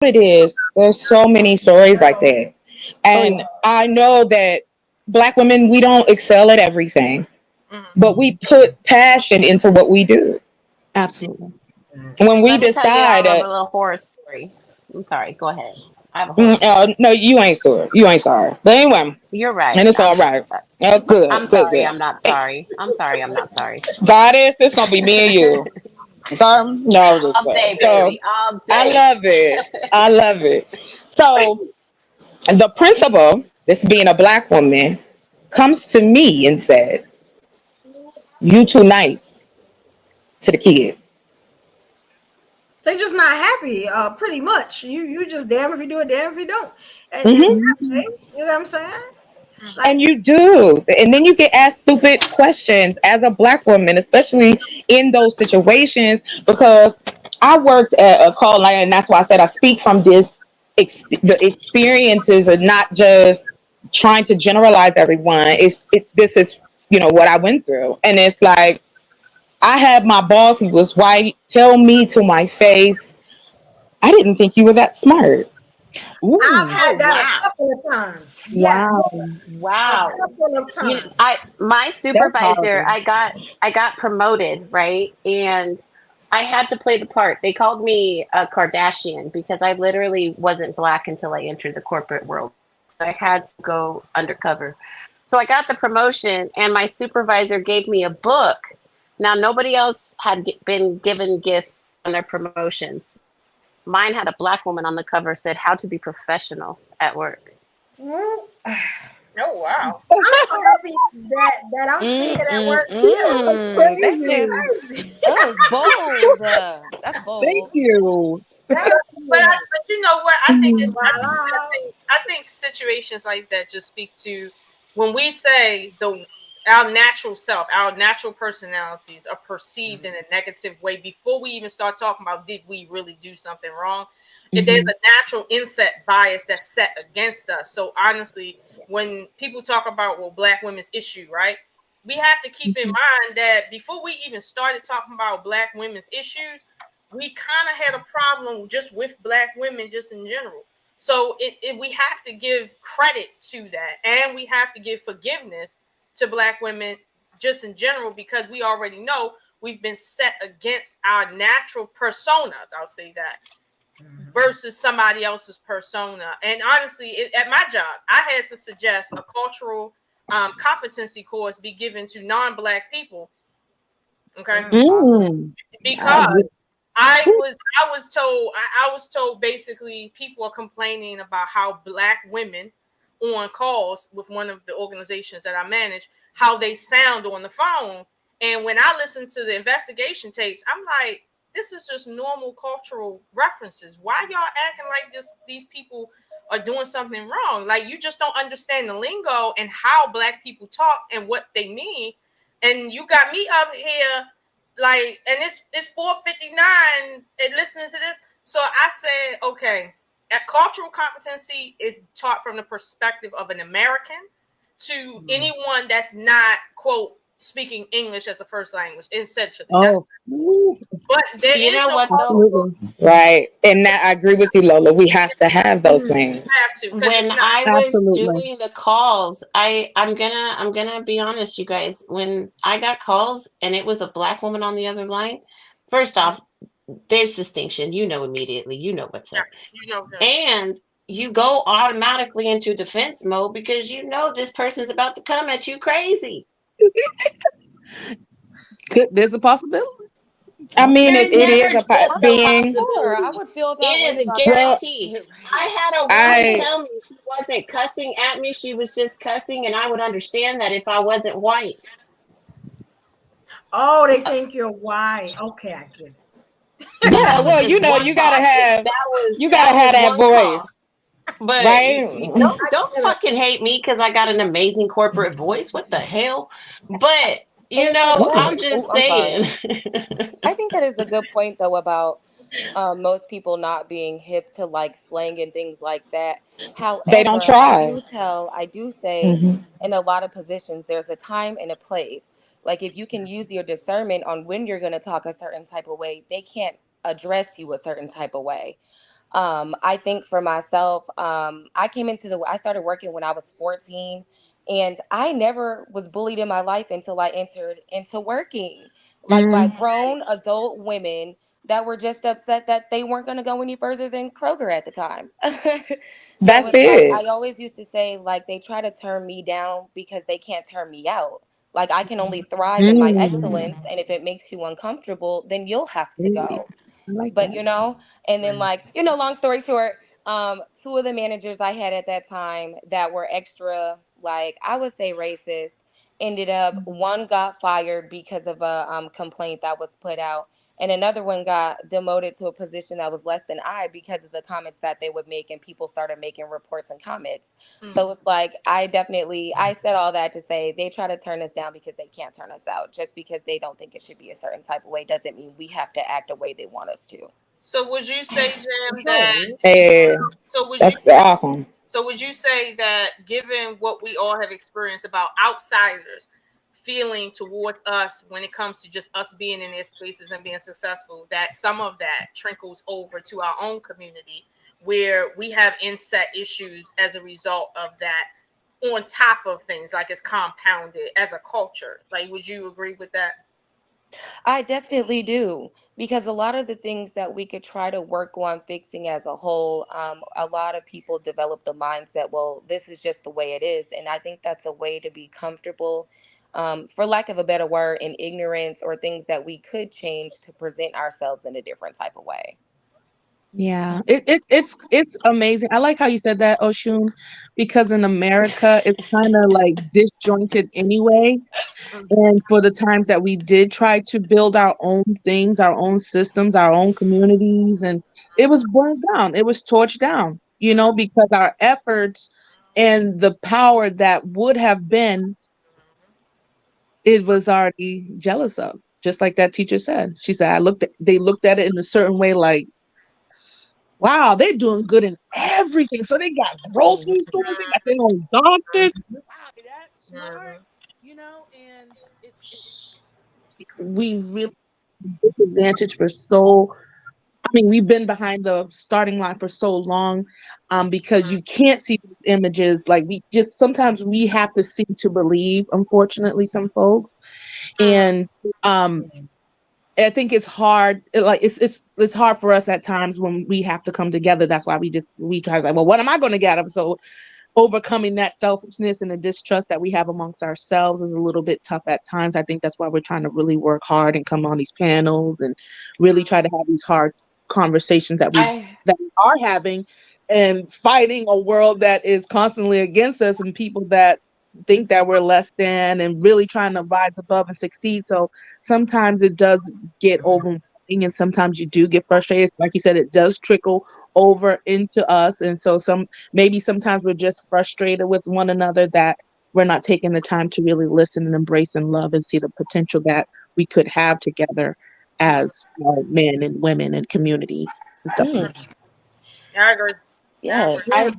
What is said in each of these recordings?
it is. There's so many stories like that. Oh yeah. And I know that Black women, we don't excel at everything, Mhm. but we put passion into what we do. Absolutely. When we Let me tell you decide all a that, little horror story. I'm sorry. Go ahead. I have a horror story. no, you ain't sorry. You ain't sorry. But anyway, You're and right. it's all right. Oh, I'm good, good, sorry. good. I'm not sorry. I'm sorry. I'm not sorry. Goddess, it's going to be me and you. Okay? No, just All that. day, So, baby. All I day. love it. I love it. So, the principal, this being a Black woman, comes to me and says, "You too nice to the kids." They just not happy, pretty much. You just damn if you do it, damn if you don't. And Hmm. that Mhm. way, you know what I'm saying? And Like, you do. And then you get asked stupid questions as a Black woman, especially in those situations, because I worked at a call line, and that's why I said I speak from the experiences and not just trying to generalize everyone. This is, what I went through. And it's like, I had my boss, he was white, tell me to my face, "I didn't think you were that smart." I've Ooh. Oh had that a wow. couple of times. Yeah, Wow. a Wow. couple of times. My That's supervisor, horrible. I got promoted, right? And I had to play the part. They called me a Kardashian because I literally wasn't black until I entered the corporate world. So I had to go undercover. So I got the promotion and my supervisor gave me a book. Now nobody else had been given gifts on their promotions. Mine had a black woman on the cover said how to be professional at work. Mm, Oh wow. I'm so happy that I'm seeing it at work too. That's That's just crazy. Crazy. that's bold. That's Thank bold. you. That's But you know what? I think Mhm. it's wow. I think situations like that just speak to when we say the our natural self, our natural personalities are perceived in a negative way before we even start talking about did we really do something wrong. If there's Mhm. a natural inset bias that's set against us. So honestly, when people talk about Black women's issue, right? We have to keep in Mhm. mind that before we even started talking about Black women's issues, we kind of had a problem just with Black women just in general. So we have to give credit to that, and we have to give forgiveness to Black women just in general because we already know we've been set against our natural personas. I'll say that versus somebody else's persona. And honestly, at my job, I had to suggest a cultural competency course be given to non-Black people. Okay, Awesome. Mm. I because get- I was told basically people are complaining about how Black women on calls with one of the organizations that I manage, how they sound on the phone. And when I listen to the investigation tapes, I'm like, this is just normal cultural references. Why y'all acting like these people are doing something wrong? Like you just don't understand the lingo and how Black people talk and what they mean. And you got me up here like, and it's 4:59 and listening to this. So I said, okay, at cultural competency is taught from the perspective of an American to anyone that's not quote speaking English as a first language, essentially. That's Oh, ooh, but there You is know no what though? cultural. absolutely. right. And that I agree with you, Lola. We have to have those things. Have to because When it's not. I was Absolutely. doing the calls, I'm gonna be honest, you guys. When I got calls and it was a black woman on the other line, first off, there's distinction. You know immediately. You know what's up, You know, and you go automatically into defense mode because you know this person's about to come at you crazy. There's a possibility. I mean, There is it never is a I'm just a not being, sure. I possibility. would feel It that way is a about that well, guarantee. outfit I right had a woman I, tell me she wasn't cussing at me, she was just cussing, and I would understand that if I wasn't white. Oh, they think you're white. Okay, I get it. yeah, That was well, just one call. you gotta That have was that one voice, call. But right? I don't get it. fucking hate me because I got an amazing corporate voice. What the hell? But and you it's a know, good. I'm Oh, just I'm sorry. saying. I think that is a good point though about most people not being hip to like slang and things like that. They don't However, try. I do say Hmm. in a lot of positions, there's a time and a place. Like if you can use your discernment on when you're going to talk a certain type of way, they can't address you a certain type of way. I think for myself, I started working when I was 14, and I never was bullied in my life until I entered into working, like by grown adult women that were just upset that they weren't going to go any further than Kroger at the time. So That's it's like it. I always used to say, like, they try to turn me down because they can't turn me out. Like, I can only thrive in my Mm. excellence, and if it makes you uncomfortable, then you'll have to Ooh, go. I like But that. and then, like, long story short, two of the managers I had at that time that were extra, like, I would say racist, ended up, one got fired because of a complaint that was put out, and another one got demoted to a position that was less than I because of the comments that they would make, and people started making reports and comments. So it's like, I said all that to say they try to turn us down because they can't turn us out. Just because they don't think it should be a certain type of way doesn't mean we have to act the way they want us to. So would you say, Jam, That's that right. Yeah, so would you that's awesome. so would you say that given what we all have experienced about outsiders feeling towards us when it comes to just us being in their spaces and being successful, that some of that trickles over to our own community where we have inset issues as a result of that on top of things, like it's compounded as a culture? Like, would you agree with that? I definitely do, because a lot of the things that we could try to work on fixing as a whole, a lot of people develop the mindset, well, this is just the way it is. And I think that's a way to be comfortable, for lack of a better word, in ignorance or things that we could change to present ourselves in a different type of way. Yeah, it's amazing. I like how you said that, Oshun, because in America it's kind of like disjointed anyway. And for the times that we did try to build our own things, our own systems, our own communities, and it was burned down, it was torched down, because our efforts and the power that would have been, it was already jealous of. Just like that teacher said. She said, they looked at it in a certain way, like, wow, they're doing good in everything. So they got grocery stores, they got their own doctors. Wow, that's smart, and we really disadvantaged for so. I mean, we've been behind the starting line for so long, because you can't see these images. Like, we just sometimes we have to see to believe. Unfortunately, some folks, and I think it's hard. It's hard for us at times when we have to come together. That's why we try to say, well, what am I going to get out of it? So overcoming that selfishness and the distrust that we have amongst ourselves is a little bit tough at times. I think that's why we're trying to really work hard and come on these panels and really try to have these hard conversations that we I are having, and fighting a world that is constantly against us and people that think that we're less than, and really trying to rise above and succeed. So sometimes it does get overwhelming, and sometimes you do get frustrated. Like you said, it does trickle over into us. And so maybe sometimes we're just frustrated with one another that we're not taking the time to really listen and embrace and love and see the potential that we could have together as men and women and community and stuff. I agree. Yes. Yeah,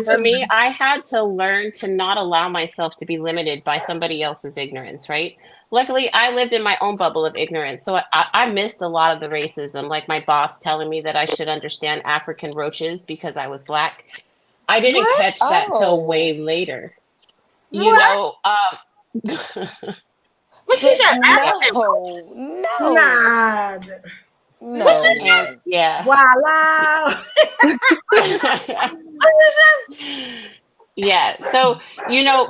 For me, I had to learn to not allow myself to be limited by somebody else's ignorance, right? Luckily, I lived in my own bubble of ignorance. So I missed a lot of the racism, like my boss telling me that I should understand African roaches because I was Black. I didn't What? catch that till Oh. way later. You What? know, What you got? African? No. Nah. No. and yeah. Voila. Yeah. So,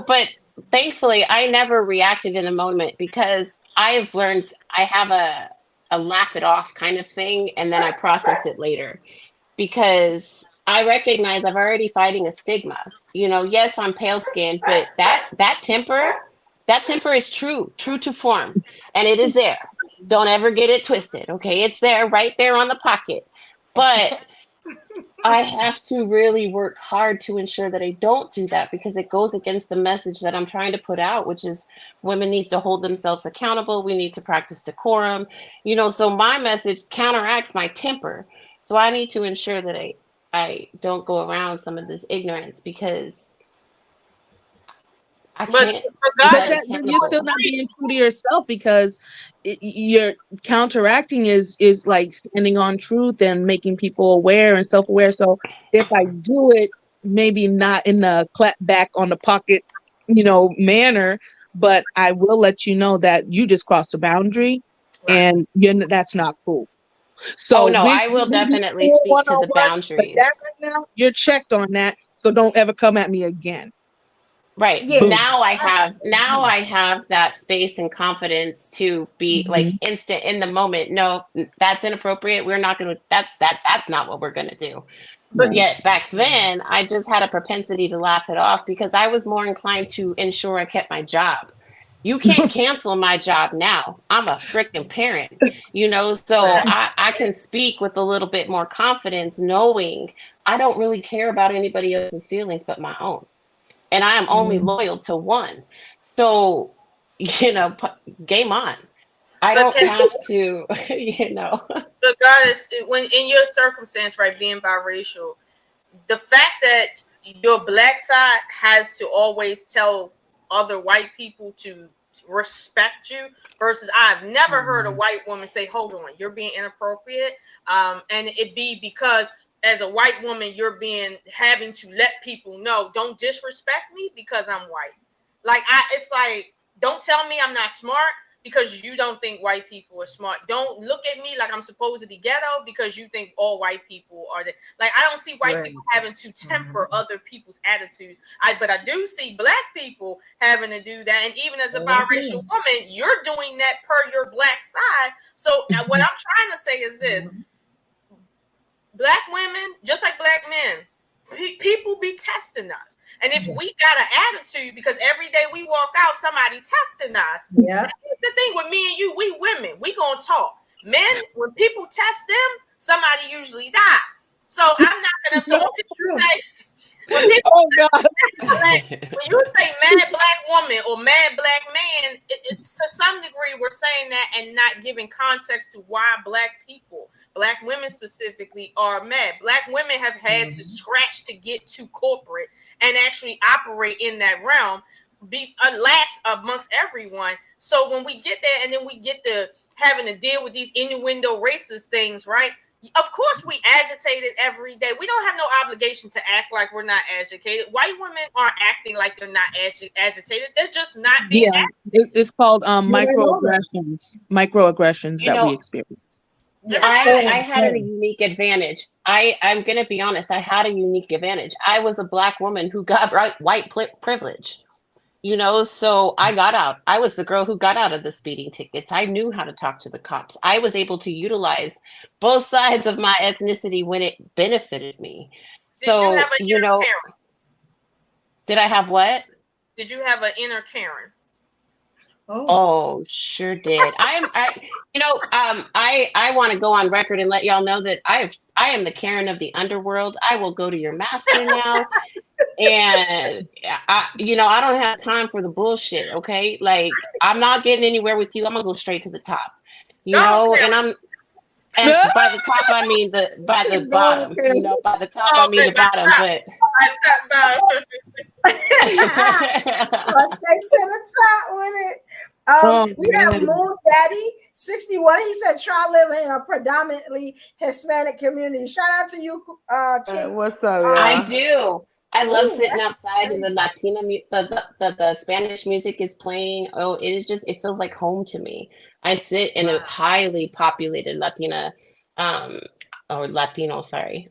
but thankfully I never reacted in the moment because I've learned I have a laugh it off kind of thing, and then I process it later because I recognize I'm already fighting a stigma. Yes, I'm pale skinned, but that temper is true to form, and it is there. Don't ever get it twisted. Okay. It's there, right there on the pocket. But I have to really work hard to ensure that I don't do that because it goes against the message that I'm trying to put out, which is women need to hold themselves accountable. We need to practice decorum, so my message counteracts my temper. So I need to ensure that I don't go around some of this ignorance because I But can't be But regardless, held that you're still accountable. not being true to yourself, because you're counteracting is like standing on truth and making people aware and self-aware. So if I do it, maybe not in the clap back on the pocket, manner, but I will let you know that you just crossed a boundary, right. and that's not cool. Oh So no, I will we be definitely cool speak to the 1-on-one, but that boundaries. right now, you're checked on that. So don't ever come at me again. Right. Yeah. Boom. Now I have that space and confidence to be like Mhm. instant in the moment. No, that's inappropriate. We're not gonna that's not what we're gonna do. But Yet back then I just had a propensity to laugh it off because I was more inclined to ensure I kept my job. You can't cancel my job now. I'm a freaking parent, so right. I can speak with a little bit more confidence knowing I don't really care about anybody else's feelings but my own. And I am only Mhm. loyal to one. So, game on. I But don't have to, regardless, when in your circumstance, right, being biracial, the fact that your black side has to always tell other white people to respect you versus I've never heard a white woman say, hold on, you're being inappropriate. And it be because as a white woman, you're being having to let people know, don't disrespect me because I'm white. It's like, don't tell me I'm not smart because you don't think white people are smart. Don't look at me like I'm supposed to be ghetto because you think all white people are the like. I don't see white people having to temper other people's attitudes. But I do see black people having to do that. And even as a biracial woman, you're doing that per your black side. So what I'm trying to say is this: black women, just like black men, people be testing us. And if we got an attitude, because every day we walk out, somebody testing us. Yeah. The thing with me and you, we women, we gonna talk. Men, when people test them, somebody usually die. So I'm not gonna. So when people say, when you say mad black woman or mad black man, it's to some degree we're saying that and not giving context to why black people, black women specifically, are mad. Black women have had to scratch to get to corporate and actually operate in that realm, be last amongst everyone. So when we get there and then we get to having to deal with these innuendo racist things, right? Of course, we agitated every day. We don't have no obligation to act like we're not agitated. White women aren't acting like they're not agitated. They're just not being It's called microaggressions that we experience. I had a unique advantage. I'm going to be honest. I had a unique advantage. I was a black woman who got white privilege. So I got out. I was the girl who got out of the speeding tickets. I knew how to talk to the cops. I was able to utilize both sides of my ethnicity when it benefited me. Did you have an inner Karen? Did I have what? Did you have an inner Karen? Oh, sure did. I want to go on record and let y'all know that I am the Karen of the underworld. I will go to your master now. And I don't have time for the bullshit. Okay. Like, I'm not getting anywhere with you. I'm gonna go straight to the top, and by the top, I mean by the bottom, by the top, I mean the bottom, but Let's stay to the top with it. We have Moon Daddy 61. He said, try living in a predominantly Hispanic community. Shout out to you, King. What's up, I do. I love sitting outside and the Latina, the Spanish music is playing. Oh, it feels like home to me. I sit in a highly populated Latina, or Latino, sorry,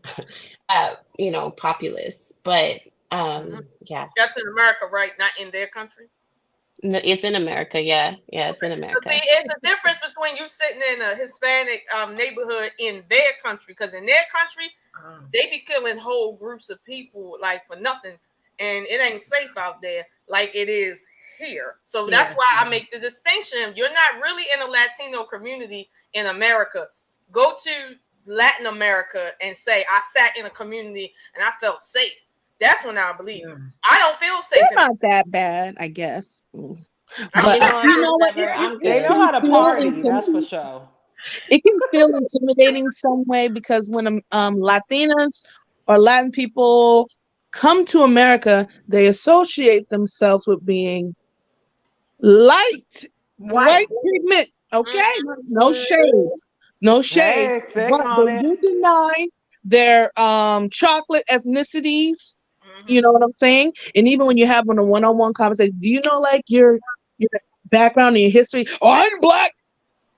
populace. But yeah. That's in America, right? Not in their country? No, it's in America, yeah. Yeah, it's in America. See, it's a difference between you sitting in a Hispanic neighborhood in their country, because in their country, they be killing whole groups of people like for nothing, and it ain't safe out there like it is here. So that's why I make the distinction. You're not really in a Latino community in America. Go to Latin America and say, I sat in a community and I felt safe. That's when I believe. I don't feel safe. They're not that bad, I guess. But you know what? They know how to party. That's for sure. It can feel intimidating some way, because when Latinas or Latin people come to America, they associate themselves with being light White. pigment. Okay, no shade, no shade, Hey, spitting but on they it. do deny their chocolate ethnicities. You Mhm. know what I'm saying? And even when you have on a one-on-one conversation, do you know like your background and your history? Oh, I'm black.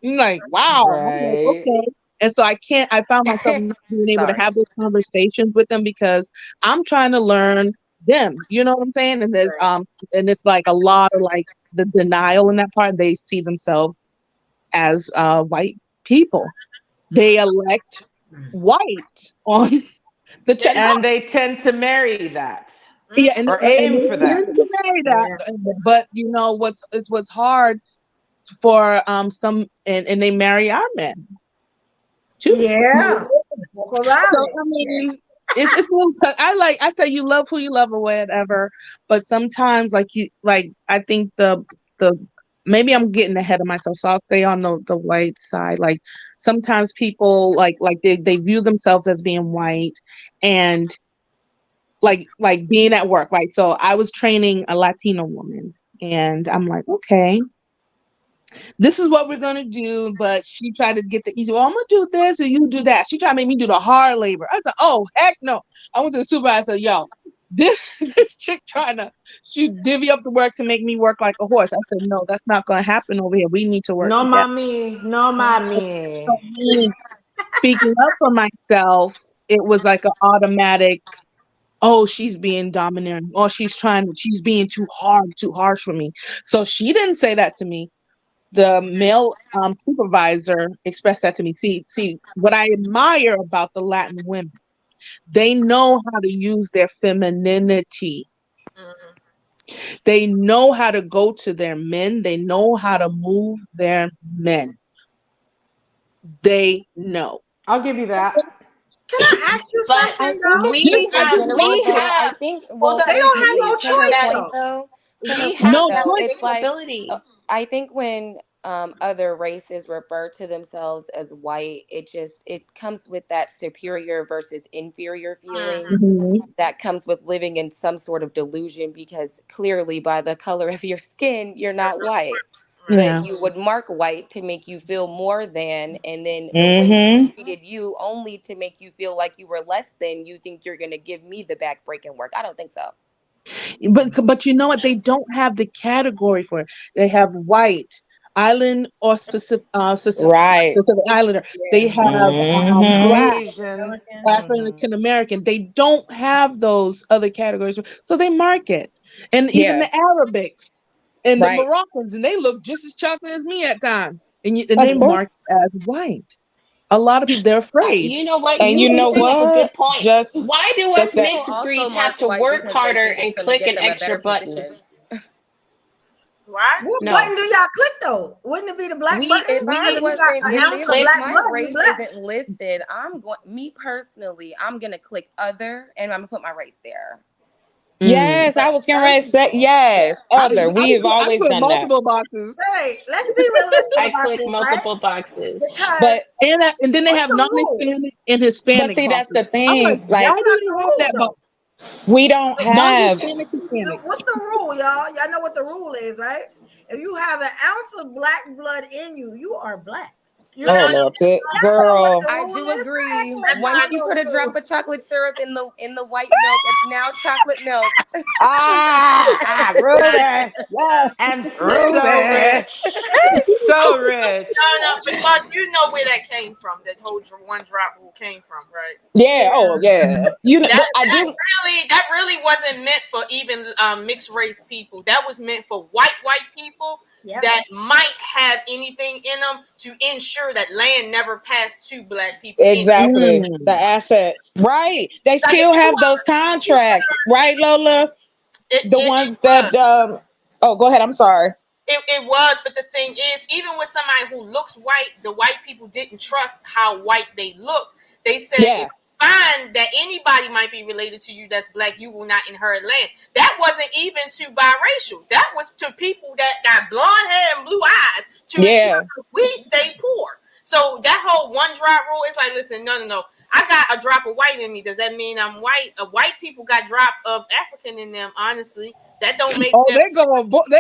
I'm like, wow. I'm like, Right. okay. And so I found myself not being able to Sorry. have those conversations with them because I'm trying to learn them. You know what I'm saying? And there's and it's like a lot of like the denial in that part. They see themselves as white people. They elect white on the check. And they tend to marry that Yeah, and or they aim for tend that. to marry that. But you know what's hard for some and they marry our men too. Yeah. Walk around So it. I mean, it's a little tough. I say you love who you love or whatever, but sometimes I think the maybe I'm getting ahead of myself, so I'll stay on the white side. Like sometimes people like they view themselves as being white and like being at work, right? So I was training a Latino woman and I'm like, okay, this is what we're gonna do. But she tried to get the easy. Well, I'm gonna do this and you do that. She tried to make me do the hard labor. I said, "Oh heck no!" I went to the supervisor. Yo, this chick trying to she divvy up the work to make me work like a horse. I said, "No, that's not gonna happen over here. We need to work No together." mommy, no mommy. So me speaking up for myself, it was like an automatic. Oh, she's being dominant. Oh, she's being too hard, too harsh for me. So she didn't say that to me. The male supervisor expressed that to me. See, what I admire about the Latin women, they know how to use their femininity. Mhm. They know how to go to their men. They know how to move their men. They know. I'll give you that. Can I ask you But I something think though? it's we just in have, general, we though. I have, think, hold well, on, They don't have no to her choice that point, though. though, to her we point, have No that though, choice. it's same like, ability. I think when other races refer to themselves as white, it comes with that superior versus inferior feeling Mhm. Mhm. that comes with living in some sort of delusion because clearly by the color of your skin, you're not white. Right. Yeah. But you would mark white to make you feel more than, and then the way Mm-hmm. we treated you only to make you feel like you were less than, you think you're gonna give me the back breaking work. I don't think so. But you know what? They don't have the category for it. They have white, island, or Right. specific islander. They Yeah. have Mm-hmm. black, Asian. American. African American. They don't have those other categories, so they mark it. And even Yeah. the Arabics and the Right. Moroccans, and they look just as chocolate as me at times, and Of they course. mark it as white. A lot of people they're afraid. You know what? And you You know bring up a what? good point. Just Why do just us Some that. people mixed also breeds have mark to white work because they harder think it's and gonna click get an them a extra better button? position. Why? What No, button do y'all click though? Wouldn't it be the black we button? If I Because if we you got wasn't, an if we ounce if of click. if black my blood, you race black. isn't listed, I'm going. Me personally, I'm gonna click other, and I'm gonna put my race there. Mm. Yes, I But was getting some ready to say people, yes. Other. We have I always put done that. multiple boxes. Hey, let's be realistic I about click this, right? multiple boxes. Because But And then they what's have the rule? non-Hispanic and but Hispanic see that's boxes. the I'm like, thing. why Like That's do not you the have rule that box? though. we don't have Non-Hispanic, Hispanic. What's the rule, y'all? Y'all know what the rule is, right? If you have an ounce of black blood in you, you are black. You know, oh No, no, Lord, good y'all know what girl. the I rule do is. agree. that's Once not you put a drop true. of chocolate syrup in the white milk, it's now chocolate milk. Ruby. Yes, And so Ruby. rich. So rich. No, but y'all do know where that came from. That whole one drop rule came from, right? Yeah, Yeah. oh yeah. You know That I that do that really wasn't meant for even mixed race people. That was meant for white people Yep. that might have anything in them to ensure that land never passed to black people. exactly the Mm. assets. Right. They Like still have those contracts, right, Lola? The it ones was. that oh go ahead, I'm sorry. It was, but the thing is, even with somebody who looks white, the white people didn't trust how white they looked. They said, if Yeah. you find that anybody might be related to you that's black, you will not inherit land. That wasn't even to biracial. That was to people that got blonde hair and blue eyes to Yeah. ensure that we stay poor. So that whole one drop rule is like, listen, no. I got a drop of white in me. Does that mean I'm white? White people got drop of African in them. Honestly, that don't make Oh, them. they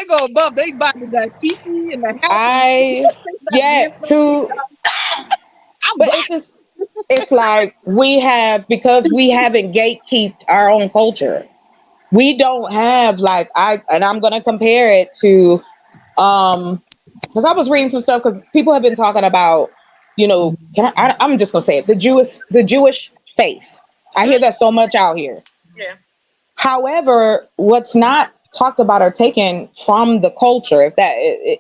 go above. They body that Kiki and the hat. Yeah, to but it's just it's like we have because we haven't gatekeeped our own culture. We don't have like I'm gonna compare it to because I was reading some stuff because people have been talking about, I'm just gonna say it, the Jewish faith. I hear that so much out here. Yeah. However, what's not talked about or taken from the culture, if that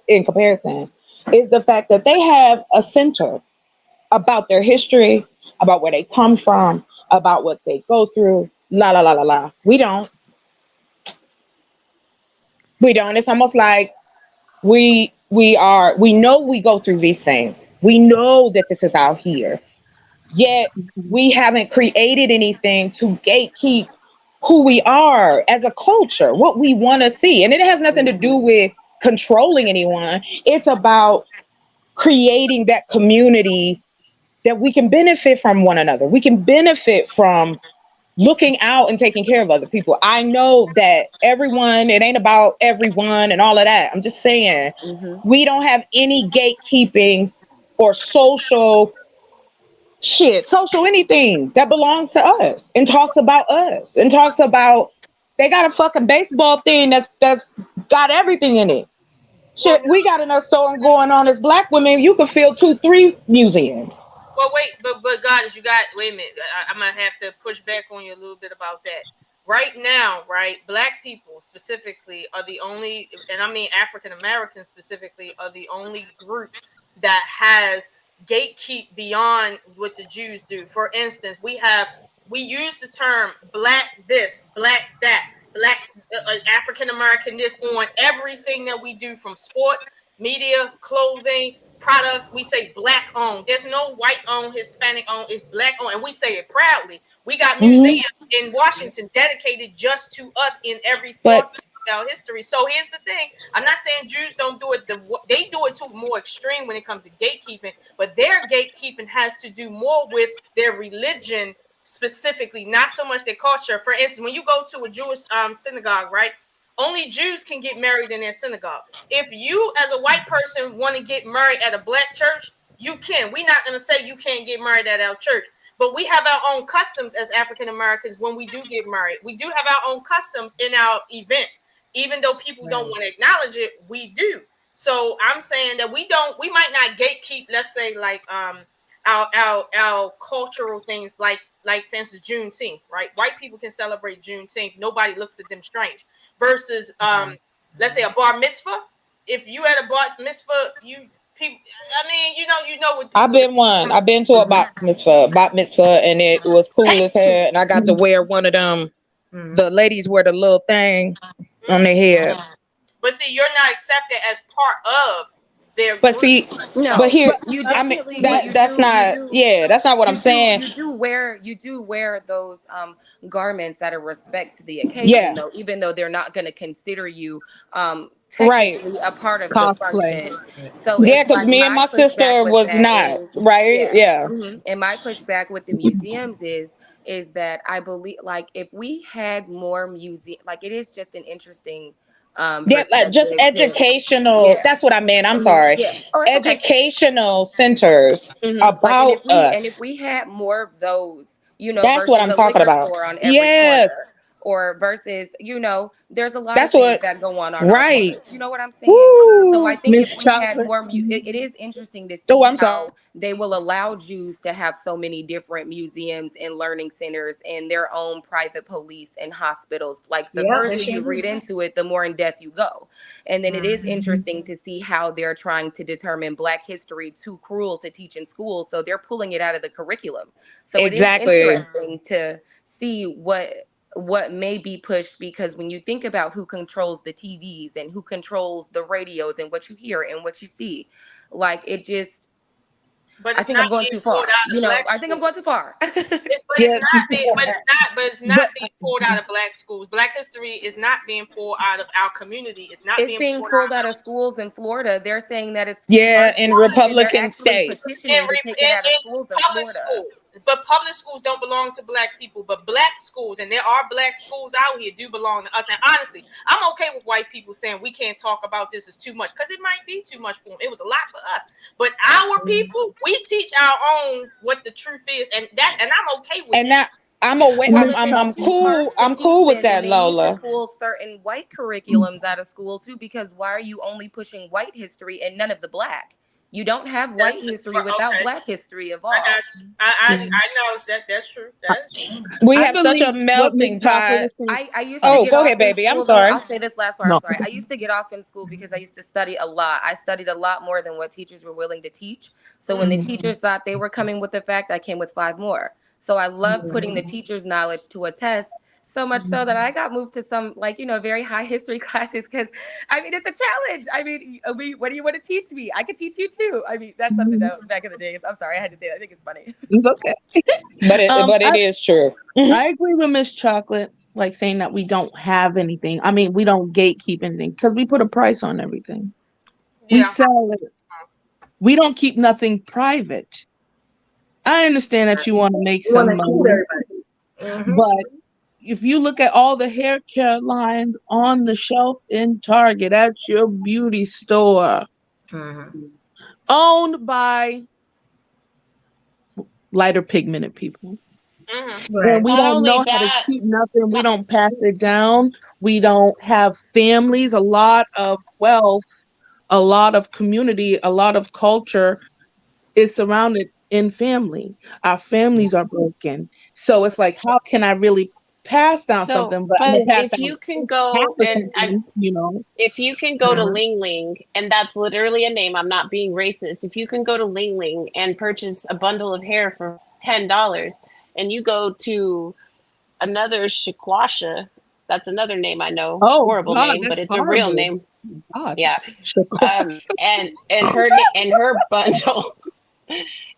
in comparison, is the fact that they have a center about their history, about where they come from, about what they go through. La la la la la. We don't. We don't. It's almost like we know we go through these things. We know that this is out here. Yet we haven't created anything to gatekeep who we are as a culture, what we want to see. And it has nothing to do with controlling anyone. It's about creating that community that we can benefit from one another. We can benefit from looking out and taking care of other people. I know that it ain't about everyone and all of that. I'm just saying we don't have any gatekeeping or social anything that belongs to us and talks about us and talks about they got a fucking baseball thing that's got everything in it. Shit, we got enough sewing going on as black women. You could fill 2, 3 museums. Well, wait, but guys, wait a minute. I'm gonna have to push back on you a little bit about that. Right now, right, black people specifically are the only, and I mean African Americans specifically, are the only group that has gatekeep beyond what the Jews do. For instance, we use the term black this, black that, black African American this on everything that we do, from sports, media, clothing, products. We say black owned. There's no white owned, Hispanic owned. It's black owned, and we say it proudly. We got museums in Washington dedicated just to us in every facet of our history. So here's the thing: I'm not saying Jews don't do it. They do it to more extreme when it comes to gatekeeping, but their gatekeeping has to do more with their religion specifically, not so much their culture. For instance, when you go to a Jewish synagogue, right? Only Jews can get married in their synagogue. If you, as a white person, want to get married at a black church, you can. We're not going to say you can't get married at our church, but we have our own customs as African Americans when we do get married. We do have our own customs in our events, even though people don't want to acknowledge it. We do. So I'm saying that we might not gatekeep. Let's say like our cultural things, like for instance Juneteenth, right? White people can celebrate Juneteenth. Nobody looks at them strange. Versus let's say a bar mitzvah. If you at a bar mitzvah, you know what I've been to a bat mitzvah, and it was cool as hell. And I got to wear one of them. The ladies wear the little thing on their head. But see, you're not accepted as part of their But see, No, but here, you I mean, definitely that's not what I'm saying. You do wear those garments out of respect to the occasion, Yeah. though, even though they're not going to consider you Right. technically a part of the Cosplay. function. So Yeah, it's because like me and my my pushback sister with was that not, is right? Yeah. and my pushback with the museums is that I believe, like, if we had more like, it is just an interesting Yeah, like just perspective to educational. That's what I meant. I'm sorry. yeah. Oh, it's okay. Educational centers Like, about and if us. we had more of those, That's what versus I'm a talking liquor about. store on every Yes. corner, or versus, there's a lot of That's things what. that go on our Right. corners. You know what I'm saying? So I Woo. think if Miss we had Chocolate. more, it is interesting to Oh, see I'm sorry. how they will allow Jews to have so many different museums and learning centers and their own private police and hospitals. Like, the further you read into it, the more in depth you go. And then it is interesting to see how they're trying to determine Black history too cruel to teach in school. So they're pulling it out of the curriculum. So it is Exactly. interesting to see what may be pushed, because when you think about who controls the TVs and who controls the radios and what you hear and what you see, like, it just, But I it's think I'm not going being too pulled far. out of You know, black I think I'm schools. going too far. Yeah. But it's not being pulled out of black schools. Black history is not being pulled out of our community. It's not It's being being pulled pulled out out of of schools in Florida. They're saying that it's too Yeah, in marxist, and they're Republican actually states. petitioning to take it out of schools in public Florida. schools. But public schools don't belong to black people. But black schools, and there are black schools out here, do belong to us. And honestly, I'm okay with white people saying we can't talk about this, it's too much, because it might be too much for them. It was a lot for us. But our people, we teach our own what the truth is, and I'm okay with And that. that I'm aware. Well, if it's I'm too cool. harsh to I'm teach, cool with then that, they need to Lola. pull certain white curriculums out of school too. Because why are you only pushing white history and none of the black? You don't have white history without black history involved. I got you. I know that's true. That's true. We I have such a believe what melting Miss Chocolate pot. is saying. I used to Oh, get go off ahead, in baby. I'm school, though. sorry. I'll say this last part. No. I'm sorry. I used to get off in school because I used to study a lot. I studied a lot more than what teachers were willing to teach. So when the teachers thought they were coming with a fact, I came with 5 more. So I love putting the teacher's knowledge to a test. So much so that I got moved to some, like, you know, very high history classes because, I mean, it's a challenge. I mean, what do you want to teach me? I could teach you too. I mean, that's something that back in the days. I'm sorry, I had to say that. I think it's funny. It's okay. But it is true. I agree with Miss Chocolate, like saying that we don't have anything. I mean, we don't gatekeep anything because we put a price on everything. We Yeah. sell it. We don't keep nothing private. I understand that you want to make You want some to include money, everybody. but if you look at all the hair care lines on the shelf in Target at your beauty store, owned by lighter pigmented people. And we Not don't only know how to that, keep nothing. We don't pass it down. We don't have families, a lot of wealth, a lot of community, a lot of culture is surrounded in family. Our families are broken. So it's like, how can I really pass down so something? But I'm gonna pass if down you can half go of and something, you know. if you can go to Ling Ling, and that's literally a name, I'm not being racist. If you can go to Ling Ling and purchase a bundle of hair for $10, and you go to another Shaquasha, that's another name I know, Oh, horrible God, name, but that's it's a real horrible. name. God. Yeah. And her bundle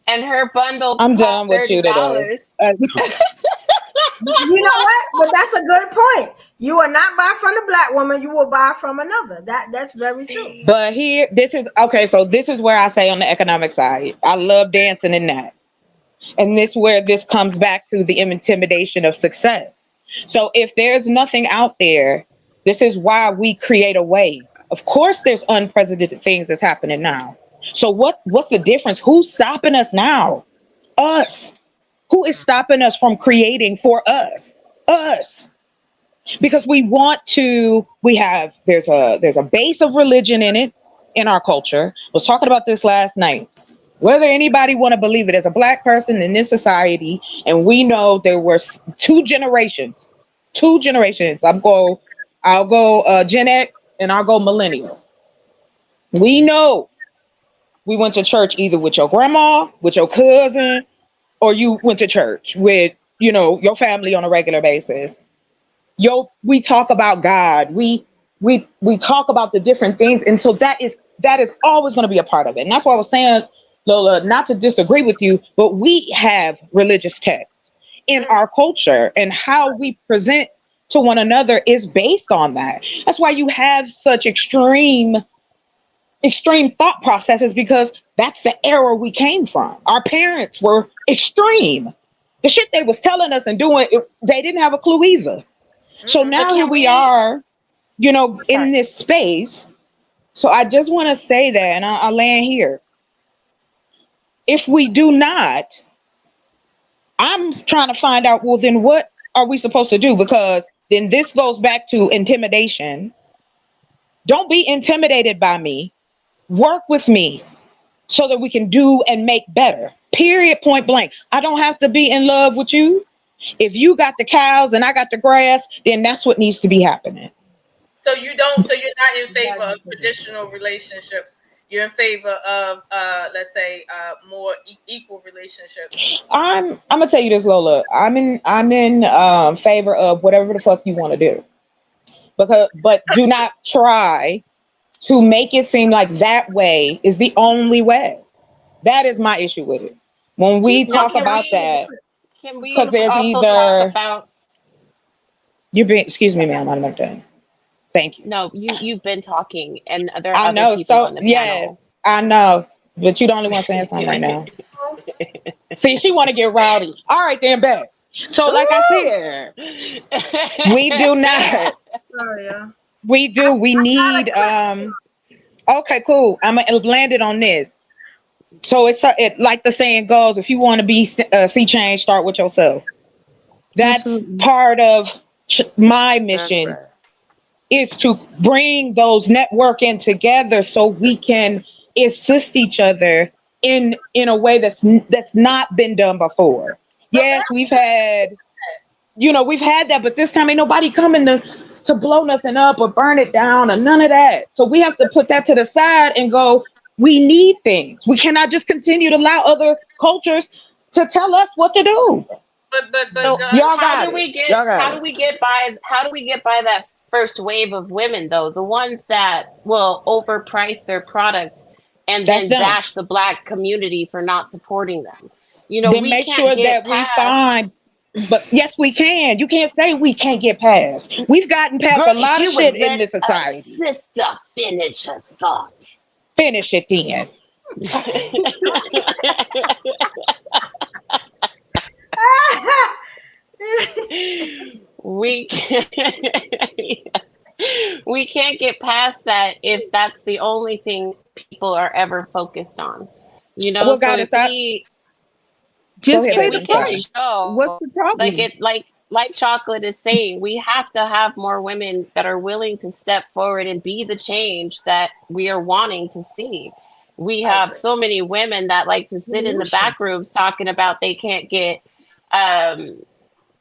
and her bundle I'm costs done with you today. $30. You know what? But that's a good point. You will not buy from the black woman. You will buy from another. That's very true. But here, this is okay. So this is where I say on the economic side, I love dancing in that, and this where this comes back to the intimidation of success. So if there's nothing out there, this is why we create a way. Of course, there's unprecedented things that's happening now. So what's the difference? Who's stopping us now? Us. Who is stopping us from creating for us? Us. Because we want to, there's a base of religion in it, in our culture. I was talking about this last night. Whether anybody want to believe it, as a black person in this society, and we know there were 2 generations. I'll go Gen X and I'll go millennial. We know we went to church either with your grandma, with your cousin, or you went to church with, you know, your family on a regular basis. We talk about God. We talk about the different things, and so that is always going to be a part of it. And that's why I was saying, Lola, not to disagree with you, but we have religious texts in our culture, and how we present to one another is based on that. That's why you have such extreme thought processes, because that's the era we came from. Our parents were extreme. The shit they was telling us and doing, they didn't have a clue either. So now here we are, you know, in this space. So I just want to say that, and I'll land here. If we do not, I'm trying to find out, well, then what are we supposed to do? Because then this goes back to intimidation. Don't be intimidated by me. Work with me so that we can do and make better. Period, point blank. I don't have to be in love with you. If you got the cows and I got the grass, then that's what needs to be happening. So you're not in favor of traditional relationships. You're in favor of, let's say, more equal relationships. I'm gonna tell you this, Lola. I'm in favor of whatever the fuck you want to do, but do not try to make it seem like that way is the only way. That is my issue with it. When we Now, talk about that, can we because there's also talk either about? you're being, excuse me, ma'am, I'm not done. Thank you. No, you've been talking, and there are I other know. people So on the yes, panel. I know. But you're the only one saying something right now. See, she want to get rowdy. All right, then, bet. So, like I said, we do not. Oh yeah. We do. We need. Okay, cool. I'm gonna land it on this. So it like the saying goes: if you want to be see change, start with yourself. That's Absolutely. part of my That's mission right. is to bring those networking together so we can assist each other in a way that's not been done before. Yes, we've had we've had that, but this time ain't nobody coming to blow nothing up or burn it down or none of that. So we have to put that to the side and go, we need things. We cannot just continue to allow other cultures to tell us what to do. But So Y'all how got do it. we get Y'all got how it. do we get by that first wave of women though? The ones that will overprice their product and That's then done. bash the black community for not supporting them. Then We make can't sure get that we past. find. But yes, we can. You can't say we can't get past. We've gotten past Girl, a if lot of you would shit in let this a society. sister finish her thoughts. Finish it then. we can't, we can't get past that if that's the only thing people are ever focused on. Well, So goddess, if we go Just ahead, if pay baby. the we I'm can sorry. price. What's show the problem? like Chocolate is saying, we have to have more women that are willing to step forward and be the change that we are wanting to see. We have so many women that like to sit in the back rooms talking about they can't get um,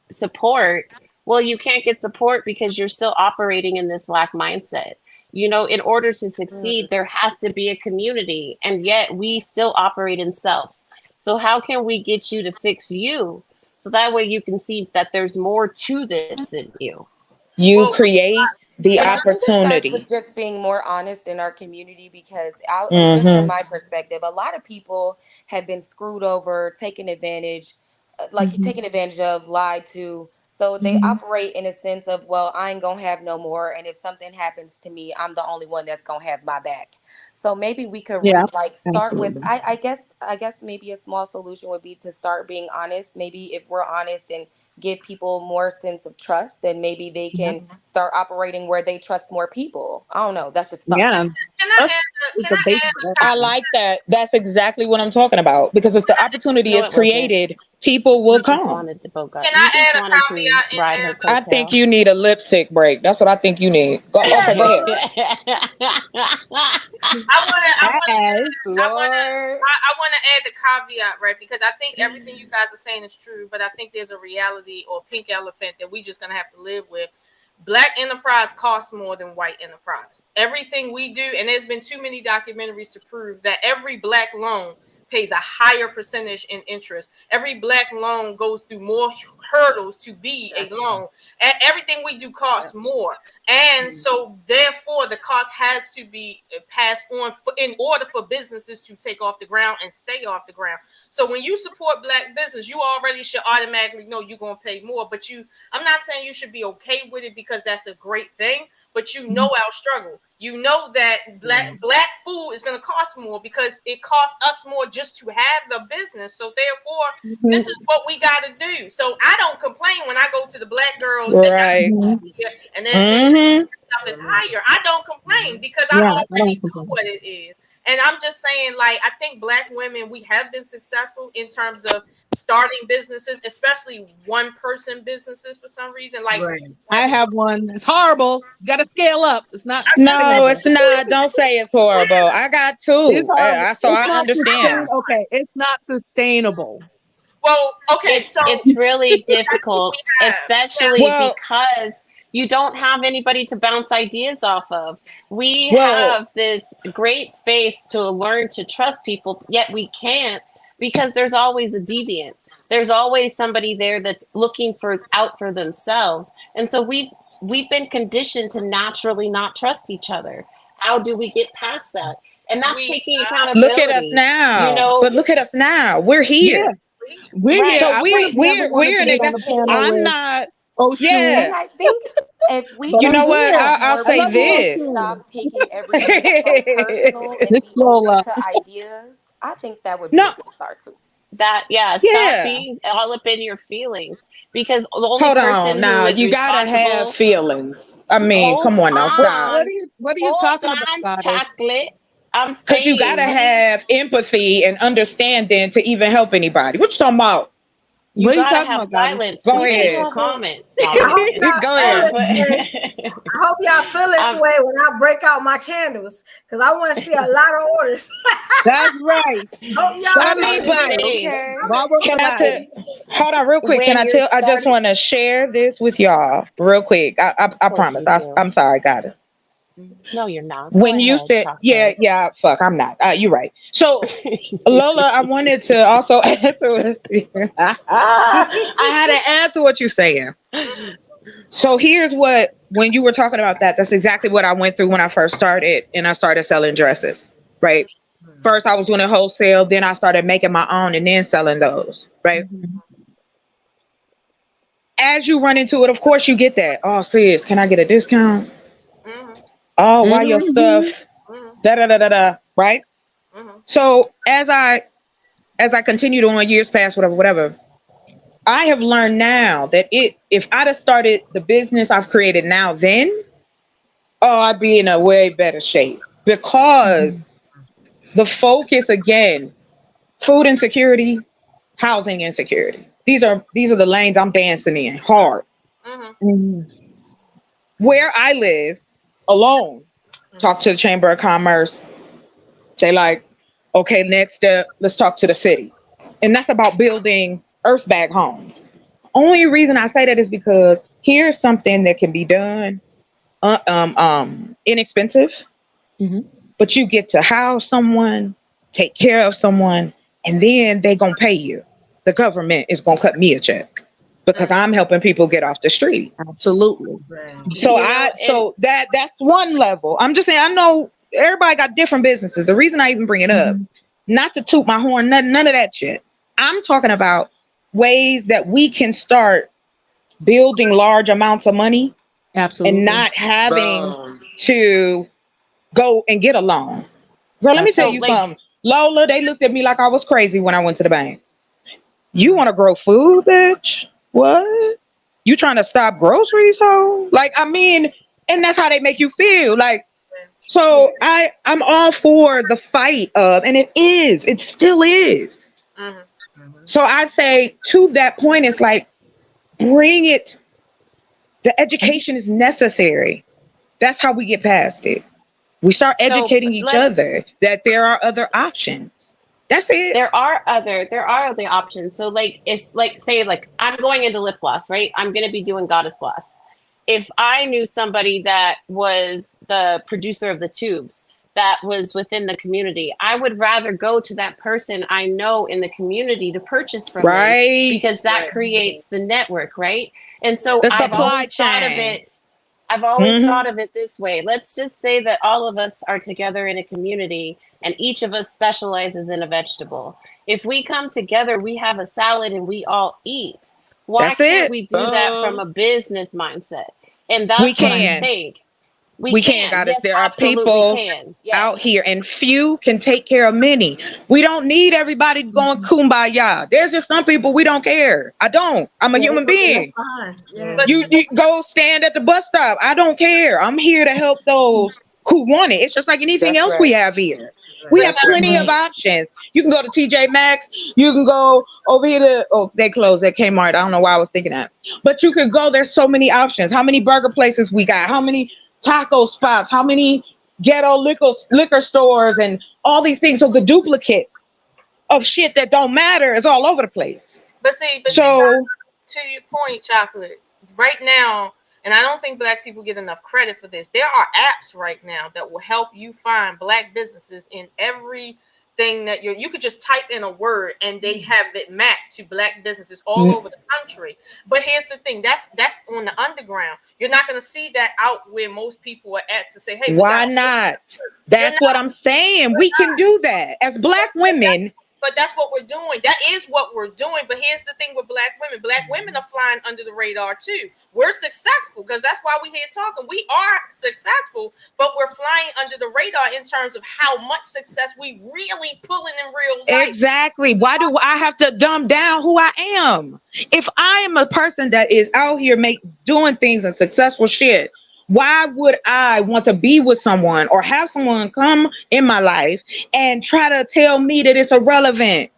support. Well, you can't get support because you're still operating in this lack mindset. In order to succeed, there has to be a community, and yet we still operate in self. So, how can we get you to fix you so that way you can see that there's more to this than you? You well, create the And I think it starts with opportunity. just being more honest in our community because, just from Mm-hmm. my perspective, a lot of people have been screwed over, taken advantage, Mhm. taken advantage of, lied to. So they Mhm. operate in a sense of, well, I ain't gonna have no more, and if something happens to me, I'm the only one that's gonna have my back. So maybe we could Yeah, start with, absolutely. I guess maybe a small solution would be to start being honest. Maybe if we're honest and give people more sense of trust, then maybe they Yeah. can start operating where they trust more people. I don't know. That's just thought. Yeah. Trust is can the I basis add of a I everything. like that. That's exactly what I'm talking about. Because if the opportunity No, is it wasn't. created, people will You just come. wanted to Bogart. can You I just add a wanted to caveat in ride her there? I think coattail. you need a lipstick break. That's what I think you need. Go. Okay, go ahead. As I want to Lord. I want to add the caveat, right? Because I think everything you guys are saying is true, but I think there's a reality or pink elephant that we just gonna have to live with. Black enterprise costs more than white enterprise. Everything we do, and there's been too many documentaries to prove that every black loan pays a higher percentage in interest. Every black loan goes through more hurdles to be a loan. And everything we do costs more. And so therefore the cost has to be passed on in order for businesses to take off the ground and stay off the ground. So when you support black business, you already should automatically know you're going to pay more. But I'm not saying you should be okay with it because that's a great thing, but you know our struggle. You know that black food is going to cost more because it costs us more just to have the business. So therefore, this is what we got to do. So I don't complain when I go to the black girls that Right. and then Mm-hmm. stuff is higher. I don't complain because I yeah, I already don't know complain. what it is. And I'm just saying, like, I think black women, we have been successful in terms of starting businesses, especially one person businesses for some reason. Like, I have one. It's horrible. You got to scale up. It's not No, sustainable. it's not. Don't say it's horrible. I got It's two. horrible. So It's I not understand. Okay, it's not sustainable. well, okay, so It's really that's what we difficult, have. especially Well, because you don't have anybody to bounce ideas off of. We well, have this great space to learn to trust people, yet we can't because there's always a deviant. There's always somebody there that's looking out for themselves. And so we've been conditioned to naturally not trust each other. How do we get past that? And that's We taking are. accountability. Look at us now. You know, But look at us now. We're Yeah, here. we're Right. here. So I we're would never wanted we're to an be on ex- the panel I'm with not. Oshun. Yeah. And I think if we But You can know I'm what? here. get I'll more I say love you, people this. to Oshun. stop taking everything so personal and Miss be open Lola. to ideas, I think that would be No. a good start too. stop Yeah. being all up in your feelings, because the only Hold person on. who Now is you gotta have responsible. feelings. I mean, Hold come on now, stop. on, What are you hold talking about, on, Goddess? chocolate. I'm Cause you gotta saying have empathy and understanding to even help anybody. What you talking about? you What are you gotta talking have about, Goddess? silence Go to finish a ahead. comment. No, I'm I just hope kidding. y'all Go feel ahead. this way. I hope y'all feel this Um, way when I break out my candles, because I want to see a lot of orders. That's right. Hope y'all I Start mean, it feel but this way. saying, Okay. while we're can I alive. tell? Hold on, real quick. Can when I you're tell? I just starting, want to share this with y'all, real quick. I of course promise. you do. I'm sorry, goddess. No, you're not. Go When you ahead, said, yeah, chocolate. yeah, fuck, I'm not. You're right. So, Lola, I wanted to also add to it. I had to add to what you're saying. So here's what, when you were talking about that, that's exactly what I went through when I first started and I started selling dresses, right? First, I was doing a wholesale, then I started making my own and then selling those, right? Mhm. As you run into it, of course, you get that. Oh, sis, can I get a discount? Mhm, Oh, why your Mhm. stuff? mhm, Da da da da da. Right. mhm. So as I continued on, years past, whatever, I have learned now that if I'd have started the business I've created now, then I'd be in a way better shape because Mhm. the focus again, food insecurity, housing insecurity. These are the lanes I'm dancing in hard. Mhm. Mhm. Where I live alone, talk to the Chamber of Commerce. They like, okay, next step, let's talk to the city. And that's about building earth bag homes. Only reason I say that is because here's something that can be done inexpensive, Mhm. but you get to house someone, take care of someone, and then they gonna pay you. The government is gonna cut me a check because I'm helping people get off the street. Absolutely. So You know, and that's one level. I'm just saying I know everybody got different businesses. The reason I even bring it up, Mhm. not to toot my horn, none of that shit. I'm talking about ways that we can start building large amounts of money and Absolutely. not having Boom. to go and get a loan. Girl, let me tell so you Absolutely. like, something. Lola, they looked at me like I was crazy when I went to the bank. You want to grow food, bitch? What? You trying to stop groceries, ho? Like, I mean, and that's how they make you feel. Like, so I'm all for the fight of, and it still is. Mhm. So I say to that point, it's like, bring it. The education is necessary. That's how we get past it. We start so educating each let's other that there are other options. That's it. there are other options. So like, it's like, say like I'm going into lip gloss, right? I'm going to be doing Goddess Gloss. If I knew somebody that was the producer of the tubes that was within the community, I would rather go to that person I know in the community to purchase from them, Right. because that creates the network, right? And so The I've supply always thought of chain. it I've always Hmm. thought of it this way. Let's just say that all of us are together in a community and each of us specializes in a vegetable. If we come together, we have a salad and we all eat. Why That's can't it. we do that from Boom. a business mindset? And We that's what I'm can. saying. We We can, can. goddess. Yes, There are absolutely people can. out Yes. here, and few can take care of many. We don't need everybody going kumbaya. There's just some people we don't care. I don't. I'm a Yeah, they human gonna be being. fine. Yeah. But You go stand at the bus stop. I don't care. I'm here to help those who want it. It's just like anything That's else we right. have here. We have That's plenty of right. options. You can go to TJ Maxx. You can go over here to, oh, they closed at Kmart. I don't know why I was thinking that. But you could go. There's so many options. How many burger places we got? How many taco spots? How many ghetto liquor stores and all these things? So the duplicate of shit that don't matter is all over the place. see, So to your point, chocolate. Right now, and I don't think black people get enough credit for this. There are apps right now that will help you find black businesses in every thing that you could just type in a word and they have it mapped to Black businesses all over the country. But here's the thing, that's on the underground. You're not going to see that out where most people are at to say, hey, why not? That's what I'm saying. We can do that as Black women. But that's what we're doing. That is what we're doing. But here's the thing with Black women. Black women are flying under the radar too. We're successful because that's why we're here talking. We are successful, but we're flying under the radar in terms of how much success we really pulling in real life. Exactly. Why do I have to dumb down who I am? If I am a person that is out here doing things and successful shit, why would I want to be with someone or have someone come in my life and try to tell me that it's irrelevant?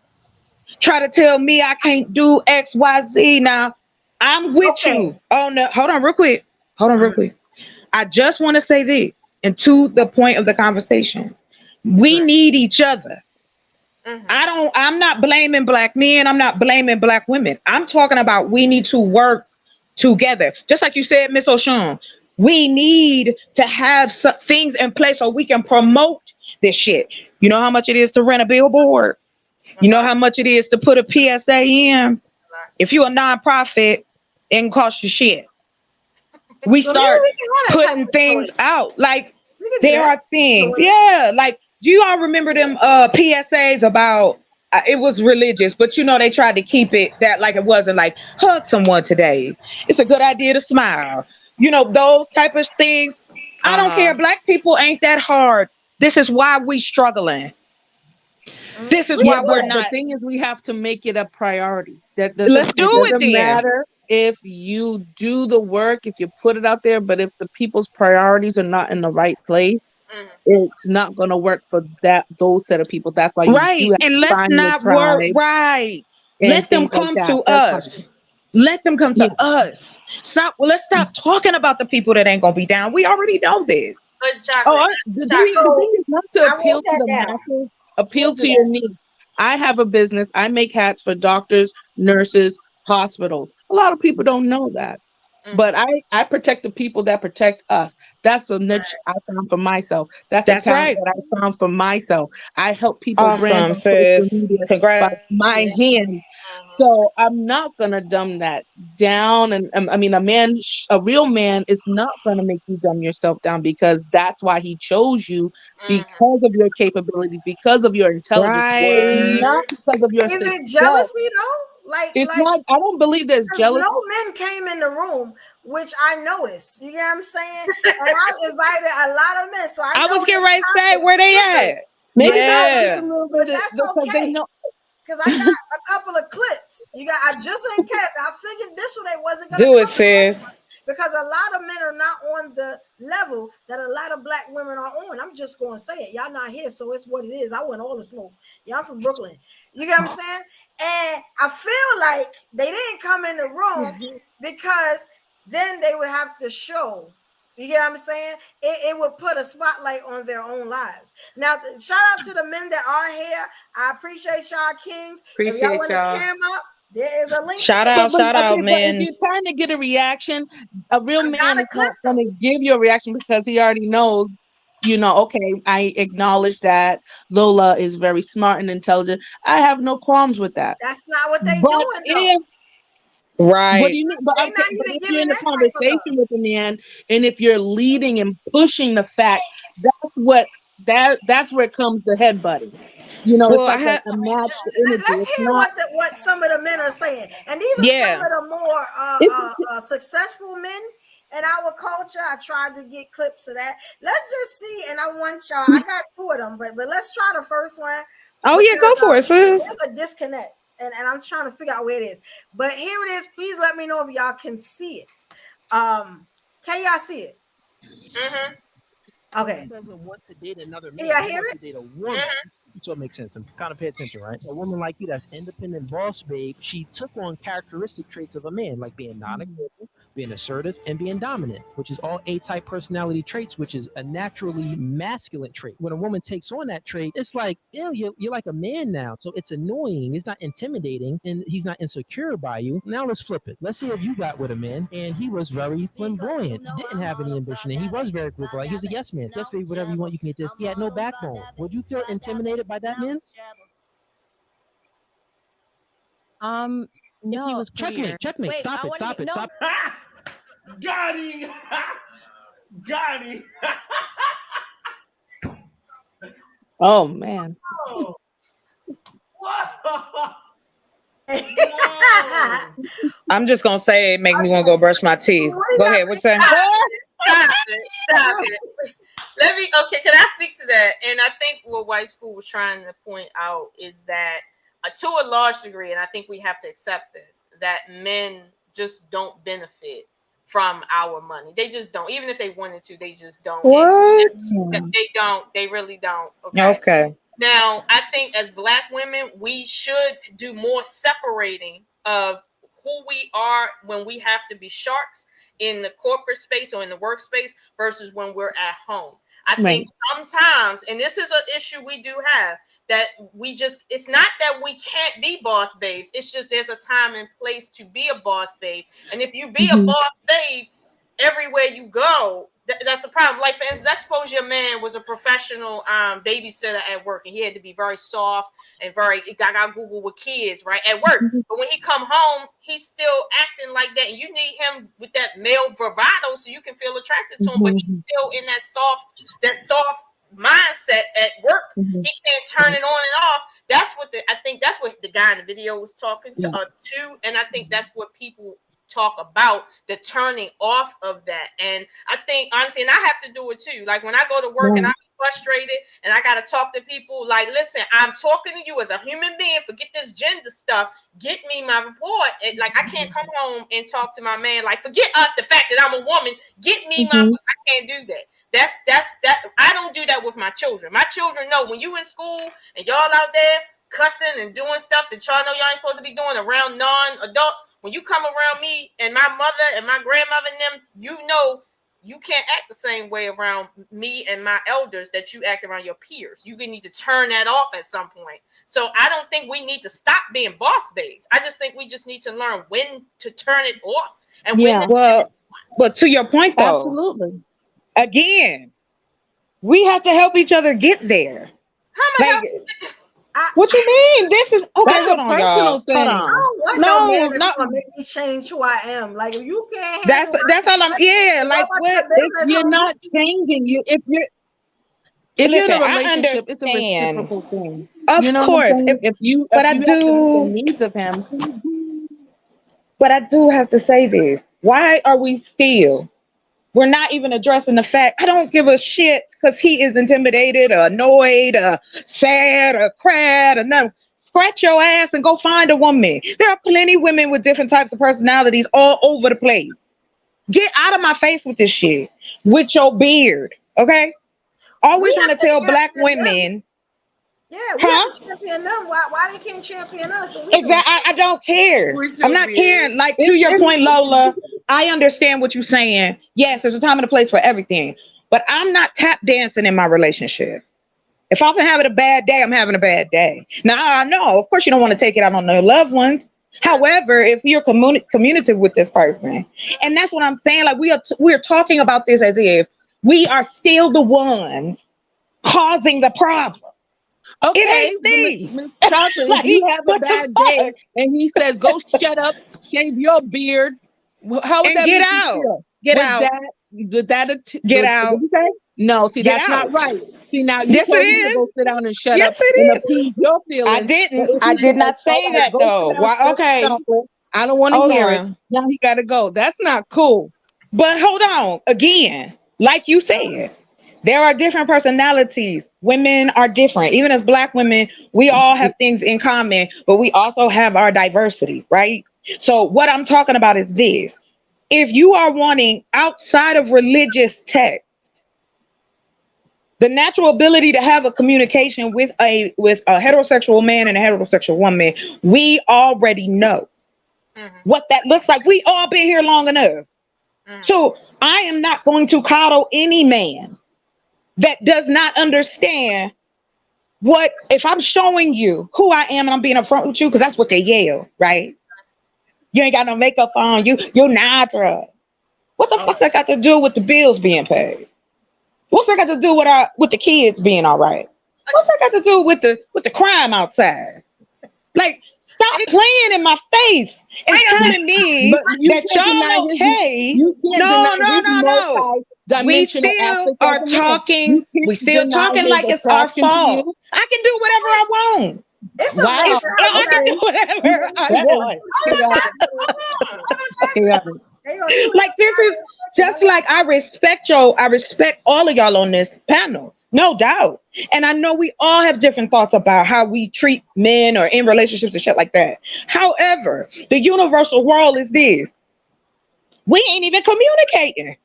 Try to tell me I can't do X, Y, Z. Now, I'm with you. Oh no, hold on real quick. I just want to say this, and to the point of the conversation, we need each other. I'm not blaming Black men. I'm not blaming Black women. I'm talking about we need to work together. Just like you said, Miss Oshun. We need to have some things in place so we can promote this shit. You know how much it is to rent a billboard? You know how much it is to put a PSA in? If you're a nonprofit, it can cost you shit. We start putting things out. Like, there are things. Yeah. Like, do you all remember them PSAs about, it was religious, but you know, they tried to keep it that like it wasn't like, hug someone today. It's a good idea to smile. You know, those type of things. I don't care. Black people ain't that hard. This is why we struggling. This is why we're not. The thing is, we have to make it a priority. Let's do it then. Matter if you do the work, if you put it out there, but if the people's priorities are not in the right place, it's not going to work for those set of people. That's why you have and let's not work Let them come to us. Let them come to us. Let's stop talking about the people that ain't gonna be down. We already know this. The thing is not to appeal to the masses, appeal to your needs. I have a business. I make hats for doctors, nurses, hospitals. A lot of people don't know that. But I protect the people that protect us. That's a niche I found for myself. That's a talent that I found for myself. I help people brand on social media by my hands. So I'm not gonna dumb that down. And I mean, a real man is not gonna make you dumb yourself down, because that's why he chose you, because of your capabilities, because of your intelligence, not because of your. Is it jealousy though? It's not. I don't believe there's jealousy. No men came in the room, which I noticed. You get what I'm saying? And I invited a lot of men, so I was getting ready to say where they at. Maybe not a little bit, that's okay. Because I got a couple of clips. I just ain't kept. I figured this one they wasn't gonna do it, sis. Because a lot of men are not on the level that a lot of Black women are on. I'm just gonna say it. Y'all not here, so it's what it is. I want all the smoke. Y'all from Brooklyn. You get what I'm saying? And I feel like they didn't come in the room because then they would have to show. You get what I'm saying? It would put a spotlight on their own lives. Now, shout out to the men that are here. I appreciate y'all, kings. Appreciate if y'all want y'all. to cam up, there is a link. Shout out, man. If you're trying to get a reaction, a real man is not going to give you a reaction because he already knows, okay, I acknowledge that Lola is very smart and intelligent. I have no qualms with that. That's not what they doing, right. What do you mean? But if you're in a conversation with a man, and if you're leading and pushing the fact, that's where comes the headbutting. It's like a match. Let's hear what some of the men are saying, and these are some of the more successful men in our culture. I tried to get clips of that. Let's just see, and I want y'all. I got 2 of them, but let's try the first one. Oh yeah, go for it, sis. There's a disconnect. And I'm trying to figure out where it is. But here it is. Please let me know if y'all can see it. Can y'all see it? Okay. Doesn't want to date another man. Yeah, I hear it. Date a woman. So it makes sense. And kind of pay attention, right? A woman like you that's independent boss babe, she took on characteristic traits of a man, like being non-aggressive, being assertive, and being dominant, which is all A-type personality traits, which is a naturally masculine trait. When a woman takes on that trait, it's like, ew, you're like a man now. So it's annoying. It's not intimidating, and he's not insecure by you. Now let's flip it. Let's say if you got with a man and he was very flamboyant, he didn't have any ambition, and he was very quick. Like, he's a yes man. Yes, baby, whatever you want, you can get this. He had no backbone. Would you feel intimidated it by that man? No, If he was checkmate. Wait, Stop I it. wanna Stop get- it. no. Stop. Got him. Got him. Oh man. Whoa. Whoa. I'm just gonna say it make me want to go brush my teeth. Go ahead. What you saying? Stop it. Stop it. Okay, can I speak to that? And I think what Wife School was trying to point out is that to a large degree, and I think we have to accept this, that men just don't benefit from our money. They just don't. Even if they wanted to, they just don't. What? They don't. They really don't. Okay. Now, I think as Black women, we should do more separating of who we are when we have to be sharks in the corporate space or in the workspace versus when we're at home. I think sometimes, and this is an issue we do have, that we just, it's not that we can't be boss babes. It's just there's a time and place to be a boss babe. And if you be a boss babe everywhere you go, that's a problem. Like, for instance, let's suppose your man was a professional babysitter at work, and he had to be very soft and very gaga Google with kids, right, at work. But when he come home, he's still acting like that, and you need him with that male bravado so you can feel attracted to him. But he's still in that soft mindset at work. He can't turn it on and off. That's what I think that's what the guy in the video was talking to, and I think that's what people talk about, the turning off of that. And I think honestly, and I have to do it too. Like when I go to work and I'm frustrated and I gotta talk to people, like, listen, I'm talking to you as a human being. Forget this gender stuff. Get me my report. And like, I can't come home and talk to my man. Like, forget us, the fact that I'm a woman. Get me my. I can't do that. That's I don't do that with my children. My children know when you in school and y'all out there cussing and doing stuff that y'all know y'all ain't supposed to be doing around non-adults. When you come around me and my mother and my grandmother and them, you know you can't act the same way around me and my elders that you act around your peers. You need to turn that off at some point. So I don't think we need to stop being boss babes. I just think we just need to learn when to turn it off. And but to your point though, absolutely. Again, we have to help each other get there. How am I what you mean? This is okay. That's Hold a on, personal y'all. thing. Hold on. No, gonna make me change who I am. Like if you can't. That's all I'm. Yeah, like what? You're not changing. If you're in a relationship, it's a reciprocal thing. Of course, if you have to meet the needs of him. But I do have to say this. Why are we still? We're not even addressing the fact. I don't give a shit because he is intimidated or annoyed or sad or cried or nothing. Scratch your ass and go find a woman. There are plenty of women with different types of personalities all over the place. Get out of my face with this shit. With your beard, okay? Always trying to tell Black women. Yeah, we have to champion them. Why they can't champion us? Exactly. I don't care. I'm not caring. Like to your point, Lola, I understand what you're saying. Yes, there's a time and a place for everything. But I'm not tap dancing in my relationship. If I'm having a bad day, I'm having a bad day. Now, I know, of course, you don't want to take it out on your loved ones. However, if you're communicative with this person, and that's what I'm saying, like we're talking about this as if we are still the ones causing the problem. Okay, Miss Chocolate, if you have a bad day and he says, go shut up, shave your beard, how would that get make out? You feel? Get was out. Get out. What did you say? No, see, Get that's out. not right. See, now you Yes, told it me to is. go sit down and shut Yes, up it and is. appease your feelings. I didn't. I did not say that though. Why? Okay. I don't want to hear it. Now he got to go. That's not cool. But hold on. Again, like you said, there are different personalities. Women are different. Even as Black women, we all have things in common, but we also have our diversity, right? So what I'm talking about is this. If you are wanting outside of religious text, the natural ability to have a communication with a heterosexual man and a heterosexual woman, we already know what that looks like. We all been here long enough. So I am not going to coddle any man that does not understand what, if I'm showing you who I am and I'm being upfront with you, because that's what they yell, right? You ain't got no makeup on, you're Nadra. What the fuck's that got to do with the bills being paid? What's that got to do with the kids being all right? What's that got to do with the crime outside? Like, stop playing in my face and telling me But you that can't y'all deny his- okay. you can't No. deny his We multi-dimensional still aspect are of the man. talking. You can't We still deny talking his like it's our attraction to fault. you. I can do whatever I want. It's Wow. amazing how I can do whatever I want. they gonna tune Like, this is just like I respect all of y'all on this panel, no doubt. And I know we all have different thoughts about how we treat men or in relationships and shit like that. However, the universal rule is this: we ain't even communicating.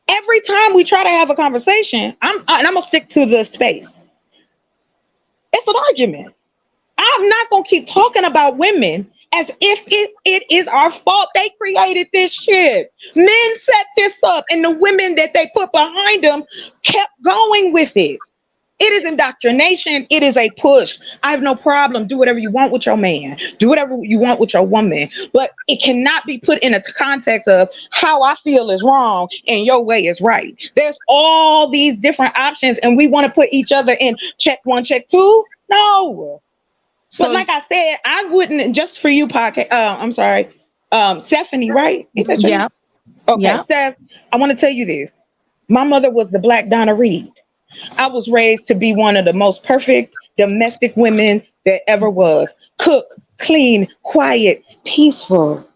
Every time we try to have a conversation, and I'm gonna stick to the space. It's an argument. I'm not gonna keep talking about women as if it is our fault. They created this shit. Men set this up, and the women that they put behind them kept going with it. It is indoctrination. It is a push. I have no problem. Do whatever you want with your man. Do whatever you want with your woman. But it cannot be put in a context of how I feel is wrong and your way is right. There's all these different options, and we want to put each other in check one, check two. No. So, but like I said, I wouldn't, just for you, podcast. I'm sorry, Stephanie, right? Is that your yeah. name? Okay, Yeah. Steph, I want to tell you this. My mother was the Black Donna Reed. I was raised to be one of the most perfect domestic women that ever was. Cook, clean, quiet, peaceful.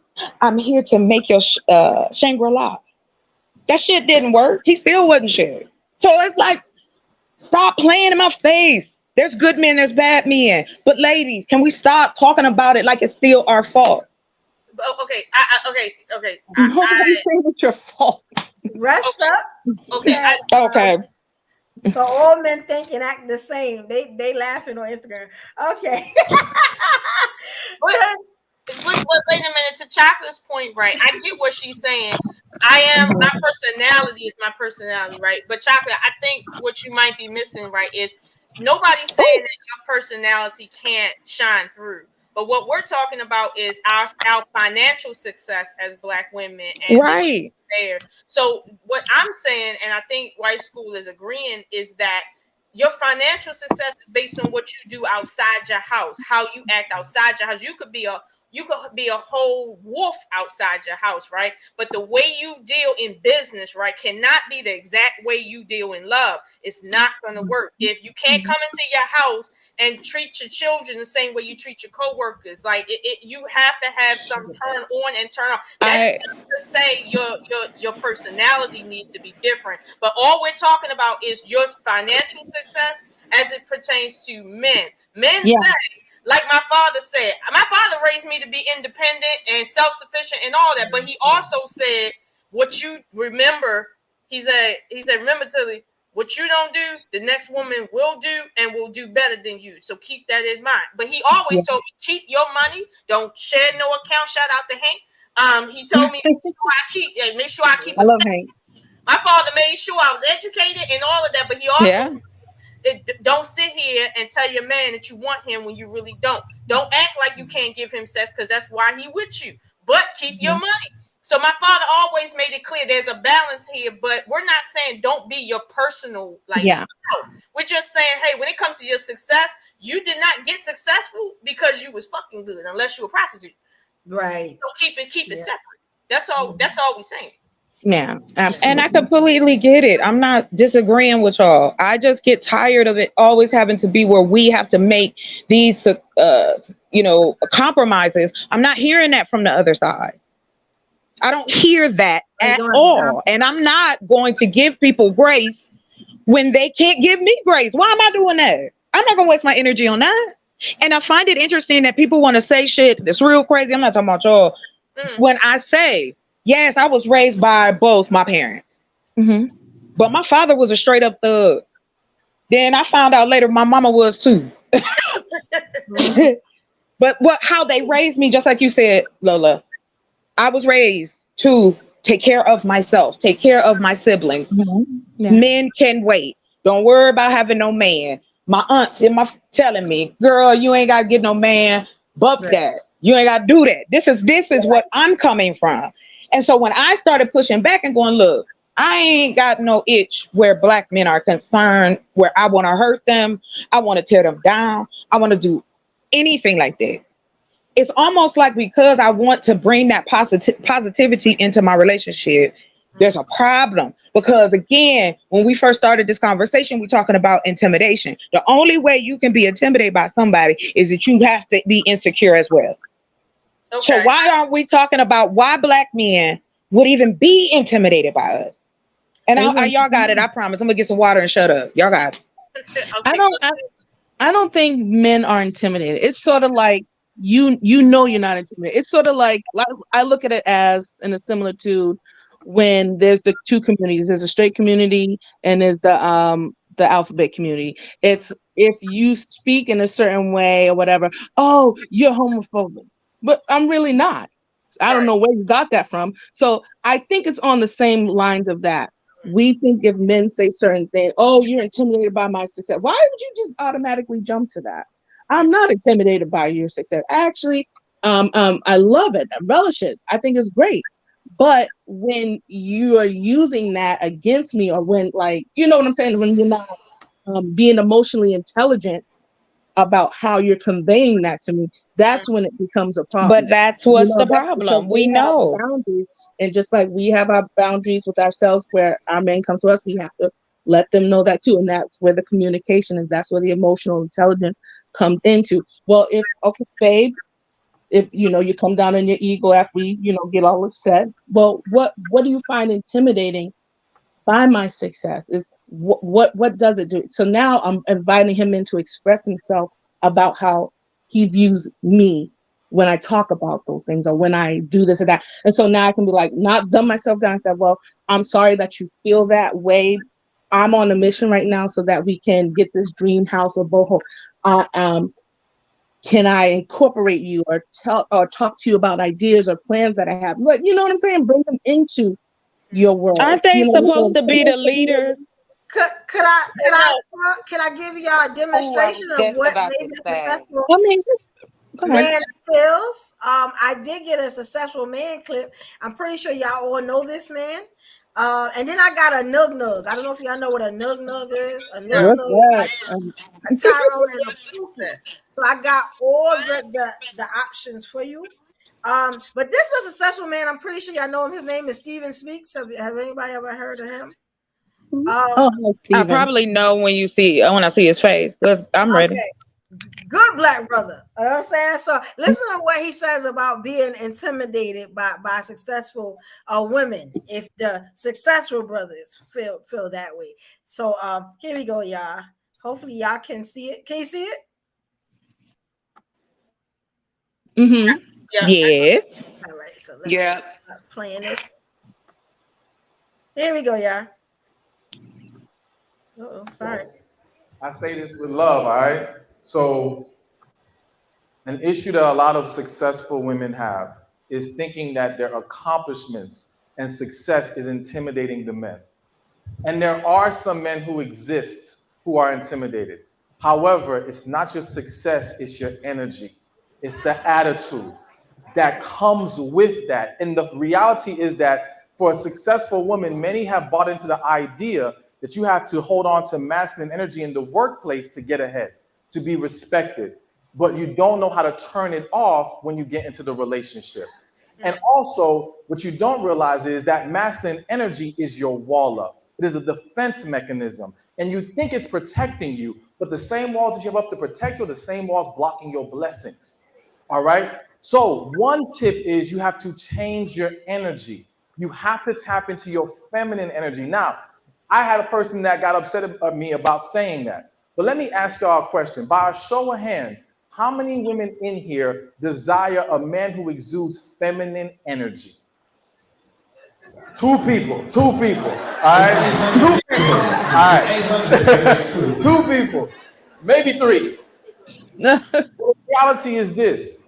I'm here to make your Shangri-La. That shit didn't work. He still wasn't shit. So it's like, stop playing in my face. There's good men, there's bad men. But ladies, can we stop talking about it like it's still our fault? Okay. Nobody's saying it's your fault. Rest up. Okay. Okay. So all men think and act the same. They laughing on Instagram. Okay. Wait a minute. To Chocolate's point, right? I get what she's saying. My personality is my personality, right? But Chocolate, I think what you might be missing, right, is nobody's saying that your personality can't shine through. But what we're talking about is our financial success as Black women. And right. There. So what I'm saying, and I think White School is agreeing, is that your financial success is based on what you do outside your house, how you act outside your house. You could be a whole wolf outside your house, right? But the way you deal in business, right, cannot be the exact way you deal in love. It's not going to work. If you can't come into your house and treat your children the same way you treat your coworkers, like you have to have some turn on and turn off. That's not to say your personality needs to be different, but all we're talking about is your financial success as it pertains to men. Men say, like my father said, my father raised me to be independent and self-sufficient and all that, but he also said, what you remember, he said, remember, Tilly, what you don't do, the next woman will do and will do better than you. So keep that in mind. But he always told me, keep your money, don't share no account. Shout out to Hank. He told me, make sure I keep. I love Hank. My father made sure I was educated and all of that, but he also don't sit here and tell your man that you want him when you really don't. Don't act like you can't give him sex because that's why he with you. But keep your money. So my father always made it clear there's a balance here, but we're not saying don't be your personal self. We're just saying, hey, when it comes to your success, you did not get successful because you was fucking good, unless you were a prostitute. Right. So keep it separate. That's all we're saying. Yeah, absolutely. And I completely get it. I'm not disagreeing with y'all. I just get tired of it always having to be where we have to make these, compromises. I'm not hearing that from the other side. I don't hear that at all. And I'm not going to give people grace when they can't give me grace. Why am I doing that? I'm not going to waste my energy on that. And I find it interesting that people want to say shit that's real crazy. I'm not talking about y'all. When I say, yes, I was raised by both my parents, but my father was a straight up thug. Then I found out later my mama was too. But how they raised me, just like you said, Lola, I was raised to take care of myself, take care of my siblings. Men can wait. Don't worry about having no man. My aunts telling me, girl, you ain't got to get no man. Bump that. You ain't got to do that. This is what I'm coming from. And so when I started pushing back and going, look, I ain't got no itch where black men are concerned, where I want to hurt them, I want to tear them down, I want to do anything like that. It's almost like because I want to bring that positivity into my relationship, there's a problem. Because again, when we first started this conversation, we're talking about intimidation. The only way you can be intimidated by somebody is that you have to be insecure as well. Okay. So why aren't we talking about why black men would even be intimidated by us? And y'all got it. I promise. I'm gonna get some water and shut up. Y'all got it. Okay, I don't think men are intimidated. It's sort of like you know you're not intimidated. It's sort of like I look at it as in a similitude when there's the two communities. There's a straight community and there's the alphabet community. It's if you speak in a certain way or whatever, oh, you're homophobic. But I'm really not. I don't know where you got that from. So I think it's on the same lines of that. We think if men say certain things, oh, you're intimidated by my success. Why would you just automatically jump to that? I'm not intimidated by your success. Actually, I love it. I relish it. I think it's great. But when you are using that against me, or when, like, you know what I'm saying? When you're not being emotionally intelligent about how you're conveying that to me, that's when it becomes a problem. But that's what's the problem. We know boundaries, and just like we have our boundaries with ourselves, where our men come to us, we have to let them know that too, and that's where the communication is. That's where the emotional intelligence comes into. Well, okay, babe, if you come down on your ego after we get all upset. Well, what do you find intimidating by my success? Is what does it do? So now I'm inviting him in to express himself about how he views me when I talk about those things, or when I do this or that. And so now I can be like, not dumb myself down and say, well, I'm sorry that you feel that way. I'm on a mission right now so that we can get this dream house or boho. Can I incorporate you or talk to you about ideas or plans that I have? Look, you know what I'm saying? Bring them into your world. Aren't they supposed to be the leaders? Could I give y'all a demonstration of what maybe a successful man feels? I did get a successful man clip. I'm pretty sure y'all all know this man. And then I got a nug. I don't know if y'all know what a nug is. A nug is like a Tyrone and a Pookie. So I got all the options for you. But this is a successful man. I'm pretty sure y'all know him. His name is Steven Speaks. Have anybody ever heard of him? I probably know when I see his face. I'm ready. Good black brother. You know what I'm saying? So listen to what he says about being intimidated by successful women if the successful brothers feel that way. So here we go, y'all. Hopefully y'all can see it. Can you see it? Mm-hmm. Yeah. Yes. All right. So let's start playing this. Here we go, y'all. Sorry. I say this with love, all right? So an issue that a lot of successful women have is thinking that their accomplishments and success is intimidating the men. And there are some men who exist who are intimidated. However, it's not your success, it's your energy. It's the attitude that comes with that. And the reality is that for a successful woman, many have bought into the idea that you have to hold on to masculine energy in the workplace to get ahead, to be respected, but you don't know how to turn it off when you get into the relationship. And also, what you don't realize is that masculine energy is your wall up. It is a defense mechanism. And you think it's protecting you, but the same walls that you have up to protect you are the same walls blocking your blessings. All right? So one tip is you have to change your energy. You have to tap into your feminine energy. Now, I had a person that got upset at me about saying that. But let me ask y'all a question. By a show of hands, how many women in here desire a man who exudes feminine energy? Two people, all right? 2 people, all right. 2 people, maybe 3. The reality is this.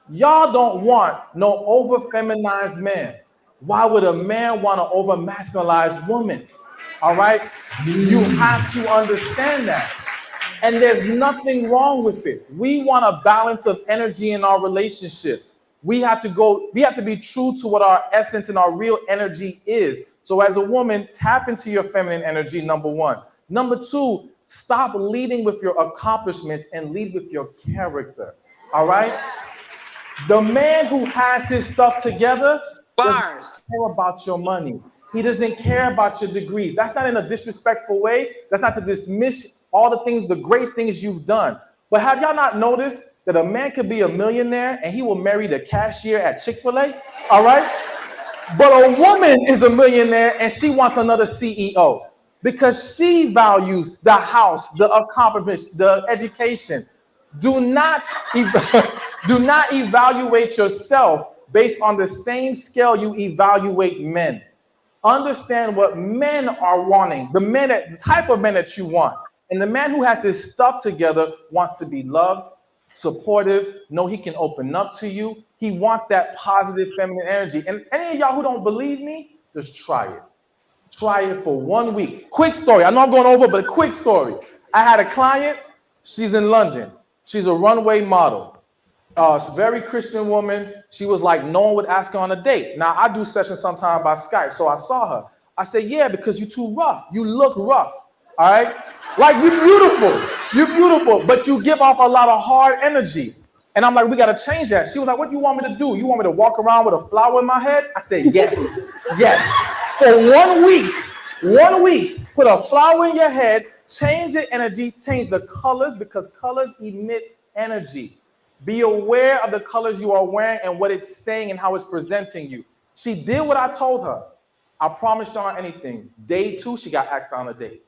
Y'all don't want no over-feminized man. Why would a man want an over-masculinized woman? All right? You have to understand that. And there's nothing wrong with it. We want a balance of energy in our relationships. We have to be true to what our essence and our real energy is. So as a woman, tap into your feminine energy, number one. Number two, stop leading with your accomplishments and lead with your character. All right? The man who has his stuff together doesn't care about your money. He doesn't care about your degrees. That's not in a disrespectful way. That's not to dismiss all the things, the great things you've done. But have y'all not noticed that a man could be a millionaire and he will marry the cashier at Chick-fil-A? All right? But a woman is a millionaire and she wants another CEO because she values the house, the accomplishments, the education. Do not evaluate yourself based on the same scale you evaluate men. Understand what men are wanting, the type of men that you want. And the man who has his stuff together wants to be loved, supportive, know he can open up to you. He wants that positive feminine energy. And any of y'all who don't believe me, just try it. Try it for 1 week. Quick story. I know I'm going over, but a quick story. I had a client. She's in London. She's a runway model. Very Christian woman. She was like, no one would ask her on a date. Now, I do sessions sometime by Skype, so I saw her. I said, yeah, because you're too rough. You look rough, all right? Like, you're beautiful, but you give off a lot of hard energy. And I'm like, we got to change that. She was like, what do you want me to do? You want me to walk around with a flower in my head? I said, yes, yes. For 1 week, put a flower in your head, change the energy, change the colors, because colors emit energy. Be aware of the colors you are wearing and what it's saying and how it's presenting you. She did what I told her. I promised her on anything. Day 2, she got asked on a date.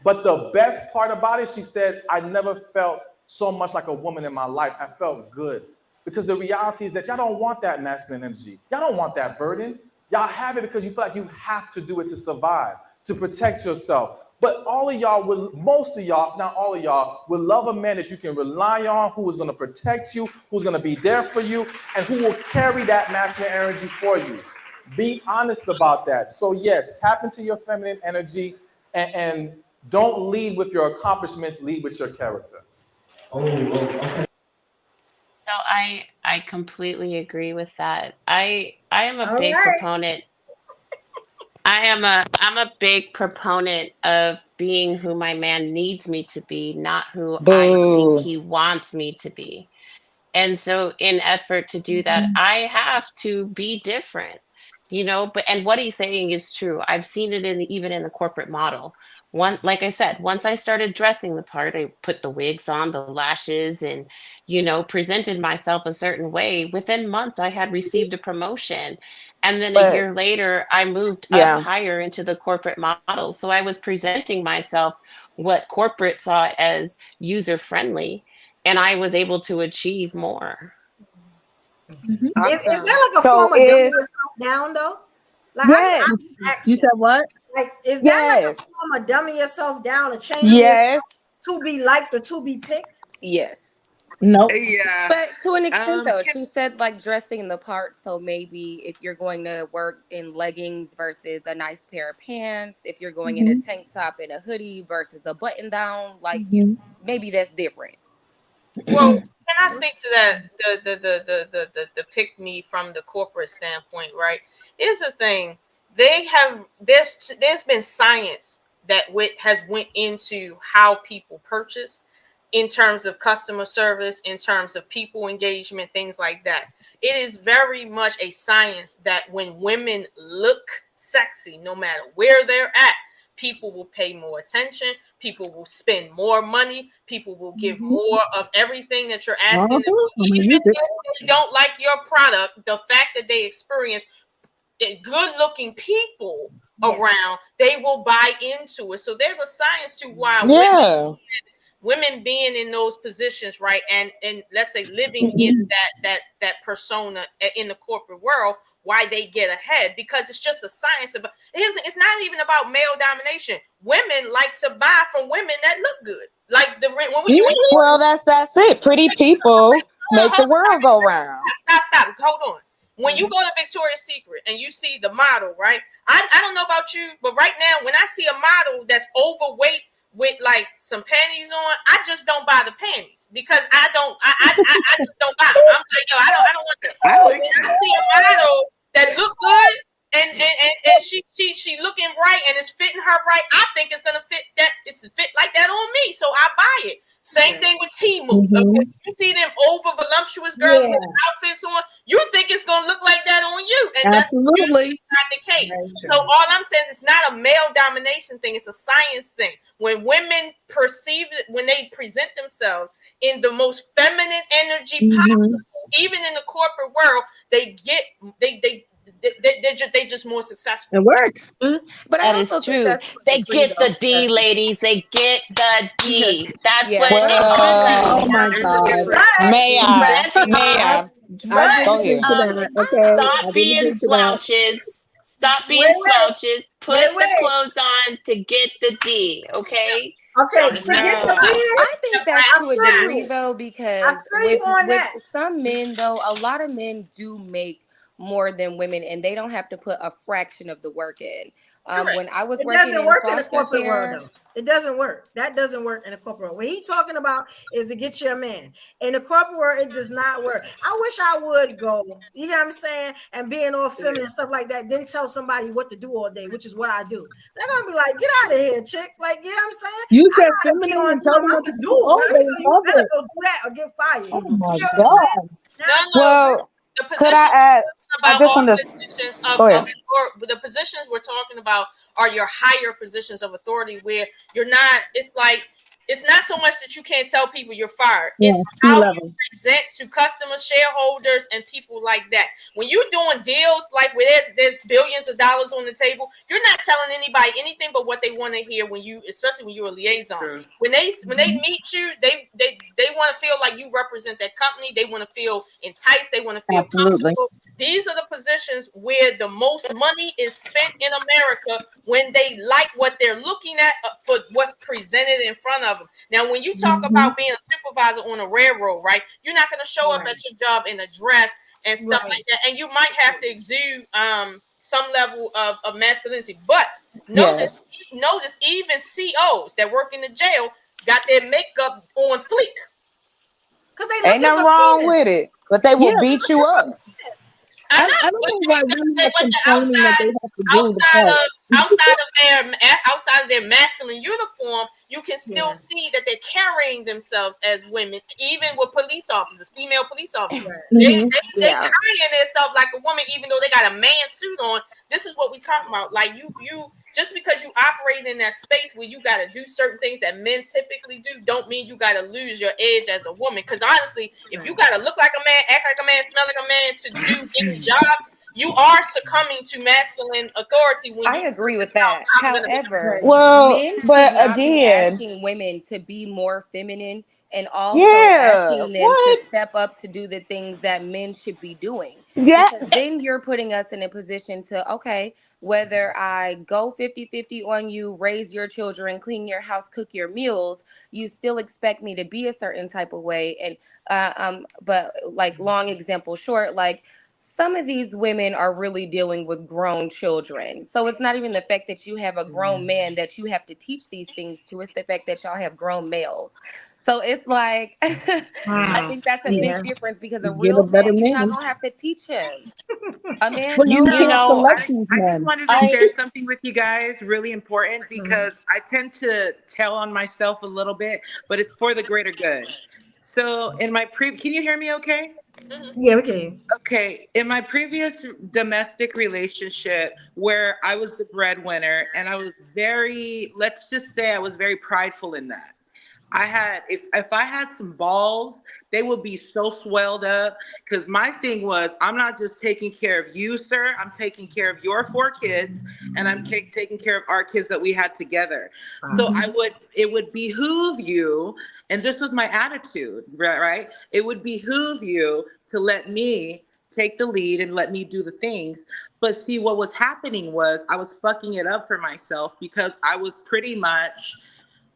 But the best part about it, she said, I never felt so much like a woman in my life. I felt good. Because the reality is that y'all don't want that masculine energy. Y'all don't want that burden. Y'all have it because you feel like you have to do it to survive, to protect yourself. But most of y'all, not all of y'all, will love a man that you can rely on, who is going to protect you, who's going to be there for you, and who will carry that masculine energy for you. Be honest about that. So yes, tap into your feminine energy and don't lead with your accomplishments, lead with your character. So I completely agree with that. I am a big proponent. I'm a big proponent of being who my man needs me to be, not who I think he wants me to be. And so in effort to do that, I have to be different, and what he's saying is true. I've seen it even in the corporate model. Like I said, once I started dressing the part, I put the wigs on, the lashes, and, presented myself a certain way. Within months, I had received a promotion. And then a year later, I moved up higher into the corporate model. So I was presenting myself what corporate saw as user-friendly, and I was able to achieve more. Mm-hmm. Awesome. Is that like a form of dumbing yourself down, though? Like, yes. You said what? Like, is that like a form of dumbing yourself down, or changing yourself to be liked or to be picked? Yes. No. Yeah. But to an extent, though, she said like dressing the part. So maybe if you're going to work in leggings versus a nice pair of pants, if you're going in a tank top and a hoodie versus a button down, like maybe that's different. Well, can I speak to that? The pick me from the corporate standpoint, right? Here's the thing: there's been science that has went into how people purchase, in terms of customer service, in terms of people engagement, things like that. It is very much a science that when women look sexy, no matter where they're at, people will pay more attention, people will spend more money, people will give more of everything that you're asking them. Even if they don't like your product, the fact that they experience good-looking people around, they will buy into it. So there's a science to why women being in those positions, right, and let's say living in that persona in the corporate world, why they get ahead, because it's just a science. It's not even about male domination. Women like to buy from women that look good. Like well, that's it. Pretty people make the world go round. Stop. Hold on. When you go to Victoria's Secret and you see the model, right? I don't know about you, but right now when I see a model that's overweight with like some panties on, I just don't buy the panties, because I just don't buy them. I'm like, yo, I don't want that. When I see a model that look good and she looking right and it's fitting her right, I think it's gonna fit like that on me, so I buy it. Same thing with Temu. Okay, you see them over voluptuous girls with outfits on, you think it's gonna look like that on you, and that's usually not the case. So all I'm saying is it's not a male domination thing; it's a science thing. When women perceive it, when they present themselves in the most feminine energy possible, even in the corporate world, they just more successful. It works. But that is true. They get the D, ladies. They get the D. That's what it is. Oh my God. May I? Stop being slouches. Stop being slouches. Put the clothes on to get the D. Okay. Okay, so get the I think that's to a degree though, because with that. some men though, a lot of men do make more than women, and they don't have to put a fraction of the work in. When I was working in foster corporate care, world, though. It doesn't work. That doesn't work in the corporate world. What he's talking about is to get you a man. In the corporate world, it does not work. I wish I would go, you know what I'm saying, and being all feminine and stuff like that, then tell somebody what to do all day, which is what I do. They're gonna be like, get out of here, chick. Like, you know what I'm saying? You said I feminine and tell them what to do all all day. You better go do that or get fired. Oh my You know what I'm God. saying? Well, could I add? I just want to. The positions we're talking about are your higher positions of authority, where you're not. It's not so much that you can't tell people you're fired. It's how you present to customers, shareholders, and people like that. When you're doing deals like where there's billions of dollars on the table, you're not telling anybody anything but what they want to hear. Especially when you're a liaison, when they meet you, they want to feel like you represent that company. They want to feel enticed. They want to feel comfortable. These are the positions where the most money is spent in America when they like what they're looking at for what's presented in front of them. Now, when you talk about being a supervisor on a railroad, right, you're not going to show up at your job in a dress and stuff like that. And you might have to exude some level of masculinity. But notice even COs that work in the jail got their makeup on fleek. Ain't nothing wrong with it, but they will beat you up. I don't know why women are complaining that they have to do the part. Outside of their masculine uniform, you can still see that they're carrying themselves as women, even with police officers, female police officers. They carrying themselves like a woman, even though they got a man suit on. This is what we talk about. Like you just because you operate in that space where you got to do certain things that men typically do, don't mean you got to lose your edge as a woman. Because honestly, if you got to look like a man, act like a man, smell like a man to do any job, you are succumbing to masculine authority. When I agree with that. However, men should not be asking women to be more feminine and also asking them to step up to do the things that men should be doing. Because then you're putting us in a position to, whether I go 50-50 on you, raise your children, clean your house, cook your meals, you still expect me to be a certain type of way. And but like long example short, like some of these women are really dealing with grown children. So it's not even the fact that you have a grown man that you have to teach these things to. It's the fact that y'all have grown males. So it's like, I think that's a big difference, because a real man, you're not going to have to teach him. A man, I just wanted to share something with you guys, really important, because I tend to tell on myself a little bit, but it's for the greater good. So in my can you hear me okay? Yeah, we can. Okay. In my previous domestic relationship where I was the breadwinner and I was let's just say I was very prideful in that. I had, if I had some balls, they would be so swelled up, because my thing was, I'm not just taking care of you, sir. I'm taking care of your 4 kids, and I'm taking care of our kids that we had together. So it would behoove you, and this was my attitude, right? It would behoove you to let me take the lead and let me do the things. But see, what was happening was I was fucking it up for myself, because I was pretty much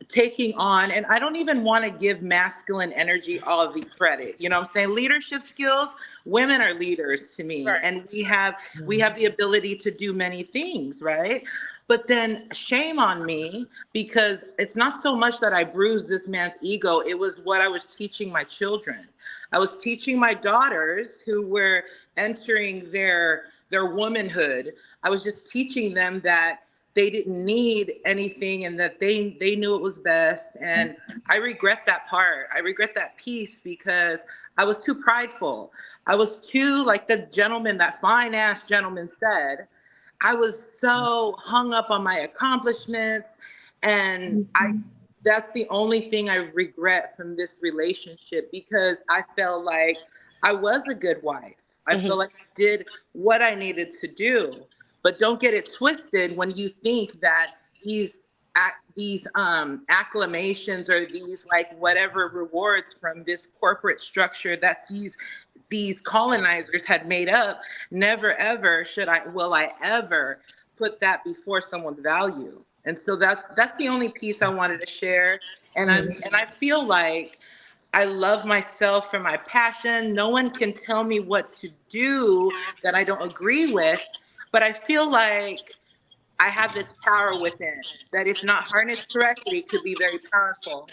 taking on, and I don't even want to give masculine energy all of the credit. You know what I'm saying? Leadership skills, women are leaders to me, and we have the ability to do many things, right? But then shame on me, because it's not so much that I bruised this man's ego, it was what I was teaching my children. I was teaching my daughters, who were entering their their womanhood. I was just teaching them that they didn't need anything and that they knew it was best. And I regret that part. I regret that piece because I was too prideful. I was too, like the gentleman, that fine ass gentleman said, I was so hung up on my accomplishments. And that's the only thing I regret from this relationship, because I felt like I was a good wife. I feel like I did what I needed to do. But don't get it twisted when you think that these acclamations or these like whatever rewards from this corporate structure that these colonizers had made up, never ever will I ever put that before someone's value. And so that's the only piece I wanted to share. And I feel like I love myself for my passion. No one can tell me what to do that I don't agree with. But I feel like I have this power within that, if not harnessed correctly, could be very powerful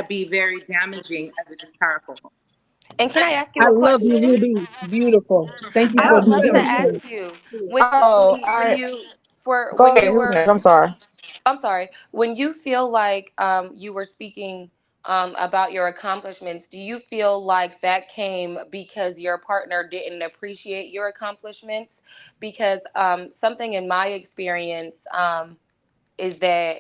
be very damaging as it is powerful. And can I ask you I a love question? you, Ruby. Beautiful. Thank you I for would love to being ask you when Go ahead. Who's next? I'm sorry. I'm sorry, when you feel like you were speaking about your accomplishments, do you feel like that came because your partner didn't appreciate your accomplishments? Because something in my experience is that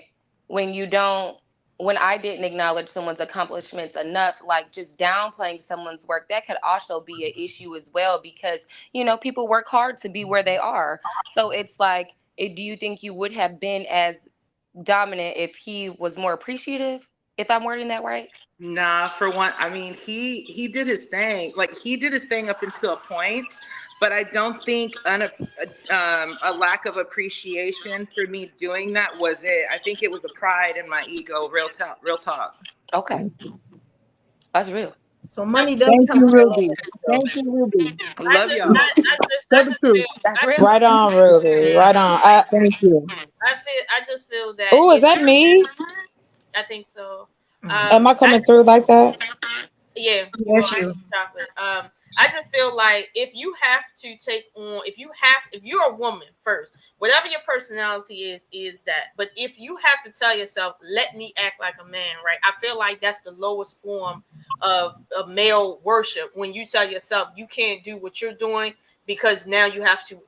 when I didn't acknowledge someone's accomplishments enough, like just downplaying someone's work, that could also be an issue as well, because, people work hard to be where they are. So it's like, do you think you would have been as dominant if he was more appreciative, if I'm wording that right? Nah, for one, I mean, he did his thing. Like, he did his thing up until a point, but I don't think a lack of appreciation for me doing that was it. I think it was a pride in my ego. Real talk. Okay, that's real. So money does Thank come. you, Ruby. Thank you, Ruby. Love y'all. Right on, Ruby. Right on. Thank you. I just feel that. Oh, is that me? I think so. Am I coming through like that? Yeah. Yes, you. Chocolate. I just feel like if you have to take on, if you're a woman first, whatever your personality is that. But if you have to tell yourself, let me act like a man, right? I feel like that's the lowest form of male worship, when you tell yourself you can't do what you're doing because now you have to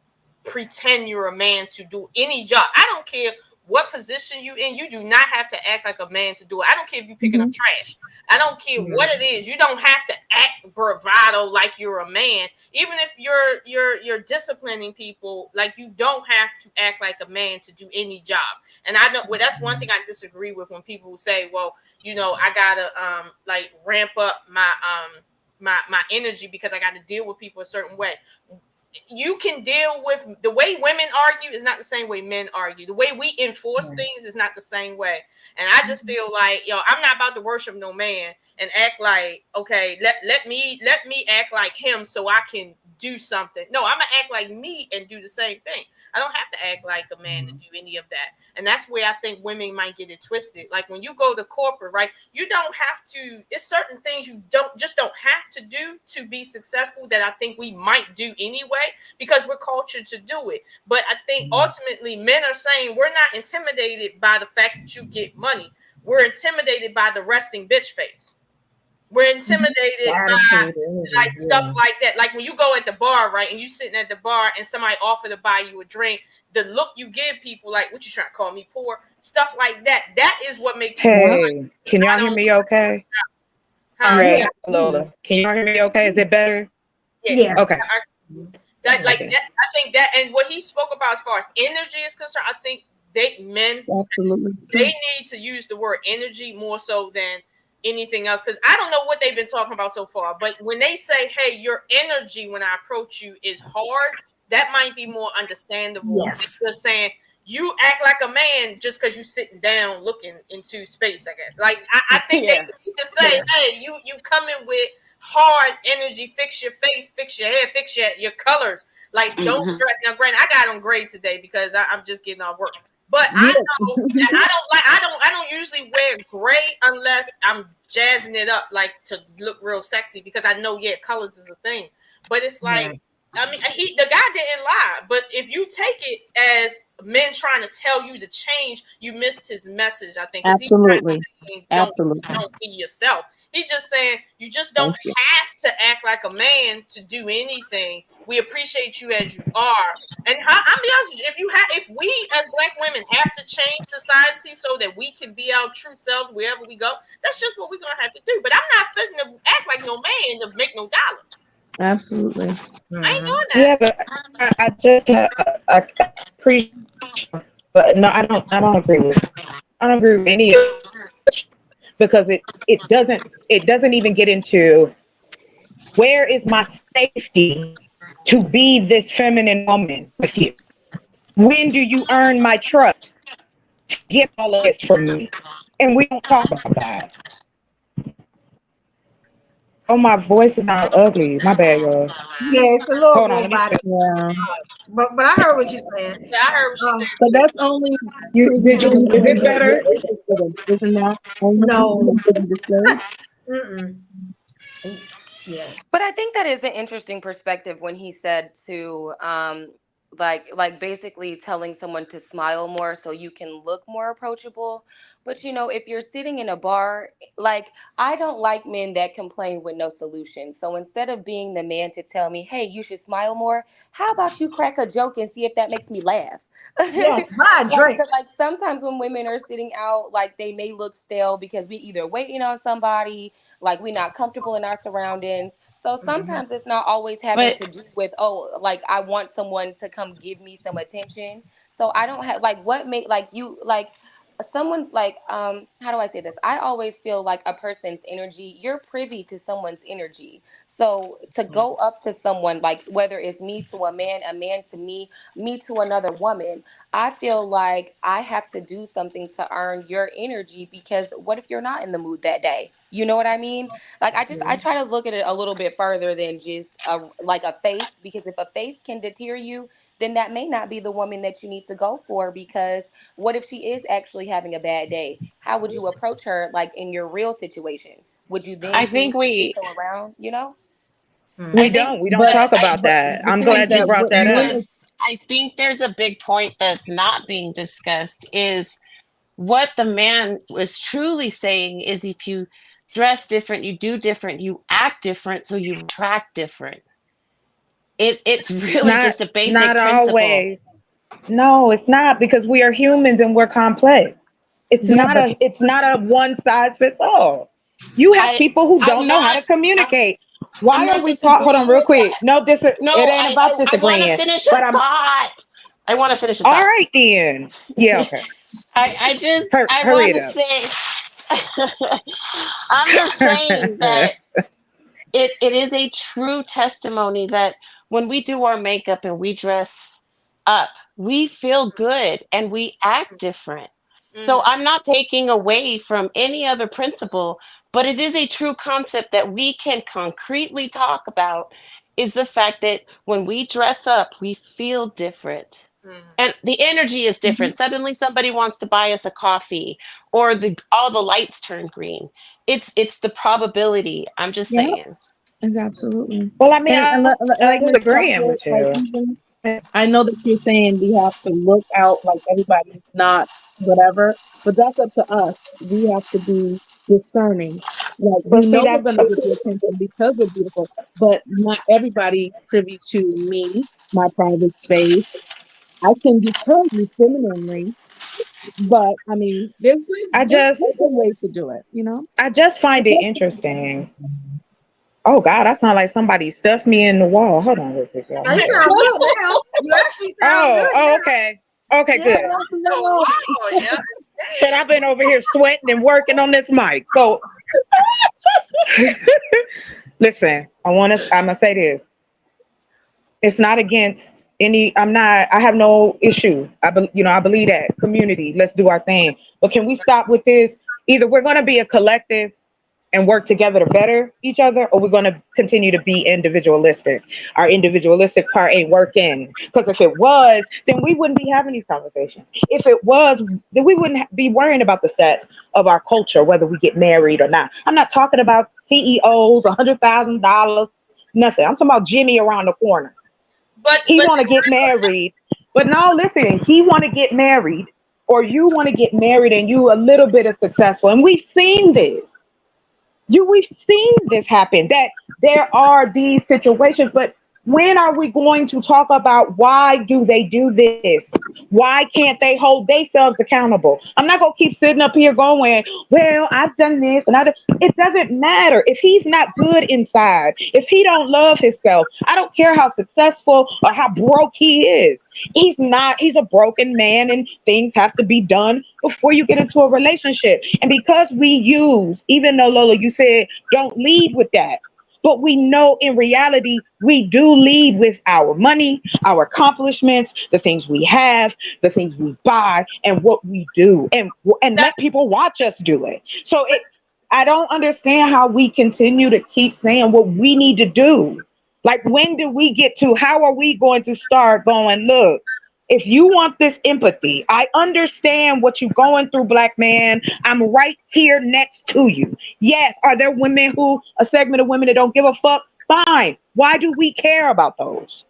pretend you're a man to do any job. I don't care what position you in, you do not have to act like a man to do it. I don't care if you're picking up trash. I don't care what it is. You don't have to act bravado like you're a man. Even if you're disciplining people, like, you don't have to act like a man to do any job. And I don't. Well, that's one thing I disagree with, when people say, well, I gotta like ramp up my my energy because I got to deal with people a certain way. You can deal with the way women argue is not the same way men argue. The way we enforce things is not the same way. And I just feel like, I'm not about to worship no man and act like, okay, let me act like him so I can do something. No, I'm gonna act like me and do the same thing. I don't have to act like a man to do any of that. And that's where I think women might get it twisted. Like, when you go to corporate, right, you don't have to, it's certain things you don't have to do to be successful that I think we might do anyway, because we're cultured to do it. But I think ultimately men are saying, we're not intimidated by the fact that you get money. We're intimidated by the resting bitch face. We're intimidated by like stuff like that. Like when you go at the bar, right, and you sitting at the bar and somebody offer to buy you a drink, the look you give people, like, what you trying to call me poor? Stuff like that. That is what makes Hey, can y'all hear me okay? Yeah. Lola, can y'all hear me okay? Is it better? Yeah. Okay. That, like, that, I think that, and what he spoke about as far as energy is concerned, I think men need to use the word energy more so than anything else, because I don't know what they've been talking about so far, but when they say, hey, your energy when I approach you is hard, that might be more understandable. Yes. They're saying you act like a man just because you're sitting down looking into space, I guess. Like, I think they need to say, hey, you coming with hard energy, fix your face, fix your hair, fix your colors. Like, don't dress. Now, granted, I got on gray today because I'm just getting off work. But I know that I don't usually wear gray unless I'm jazzing it up, like, to look real sexy, because I know colors is a thing. But it's like I mean, the guy didn't lie, but if you take it as men trying to tell you to change, you missed his message. I think 'cause he's trying to Absolutely. say, Absolutely. don't be yourself. He's just saying you just don't Thank you. have to act like a man to do anything. We appreciate you as you are. And I'll be honest with you, if we as Black women have to change society so that we can be our true selves wherever we go, that's just what we're gonna have to do. But I'm not fitting to act like no man to make no dollar. Absolutely. I ain't doing that. Yeah, but I just I appreciate, but no, I don't agree with it. I don't agree with any of it because it doesn't even get into where is my safety to be this feminine woman with you. When do you earn my trust to get all of this from me? And we don't talk about that. Oh, my voice is not ugly. My bad, y'all. Yeah, it's a little Hold on, let me robotic. Yeah. But I heard what you're saying. Yeah, I heard what you said. But that's only is it better? Isn't that only No. to be displayed? Mm-mm. Yeah. But I think that is an interesting perspective when he said to like basically telling someone to smile more so you can look more approachable. But you know, if you're sitting in a bar, like I don't like men that complain with no solution. So instead of being the man to tell me, "Hey, you should smile more," how about you crack a joke and see if that makes me laugh? Yes, buy a drink. Like sometimes when women are sitting out, like they may look stale because we either waiting on somebody, like we're not comfortable in our surroundings. So sometimes it's not always having to do with, oh, like I want someone to come give me some attention. So I don't have like what make like you like someone like how do I say this? I always feel like a person's energy, you're privy to someone's energy. So to go up to someone, like whether it's me to a man to me, me to another woman, I feel like I have to do something to earn your energy because what if you're not in the mood that day? You know what I mean? Like I try to look at it a little bit further than just like a face, because if a face can deter you, then that may not be the woman that you need to go for, because what if she is actually having a bad day? How would you approach her like in your real situation? Would you then I think choose to we tiptoe around, you know? We don't talk about that. I'm glad you brought that up. I think there's a big point that's not being discussed is what the man was truly saying is if you dress different, you do different, you act different, so you attract different. It's really just a basic not principle. Always. No, it's not, because we are humans and we're complex. It's not a one size fits all. You have people who don't know how to communicate. Why are we talking? Hold on, real quick. No, it ain't about disagreeing. I want to finish a thought. I want to finish a thought. All right, then. Yeah, okay. I hurry want to say, I'm just saying that it is a true testimony that when we do our makeup and we dress up, we feel good and we act different. So I'm not taking away from any other principle, but it is a true concept that we can concretely talk about, is the fact that when we dress up, we feel different. And the energy is different. Suddenly somebody wants to buy us a coffee, or all the lights turn green. It's the probability. I'm just saying. It's absolutely. Well, I mean, and like Ms. agreeing with Tucker, you. I know that you're saying we have to look out like everybody's not whatever, but that's up to us. We have to be discerning. Like we know we're going to get the attention because we're beautiful, but not everybody's privy to me, my private space. I can deter you femininely, but I mean, there's ways to do it. You know, I just find it interesting. Oh God, I sound like somebody stuffed me in the wall. Hold on real quick, y'all. You sound good now. You actually sound good now. Okay. Okay, good. Yeah. Shit, I've been over here sweating and working on this mic. So listen, I'm gonna say this. It's not against I have no issue. I believe that community, let's do our thing. But can we stop with this? Either we're gonna be a collective and work together to better each other, or we're going to continue to be individualistic. Our individualistic part ain't working, because if it was, then we wouldn't be having these conversations. If it was, then we wouldn't be worrying about the stats of our culture, whether we get married or not. I'm not talking about CEOs, $100,000, nothing. I'm talking about Jimmy around the corner. He want to get married. But no, listen, he want to get married, or you want to get married and you a little bit of successful. And we've seen this. We've seen this happen, that there are these situations, but when are we going to talk about why do they do this? Why can't they hold themselves accountable? I'm not going to keep sitting up here going, well, I've done this and it doesn't matter. If he's not good inside, if he don't love himself, I don't care how successful or how broke he is. He's a broken man, and things have to be done before you get into a relationship. And because we use, even though Lola, you said don't lead with that, but we know in reality, we do lead with our money, our accomplishments, the things we have, the things we buy, and what we do, and let people watch us do it. So I don't understand how we continue to keep saying what we need to do. Like, when do we get to, how are we going to start going, look, if you want this empathy, I understand what you're going through, Black man. I'm right here next to you. Yes. Are there women a segment of women that don't give a fuck? Fine. Why do we care about those?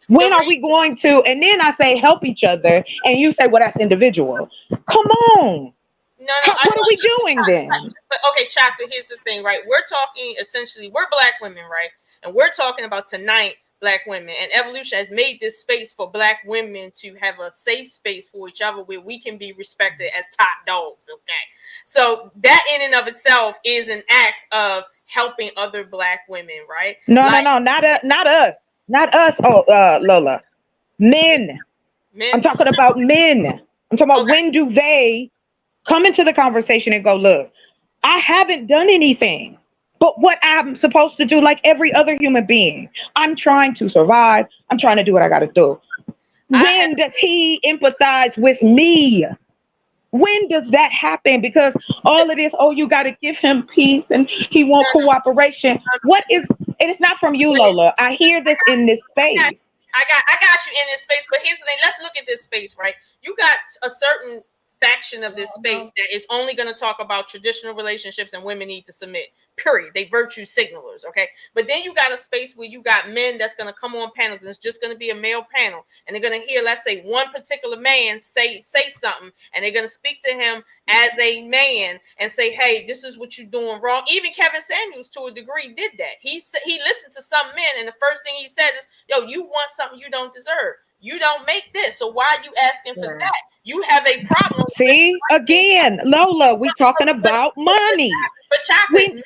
When are we going to? And then I say help each other, and you say, well, that's individual. Come on. No, what are we doing then? But okay, Chocolate, here's the thing, right? We're talking essentially, we're Black women, right? And we're talking about tonight, Black women, and Evolution has made this space for Black women to have a safe space for each other where we can be respected as top dogs. Okay, so that in and of itself is an act of helping other Black women, right? No, not us. Oh, Lola, men. I'm talking about men. I'm talking about when do they come into the conversation and go, look, I haven't done anything but what I'm supposed to do, like every other human being. I'm trying to survive. I'm trying to do what I got to do. When does he empathize with me? When does that happen? Because all of this, oh, you got to give him peace and he want cooperation. It's not from you, Lola. I hear this in this space. I got you in this space, but here's the thing. Let's look at this space, right? You got a certain faction of this space that is only going to talk about traditional relationships and women need to submit, period. They virtue signalers, okay? But then you got a space where you got men that's going to come on panels, and it's just going to be a male panel, and they're going to hear, let's say, one particular man say something, and they're going to speak to him as a man and say, hey, this is what you're doing wrong. Even Kevin Samuels, to a degree, did that. He listened to some men, and the first thing he said is, yo, you want something you don't deserve. You don't make this, so why are you asking for that? You have a problem. See, again, Lola, we talking about money. But Chocolate,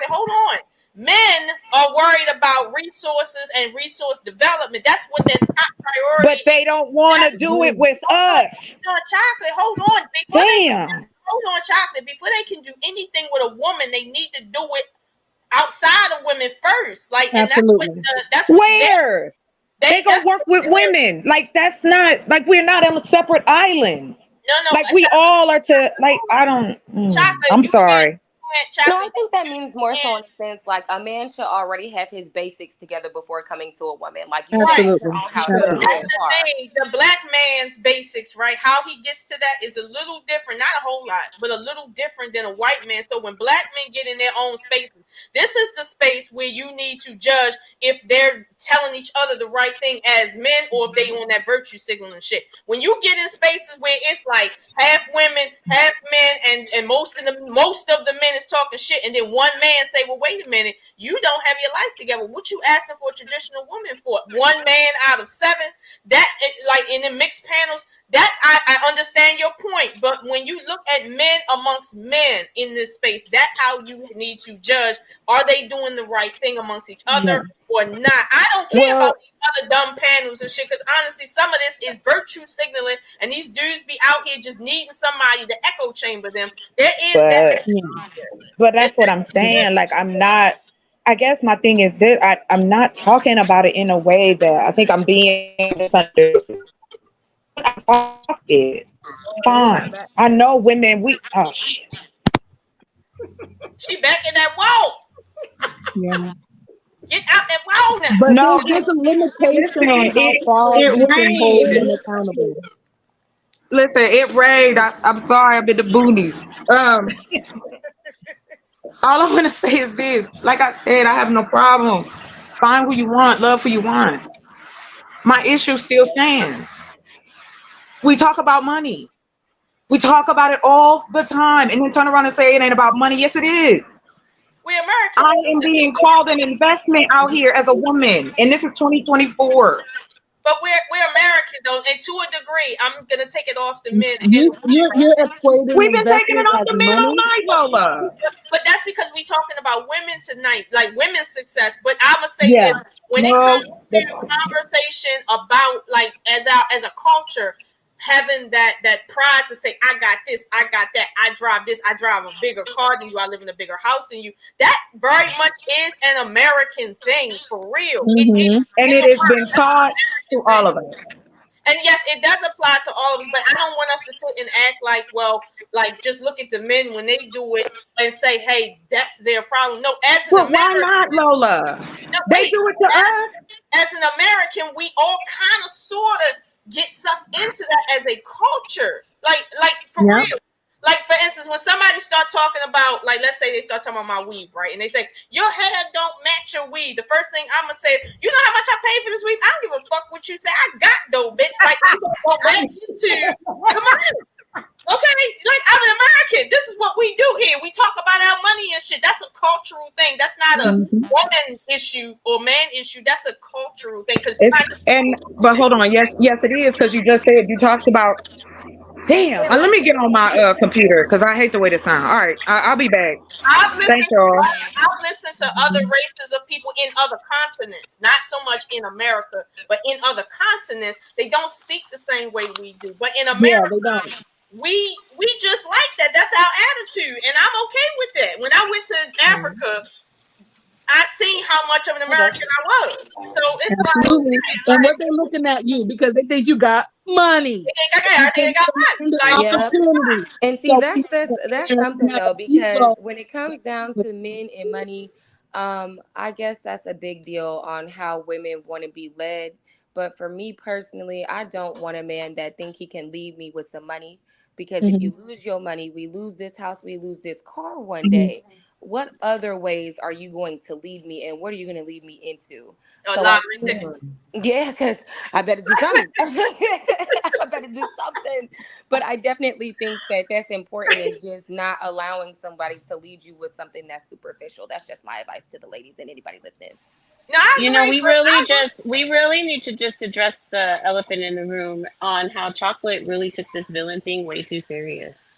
hold on. Men are worried about resources and resource development. That's what their top priority is. But they don't want to do it with us. Chocolate, hold on. Hold on, Chocolate. Before they can do anything with a woman, they need to do it outside of women first. Like, absolutely. And that's what where? They gonna work with women. Like, that's not, like, we're not on separate islands. No. Like, we all are to, like, I don't, I'm sorry. No, I think that means more so in a sense, like, a man should already have his basics together before coming to a woman. Like, you That's the thing. The Black man's basics, right? How he gets to that is a little different, not a whole lot, but a little different than a white man. So when Black men get in their own spaces, this is the space where you need to judge if they're telling each other the right thing as men or if they on that virtue signaling shit. When you get in spaces where it's like half women, half men, and most of the men is talking shit, and then one man say, well, wait a minute, you don't have your life together. What you asking for a traditional woman for? One man out of seven? That, like, in the mixed panels, that I understand your point, but when you look at men amongst men in this space, that's how you need to judge, are they doing the right thing amongst each other or not? I don't care about these other dumb panels and shit, because honestly, some of this is virtue signaling, and these dudes be out here just needing somebody to echo chamber them. There is but that's what I'm saying. Like, I guess my thing is this, I'm not talking about it in a way that I think I'm being misunderstood. What I talk is fine. I know women, oh shit. She back in that wall. Yeah. Get out that wall now. But no, there's a limitation on how far you can hold them accountable. Listen, it rained. I'm sorry, I'm in the boonies. All I want to say is this. Like I said, I have no problem. Find who you want, love who you want. my issue still stands. We talk about money. We talk about it all the time and then turn around and say it ain't about money. Yes, it is. We're Americans. I am being called an investment out here as a woman, and this is 2024. But we're American though, and to a degree, I'm gonna take it off the men. You're equating We've been taking it investment off as the men all money. night, Lola. But that's because we talking about women tonight, like women's success. But I'ma say Yeah. this: when it comes to conversation about like as a culture, having that pride to say, I got this, I got that, I drive this, I drive a bigger car than you, I live in a bigger house than you. That very much is an American thing for real. And it has been taught to all of us. And yes, it does apply to all of us, but I don't want us to sit and act like, well, like just look at the men when they do it and say, hey, that's their problem. No, as an But why American, not, Lola? no, They wait, do it to us. as an American, we all kind of sort of get sucked into that as a culture. Like for Yeah. real. Like, for instance, when somebody start talking about, like, let's say they start talking about my weave, right? And they say, your hair don't match your weave. The first thing I'm going to say is, you know how much I paid for this weave? I don't give a fuck what you say. I got though, bitch. Like, come on. Okay? Like, I'm an American. This is what we do here. We talk about our money and shit. That's a cultural thing. That's not a woman issue or man issue. That's a cultural thing. But hold on. Yes, it is, because you just said you talked about. Damn, let me get on my computer because I hate the way this sounds. All right, I'll be back. I've listened Thanks, y'all. to other races of people in other continents, not so much in America, but in other continents. They don't speak the same way we do. But in America, we just like that. That's our attitude, and I'm okay with that. When I went to Africa, I seen how much of an American I was. So it's Absolutely. And what they're looking at you because they think you got money. I think I got money. Opportunity. And see, So that's something though, because when it comes down to men and money, I guess that's a big deal on how women want to be led. But for me personally, I don't want a man that think he can leave me with some money, because if you lose your money, we lose this house, we lose this car one day. What other ways are you going to lead me, and what are you going to lead me into? Yeah, because I better do something. I better do something. But I definitely think that that's important, is just not allowing somebody to lead you with something that's superficial. That's just my advice to the ladies and anybody listening. You know, we really need to just address the elephant in the room on how Chocolate really took this villain thing way too serious.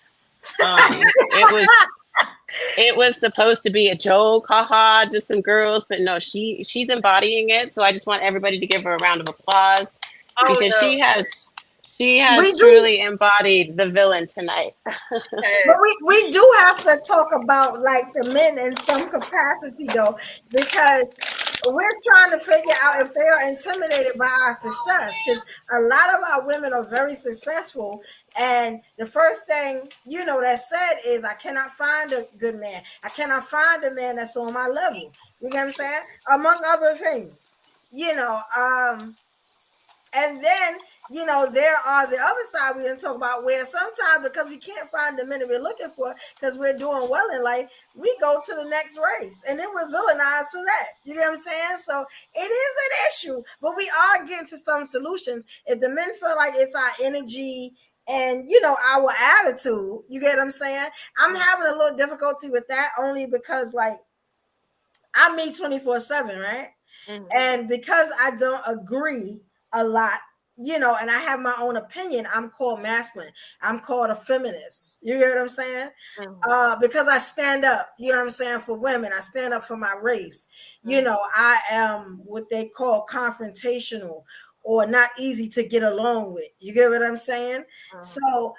It was supposed to be a joke, haha, just some girls, but no, she's embodying it. So I just want everybody to give her a round of applause because she has truly embodied the villain tonight. But we do have to talk about like the men in some capacity though, because we're trying to figure out if they are intimidated by our success, because a lot of our women are very successful, and the first thing that's said is, I cannot find a good man. I cannot find a man that's on my level. You get what I'm saying? Among other things, and then there are the other side we didn't talk about, where sometimes because we can't find the men that we're looking for because we're doing well in life, we go to the next race and then we're villainized for that. You get what I'm saying? So it is an issue, but we are getting to some solutions. If the men feel like it's our energy and our attitude, you get what I'm saying? I'm having a little difficulty with that only because like I'm me 24/7, right? And because I don't agree a lot, and I have my own opinion, I'm called masculine. I'm called a feminist. You hear what I'm saying? Because I stand up, for women. I stand up for my race. I am what they call confrontational or not easy to get along with. You get what I'm saying? So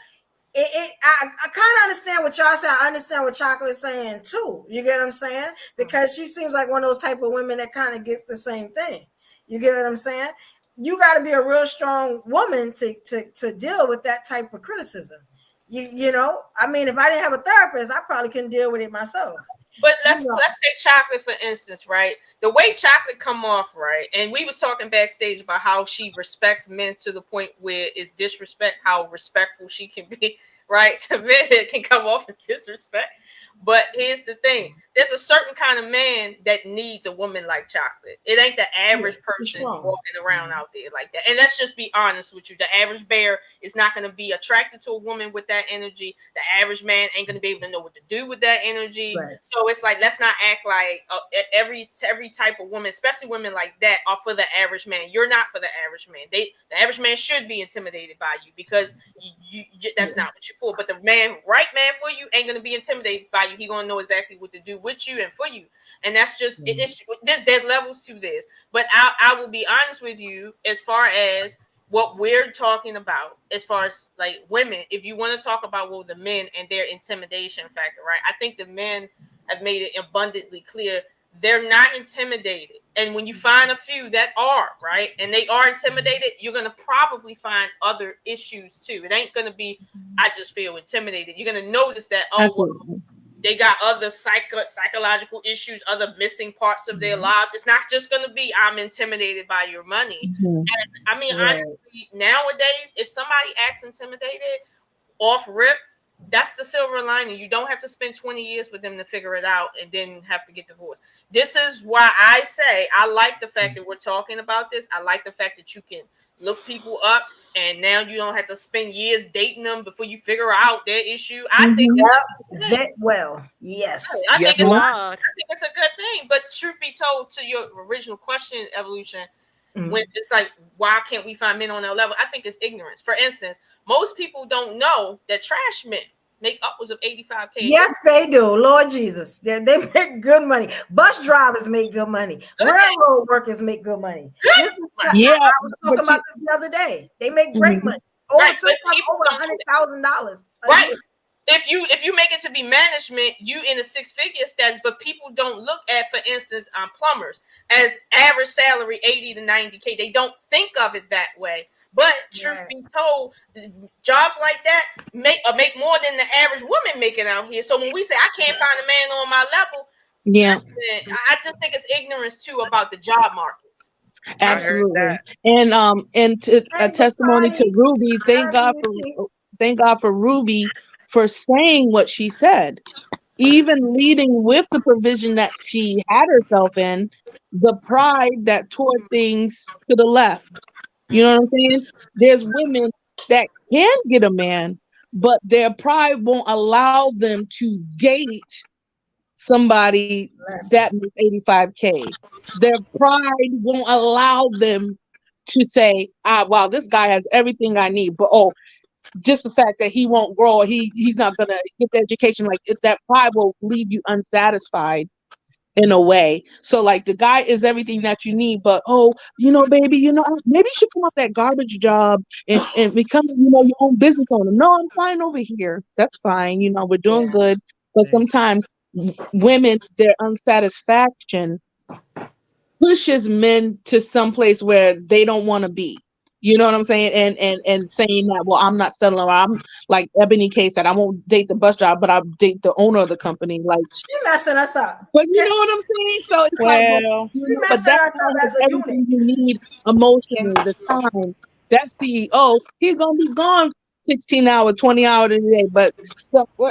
I kind of understand what y'all say. I understand what Chocolate's saying too. You get what I'm saying? Because she seems like one of those type of women that kind of gets the same thing. You get what I'm saying? You got to be a real strong woman to deal with that type of criticism. I mean, if I didn't have a therapist, I probably couldn't deal with it myself. But let's say Chocolate, for instance, right? The way Chocolate come off, right? And we was talking backstage about how she respects men to the point where it's disrespect, how respectful she can be, right? To men, it can come off as disrespect. But here's the thing. there's a certain kind of man that needs a woman like Chocolate. It ain't the average person walking around out there like that. And let's just be honest with you. The average bear is not going to be attracted to a woman with that energy. The average man ain't going to be able to know what to do with that energy. Right. So it's like, let's not act like every type of woman, especially women like that, are for the average man. You're not for the average man. The average man should be intimidated by you because you that's not what you're for. But the right man for you ain't going to be intimidated by you. He going to know exactly what to do with you and for you. And that's just there's levels to this. But I will be honest with you as far as what we're talking about, as far as like women, if you want to talk about the men and their intimidation factor, right? I think the men have made it abundantly clear they're not intimidated. And when you find a few that are, right, and they are intimidated, you're going to probably find other issues too. It ain't going to be, I just feel intimidated. You're going to notice that, they got other psychological issues, other missing parts of their lives. It's not just going to be, I'm intimidated by your money. And I mean, honestly, nowadays, if somebody acts intimidated off rip, that's the silver lining. You don't have to spend 20 years with them to figure it out and then have to get divorced. This is why I say I like the fact that we're talking about this. I like the fact that you can look people up, and now you don't have to spend years dating them before you figure out their issue. I think that well, yes. I think it's a good thing. But truth be told, to your original question, Evolution, when it's like, why can't we find men on their level? I think it's ignorance. For instance, most people don't know that trash men make upwards of $85K. Yes, they do. Lord Jesus. They make good money. Bus drivers make good money. Railroad workers make good money. I was talking about this the other day. They make great money. Over $100,000. Right. If you make it to be management, you in a six-figure status, but people don't look at, for instance, plumbers as average salary 80 to 90K. They don't think of it that way. But truth be told, jobs like that make more than the average woman making out here. So when we say I can't find a man on my level, I just think it's ignorance too about the job markets. Absolutely. And to a testimony to Ruby, thank God for Ruby for saying what she said. Even leading with the provision that she had herself in, the pride that tore things to the left. You know what I'm saying? There's women that can get a man, but their pride won't allow them to date somebody that makes $85K. Their pride won't allow them to say, wow, this guy has everything I need, but just the fact that he won't grow, he's not gonna get the education. Like, if that pride will leave you unsatisfied in a way. So like, the guy is everything that you need, but baby, maybe you should come off that garbage job and become, your own business owner. No, I'm fine over here. That's fine. We're doing good. But sometimes women, their unsatisfaction pushes men to some place where they don't want to be. You know what I'm saying? And saying that, well, I'm not settling, or I'm like Ebony K said, I won't date the bus driver, but I'll date the owner of the company. Like, she messing us up. But you know what I'm saying? So it's but that's everything you need emotionally, the time. That's he's gonna be gone 16 hours, 20 hours a day. But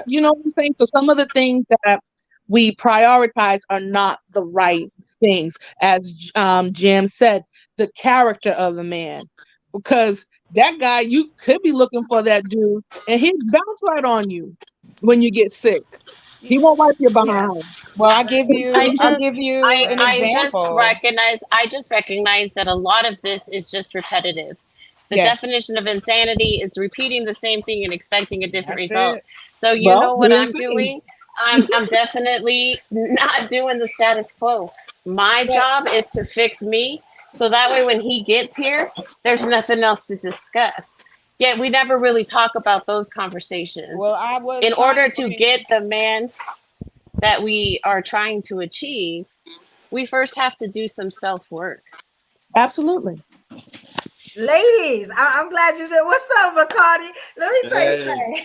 you know what I'm saying? So some of the things that we prioritize are not the right things. As Jam said, the character of the man. Because that guy, you could be looking for that dude, and he'll bounce right on you when you get sick. He won't wipe your behind. Well, I'll give you an example. I just recognize that a lot of this is just repetitive. The definition of insanity is repeating the same thing and expecting a different result. So you know what I'm doing? I'm definitely not doing the status quo. My job is to fix me. So that way, when he gets here, there's nothing else to discuss. Yet we never really talk about those conversations. Well, in order to get the man that we are trying to achieve, we first have to do some self-work. Absolutely. Ladies, I'm glad you did. What's up, Bacardi? Let me tell you something.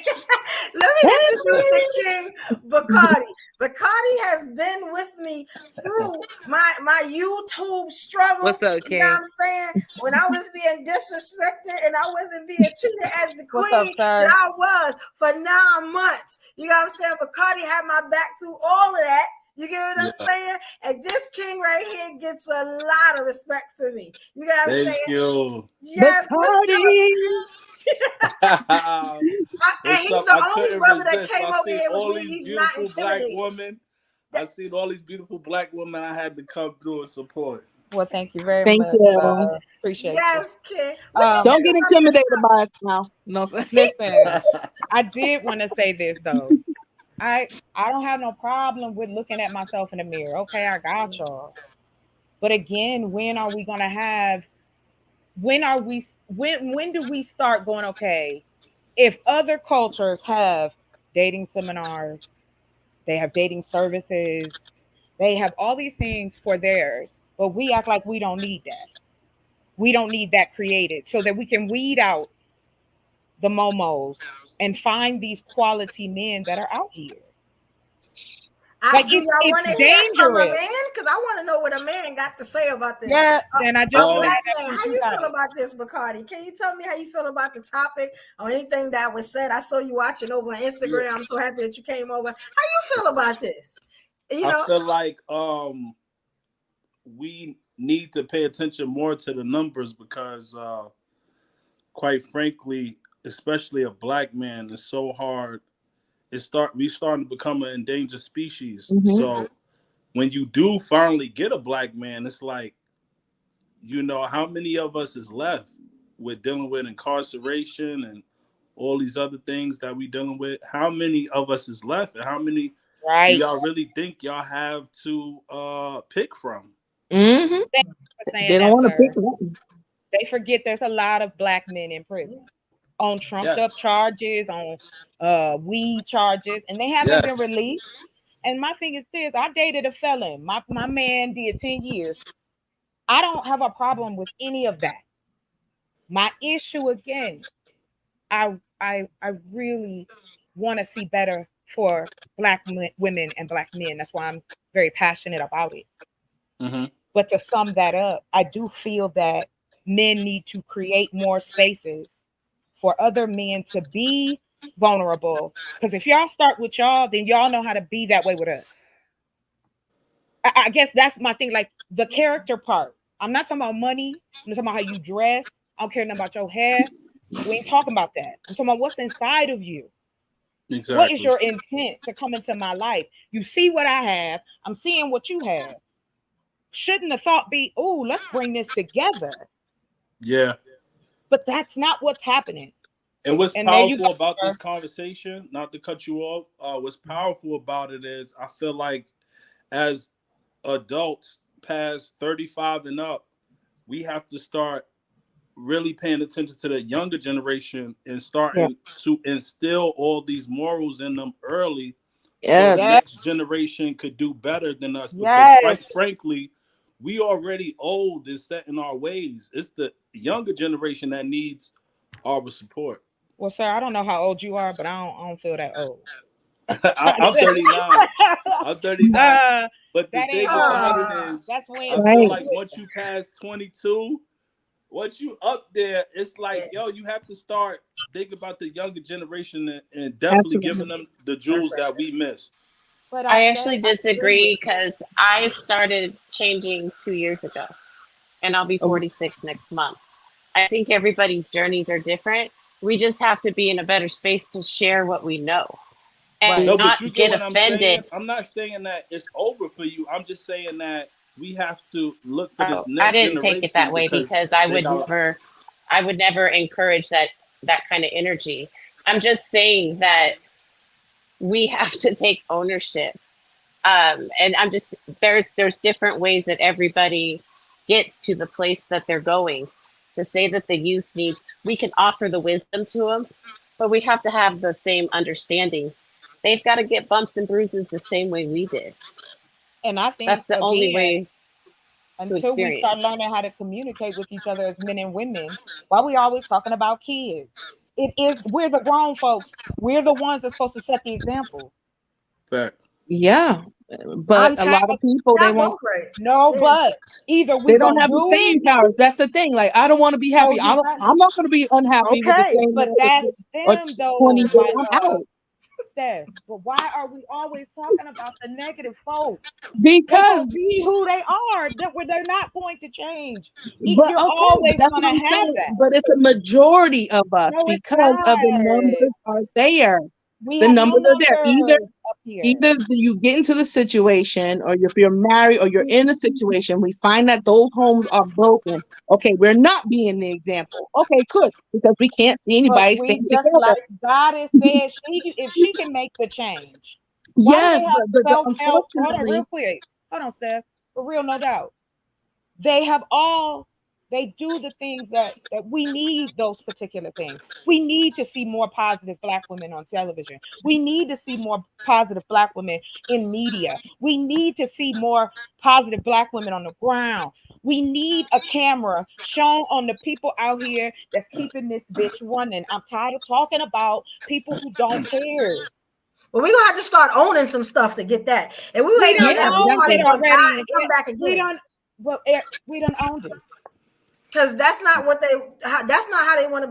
Let me introduce the king, Bacardi. Bacardi has been with me through my YouTube struggle. What's up, King? You know what I'm saying? When I was being disrespected and I wasn't being treated as the queen that I was for 9 months. You know what I'm saying? Bacardi had my back through all of that. You get what I'm saying? And this king right here gets a lot of respect for me. You got what I'm saying? Thank you. Yes, And and he's so the I only couldn't brother that resist. came I over seen here all with me. these He's not beautiful black intimidated. women. I seen all these beautiful black women. I had to come through and support. Well, thank you very Thank much. you. Appreciate Yes, kid. Don't get intimidated by us now. No, sir. Listen, I did want to say this though. I don't have no problem with looking at myself in the mirror. Okay, I got y'all. But again, when are we gonna have? When do we start going? Okay, if other cultures have dating seminars, they have dating services, they have all these things for theirs, but we act like we don't need that. We don't need that created so that we can weed out the momos and find these quality men that are out here. Like Do y'all want to hear from a dangerous. man? Because I want to know what a man got to say about this. Yeah, and I just black want man, how you feel about this, Bacardi? Can you tell me how you feel about the topic or anything that was said? I saw you watching over on Instagram. I'm so happy that you came over. How you feel about this? You know, I feel like we need to pay attention more to the numbers because, quite frankly, especially a black man, it's so hard. We starting to become an endangered species. Mm-hmm. So when you do finally get a black man, it's like, you know, how many of us is left with dealing with incarceration and all these other things that we dealing with? How many of us is left, and how many do y'all really think y'all have to pick from? Mm-hmm. They don't want to pick one. They forget there's a lot of black men in prison on trumped up charges, on weed charges, and they haven't been released. And my thing is this: I dated a felon. My man did 10 years. I don't have a problem with any of that. My issue again, I really want to see better for black women and black men. That's why I'm very passionate about it. Mm-hmm. But to sum that up, I do feel that men need to create more spaces for other men to be vulnerable. Because if y'all start with y'all, then y'all know how to be that way with us. I guess that's my thing, like the character part. I'm not talking about money. I'm talking about how you dress. I don't care nothing about your hair. We ain't talking about that. I'm talking about what's inside of you. Exactly. What is your intent to come into my life? You see what I have. I'm seeing what you have. Shouldn't the thought be, oh, let's bring this together? Yeah. But that's not what's happening. And what's powerful about this conversation, not to cut you off, what's powerful about it is I feel like as adults past 35 and up, we have to start really paying attention to the younger generation and starting to instill all these morals in them early. So the next generation could do better than us. Because quite frankly, we already old and set in our ways. It's the younger generation that needs our support. Well, sir, I don't know how old you are, but I don't feel that old. I'm 39. I'm 39. But the thing about it is, I feel like once you pass 22, once you up there, it's like, yo, you have to start thinking about the younger generation and definitely giving them the jewels that we missed. But I actually disagree because I started changing 2 years ago, and I'll be 46 next month. I think everybody's journeys are different. We just have to be in a better space to share what we know and not get offended. I'm not saying that it's over for you. I'm just saying that we have to look for this next I didn't take it that way because I would never encourage that kind of energy. I'm just saying that we have to take ownership. And I'm just, there's different ways that everybody gets to the place that they're going. To say that the youth needs, we can offer the wisdom to them, but we have to have the same understanding. They've got to get bumps and bruises the same way we did. And I think that's the only way. Until we start learning how to communicate with each other as men and women, why we always talking about kids? We're the grown folks. We're the ones that's supposed to set the example. Fact. Yeah. But a lot of people, they want but either we they don't have the staying power. That's the thing. Like, I don't want to be happy. I'm not going to be unhappy with the same but that's them, or 20 years. I'm out. Steph, but why are we always talking about the negative folks? Because be who they are, they're not going to change. but You're okay, always that's going what to I'm have saying. that. But it's a majority of us No, it's because of the not. numbers are there. We The have no numbers are there. numbers up here. Either you get into the situation, or if you're married, or you're in a situation, we find that those homes are broken. Okay, we're not being the example. Okay, good, because we can't see But anybody we staying just together. like God has said, if she can make the change, why do Yes, they have but self-help? Hold on, unfortunately, real quick. Hold on, Steph. For real, no doubt. They do the things that we need, those particular things. We need to see more positive Black women on television. We need to see more positive Black women in media. We need to see more positive Black women on the ground. We need a camera shown on the people out here that's keeping this bitch running. I'm tired of talking about people who don't care. Well, we're gonna have to start owning some stuff to get that. And we waiting on that party to die and come back again. We done owned it. Because that's not how they want to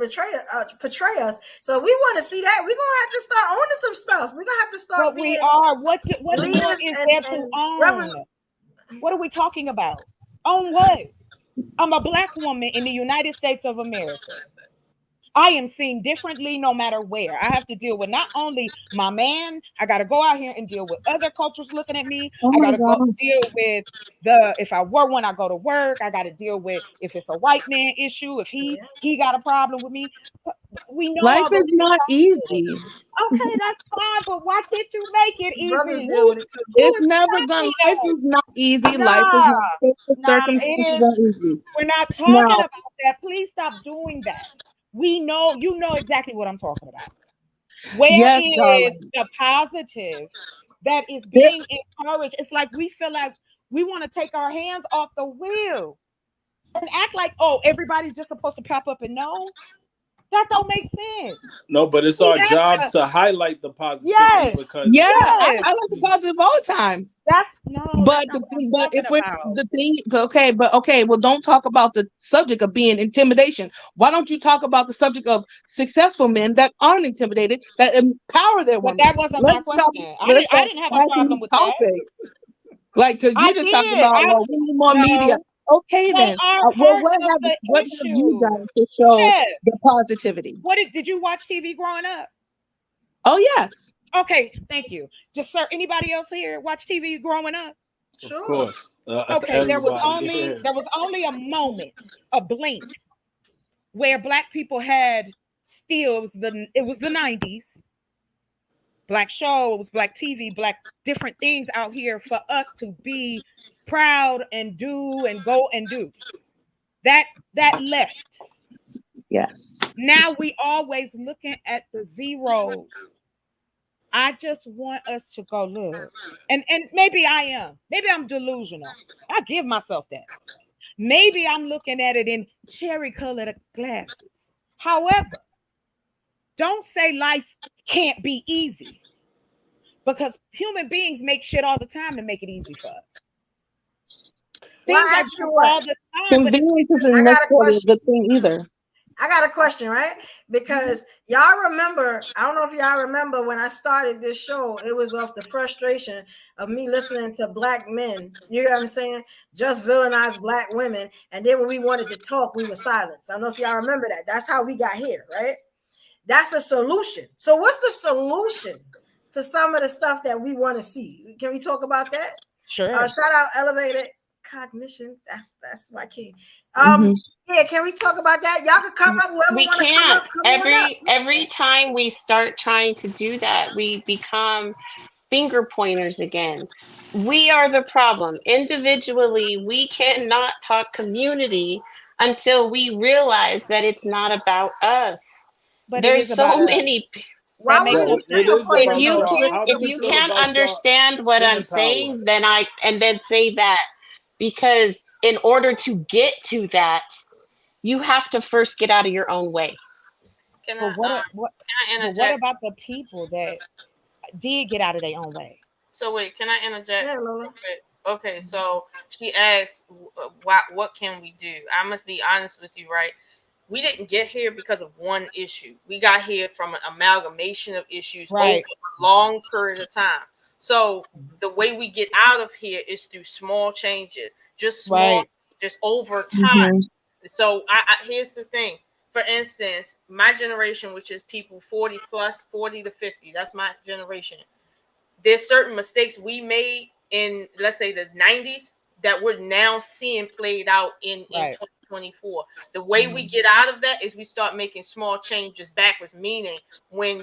portray us. So we want to see that. We're gonna have to start owning some stuff. We're gonna have to start. But we are. What more is there to own? What are we talking about? Own what? I'm a Black woman in the United States of America. I am seen differently no matter where. I have to deal with not only my man, I got to go out here and deal with other cultures looking at me. I got to go deal with if I were one, I go to work. I got to deal with if it's a white man issue, if he got a problem with me. We know life is not easy. Okay, that's fine, but why can't you make it easy? It's never gonna. Life is not easy. Life is not. Circumstances are easy. We're not talking about that. Please stop doing that. We know, you know exactly what I'm talking about. Where is the positive that is being encouraged? It's like we feel like we want to take our hands off the wheel and act like, oh, everybody's just supposed to pop up and know. That don't make sense. No, but it's our job to highlight the positivity. Yes. Because I like the positive all the time. But well, don't talk about the subject of being intimidation. Why don't you talk about the subject of successful men that aren't intimidated, that empower their women? But that wasn't my question. I didn't have a problem with that. Like, because you just talked about, well, we need more media. Okay, then. What have you done to show the positivity? Did you watch TV growing up? Oh, yes. Okay, thank you. Just sir, anybody else here watch TV growing up? Sure. Of course. Okay, there was only a moment, a blink, where Black people had still it was the 90s. Black shows, Black TV, Black different things out here for us to be proud and do and go and do. That left. Yes. Now we always looking at the zeros. I just want us to go look. And maybe I'm delusional. I give myself that. Maybe I'm looking at it in cherry-colored glasses. However, don't say life can't be easy. Because human beings make shit all the time to make it easy for us. Things are true all the time. Convenience isn't necessarily a good thing either. I got a question, right? Because y'all remember, I don't know if y'all remember when I started this show, it was off the frustration of me listening to Black men, you know what I'm saying? Just villainize Black women. And then when we wanted to talk, we were silenced. I don't know if y'all remember that. That's how we got here, right? That's a solution. So what's the solution to some of the stuff that we want to see? Can we talk about that? Sure. Shout out Elevated Cognition. That's my key. Yeah, can we talk about that? Y'all can come up. Whoever we can't. Every time we start trying to do that, we become finger pointers again. We are the problem. Individually, we cannot talk community until we realize that it's not about us. But there's so many. If you can't understand what I'm saying, then say that, because in order to get to that, you have to first get out of your own way. What about the people that did get out of their own way? So wait, can I interject? Yeah, Lola. Okay, so she asked, what can we do? I must be honest with you, right? we didn't get here because of one issue. We got here from an amalgamation of issues over Right. a long period of time. So the way we get out of here is through small changes, just small, Right. just over time. Mhm. So here's the thing. For instance, my generation, which is people 40 plus, 40 to 50, that's my generation. There's certain mistakes we made in, let's say, the 90s that we're now seeing played out in Right. 2024. The way we get out of that is we start making small changes backwards, meaning when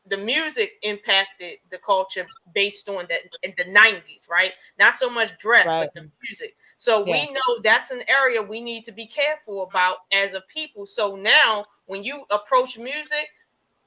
the music impacted the culture based on that in the 90s, right? Not so much dress, Right. but the music. So Yeah. we know that's an area we need to be careful about as a people. So now when you approach music,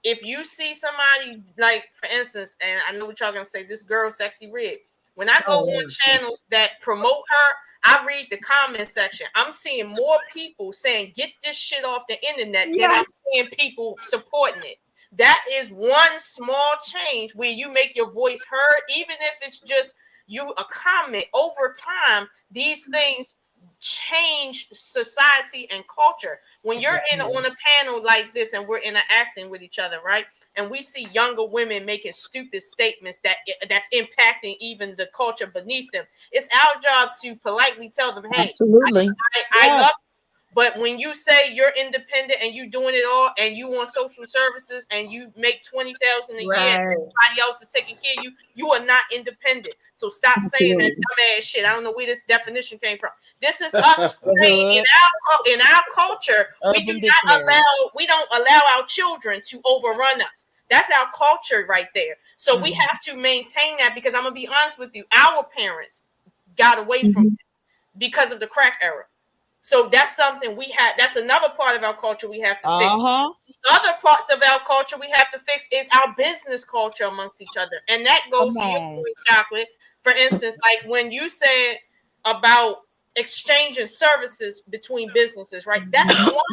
if you see somebody, like, for instance, and I know what y'all gonna say, this girl, Sexy Red. When I go on channels that promote her, I read the comment section. I'm seeing more people saying, get this shit off the internet than I'm seeing people supporting it. That is one small change where you make your voice heard, even if it's just you a comment. Over time, these things change society and culture. When you're on a panel like this and we're interacting with each other, right? And we see younger women making stupid statements that's impacting even the culture beneath them. It's our job to politely tell them, hey, Absolutely. I Yes. love you. But when you say you're independent and you doing it all and you want social services and you make $20,000 a year and everybody else is taking care of you, you are not independent. So stop saying that dumbass shit. I don't know where this definition came from. This is us saying in our culture, we don't allow our children to overrun us. That's our culture right there. So we have to maintain that, because I'm gonna be honest with you, our parents got away from it because of the crack era. So that's something that's another part of our culture we have to fix. Other parts of our culture we have to fix is our business culture amongst each other. And that goes to your story, Chocolate. For instance, like when you said about exchanging services between businesses, right? That's one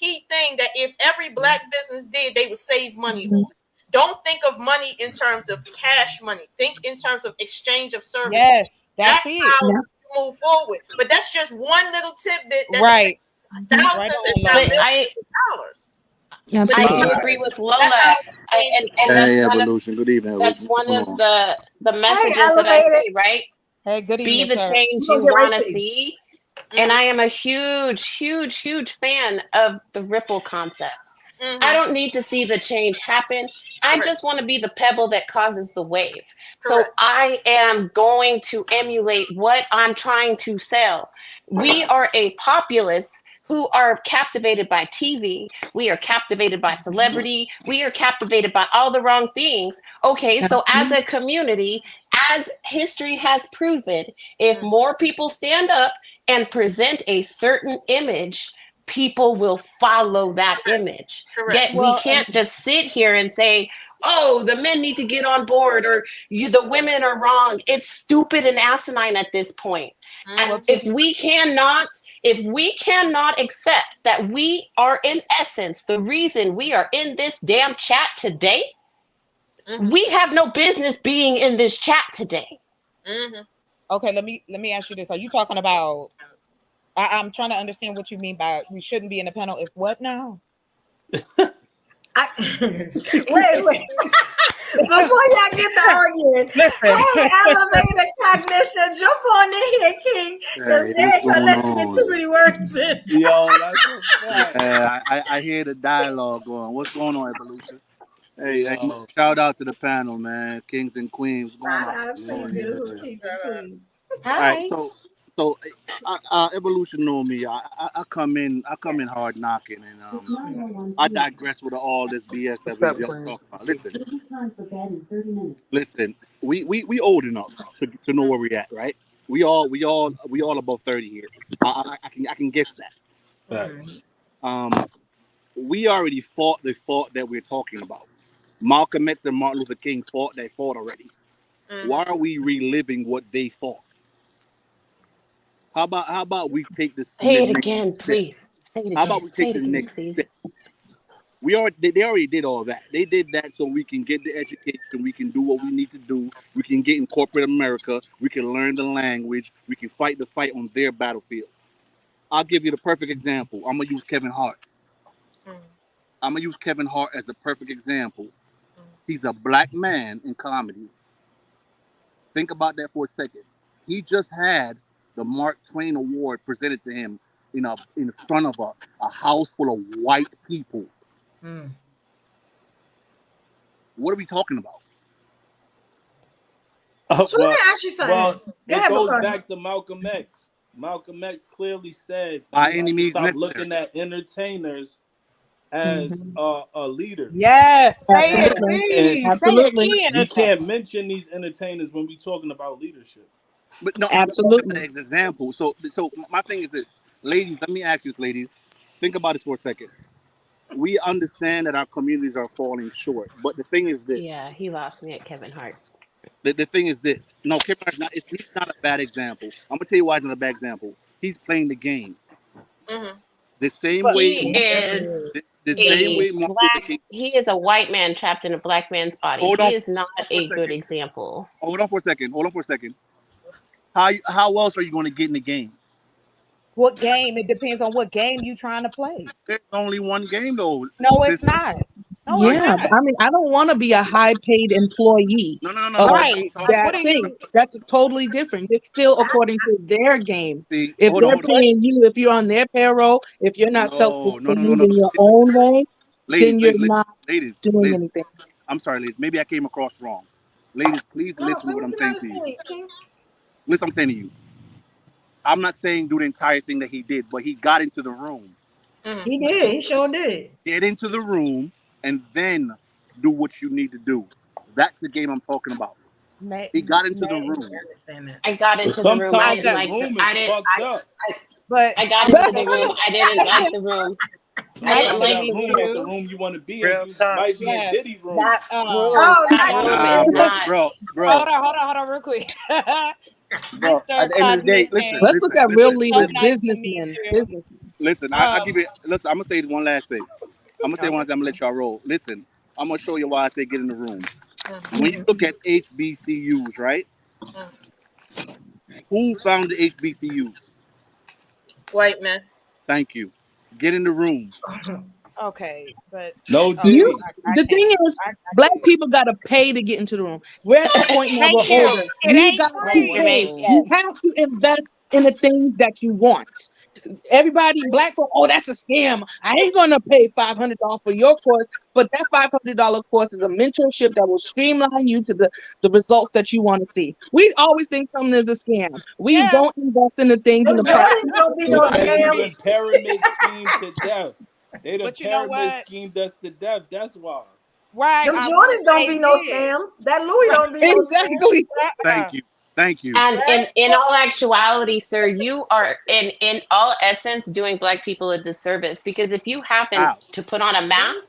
key thing that if every black business did, they would save money on. Don't think of money in terms of cash money. Think in terms of exchange of services. Yes, that's it. How you move forward. But that's just one little tidbit. That's Right. thousands and thousands of dollars. I do agree with Lola, and that's one of Good evening. that's one of the messages that I see, right? Hey, good Be evening, the sir. change you want to see. And I am a huge fan of the ripple concept. I don't need to see the change happen. I just want to be the pebble that causes the wave. So I am going to emulate what I'm trying to sell. We are a populace who are captivated by TV. We are captivated by celebrity. We are captivated by all the wrong things. Okay, so as a community, as history has proven, if more people stand up and present a certain image, people will follow that image. Yet we can't just sit here and say, oh, the men need to get on board, or the women are wrong. It's stupid and asinine at this point. And if we cannot accept that we are, in essence, the reason we are in this damn chat today, we have no business being in this chat today. Okay, let me ask you this. Are you talking about, I'm trying to understand what you mean by we shouldn't be in the panel if what now? Wait. Before y'all get to arguing, hey, elevator cognition, jump on in here, King, because they ain't gonna let you get too many words in. Yo, that's I hear the dialogue going. What's going on, Evolution? Hey, shout out to the panel, man. Kings and Queens. Shout out to you, beautiful kings and queens. All right, so Evolution know me. I come in hard knocking, and I digress with all this BS that we just talk about. Listen, we old enough to know where we're at, right? We all above 30 here. I can guess that. We already fought the fault that we're talking about. Malcolm X and Martin Luther King fought already. Why are we reliving what they fought? How about we take this? Say it again, please. How about we take the next step? They already did all that. They did that so we can get the education. We can do what we need to do. We can get in corporate America. We can learn the language. We can fight the fight on their battlefield. I'll give you the perfect example. I'm gonna use Kevin Hart. I'm gonna use Kevin Hart as the perfect example. He's a black man in comedy. Think about that for a second. He just had the Mark Twain Award presented to him in front of a house full of white people. What are we talking about? So let me ask you something. Well, Go it ahead, goes Bacardi. back to Malcolm X. Malcolm X clearly said By we any have to means stop necessary. looking at entertainers as a leader. Yes, say it, Absolutely. please. Say Absolutely. it He again. can't mention these entertainers when we're talking about leadership. But no, Absolutely. as an example. So my thing is this, ladies. Let me ask you this, ladies. Think about this for a second. We understand that our communities are falling short, but the thing is this. Yeah, he lost me at Kevin Hart. The thing is this. No, Kevin Hart's not. He's not a bad example. I'm gonna tell you why he's not a bad example. He's playing the game. The same way. He is The same way. a Martin Luther black. King. He is a white man trapped in a black man's body. Hold He on is not for a a good second. example. Hold on for a second. How else are you going to get in the game? What game? It depends on what game you trying to play. There's only one game though. No, it's sister. not. No, it's Yeah, not. I mean, I don't want to be a high-paid employee No. of Right. that thing. That's totally different. It's still according to their game. See, If hold on, they're hold on. paying you, if you're on their payroll, if you're not No. self-sustained in your own way, then you're not doing anything. I'm sorry, ladies. Maybe I came across wrong. Ladies, please No, listen say to what I'm what saying you to you. gotta say, King. Listen, I'm saying to you. I'm not saying do the entire thing that he did, but he got into the room. He did. He sure did. Get into the room and then do what you need to do. That's the game I'm talking about. He got into the room. I understand that. I got into the room. I Sometimes didn't that like the. room I is didn't. fucked up. But I got into the room. I didn't like the room. I didn't Some of like that the room room. ain't the room you want to be in. You might be in Yes. Diddy's room. That room. Oh, That not room is not. Bro. Hold on, real quick. Bro, at the end of the day, listen. Let's look at real leaders, So nice to meet businessmen. you. Listen, I give it. Listen, I'm gonna say one last thing. I'm gonna let y'all roll. Listen, I'm gonna show you why I say get in the room. When you look at HBCUs, right? Who founded HBCUs? White man. Thank you. Get in the room. Okay, but No You, Diddy. the thing is, black people got to pay to get into the room. We're at the point now we're Thank you. older. It You ain't got free. to pay. Jermaine, You yes. have to invest in the things that you want. Everybody, black folk, oh, that's a scam. I ain't gonna pay $500 for your course, but that $500 course is a mentorship that will streamline you to the results that you want to see. We always think something is a scam. We Yeah. don't invest in the things in Them the Jordans don't be no They scam. even pyramid scheme to death. They the But you know pyramid what? scheme that's to death. That's why. Right. Them I Jordans wanna don't say be no this. scams. That Louis don't be no scam. Exactly. Thank you. And in all actuality, sir, you are in all essence doing black people a disservice, because if you happen How? to put on a mask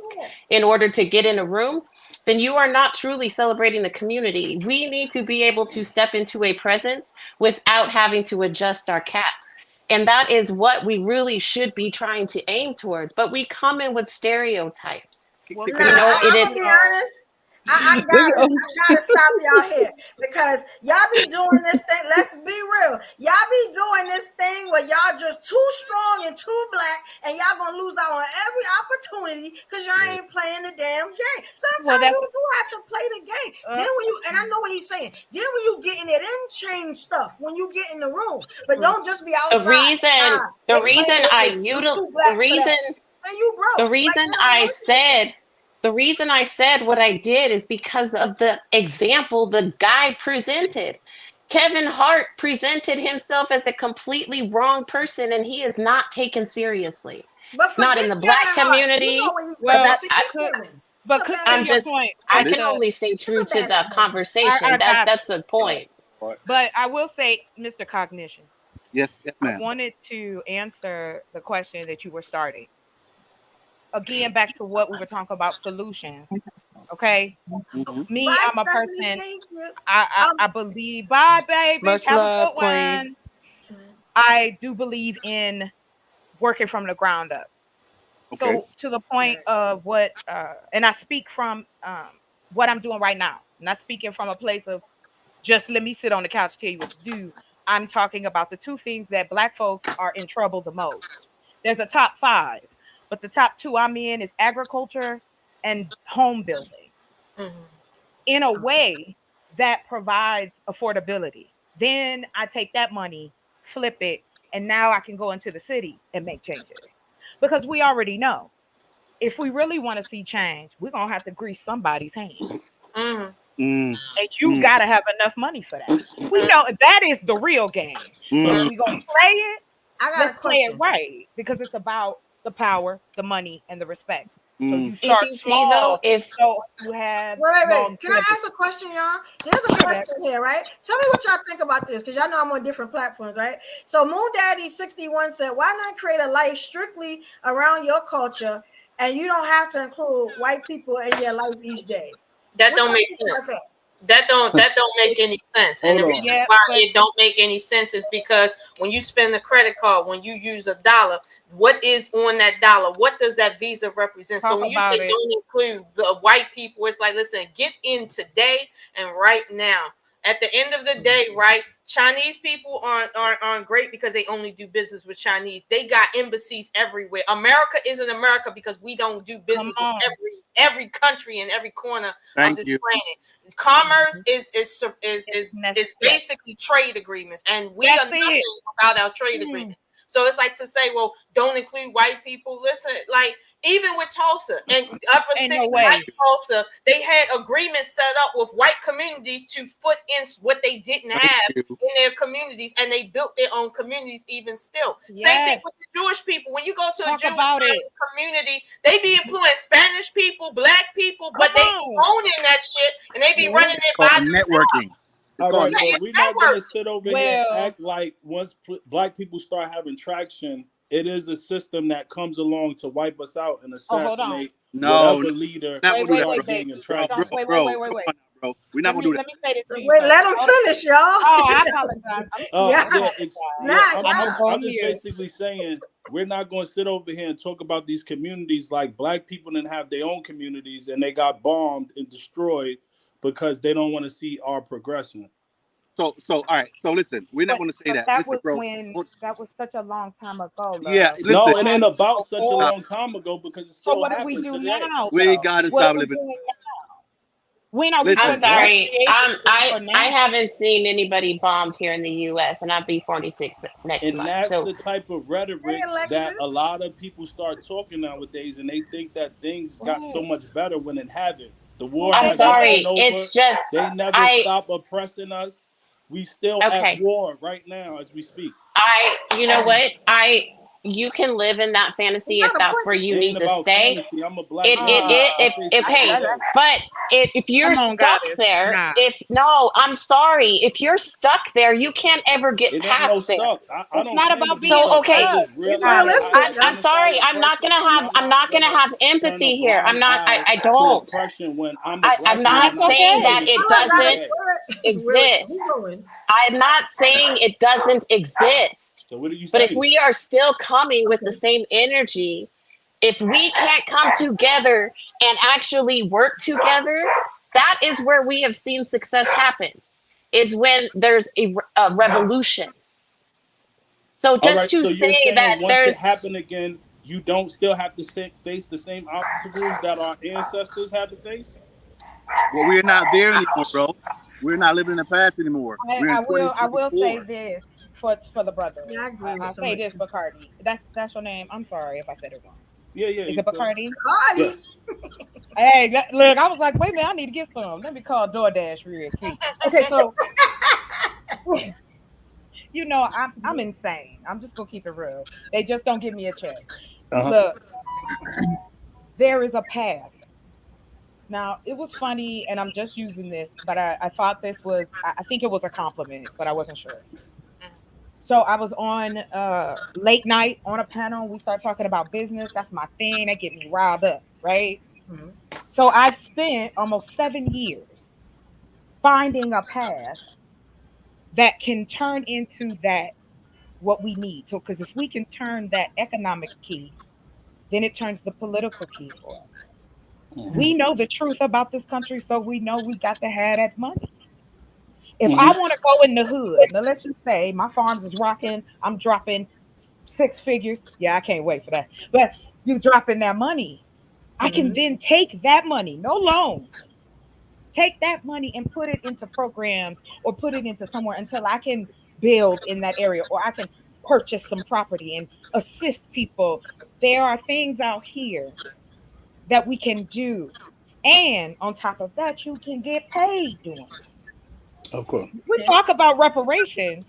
in order to get in a room, then you are not truly celebrating the community. We need to be able to step into a presence without having to adjust our caps. And that is what we really should be trying to aim towards. But we come in with stereotypes. Nah, You know, I'm gonna be honest. I gotta stop y'all here because y'all be doing this thing. Let's be real. Y'all be doing this thing where y'all just too strong and too black, and y'all gonna lose out on every opportunity because y'all ain't playing the damn game. Sometimes you do have to play the game. Then when you, and I know what he's saying. Then when you get in it, then change stuff when you get in the room, but don't just be outside. The reason I said what I did is because of the example the guy presented. Kevin Hart presented himself as a completely wrong person, and he is not taken seriously. Not in the black community. I can only stay true to the conversation. That's the point. But I will say, Mr. Cognition. Yes, I ma'am. wanted to answer the question that you were starting. Again, back to what we were talking about, solutions. Okay. Me, Bye, I'm a Stephanie, person. thank you. I believe. Bye, baby. Much Have love, a good one. I do believe in working from the ground up. Okay. So to the point of what, and I speak from what I'm doing right now. Not speaking from a place of just let me sit on the couch tell you what to do. I'm talking about the two things that black folks are in trouble the most. There's a top 5, but the top two I'm in is agriculture and home building in a way that provides affordability. Then I take that money, flip it, and now I can go into the city and make changes. Because we already know, if we really want to see change, we're going to have to grease somebody's hands. And you got to have enough money for that. We know that is the real game. So if we're going to play it, let's play it right. Because it's about the power, the money, and the respect. So you start small. So you have. Wait. Can I ask a question, y'all? There's a question here, right? Tell me what y'all think about this, because y'all know I'm on different platforms, right? So Moon Daddy 61 said, "Why not create a life strictly around your culture, and you don't have to include white people in your life each day?" That don't make sense. That don't make any sense. And the reason why it don't make any sense is because when you spend a credit card, when you use $1, what is on that dollar? What does that Visa represent? So when you say don't include the white people, it's like, listen, get in today and right now. At the end of the day, right? Chinese people aren't great because they only do business with Chinese. They got embassies everywhere. America isn't America because we don't do business with every country in every corner of this planet. Commerce is basically trade agreements, and we are nothing without our trade agreements. So it's like to say, well, don't include white people. Listen, like even with Tulsa and Upper City, white Tulsa, they had agreements set up with white communities to foot in what they didn't have in their communities, and they built their own communities even still. Same thing with the Jewish people. When you go to a Jewish community, they be employing Spanish people, black people, but they be owning that shit, and they be running it by networking. All right, but we're not going to sit over here and act like once black people start having traction, it is a system that comes along to wipe us out and assassinate whatever leader starts being attracted. Wait. Bro. We're not going to do that. Let me say this to you. Wait, let them finish, y'all. Oh, I apologize. I'm just basically saying we're not going to sit over here and talk about these communities like black people didn't have their own communities and they got bombed and destroyed because they don't want to see our progression. So all right. So listen, we're not going to say that. That listen, was bro. when that was such a long time ago. Though. Yeah, listen. No, it ain't about such a long time ago because it's still so what do happening we do today. now? We got to stop living. When are we? I'm sorry. I haven't seen anybody bombed here in the U.S. and I'll be 46 next And month. that's So the type of rhetoric that a lot of people start talking nowadays, and they think that things got so much better when it haven't. The war. I'm sorry. Over. It's just they never stop oppressing us. We still at war right now as we speak. You know what? You can live in that fantasy if that's where you need to stay. Fantasy. I'm a black but if you're stuck there, I'm sorry. If you're stuck there, you can't ever get past there. It's not about being It's realistic. I'm sorry. I'm not gonna have empathy here. I'm not. I don't. I'm not saying that it doesn't exist. I'm not saying it doesn't exist. So what are you saying? saying? But if we are still coming with the same energy, if we can't come together and actually work together, that is where we have seen success happen, is when there's a revolution. So just to say that once there's it happen again, you don't still have to face the same obstacles that our ancestors had to face? Well, we're not there anymore, bro. We're not living in the past anymore. I will say this for the brother. Yeah, I agree. I'll say this, Bacardi. That's your name. I'm sorry if I said it wrong. Yeah. Is it Bacardi? Bacardi. Hey, look, I was like, wait a minute, I need to get some. Let me call DoorDash real quick. Okay, so you know, I'm insane. I'm just gonna keep it real. They just don't give me a check. Look, there is a path. Now, it was funny, and I'm just using this, but I thought this was, I think it was a compliment, but I wasn't sure. So I was on late night on a panel. We started talking about business. That's my thing. That get me riled up, right? Mm-hmm. So I've spent almost 7 years finding a path that can turn into that, what we need. So, because if we can turn that economic key, then it turns the political key for us. Mm-hmm. We know the truth about this country, so we know we got to have that money. If I want to go in the hood, now let's just say my farms is rocking, I'm dropping 6 figures. Yeah, I can't wait for that. But you dropping that money. I can then take that money, no loan, take that money and put it into programs or put it into somewhere until I can build in that area or I can purchase some property and assist people. There are things out here that we can do. And on top of that, you can get paid doing it. Of course. We talk about reparations.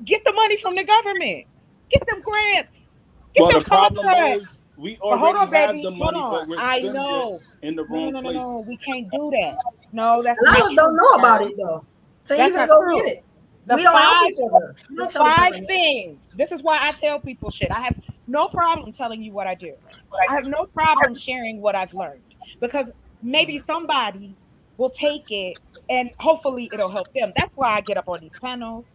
Get the money from the government. Get them grants. Get Well, them the problem contracts. is we But hold already on, have baby. the money, Hold but on. we're I spending know. it in the wrong places. No. We can't do that. No, that's A lot not of us don't true, know about sir. it though. To That's even not go true. get it. The We don't help five, each other. We the don't tell each five other. things. This is why I tell people shit. I have no problem telling you what I do. I have no problem sharing what I've learned because maybe somebody will take it and hopefully it'll help them. That's why I get up on these panels,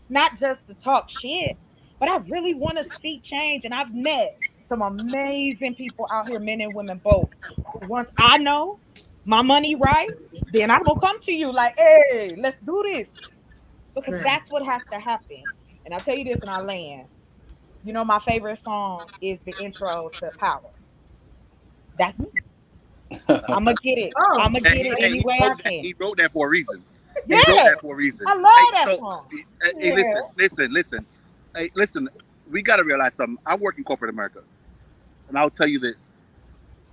not just to talk shit, but I really want to see change. And I've met some amazing people out here, men and women both. Once I know my money right, then I will come to you like, hey, let's do this. Because Right. that's what has to happen. And I'll tell you this and I'll land. You know, my favorite song is the intro to Power. That's me. I'm going to get it. Oh, I'm going to And get he, it and any way I can. he wrote that for a reason. He Yeah. wrote that for a reason. I love that so, song. hey, listen. Hey, listen. We got to realize something. I work in corporate America, and I'll tell you this.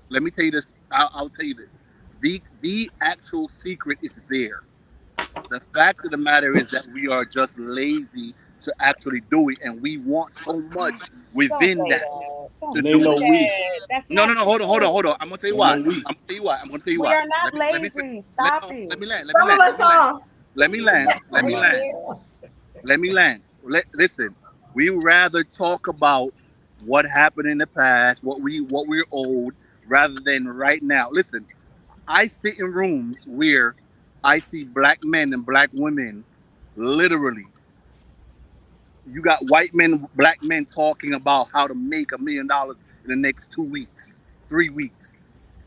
Let me tell you this. I'll tell you this. The actual secret is there. The fact of the matter is that we are just lazy to actually do it, and we want so much within Don't say that. Don't to They do know it. we. That's No, not hold on. true. I'm gonna tell you They why. know we. I'm gonna tell you We why. are not Let me lazy. Stop it. let me land. Some of us are. Let me land. Listen. We rather talk about what happened in the past, what we're owed, rather than right now. Listen, I sit in rooms where I see black men and black women, literally. You got white men, black men talking about how to make $1 million in the next 2 weeks, 3 weeks,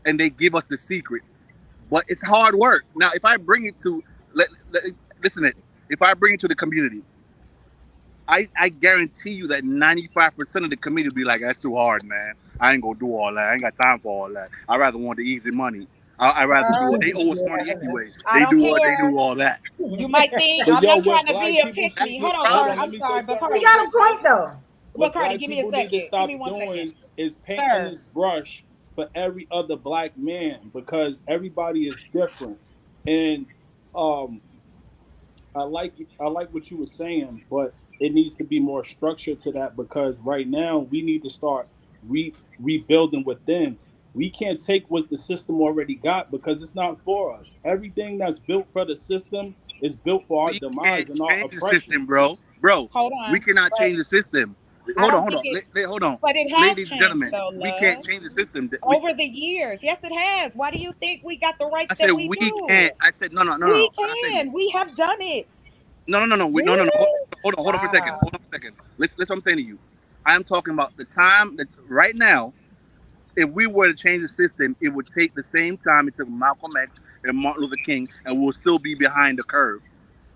and they give us the secrets. But it's hard work. Now, if I bring it to listen to this, if I bring it to the community, I guarantee you that 95% of the community will be like, that's too hard, man. I ain't gonna do all that. I ain't got time for all that. I rather want the easy money. I rather do it. They owe us money anyway. I They don't do care. all that. You might think But I'm yo, not what trying to black be a people pick should me. get- Hold on, hold Cardi. on, let I'm me sorry, say but something Cardi, You got a point though. but What Cardi, black give me a people need second. to stop Give me 1 second. doing is painting Sir. this brush for every other black man because everybody is different. And I like what you were saying, but it needs to be more structure to that because right now we need to start rebuilding within. We can't take what the system already got because it's not for us. Everything that's built for the system is built for our We demise can't and our change the oppression. system, bro. Hold We on. cannot But change the system. I Hold don't on. think it, Hold on. but it has Ladies and changed gentlemen, though, we love. can't change the system. Over the years. Yes, it has. Why do you think we got the rights I said that we we do? can't. I said no. We I said can. We have done it. no. Really? Hold on for a second. Wow. Hold on for a second. Listen what I'm saying to you. I am talking about the time that's right now. If we were to change the system, it would take the same time it took Malcolm X and Martin Luther King, and we'll still be behind the curve.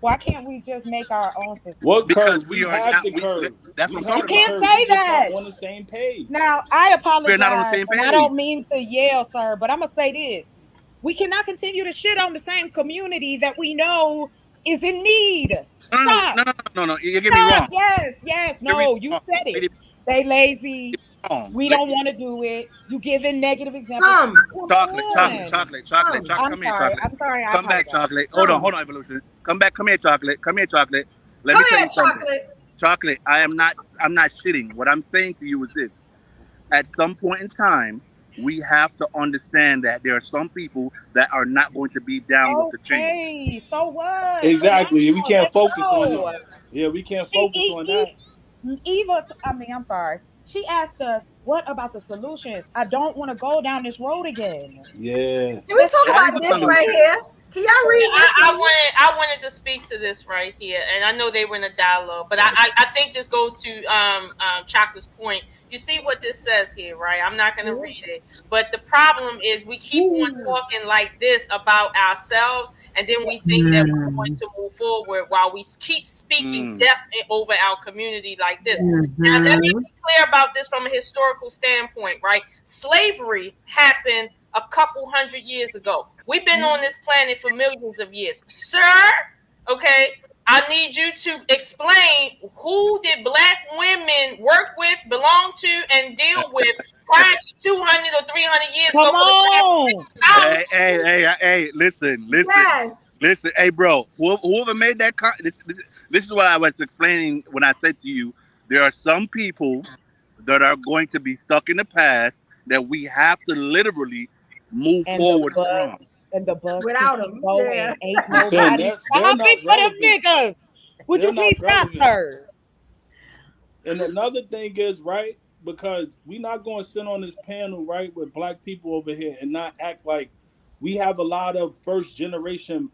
Why can't we just make our own system? What Because curve? we We are have not. the curve. That's We what I'm have talking You the about. can't curve. say We just that. not on the same page. Now, I We're not on the apologize, same and I don't page. mean to yell, sir, but I'm going to say this. We cannot continue to shit on the same community that we know is in need. Stop. No. You get me Stop. wrong. Yes. No, you said it. They lazy. We don't want to do it. You giving negative examples. Chocolate. Come Come on. here, I'm chocolate. sorry. I'm sorry. I Come back, apologize. chocolate. Hold on, Evolution. Come back. Come here, chocolate. Let me Come tell here, you something. chocolate. Chocolate, I'm not shitting. What I'm saying to you is this. At some point in time, we have to understand that there are some people that are not going to be down with the change. Okay, so what? Exactly. We can't Let's focus on go. that. Yeah, we can't focus on that. I'm sorry. She asked us, what about the solutions? I don't want to go down this road again. Yeah. Can we talk about this right here? Can y'all read this? I wanted to speak to this right here, and I know they were in a dialogue, but I think this goes to Chocolate's point. You see what this says here, right? I'm not going to read it, but the problem is we keep on talking like this about ourselves, and then we think that we're going to move forward while we keep speaking death over our community like this. Now, let me be clear about this from a historical standpoint, right? Slavery happened a couple hundred years ago. We've been on this planet for millions of years. Sir, okay, I need you to explain who did Black women work with, belong to, and deal with prior to 200 or 300 years Come ago. Hey, listen. Yes. Listen, hey, bro, whoever made that this is what I was explaining when I said to you, there are some people that are going to be stuck in the past that we have to literally move forward from. And the bus without them, going, ain't nobody. How big for them niggas? Would you please stop, sir? And another thing is, right, because we're not going to sit on this panel, right, with Black people over here and not act like we have a lot of first generation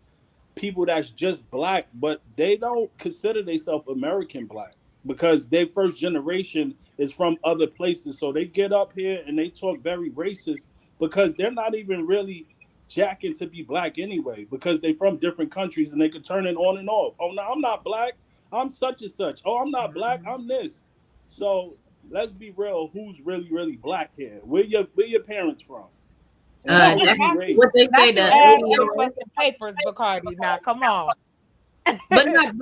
people that's just Black, but they don't consider themselves American Black because their first generation is from other places. So they get up here and they talk very racist because they're not even really jacking to be Black anyway, because they from different countries and they could turn it on and off. Oh, no, I'm not Black. I'm such and such. Oh, I'm not Black. I'm this. So let's be real. Who's really, really Black here? Where your parents from? That's what they say. The papers, Bacardi. Now, come on. But not.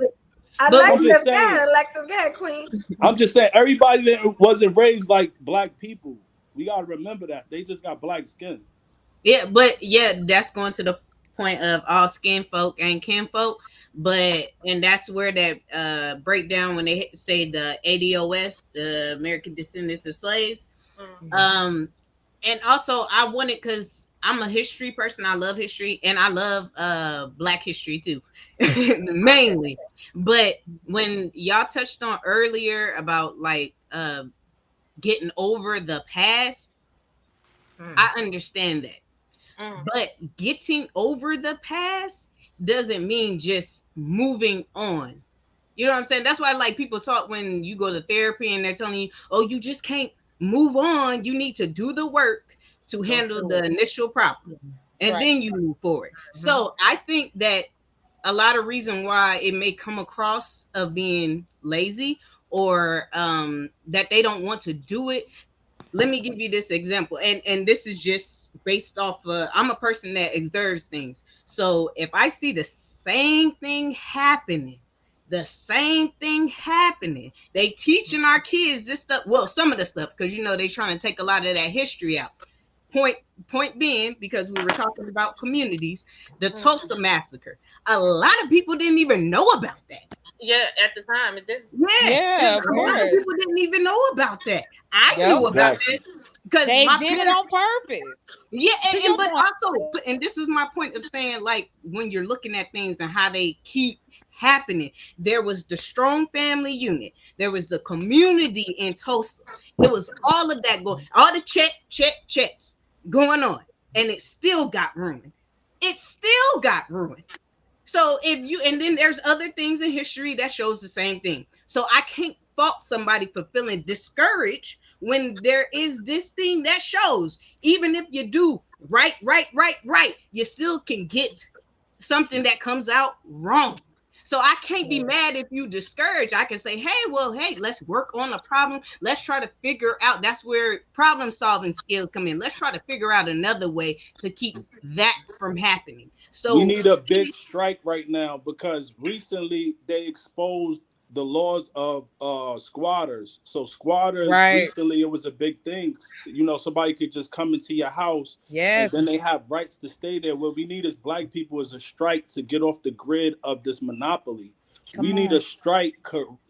Alexis, go ahead, Queen. I'm just saying, everybody that wasn't raised like Black people. We gotta remember that they just got Black skin. Yeah, but that's going to the point of all skin folk and kin folk. And that's where that breakdown when they say the ADOS, the American Descendants of Slaves. Mm-hmm. And also I wanted, because I'm a history person, I love history, and I love Black history too, mainly. But when y'all touched on earlier about like getting over the past, I understand that. But getting over the past doesn't mean just moving on. You know what I'm saying? That's why like people talk when you go to therapy and they're telling you, oh, you just can't move on. You need to do the work to handle the initial problem. And then you move forward. So I think that a lot of reason why it may come across of being lazy or that they don't want to do it. Let me give you this example. And this is just based off of, I'm a person that observes things. So if I see the same thing happening, they teaching our kids this stuff. Well, some of the stuff, because, they trying to take a lot of that history out. Point being, because we were talking about communities, the Tulsa massacre. A lot of people didn't even know about that. Yeah, at the time it didn't. Yeah, a lot of people didn't even know about that. I knew about it because they did it on purpose. Yeah, but also, and this is my point of saying, like, when you're looking at things and how they keep happening, there was the strong family unit, there was the community in Tulsa. It was all of that going, all the checks going on, and it still got ruined. So and then there's other things in history that shows the same thing. So I can't fault somebody for feeling discouraged when there is this thing that shows, even if you do right, you still can get something that comes out wrong. So I can't be mad if you discourage. I can say, hey, let's work on the problem. Let's try to figure out. That's where problem solving skills come in. Let's try to figure out another way to keep that from happening. So we need a big strike right now because recently they exposed the laws of squatters. So squatters, recently it was a big thing. Somebody could just come into your house. Yes. And then they have rights to stay there. What we need as Black people is a strike to get off the grid of this monopoly. We need a strike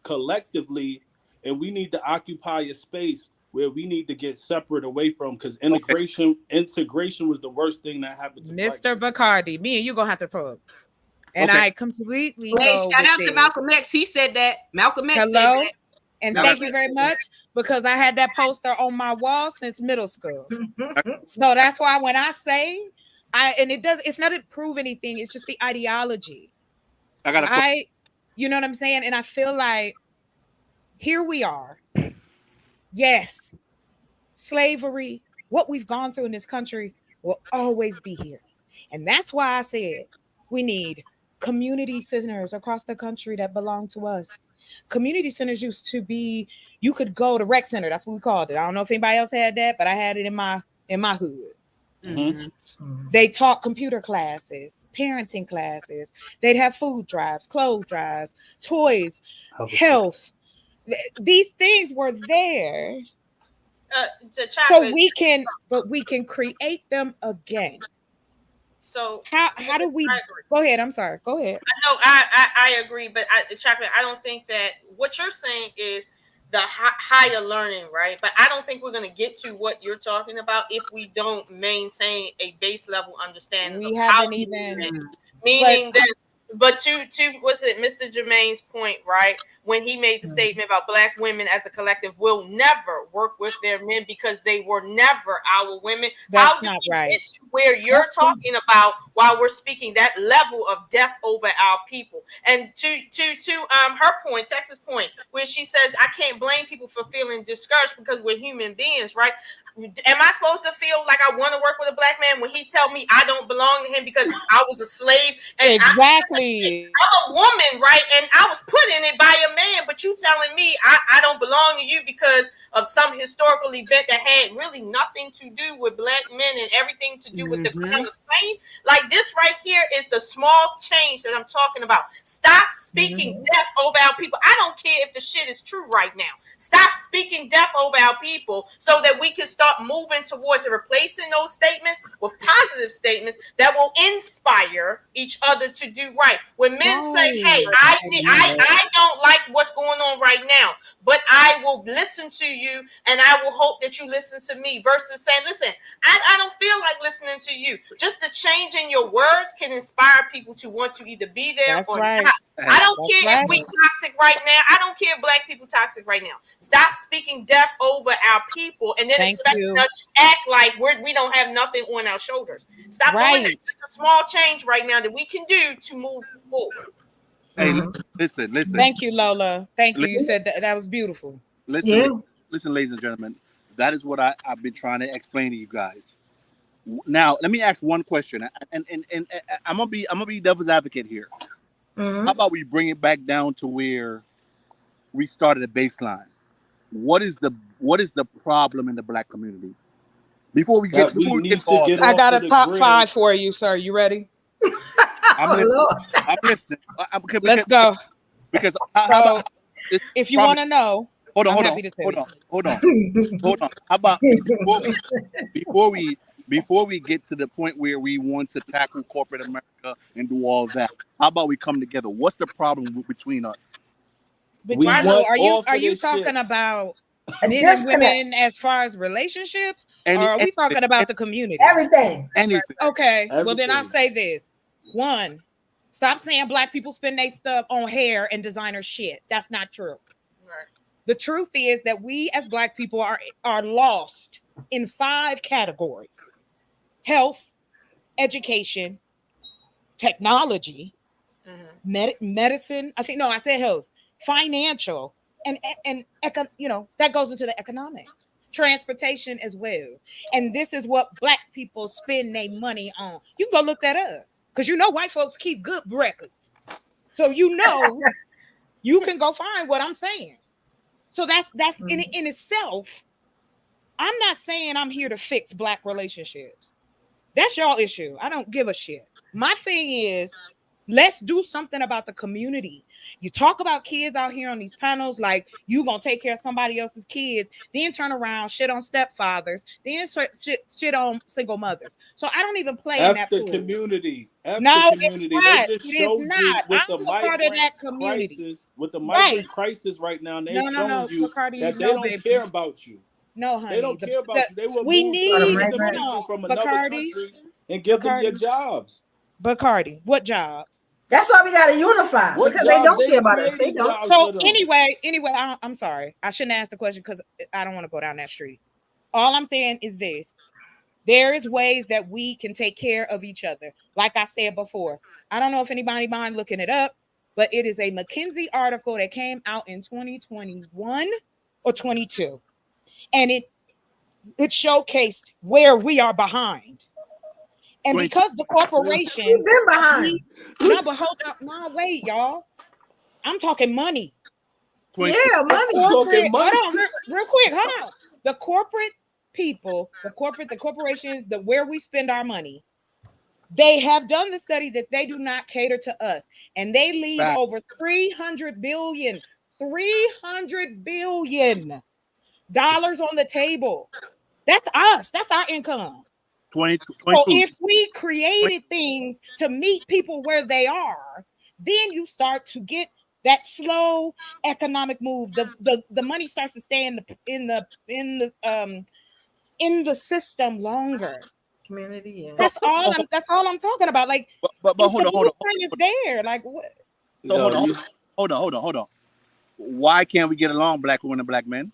collectively, and we need to occupy a space where we need to get separate away from, because integration was the worst thing that happened to Mr. Bacardi. Me and you gonna have to talk. And I completely shout out to Malcolm X. He said that. Malcolm X said that. And thank you very much, because I had that poster on my wall since middle school. So that's why when I say It's not to prove anything. It's just the ideology. You know what I'm saying? And I feel like here we are. Yes, slavery, what we've gone through in this country will always be here. And that's why I said we need community centers across the country that belong to us. Community centers used to be, you could go to rec center. That's what we called it. I don't know if anybody else had that, but I had it in my hood. Mm-hmm. They taught computer classes, parenting classes. They'd have food drives, clothes drives, toys, health. These things were there. So we can create them again. So how do we go ahead? I'm sorry. Go ahead. I agree, but Chocolate, I don't think that what you're saying is the higher learning, right? But I don't think we're going to get to what you're talking about if we don't maintain a base level understanding. We haven't even meaning that. But to what's it, Mr. Jermaine's point, right? When he made the statement about Black women as a collective will never work with their men because they were never our women. That's not right. Get to where you're talking about while we're speaking that level of death over our people. And to her point, Texas point, where she says I can't blame people for feeling discouraged because we're human beings, right? Am I supposed to feel like I want to work with a Black man when he tell me I don't belong to him because I was a slave? And exactly. I'm a woman, right? And I was put in it by a man, but you telling me I don't belong to you because of some historical event that had really nothing to do with Black men and everything to do with the crown of Spain. Like this right here is the small change that I'm talking about. Stop speaking death over our people. I don't care if the shit is true right now. Stop speaking death over our people so that we can start moving towards replacing those statements with positive statements that will inspire each other to do right. When men say, hey, I don't like what's going on right now, but I will listen to you and I will hope that you listen to me, versus saying, listen, I don't feel like listening to you. Just the change in your words can inspire people to want to either be there or not. I don't care if we toxic right now. I don't care if Black people toxic right now. Stop speaking death over our people and then expecting us to act like we don't have nothing on our shoulders. Stop doing that. It's a small change right now that we can do to move forward. Hey, listen. Thank you, Lola. Thank you. You said that was beautiful. Listen, ladies and gentlemen. That is what I've been trying to explain to you guys. Now, let me ask one question, and I'm gonna be devil's advocate here. How about we bring it back down to where we started a baseline? What is the problem in the Black community? Before we get I got a top 5 for you, sir. You ready? I'm listening. Let's go. Because if you want to know, hold on. How about before we get to the point where we want to tackle corporate America and do all that, how about we come together? What's the problem between us? Are you talking about men and women as far as relationships, or are we talking about the community? Everything. Okay. Well, then I'll say this. 1, stop saying Black people spend their stuff on hair and designer shit. That's not true. Right. The truth is that we as Black people are lost in 5 categories: health, education, technology, medicine. I said health, financial, and that goes into the economics, transportation as well. And this is what Black people spend their money on. You can go look that up because white folks keep good records, so you can go find what I'm saying. So that's in itself. I'm not saying I'm here to fix Black relationships. That's your issue. I don't give a shit. My thing is, let's do something about the community. You talk about kids out here on these panels like you gonna take care of somebody else's kids, then turn around, shit on stepfathers, then shit on single mothers. So I don't even play in that pool. Community. No, community. It's They just not. showed I'm with the part of that community. crisis, with the migrant crisis right now, and they showing you that they don't care about you. No, honey. They don't care about you. They will we move need people from another country and give them your jobs. Bacardi, what jobs? That's why we got to unify, because they don't care about us. They don't. So anyway, I'm sorry. I shouldn't ask the question because I don't want to go down that street. All I'm saying is this. There is ways that we can take care of each other. Like I said before, I don't know if anybody mind looking it up, but it is a McKinsey article that came out in 2021 or 22. And it showcased where we are behind. And because the corporations We've been behind. No, but hold up. No, wait, y'all. I'm talking money. Yeah, money. Hold on, real quick. Hold on. The corporate people, the corporations, where we spend our money, they have done the study that they do not cater to us, and they leave over $300 billion on the table. That's us. That's our income. So if we created things to meet people where they are, then you start to get that slow economic move. The money starts to stay in the system longer. Community, yeah. That's all I'm talking about. Like, but hold on. Is there like what? So hold on. Why can't we get along, black women and black men?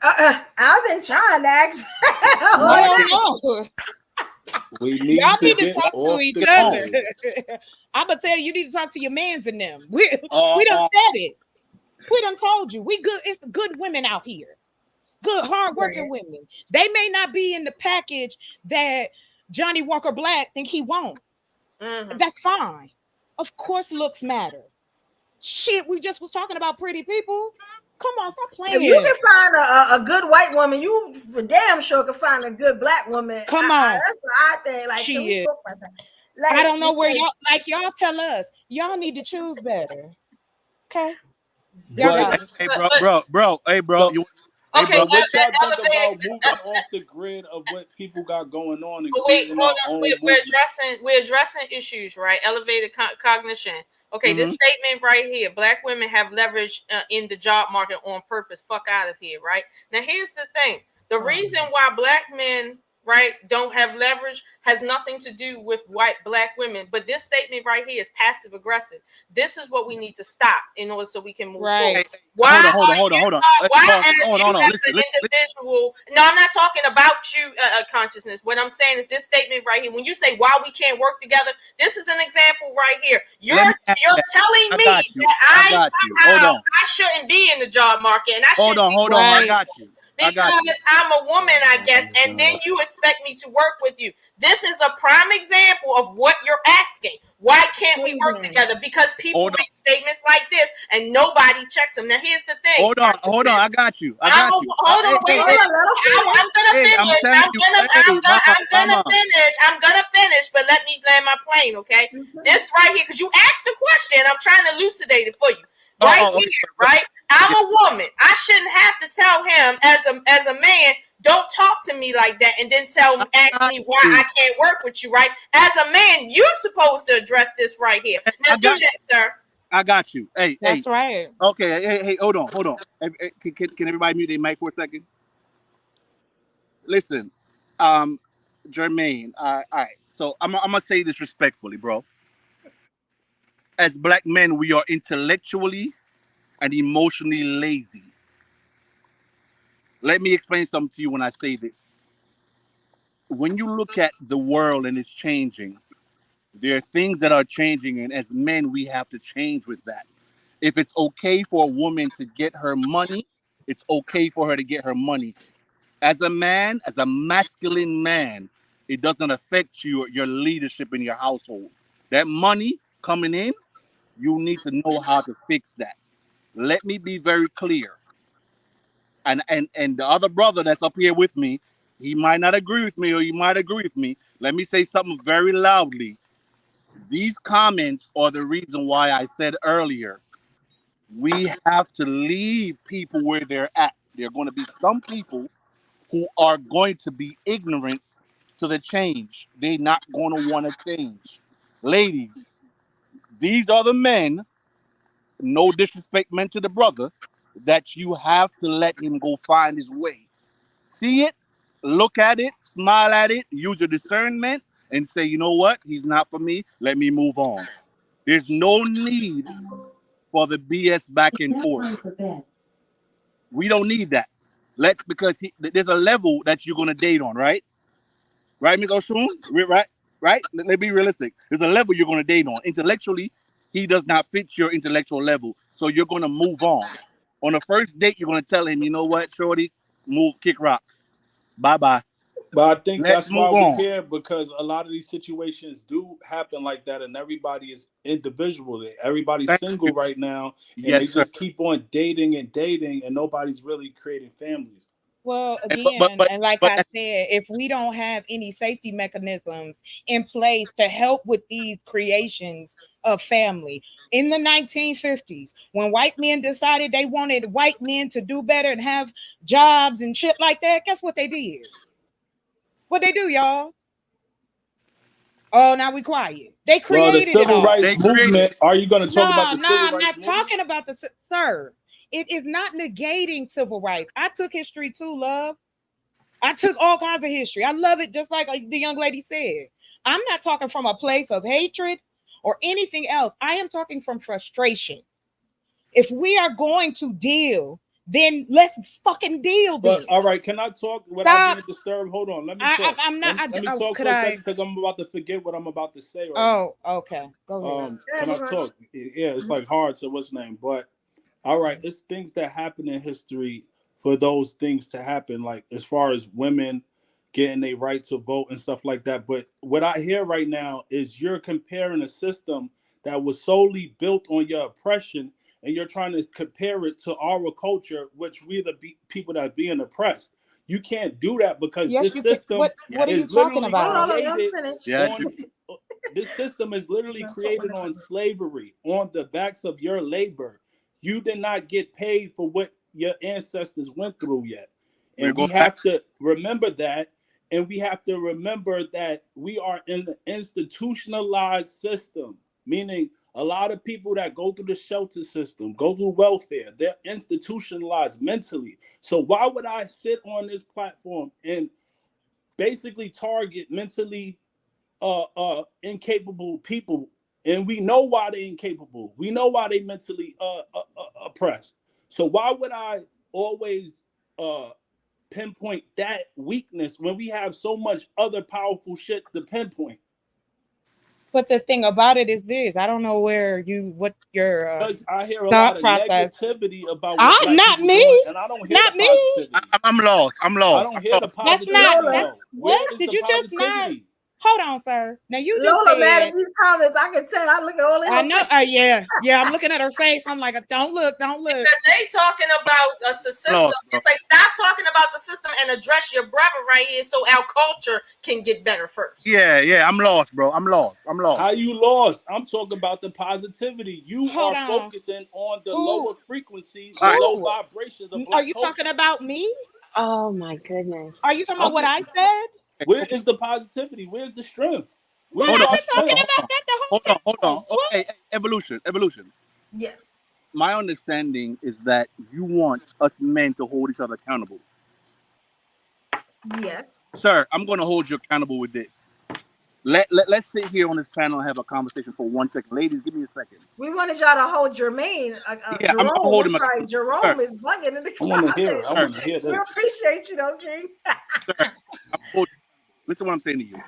I've been trying to ask. We need Y'all to need to get talk off to each the other. phone. I'm gonna tell you need to talk to your mans and them. We done said it. We done told you. We good. It's good women out here. Good, hardworking women. They may not be in the package that Johnny Walker Black think he won't. That's fine. Of course, looks matter. Shit, we just was talking about pretty people. Come on, stop playing. If you can find a good white woman, you for damn sure can find a good black woman. Come on. That's what I think. Like, She can we is. talk about that? Like, I don't know where y'all tell us. Y'all need to choose better. Okay. Hey, bro. Okay, what y'all think about moving off the grid of what people got going on and creating our own we're addressing issues, right? Elevated cognition. Okay, this statement right here: black women have leverage in the job market on purpose. Fuck out of here, right? Now, here's the thing: the reason why black men, right, don't have leverage has nothing to do with black women. But this statement right here is passive aggressive. This is what we need to stop in order so we can move forward. Hold on. Listen. Individual? No, I'm not talking about you, consciousness. What I'm saying is this statement right here. When you say why we can't work together, this is an example right here. You're telling me that I shouldn't be in the job market, and I hold on. I got you. Because I'm a woman, I guess, and then you expect me to work with you. This is a prime example of what you're asking. Why can't we work together? Because people make statements like this and nobody checks them. Now, here's the thing. Hold on. I got you. I'm gonna finish, but let me land my plane, okay? This right here, because you asked the question, I'm trying to elucidate it for you. Right? I'm a woman. I shouldn't have to tell him as a man, don't talk to me like that, and then ask me why I can't work with you, right? As a man, you're supposed to address this right here. Now do that, sir. I got you. Hey, that's right. Okay, hey, hold on. Can everybody mute their mic for a second? Listen, Jermaine, all right. So I'm gonna say this respectfully, bro. As black men, we are intellectually and emotionally lazy. Let me explain something to you when I say this. When you look at the world and it's changing, there are things that are changing, and as men, we have to change with that. If it's okay for a woman to get her money, it's okay for her to get her money. As a man, as a masculine man, it doesn't affect your leadership in your household. That money coming in, you need to know how to fix that. Let me be very clear. And the other brother that's up here with me, he might not agree with me or he might agree with me. Let me say something very loudly. These comments are the reason why I said earlier, we have to leave people where they're at. There are going to be some people who are going to be ignorant to the change. They're not going to want to change. Ladies, these are the men, no disrespect meant to the brother, that you have to let him go find his way. See it, look at it, smile at it, use your discernment, and say, you know what? He's not for me. Let me move on. There's no need for the BS back and forth. We don't need that. Because there's a level that you're going to date on, right? Right, Ms. Oshun? Right? Let's be realistic. There's a level you're going to date on. Intellectually, he does not fit your intellectual level. So you're going to move on. On the first date, you're going to tell him, you know what, shorty, kick rocks. Bye-bye. But I think Let's that's why move we on. care, because a lot of these situations do happen like that, and everybody is individual. Everybody's Thank single you. right now, and they Yes, sir. just keep on dating, and nobody's really creating families. Well, And- again, but- and like but- I said, if we don't have any safety mechanisms in place to help with these creations of family in the 1950s, when white men decided they wanted white men to do better and have jobs and shit like that, guess what they did? What they do, y'all? Oh, now we quiet. They Well, created the civil it all. rights movement. Are you going to talk about the civil I'm rights not movement? talking about sir. It is not negating civil rights. I took history too, love. I took all kinds of history. I love it, just like the young lady said. I'm not talking from a place of hatred or anything else. I am talking from frustration. If we are going to deal, then let's fucking deal. But all right, can I talk without being disturbed? Hold on, let me talk. I'm not. Let me talk for a second, because I'm about to forget what I'm about to say. Right Oh, okay. Go ahead. Can I talk? Yeah, it's like hard to what's name, but all right, it's things that happen in history for those things to happen, like as far as women getting a right to vote and stuff like that. But what I hear right now is you're comparing a system that was solely built on your oppression, and you're trying to compare it to our culture, which we the people that are being oppressed. You can't do that, because Yes, this you can. system What are you is talking literally about? created on, this system is literally created on slavery, on the backs of your labor. You did not get paid for what your ancestors went through yet. And we have to remember that. And we have to remember that we are in an institutionalized system, meaning a lot of people that go through the shelter system, go through welfare, they're institutionalized mentally. So why would I sit on this platform and basically target mentally incapable people? And we know why they're incapable. We know why they mentally oppressed. So why would I always pinpoint that weakness when we have so much other powerful shit to pinpoint? But the thing about it is this: I don't know what your I hear a thought lot of process. negativity about what black Not people me. doing, and I don't hear Not the me. positivity. I'm lost. I don't hear the That's positivity. not. though. That's Where what? is Did the you just not? positivity? Hold on, sir. Now you just Lola mad said. at these comments. I can tell. I look at all I these. know. Yeah. I'm looking at her face. I'm like, don't look. Because they talking about a system. It's like, stop talking about the system and address your brother right here, so our culture can get better first. Yeah. I'm lost, bro. I'm lost. How you lost? I'm talking about the positivity. You Hold are on. focusing on the lower frequencies, Who? the low vibrations of black Are you culture. talking about me? Oh my goodness. Are you talking about what I said? Where is the positivity? Where's the strength? Well, Where's I've our been talking strength? about that the whole Hold on. Okay, evolution. Yes. My understanding is that you want us men to hold each other accountable. Yes. Sir, I'm going to hold you accountable with this. Let's sit here on this panel and have a conversation for 1 second. Ladies, give me a second. We wanted y'all to hold Jermaine. Yeah, Jerome. I'm holding I'm sorry, my- Jerome Sir. is bugging in the I want to closet. hear it. I want to hear We this. appreciate you, though, King. Listen to what I'm saying to you.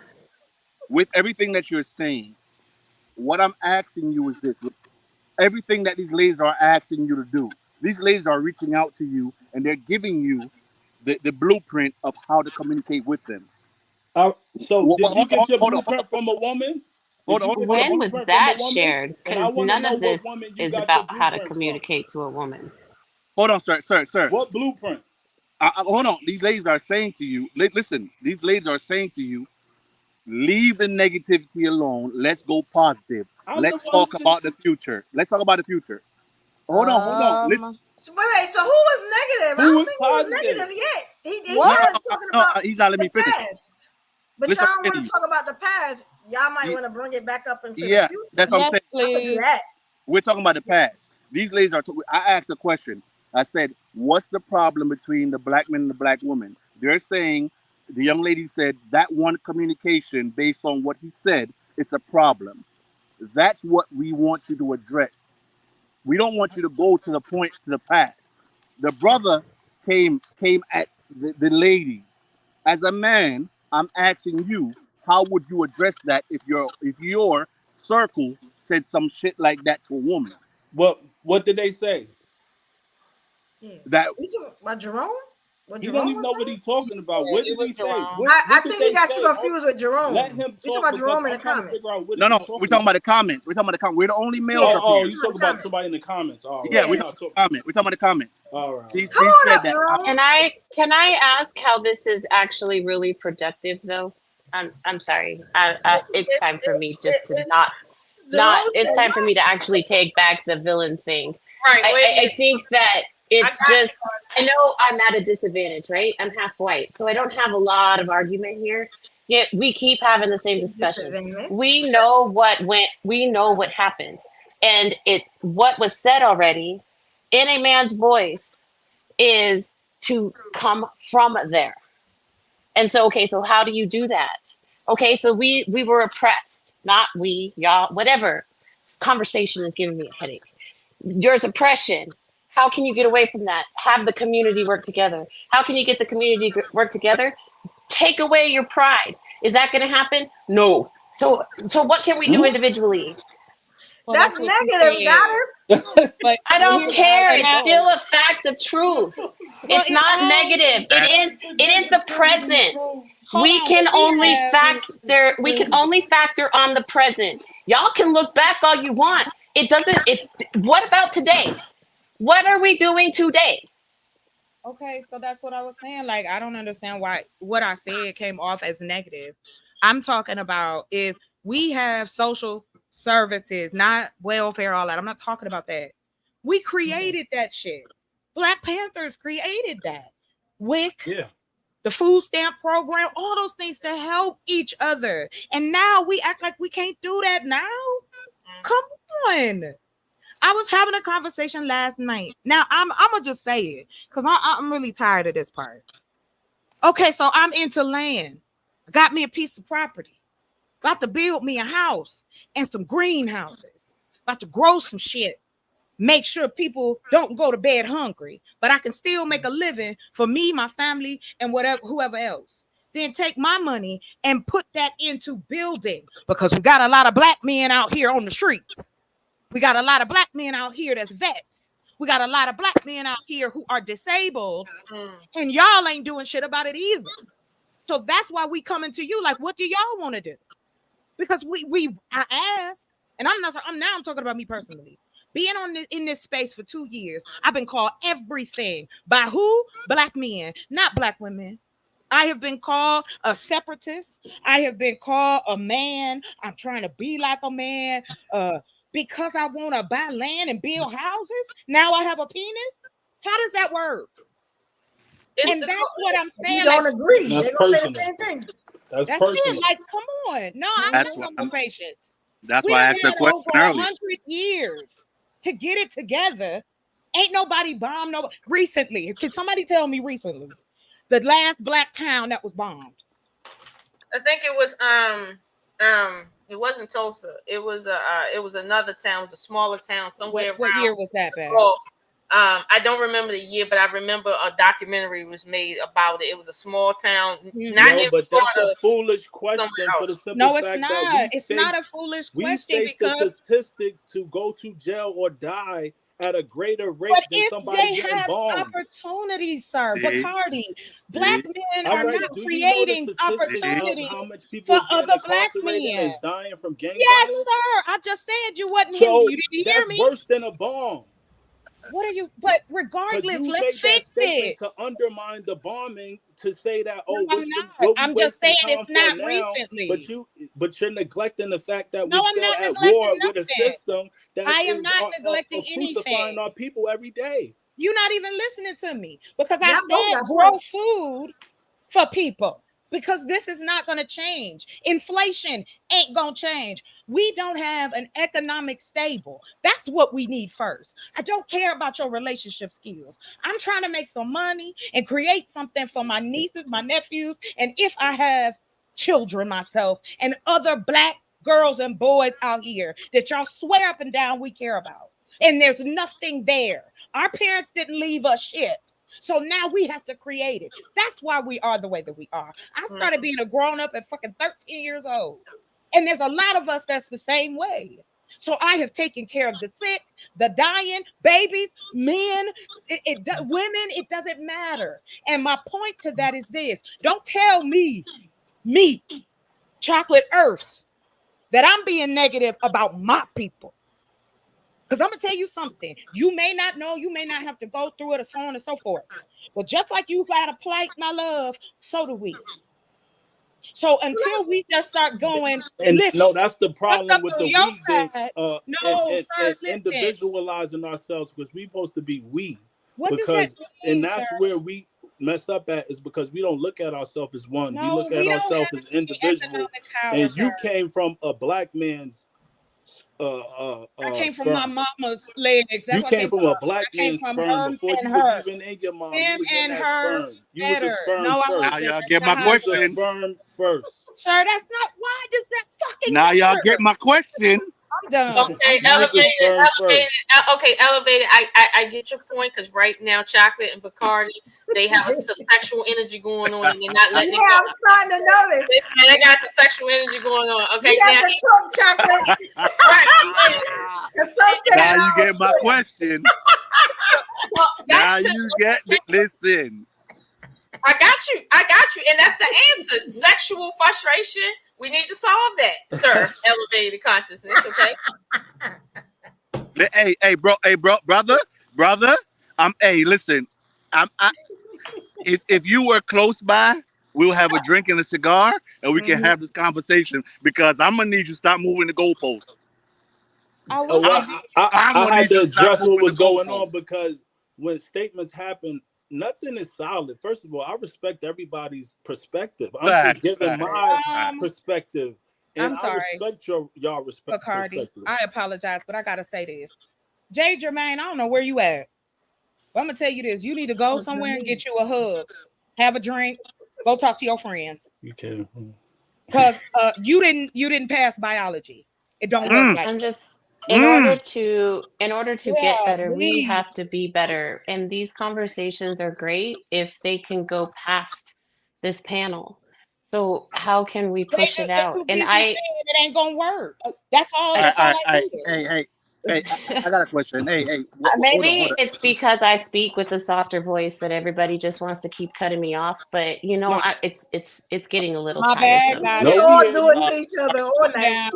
With everything that you're saying, what I'm asking you is this. Everything that these ladies are asking you to do, these ladies are reaching out to you and they're giving you the blueprint of how to communicate with them. So did you get your blueprint from a woman? Hold on. When was that shared? And I Because wanna none know of what this woman you is got about your how to blueprint communicate to a woman. Hold on, sir. What blueprint? Hold on. These ladies are saying to you, listen, these ladies are saying to you, leave the negativity alone. Let's go positive. Let's talk about the future. Hold on. Listen. Wait, so who was negative? I don't think he was negative yet. He started talking about he's not letting me the finish. past. But Listen, y'all I'm want telling to you. talk about the past. Y'all might want to bring it back up into the Yeah, future. that's what I'm saying. I could do that. We're talking about the past. These ladies are. I asked a question. I said, "What's the problem between the black man and the black woman?" They're saying, the young lady said that one communication based on what he said, it's a problem. That's what we want you to address. We don't want you to go to the point to the past. The brother came at the ladies. As a man, I'm asking you, how would you address that if your circle said some shit like that to a woman? What did they say? That What Jerome? What He Jerome don't even know what he's talking about. What did he say? I think he got you confused with Jerome. Let him You talk talking about Jerome in the I'm trying to comments? figure out what No, he's we're talking about the comments. We're talking about the comments. We're the only males up here. you talking about somebody in the comments. All right. Yeah, we're talking about comments. We're talking about the comments. All right. She said that. Can I ask how this is actually really productive though? I'm sorry. It's time for me just to not. It's time for me to actually take back the villain thing. Right. I think that it's just. I know I'm at a disadvantage, right? I'm half white, so I don't have a lot of argument here. Yet we keep having the same discussion. We know what went. We know what happened, and what was said already in a man's voice is to come from there. And so, okay, so how do you do that? Okay, so we were oppressed, not we, y'all, whatever. Conversation is giving me a headache. There's oppression. How can you get away from that? Have the community work together. How can you get the community to work together? Take away your pride. Is that going to happen? No. So what can we do individually? Well, that's negative, Goddess. But I don't care. It's still a fact of truth. It's not negative. It is the present. We can only factor on the present. Y'all can look back all you want. What about today? What are we doing today? Okay, so that's what I was saying. Like, I don't understand why what I said came off as negative. I'm talking about if we have social services, not welfare, all that. I'm not talking about that. We created that shit. Black Panthers created that. WIC, the food stamp program, all those things to help each other. And now we act like we can't do that now. Come on. I was having a conversation last night. Now I'm gonna just say it because I'm really tired of this part. Okay, so I'm into land. I got me a piece of property. About to build me a house and some greenhouses. About to grow some shit. Make sure people don't go to bed hungry, but I can still make a living for me, my family, and whoever else. Then take my money and put that into building because we got a lot of black men out here on the streets. We got a lot of black men out here that's vets. We got a lot of black men out here who are disabled, and y'all ain't doing shit about it either. So that's why we coming to you like, what do y'all want to do? Because I ask, and I'm talking about me personally. Being in this space for 2 years, I've been called everything by who? Black men, not black women. I have been called a separatist. I have been called a man. I'm trying to be like a man. Because I want to buy land and build houses, now I have a penis? How does that work? And that's what I'm saying. You don't agree. That's They're going to say the personal. same thing. That's personal. personal. Like, come on. No, I know no patience. That's why I asked that question over earlier. 100 years to get it together. Ain't nobody bombed recently. Can somebody tell me recently? The last black town that was bombed. I think it was it wasn't Tulsa. It was another town. It was a smaller town somewhere. What year was that, Beth? I don't remember the year, but I remember a documentary was made about it. It was a small town. But that's a foolish question for the simple fact that it's not a foolish question we face the statistic to go to jail or die at a greater rate than somebody getting bombed. Opportunities, sir, Bacardi. Black men are not creating opportunities for other black men. Dying from gang yes, violence? sir. I just said you wasn't hearing me. You didn't hear me. That's worse than a bomb. What are you? But regardless, let's fix it. To undermine the bombing, to say that I'm just saying it's not recently. But you're neglecting the fact that No, we're I'm still not at neglecting war with a nothing. system that I am not neglecting crucifying anything. our people every day. You're not even listening to me because I said grow food for people. Because this is not going to change. Inflation ain't going to change. We don't have an economic stable. That's what we need first. I don't care about your relationship skills. I'm trying to make some money and create something for my nieces, my nephews, and if I have children myself and other black girls and boys out here that y'all swear up and down we care about. And there's nothing there. Our parents didn't leave us shit. So now we have to create it. That's why we are the way that we are. I started being a grown up at fucking 13 years old. And there's a lot of us that's the same way. So I have taken care of the sick, the dying, babies, men, women, it doesn't matter. And my point to that is this. Don't tell me, Chocolate Earth, that I'm being negative about my people. Because I'm going to tell you something. You may not know, you may not have to go through it or so on and so forth. But just like you got a plight, my love, so do we. So until we just start going, and listen, no, that's the problem with the we thing, sir, individualizing ourselves, because we're supposed to be we. What because does that mean, and that's sir? where we mess up at, is because we don't look at ourselves as one. No, we look at ourselves as individuals. And you came from a black man's I came from sperm. my mama's legs. That's You what came from a I black came man's from sperm her before you and was her. even in your mom. Him You was in and that her sperm. You was a better. sperm No, I first. Now y'all get my You was a question. sperm first. Sir, that's not, why does that fucking Now y'all matter? get my question. I'm done. Okay, elevated. I get your point, because right now, Chocolate and Bacardi, they have some sexual energy going on, and they're not letting it go. I'm starting to notice. They got some sexual energy going on. Okay, You have to talk, Chocolate. Now you get my question. Now you get listen. I got you, and that's the answer. Sexual frustration. We need to solve that, sir. Elevated consciousness. Okay. Hey, brother. Listen. If you were close by, we'll have a drink and a cigar, and we can have this conversation, because I'm gonna need you to stop moving the goalposts. I had to address what was going on, because when statements happen, nothing is solid. First of all, I respect everybody's perspective. I'm just giving my perspective, and I'm sorry. I respect y'all Bacardi, I apologize, but I gotta say this. Jay Jermaine, I don't know where you at. But I'm gonna tell you this: you need to go somewhere and get you a hug, have a drink, go talk to your friends. You can, because you didn't pass biology. It don't work like I'm that. just in order to get better, we please. have to be better. And these conversations are great if they can go past this panel. So how can we push it out? And it ain't gonna work. That's all. Hey, I got a question. Hey, maybe hold on. it's because I speak with a softer voice that everybody just wants to keep cutting me off. But you know, it's getting a little My bad, tiresome. guys. We all do it to each other all night. Yeah.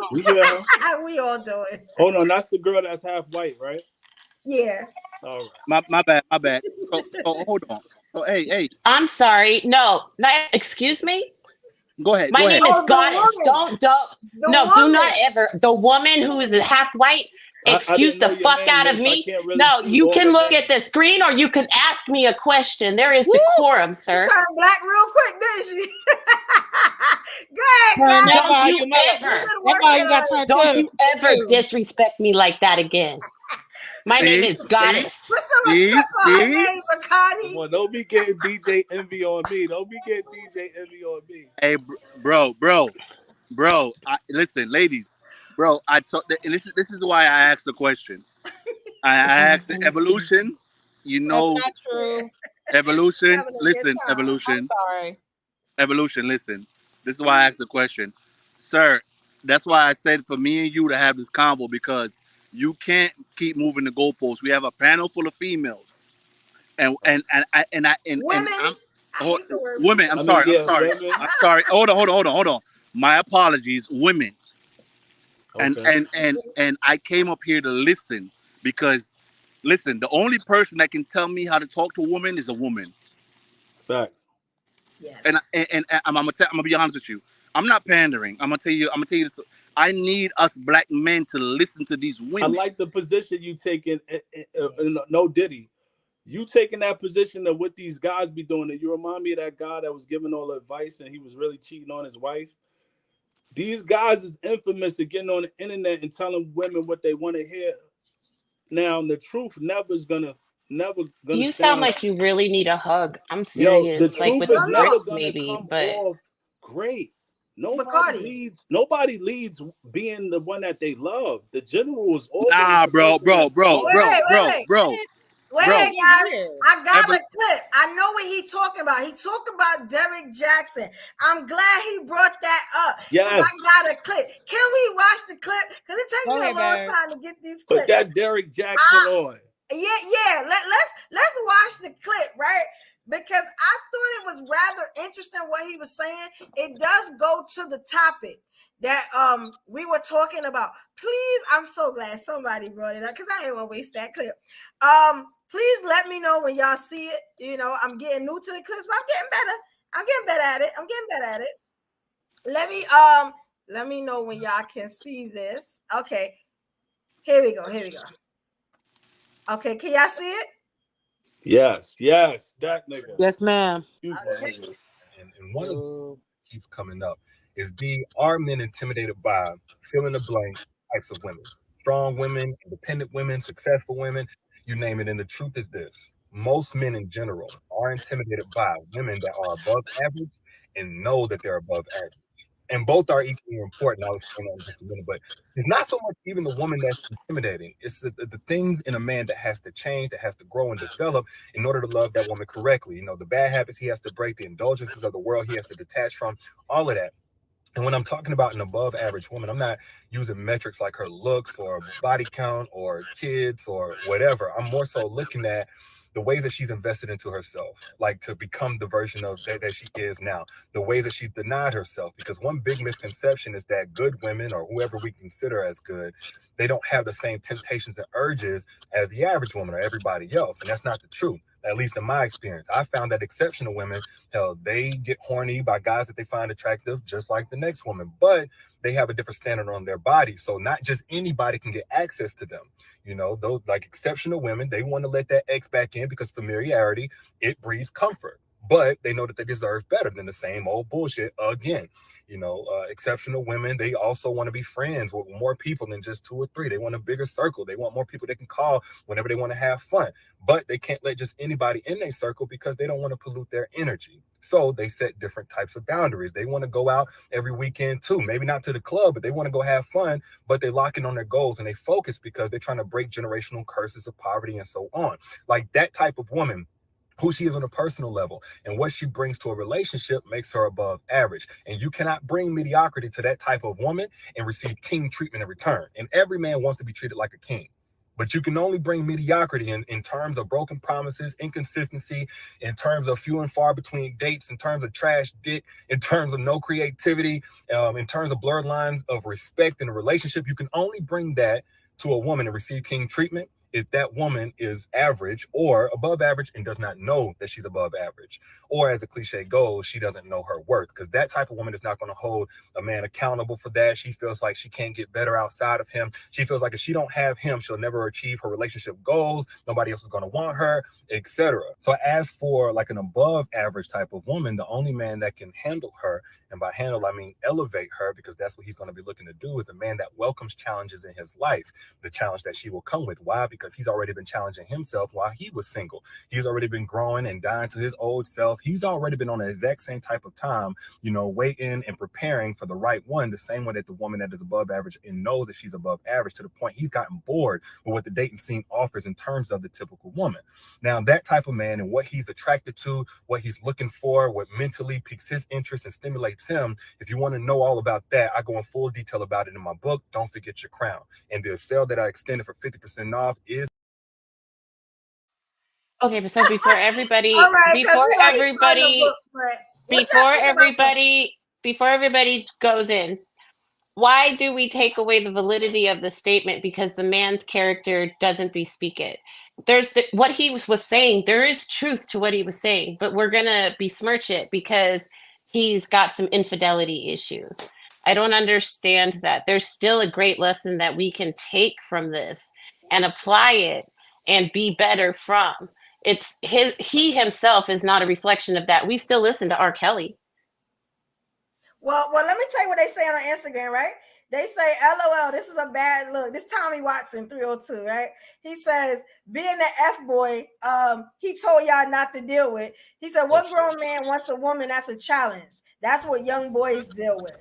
We all do it. Hold on, that's the girl that's half white, right? Yeah. All right. My bad. So hold on. So hey. I'm sorry. No, excuse me. Go ahead. My name is Goddess. Don't. Do not ever. The woman who is half white. Excuse the fuck out of me. No, you can look at the screen, or you can ask me a question. There is decorum, sir. You turned black real quick, didn't she? Good. Don't you ever disrespect me like that again. My name is Goddess. Put some respect on her name, Bacardi. Well, don't be getting DJ envy on me. Don't be getting DJ envy on me. Hey, bro. Listen, ladies. Bro, this is why I asked the question. I asked the evolution. You know, that's not true. Evolution. Listen, evolution. I'm sorry. Evolution. Listen. This is why I asked the question, sir. That's why I said for me and you to have this convo, because you can't keep moving the goalposts. We have a panel full of females, and women. Women. I'm sorry. I'm sorry. Hold on. My apologies, women. Okay. And I came up here to listen, because listen, the only person that can tell me how to talk to a woman is a woman. Facts. Yes. And I'm gonna be honest with you. I'm not pandering. I'm gonna tell you this. I need us black men to listen to these women. I like the position you taking. No Diddy, you taking that position of what these guys be doing. And you remind me of that guy that was giving all the advice and he was really cheating on his wife. These guys is infamous at getting on the internet and telling women what they want to hear. Now, the truth never gonna. You sound like you really need a hug. I'm serious. Yo, the like truth with is a never grip, gonna maybe, come but off great. Nobody leads being the one that they love. The general is always Nah, bro. Wait. Wait, Bro, guys, I got every- a clip. I know what he talking about. He talking about Derek Jackson. I'm glad he brought that up. 'Cause Yes. I got a clip. Can we watch the clip? Because it takes Go me a ahead, long babe. time to get these Put clips. that Derek Jackson on. Yeah. Let's watch the clip, right? Because I thought it was rather interesting what he was saying. It does go to the topic that we were talking about. Please, I'm so glad somebody brought it up because I didn't want to waste that clip. Please let me know when y'all see it. You know, I'm getting new to the clips, but I'm getting better. I'm getting better at it. Let me know when y'all can see this. Okay. Here we go. Okay, can y'all see it? Yes, that nigga. Yes, ma'am. And one of the keeps coming up is are men intimidated by fill in the blank types of women? Strong women, independent women, successful women, you name it. And the truth is this: most men in general are intimidated by women that are above average and know that they're above average. And both are equally important. I'll explain that in just a minute. But it's not so much even the woman that's intimidating. It's the things in a man that has to change, that has to grow and develop in order to love that woman correctly. You know, the bad habits he has to break, the indulgences of the world he has to detach from, all of that. And when I'm talking about an above average woman, I'm not using metrics like her looks or body count or kids or whatever. I'm more so looking at the ways that she's invested into herself, like to become the version of that she is now, the ways that she's denied herself. Because one big misconception is that good women, or whoever we consider as good, they don't have the same temptations and urges as the average woman or everybody else. And that's not the truth, at least in my experience. I found that exceptional women, hell, they get horny by guys that they find attractive, just like the next woman, but they have a different standard on their body. So not just anybody can get access to them. You know, those like exceptional women, they want to let that X back in because familiarity, it breeds comfort. But they know that they deserve better than the same old bullshit again. You know, exceptional women, they also want to be friends with more people than just 2 or 3. They want a bigger circle. They want more people they can call whenever they want to have fun. But they can't let just anybody in their circle because they don't want to pollute their energy. So they set different types of boundaries. They want to go out every weekend too. Maybe not to the club, but they want to go have fun, but they lock in on their goals and they focus because they're trying to break generational curses of poverty and so on. Like that type of woman, who she is on a personal level and what she brings to a relationship makes her above average. And you cannot bring mediocrity to that type of woman and receive king treatment in return. And every man wants to be treated like a king. But you can only bring mediocrity in terms of broken promises, inconsistency, in terms of few and far between dates, in terms of trash dick, in terms of no creativity, in terms of blurred lines of respect in a relationship. You can only bring that to a woman and receive king treatment if that woman is average or above average and does not know that she's above average. Or as the cliche goes, she doesn't know her worth, because that type of woman is not going to hold a man accountable for that. She feels like she can't get better outside of him. She feels like if she don't have him, she'll never achieve her relationship goals. Nobody else is going to want her, etc. So as for like an above average type of woman, the only man that can handle her, and by handle, I mean elevate her, because that's what he's going to be looking to do, is a man that welcomes challenges in his life, the challenge that she will come with. Why? Because he's already been challenging himself while he was single. He's already been growing and dying to his old self. He's already been on the exact same type of time, you know, waiting and preparing for the right one, the same way that the woman that is above average and knows that she's above average, to the point he's gotten bored with what the dating scene offers in terms of the typical woman. Now, that type of man and what he's attracted to, what he's looking for, what mentally piques his interest and stimulates him, if you want to know all about that, I go in full detail about it in my book, Don't Forget Your Crown. And the sale that I extended for 50% off is... Okay, but so before everybody, All right, before everybody goes in, why do we take away the validity of the statement because the man's character doesn't bespeak it? There's what he was saying. There is truth to what he was saying, but we're gonna besmirch it because he's got some infidelity issues. I don't understand that. There's still a great lesson that we can take from this and apply it and be better from. It's he himself is not a reflection of that. We still listen to R. Kelly. Well, let me tell you what they say on Instagram, right? They say, LOL, this is a bad look. This Tommy Watson 302, right? He says, being the F-boy, he told y'all not to deal with. He said, what grown man wants a woman that's a challenge? That's what young boys deal with.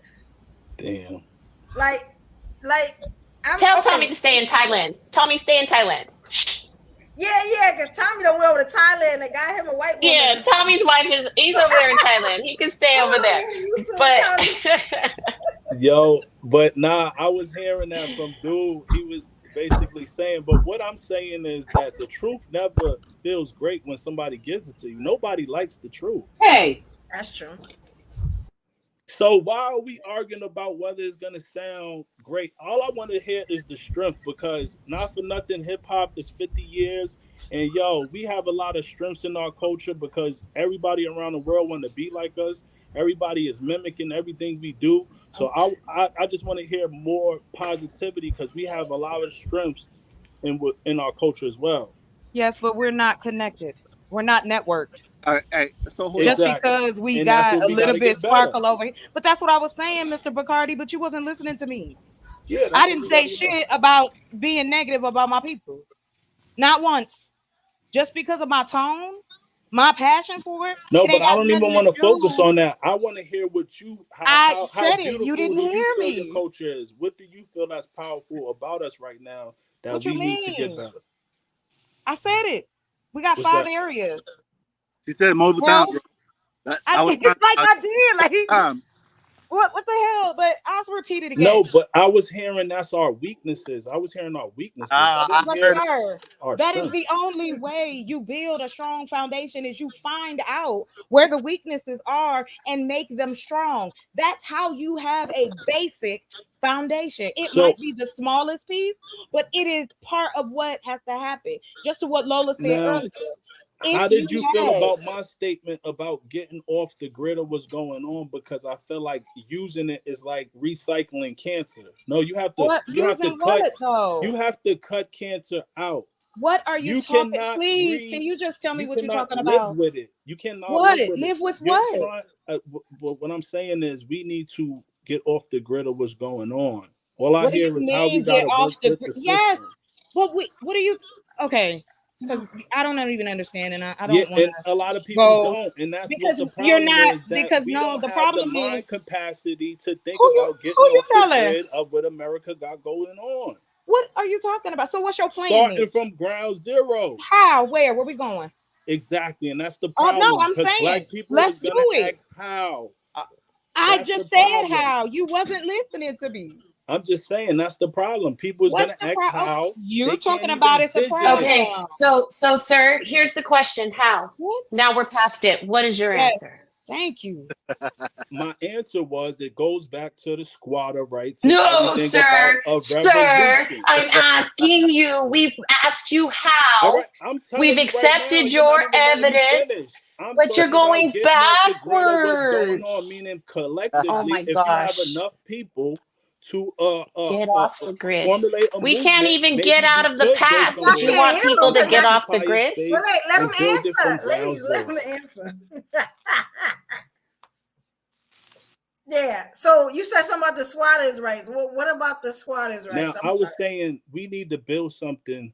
Damn. Like, Tell Tommy to stay in Thailand. Tommy, stay in Thailand. Shh. Yeah, because Tommy done went over to Thailand and got him a white woman. Yeah, Tommy's wife he's over there in Thailand. He can stay over there. But Yo, but nah, I was hearing that from dude. He was basically saying, but what I'm saying is that the truth never feels great when somebody gives it to you. Nobody likes the truth. Hey, that's true. So why are we arguing about whether it's gonna sound great? All I want to hear is the strength, because not for nothing, hip hop is 50 years, and yo, we have a lot of strengths in our culture because everybody around the world want to be like us. Everybody is mimicking everything we do. So I just want to hear more positivity because we have a lot of strengths in our culture as well. Yes, but we're not connected. We're not networked. All right, so just because we got a little bit sparkle over here. But that's what I was saying, Mr. Bacardi, but you wasn't listening to me. Yeah, I didn't say shit about being negative about my people. Not once. Just because of my tone, my passion for it. No, but I don't even want to focus on that. I want to hear what you how beautiful you didn't hear me. Your culture is. What do you feel that's powerful about us right now that we need to get better? I said it. We got 5 areas. She said it multiple times. I did. Like, what the hell? But I'll repeat it again. No, but I was hearing that's our weaknesses. I was hearing our weaknesses. That is the only way you build a strong foundation is you find out where the weaknesses are and make them strong. That's how you have a basic foundation. It might be the smallest piece, but it is part of what has to happen. Just to what Lola said earlier. How did you feel about my statement about getting off the grid of what's going on? Because I feel like using it is like recycling cancer. No, you have to. You have to cut cancer out. What are you talking? Please, can you just tell me what you're talking about? Live with it. You cannot live with what? What I'm saying is we need to get off the grid of what's going on. All I hear is how we got to work with the system. Yes. What are you? Okay. Because I don't even understand, and I don't want to. And a lot of people don't, and that's because what the problem you're not. is. Because no, the problem the mind is capacity to think about getting off the grid of what America got going on. What are you talking about? So what's your plan? Starting from ground zero. How? Where we going? Exactly, and that's the problem. Oh no, I'm saying Black people let's do it. Ask how? I just said how. You wasn't listening to me. I'm just saying that's the problem. People's gonna ask how. You're talking about it's a problem. Okay, so sir, here's the question: how? What? Now we're past it. What is your answer? Thank you. My answer was it goes back to the squatter rights. No, sir. Sir, I'm asking you. We've asked you how. Right, we've accepted your evidence. But you're going backwards. Meaning collectively, oh my if gosh. you have enough people to get off the grid. We movement, can't even get out of the past. Did you want people to get off the grid? Let them answer. Ladies, let them answer. Yeah. So you said something about the squatters' rights. What about the squatters' rights? Now, I was saying we need to build something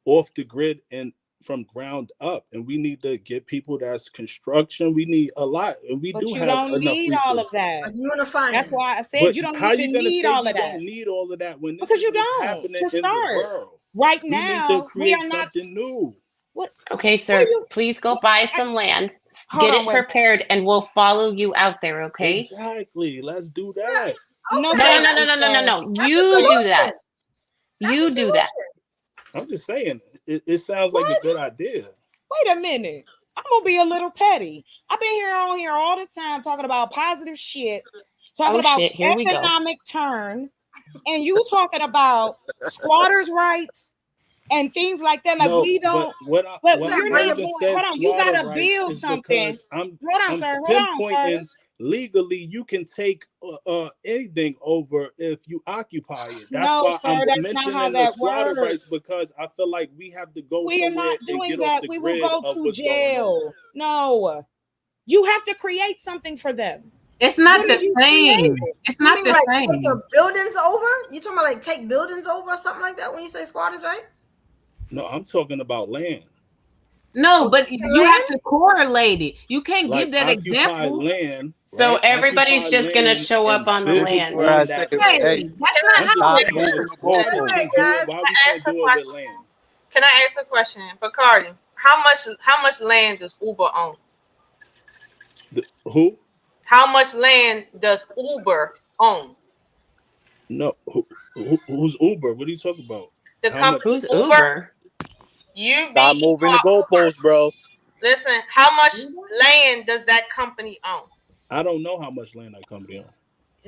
off the grid and from ground up, and we need to get people that's construction. We need a lot, and we do have enough resources. You don't need all of that. Unifying. That's why I said you don't even need all of that. You don't need all of that when this because you is don't. happening To in start the world. right now, we need to create we are not something new. What? Okay, sir, please go buy some land, get it prepared, and we'll follow you out there, okay? Exactly. Let's do that. Okay. No. You do that. You do that. I'm just saying, it sounds like a good idea. Wait a minute. I'm going to be a little petty. I've been on here all this time talking about positive shit, talking about economic turn, and you talking about squatters' rights and things like that. Like we don't. Hold on, you got to build something. Hold on, sir. Legally, you can take anything over if you occupy it. That's why I'm mentioning the squatter rights, because I feel like we have to go somewhere and get off the we grid will go of to what's jail. No, you have to create something for them. It's not the same. It's not the same. Take buildings over? You talking about like take buildings over or something like that when you say squatters' rights? No, I'm talking about land. No, but you have to correlate it. You can't give that example. Land. So everybody's just going to show up on the land. That's not how it works. Why we can't do it with land? Can I ask a question, Bacardi? How much land does Uber own? Who? How much land does Uber own? No, who's Uber? What are you talking about? The How much? company Who's Uber? You Stop be moving the goalposts, bro. Listen, how much land does that company own? I don't know how much land that company owns.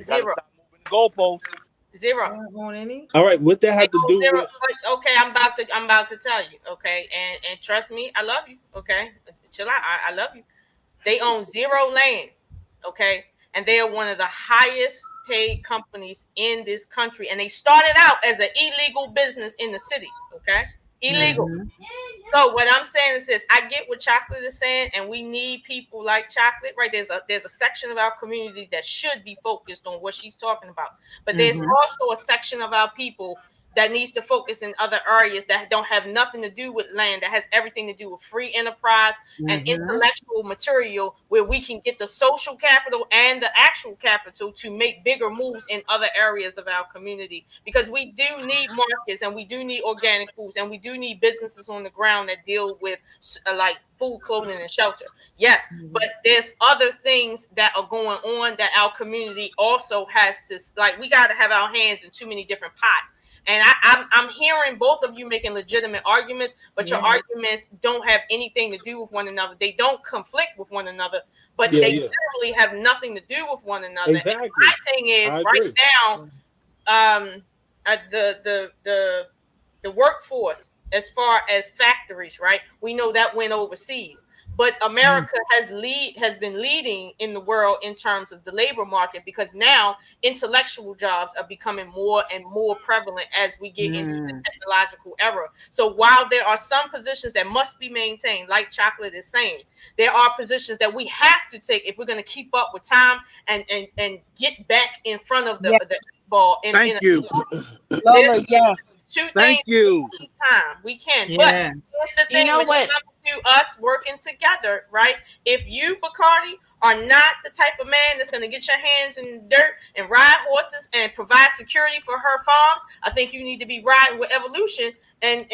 Zero. Stop moving the goalposts. Zero. On any? All right, what that had to do Zero. with? Okay, I'm about to tell you. Okay, and trust me, I love you. Okay, chill out. I love you. They own zero land. Okay, and they are one of the highest paid companies in this country, and they started out as an illegal business in the cities. Okay, illegal. So what I'm saying is this: I get what Chocolate is saying, and we need people like Chocolate, right? There's a section of our community that should be focused on what she's talking about, but there's also a section of our people that needs to focus in other areas that don't have nothing to do with land, that has everything to do with free enterprise and intellectual material, where we can get the social capital and the actual capital to make bigger moves in other areas of our community. Because we do need markets, and we do need organic foods, and we do need businesses on the ground that deal with like food, clothing, and shelter. Yes, but there's other things that are going on that our community also has to, like, we got to have our hands in too many different pots. And I'm hearing both of you making legitimate arguments, but your arguments don't have anything to do with one another. They don't conflict with one another, but they certainly have nothing to do with one another. Exactly. And my thing is, right now, the workforce, as far as factories, right? We know that went overseas. But America has been leading in the world in terms of the labor market, because now intellectual jobs are becoming more and more prevalent as we get into the technological era. So while there are some positions that must be maintained, like Chocolate is saying, there are positions that we have to take if we're going to keep up with time and get back in front of the ball. Thank you. Lola, Two Thank things you. at a time. We can. Yeah. But here's the thing, You know when what? it comes to us working together, right? If you, Bacardi, are not the type of man that's going to get your hands in dirt and ride horses and provide security for her farms, I think you need to be riding with Evolution and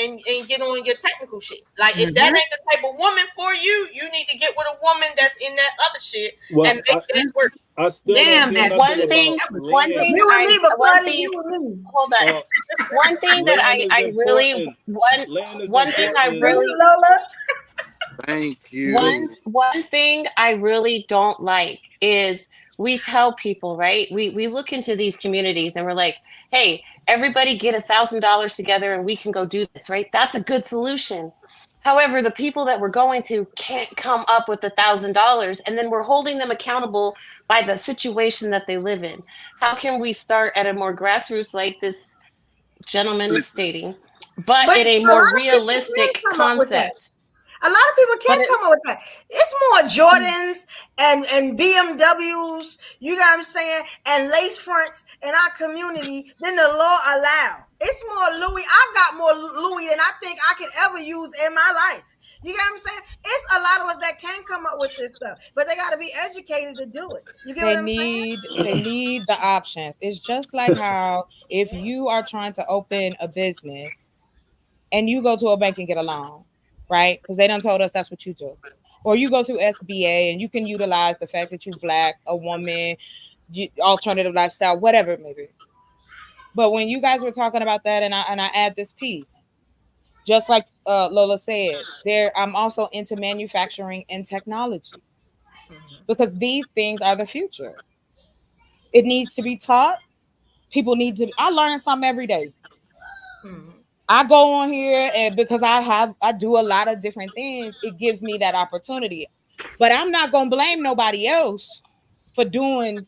get on your technical shit. Like, if that ain't the type of woman for you, you need to get with a woman that's in that other shit Well, and make that work. I still Damn, don't hear that's nothing One thing, about one land. thing, You and me, but one buddy, thing. you and me. Hold on. One thing that Land is I really important. Land is one thing I important. really Lola. Thank you. one thing I really don't like is we tell people, right? We look into these communities and we're like, hey, everybody get $1,000 together and we can go do this, right? That's a good solution. However, the people that we're going to can't come up with $1,000, and then we're holding them accountable by the situation that they live in. How can we start at a more grassroots, like this gentleman is stating, but in a a lot more of people can realistic come up with that. concept? A lot of people But can't come up with that. It's more Jordans and BMWs, you know what I'm saying, and lace fronts in our community than the law allow. It's more Louis. I got more Louis than I think I could ever use in my life. You get what I'm saying? It's a lot of us that can come up with this stuff, but they got to be educated to do it. You get what I'm saying? They need the options. It's just like how if you are trying to open a business and you go to a bank and get a loan, right? Because they done told us that's what you do. Or you go through SBA and you can utilize the fact that you Black, a woman, alternative lifestyle, whatever it may be. But when you guys were talking about that, and I add this piece, just like Lola said, I'm also into manufacturing and technology, because these things are the future. It needs to be taught. People need to. I learn something every day. I go on here, and because I do a lot of different things, it gives me that opportunity. But I'm not gonna blame nobody else for doing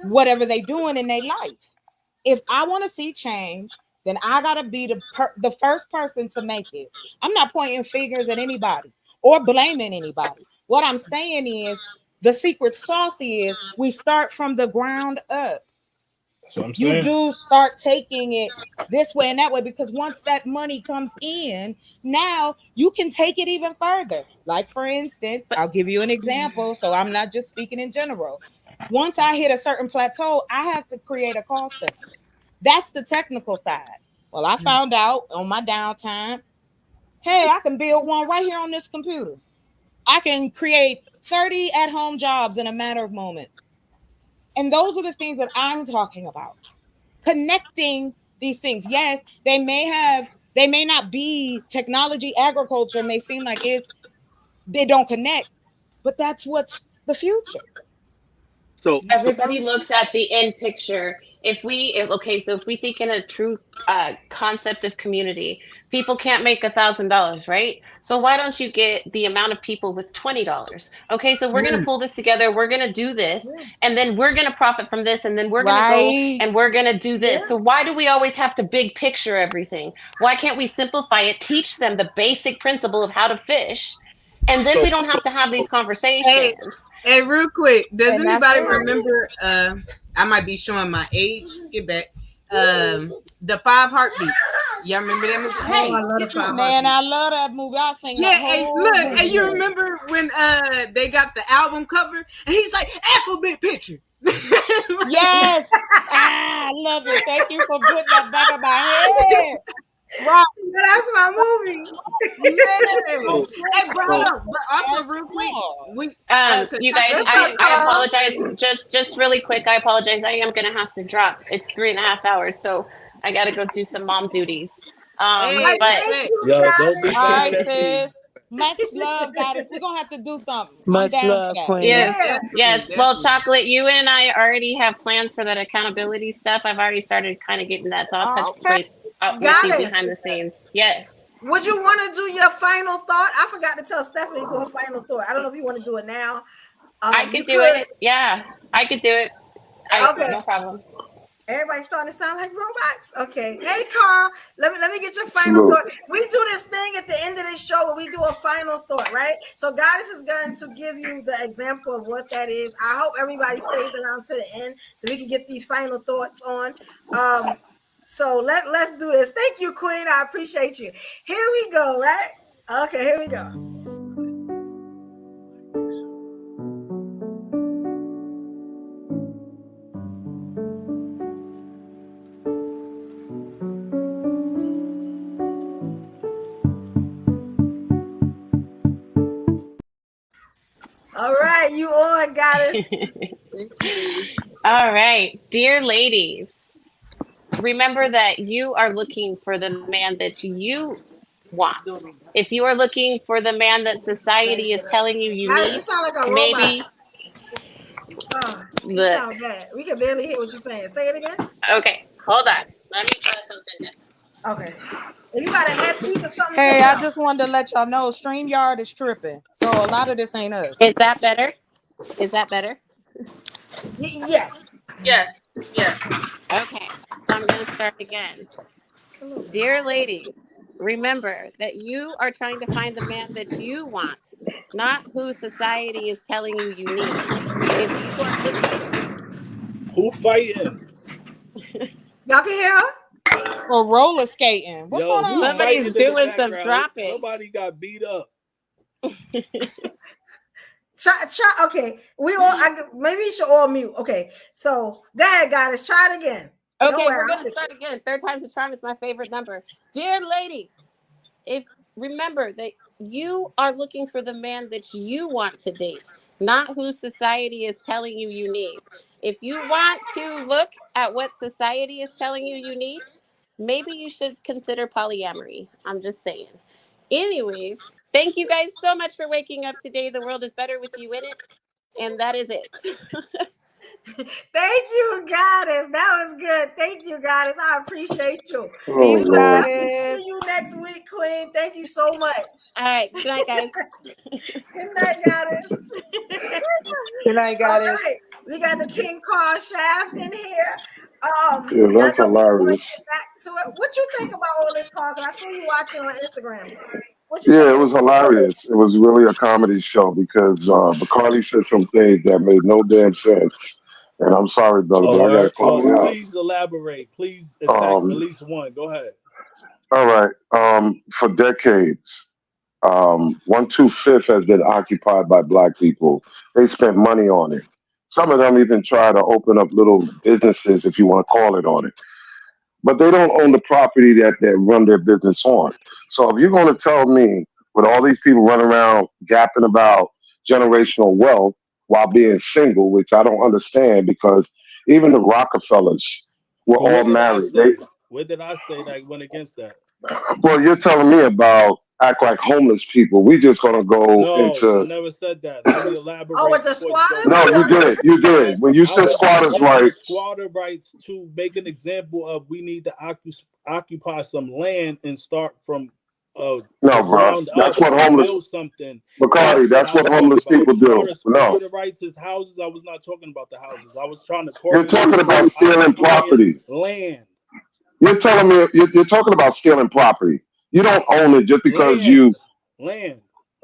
whatever they doing in their life. If I want to see change, then I gotta be the first person to make it. I'm not pointing fingers at anybody or blaming anybody. What I'm saying is the secret sauce is we start from the ground up. That's what I'm You saying. do start taking it this way and that way, because once that money comes in, now you can take it even further. Like, for instance, I'll give you an example, so I'm not just speaking in general. Once I hit a certain plateau, I have to create a call center. That's the technical side. Well, I found out on my downtime, Hey, I can build one right here on this computer. I can create 30 at-home jobs in a matter of moments. And those are the things that I'm talking about. Connecting these things. Yes, they may not be technology, agriculture may seem like they don't connect, but that's what's the future. So everybody looks at the end picture. If we think in a true concept of community, people can't make $1,000, right? So why don't you get the amount of people with $20? Okay, so we're gonna pull this together. We're gonna do this, and then we're gonna profit from this, and then we're gonna go and we're gonna do this. So why do we always have to big picture everything? Why can't we simplify it? Teach them the basic principle of how to fish. And then we don't have to have these conversations. Hey, real quick, does anybody remember? I might be showing my age. Get back. The 5 Heartbeats. Y'all remember that movie? Hey, I love the 5 man, I love that movie. I sing. Yeah, hey, look, and you remember when they got the album cover, and he's like, "Alphabet picture." Yes, I love it. Thank you for putting that back in my head. Right. That's my movie. Hey, bro, but also real quick, you guys, I apologize. Just really quick, I apologize. I am gonna have to drop. It's 3.5 hours, so I gotta go do some mom duties. But don't be all right, sis. Much love, guys. We're gonna have to do something. Much love, Queen. Yes. Well, Chocolate, you and I already have plans for that accountability stuff. I've already started kind of getting that, so I'll touch with you behind the scenes. Yes. Would you want to do your final thought? I forgot to tell Stephanie to do a final thought. I don't know if you want to do it now. I could do it. Yeah, I could do it. Okay. No problem. Everybody's starting to sound like robots. Okay. Hey, Carl, let me get your final thought. We do this thing at the end of this show where we do a final thought, right? So Goddess is going to give you the example of what that is. I hope everybody stays around to the end so we can get these final thoughts on. So let's do this. Thank you, Queen. I appreciate you. Here we go, right? Okay, here we go. All right, you on, Goddess. All right, dear ladies, remember that you are looking for the man that you want. If you are looking for the man that society is telling you you Goddess, need, you sound like a maybe you sound bad. We can barely hear what you're saying. Say it again. Okay, hold on. Let me try something different. Okay. If you got a headpiece or something. Hey, I just wanted to let y'all know StreamYard is tripping. So a lot of this ain't us. Is that better? Is that better? Yes. Yes. Yeah. Okay. So I'm going to start again. Dear ladies, remember that you are trying to find the man that you want, not who society is telling you you need. If you are looking... Who fighting? Y'all can hear her? Or roller skating. What's going on? Somebody's doing some dropping. Somebody got beat up. Okay, maybe you should all mute. Okay, so go ahead, guys. Try it again. Okay, we're gonna start again. 3rd time's a charm is my favorite number. Dear ladies, remember that you are looking for the man that you want to date, not who society is telling you you need. If you want to look at what society is telling you you need, maybe you should consider polyamory. I'm just saying. Anyways, thank you guys so much for waking up today. The world is better with you in it. And that is it. Thank you, Goddess. That was good. Thank you, Goddess. I appreciate you. Oh, See you next week, Queen. Thank you so much. All right. Good night, guys. Good night, Goddess. Good night, Goddess. All right. We got the King Carl Shaft in here. Yeah, that's hilarious. Back to it. What you think about all this, Carl? I saw you watching on Instagram. Yeah, it was hilarious. It was really a comedy show because Bacardi said some things that made no damn sense. And I'm sorry, brother, but I got to call me out. Please elaborate. Please attack at least one. Go ahead. All right. For decades, 1/2 has been occupied by Black people. They spent money on it. Some of them even try to open up little businesses, if you want to call it, on it. but they don't own the property that they run their business on. So if you're going to tell me, with all these people running around gapping about generational wealth while being single, which I don't understand, because even the Rockefellers were But what all did I married. They, say? What did I say that went against that? well, you're telling me about act like homeless people. We just gonna go No, I into. never said that. Let me elaborate Oh, with the before you go squatters? No, I there. you thought did. You did. When you I said was squatters' using the rights, squatter rights to make an example of we need to occupy some land and start from the no, bro. ground That's up what and homeless, build something. Bacardi. That's what That's I what talked homeless about. people As far do. as No, property rights as houses, I was not talking about the houses. I was trying to you're talking about start stealing occupying property. land. You're telling me you're talking about stealing property. You don't own it just because Land. you. Yeah.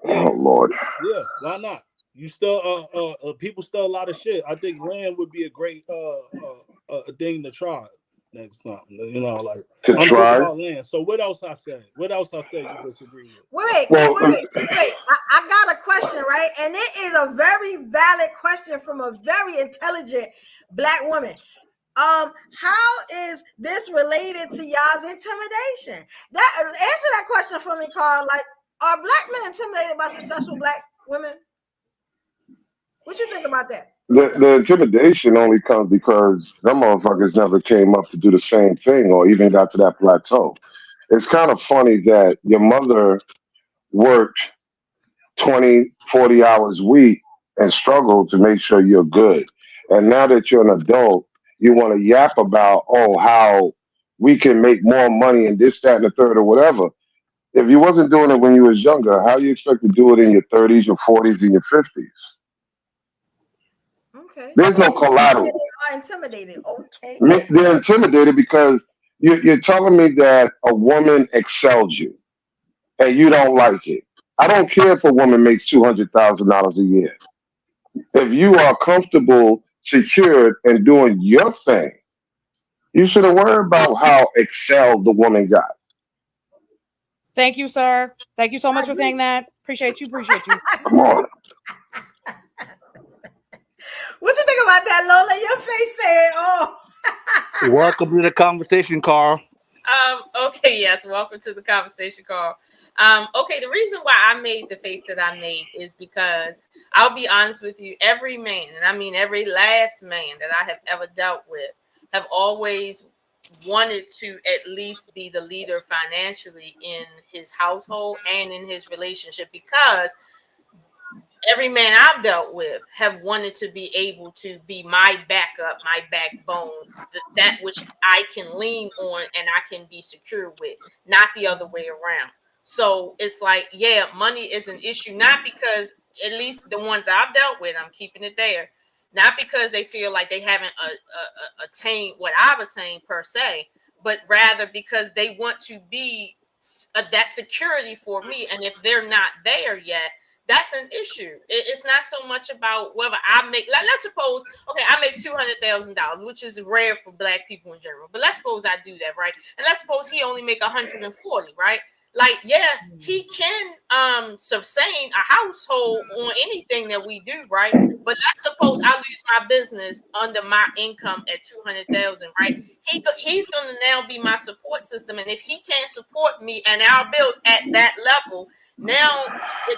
Oh Lord. Yeah. Why not? You still people still a lot of shit. I think land would be a great thing to try next time. You know, like To I'm talking try. about land. So what else I say? What else I say you disagree with? Wait. I got a question, right? And it is a very valid question from a very intelligent Black woman. How is this related to y'all's intimidation? Answer that question for me, Carl. Like, are Black men intimidated by successful Black women? What you think about that? The intimidation only comes because them motherfuckers never came up to do the same thing or even got to that plateau. It's kind of funny that your mother worked 20, 40 hours a week and struggled to make sure you're good. And now that you're an adult, you want to yap about, oh, how we can make more money and this, that, and the third or whatever. If you wasn't doing it when you was younger, how you expect to do it in your 30s, your 40s, and your 50s? Okay. There's no They collateral. are intimidated. Okay. They're intimidated because you're telling me that a woman excels you and you don't like it. I don't care if a woman makes $200,000 a year. If you are comfortable, secured, and doing your thing, you shouldn't worry about how excelled the woman got. Thank you, sir. Thank you so much for saying that. Appreciate you. Come on. What you think about that, Lola? Your face saying, "Oh." Welcome to the conversation, Carl. Okay, yes, welcome to the conversation, Carl. Okay, the reason why I made the face that I made is because I'll be honest with you, every man, and I mean every last man that I have ever dealt with, have always wanted to at least be the leader financially in his household and in his relationship, because every man I've dealt with have wanted to be able to be my backup, my backbone, that which I can lean on and I can be secure with, not the other way around. So it's like, yeah, money is an issue, not because, at least the ones I've dealt with, I'm keeping it there, not because they feel like they haven't attained what I've attained per se, but rather because they want to be that security for me. And if they're not there yet, that's an issue. It's not so much about whether I make, like, let's suppose, okay, I make $200,000, which is rare for Black people in general. But let's suppose I do that, right? And let's suppose he only make 140, right? Like, yeah, he can sustain a household on anything that we do, right? But let's suppose I lose my business under my income at 200,000, right? He's going to now be my support system, and if he can't support me and our bills at that level, now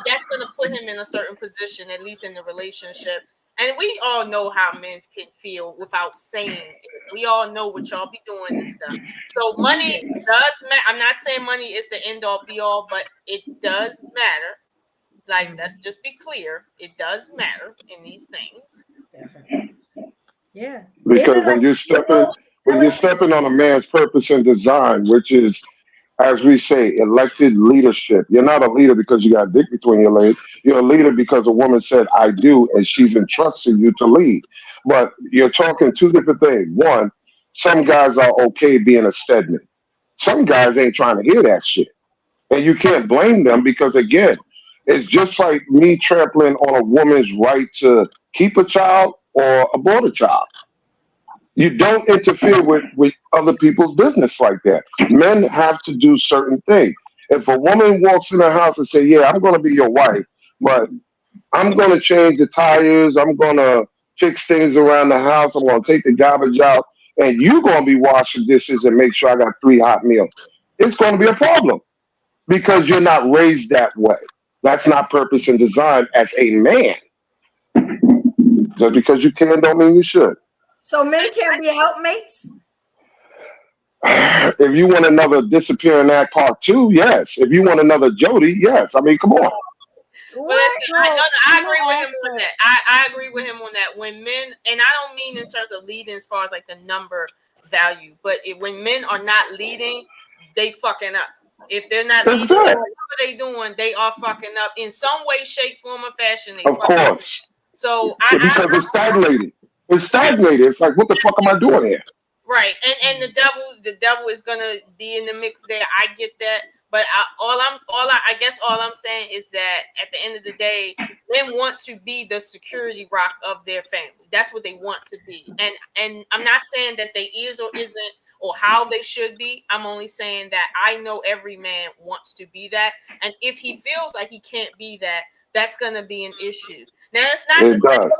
that's going to put him in a certain position, at least in the relationship. And we all know how men can feel without saying it. We all know what y'all be doing and stuff. So money does matter. I'm not saying money is the end all be all, but it does matter. Like, let's just be clear. It does matter in these things. Definitely. Yeah. Because when you're stepping on a man's purpose and design, which is, as we say, elected leadership. You're not a leader because you got a dick between your legs. You're a leader because a woman said, I do, and she's entrusting you to lead. But you're talking two different things. One, some guys are okay being a Stedman. Some guys ain't trying to hear that shit. And you can't blame them because, again, it's just like me trampling on a woman's right to keep a child or abort a child. You don't interfere with other people's business like that. Men have to do certain things. If a woman walks in the house and say, yeah, I'm going to be your wife, but I'm going to change the tires, I'm going to fix things around the house, I'm going to take the garbage out, and you're going to be washing dishes and make sure I got 3 hot meals, it's going to be a problem because you're not raised that way. That's not purpose and design as a man. Just because you can don't mean you should. So men can't be helpmates? If you want another Disappearing Act Part 2, yes. If you want another Jody, yes. I mean, come on. But listen, I agree with him on that. I agree with him on that. When men, and I don't mean in terms of leading as far as like the number value, but when men are not leading, they fucking up. If they're not leading, whatever they doing, they are fucking up in some way, shape, form, or fashion. Of course. So because it's stagnated. It's stagnated. It's like, what the fuck am I doing here? Right, and the devil is gonna be in the mix there. I get that, but I guess all I'm saying is that at the end of the day, men want to be the security rock of their family. That's what they want to be, and I'm not saying that they is or isn't or how they should be. I'm only saying that I know every man wants to be that, and if he feels like he can't be that, that's gonna be an issue. Now it's not the same. Like, for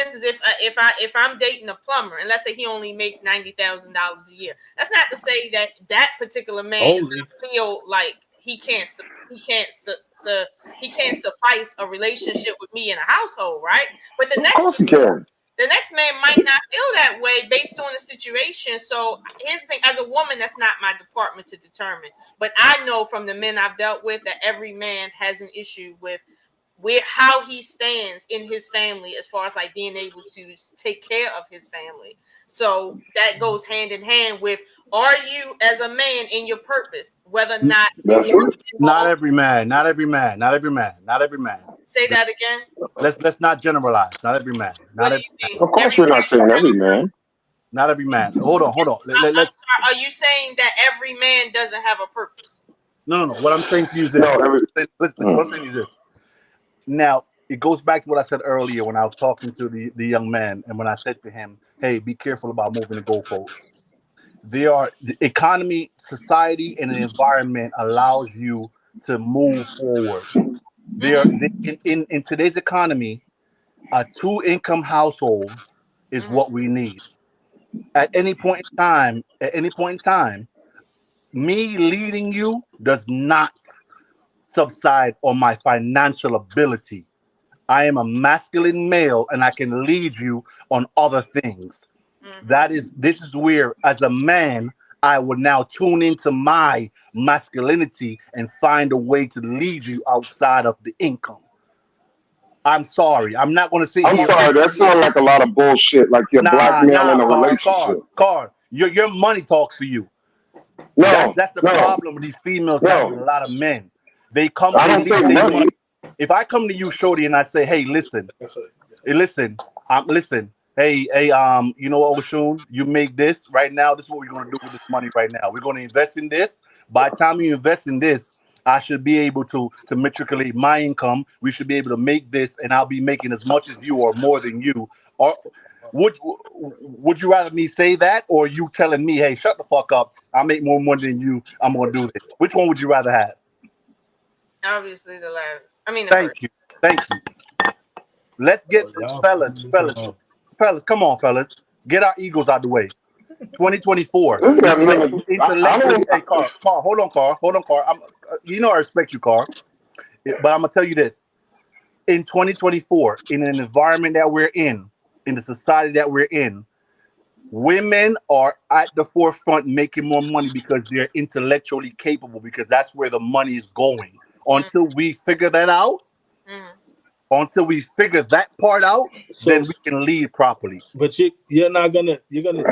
instance, if I'm dating a plumber and let's say he only makes $90,000 a year, that's not to say that that particular man feel like he can't suffice a relationship with me in a household, right? But the next man might not feel that way based on the situation. So here's the thing: as a woman, that's not my department to determine. But I know from the men I've dealt with that every man has an issue with how he stands in his family as far as like being able to take care of his family. So that goes hand in hand with, are you as a man in your purpose, whether or not not every man. Say that again. Let's not generalize. Not every man. Not every man. Of course we're not saying every man. Not every man. Hold on. Let's are you saying that every man doesn't have a purpose? No. What I'm saying to you is this. What I'm saying is this. Now, it goes back to what I said earlier when I was talking to the young man, and when I said to him, hey, be careful about moving the goalposts. The economy, society, and the environment allows you to move forward. In today's economy, a 2-income household is what we need. At any point in time, me leading you does not subside on my financial ability. I am a masculine male and I can lead you on other things. This is where, as a man, I would now tune into my masculinity and find a way to lead you outside of the income. I'm sorry. I'm not going to say. I'm sorry. That sounds like a lot of bullshit. Like you're blackmailing a relationship. Car, your money talks for you. That's the problem with these females that with a lot of men. They come. I don't say money. If I come to you, Shorty, and I say, "Hey, listen, hey, you know what, Oshun, you make this right now. This is what we're going to do with this money right now. We're going to invest in this. By the time you invest in this, I should be able to matriculate my income. We should be able to make this, and I'll be making as much as you or more than you." Or would you rather me say that, or you telling me, "Hey, shut the fuck up. I make more money than you. I'm going to do this." Which one would you rather have? Obviously the latter. I mean, thank you. Let's get fellas. Come on, fellas. Get our egos out the way. 2024. Hey, Carl. Hold on, Carl. You know I respect you, Carl. But I'm gonna tell you this: in 2024, in an environment that we're in the society that we're in, women are at the forefront making more money because they're intellectually capable. Because that's where the money is going. Until we figure that out, until we figure that part out, then we can lead properly. But you're gonna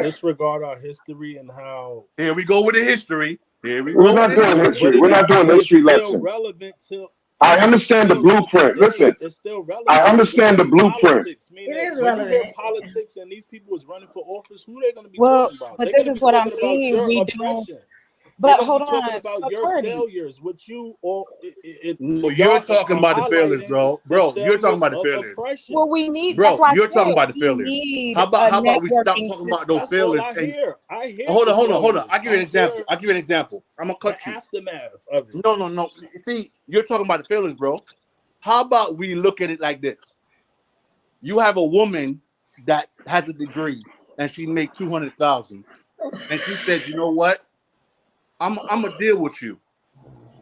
disregard our history and how. Here we go with the history. Here we We're go. not doing history. We're not doing history lesson. Relevant to. I understand the blueprint. Listen, it's still relevant. I understand the blueprint. It is relevant. Politics and these people is running for office. Who they're going to be talking about? But this is what I'm saying. We don't. But hold on. About your failures, what you or you're talking about the failures, bro. You're talking about the failures. Well, we need, bro. You're talking about the failures. How about we stop talking about those failures? I hear. Hold on. I'll give you an example. I'm gonna cut you. Aftermath of it. No. See, you're talking about the failures, bro. How about we look at it like this? You have a woman that has a degree and she make 200,000, and she says, you know what, I'm gonna deal with you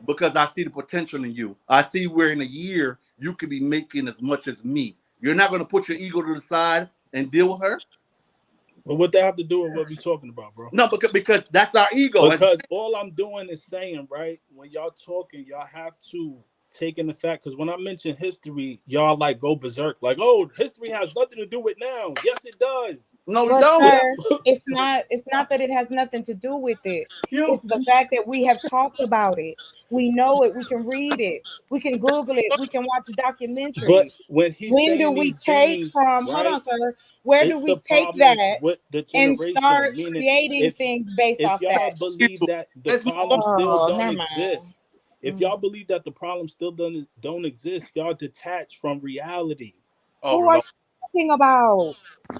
because I see the potential in you. I see where in a year you could be making as much as me. You're not gonna put your ego to the side and deal with her. But what that have to do with what we talking about, bro? No, because that's our ego. Because all I'm doing is saying, right, when y'all talking, y'all have to take in the fact, because when I mention history, y'all like go berserk, like, oh, history has nothing to do with now. Yes, it does. No, But sir, it's not that it has nothing to do with it. It's the fact that we have talked about it. We know it. We can read it. We can Google it. We can watch a documentary. But when he's when saying do we these take things, from? right, Hold on, sir. Where do it's we the take problem that with the and generation, start meaning creating if things based off y'all that? believe that the problem still don't exist, if y'all believe that the problem still don't exist, y'all detach from reality. Who are you talking about?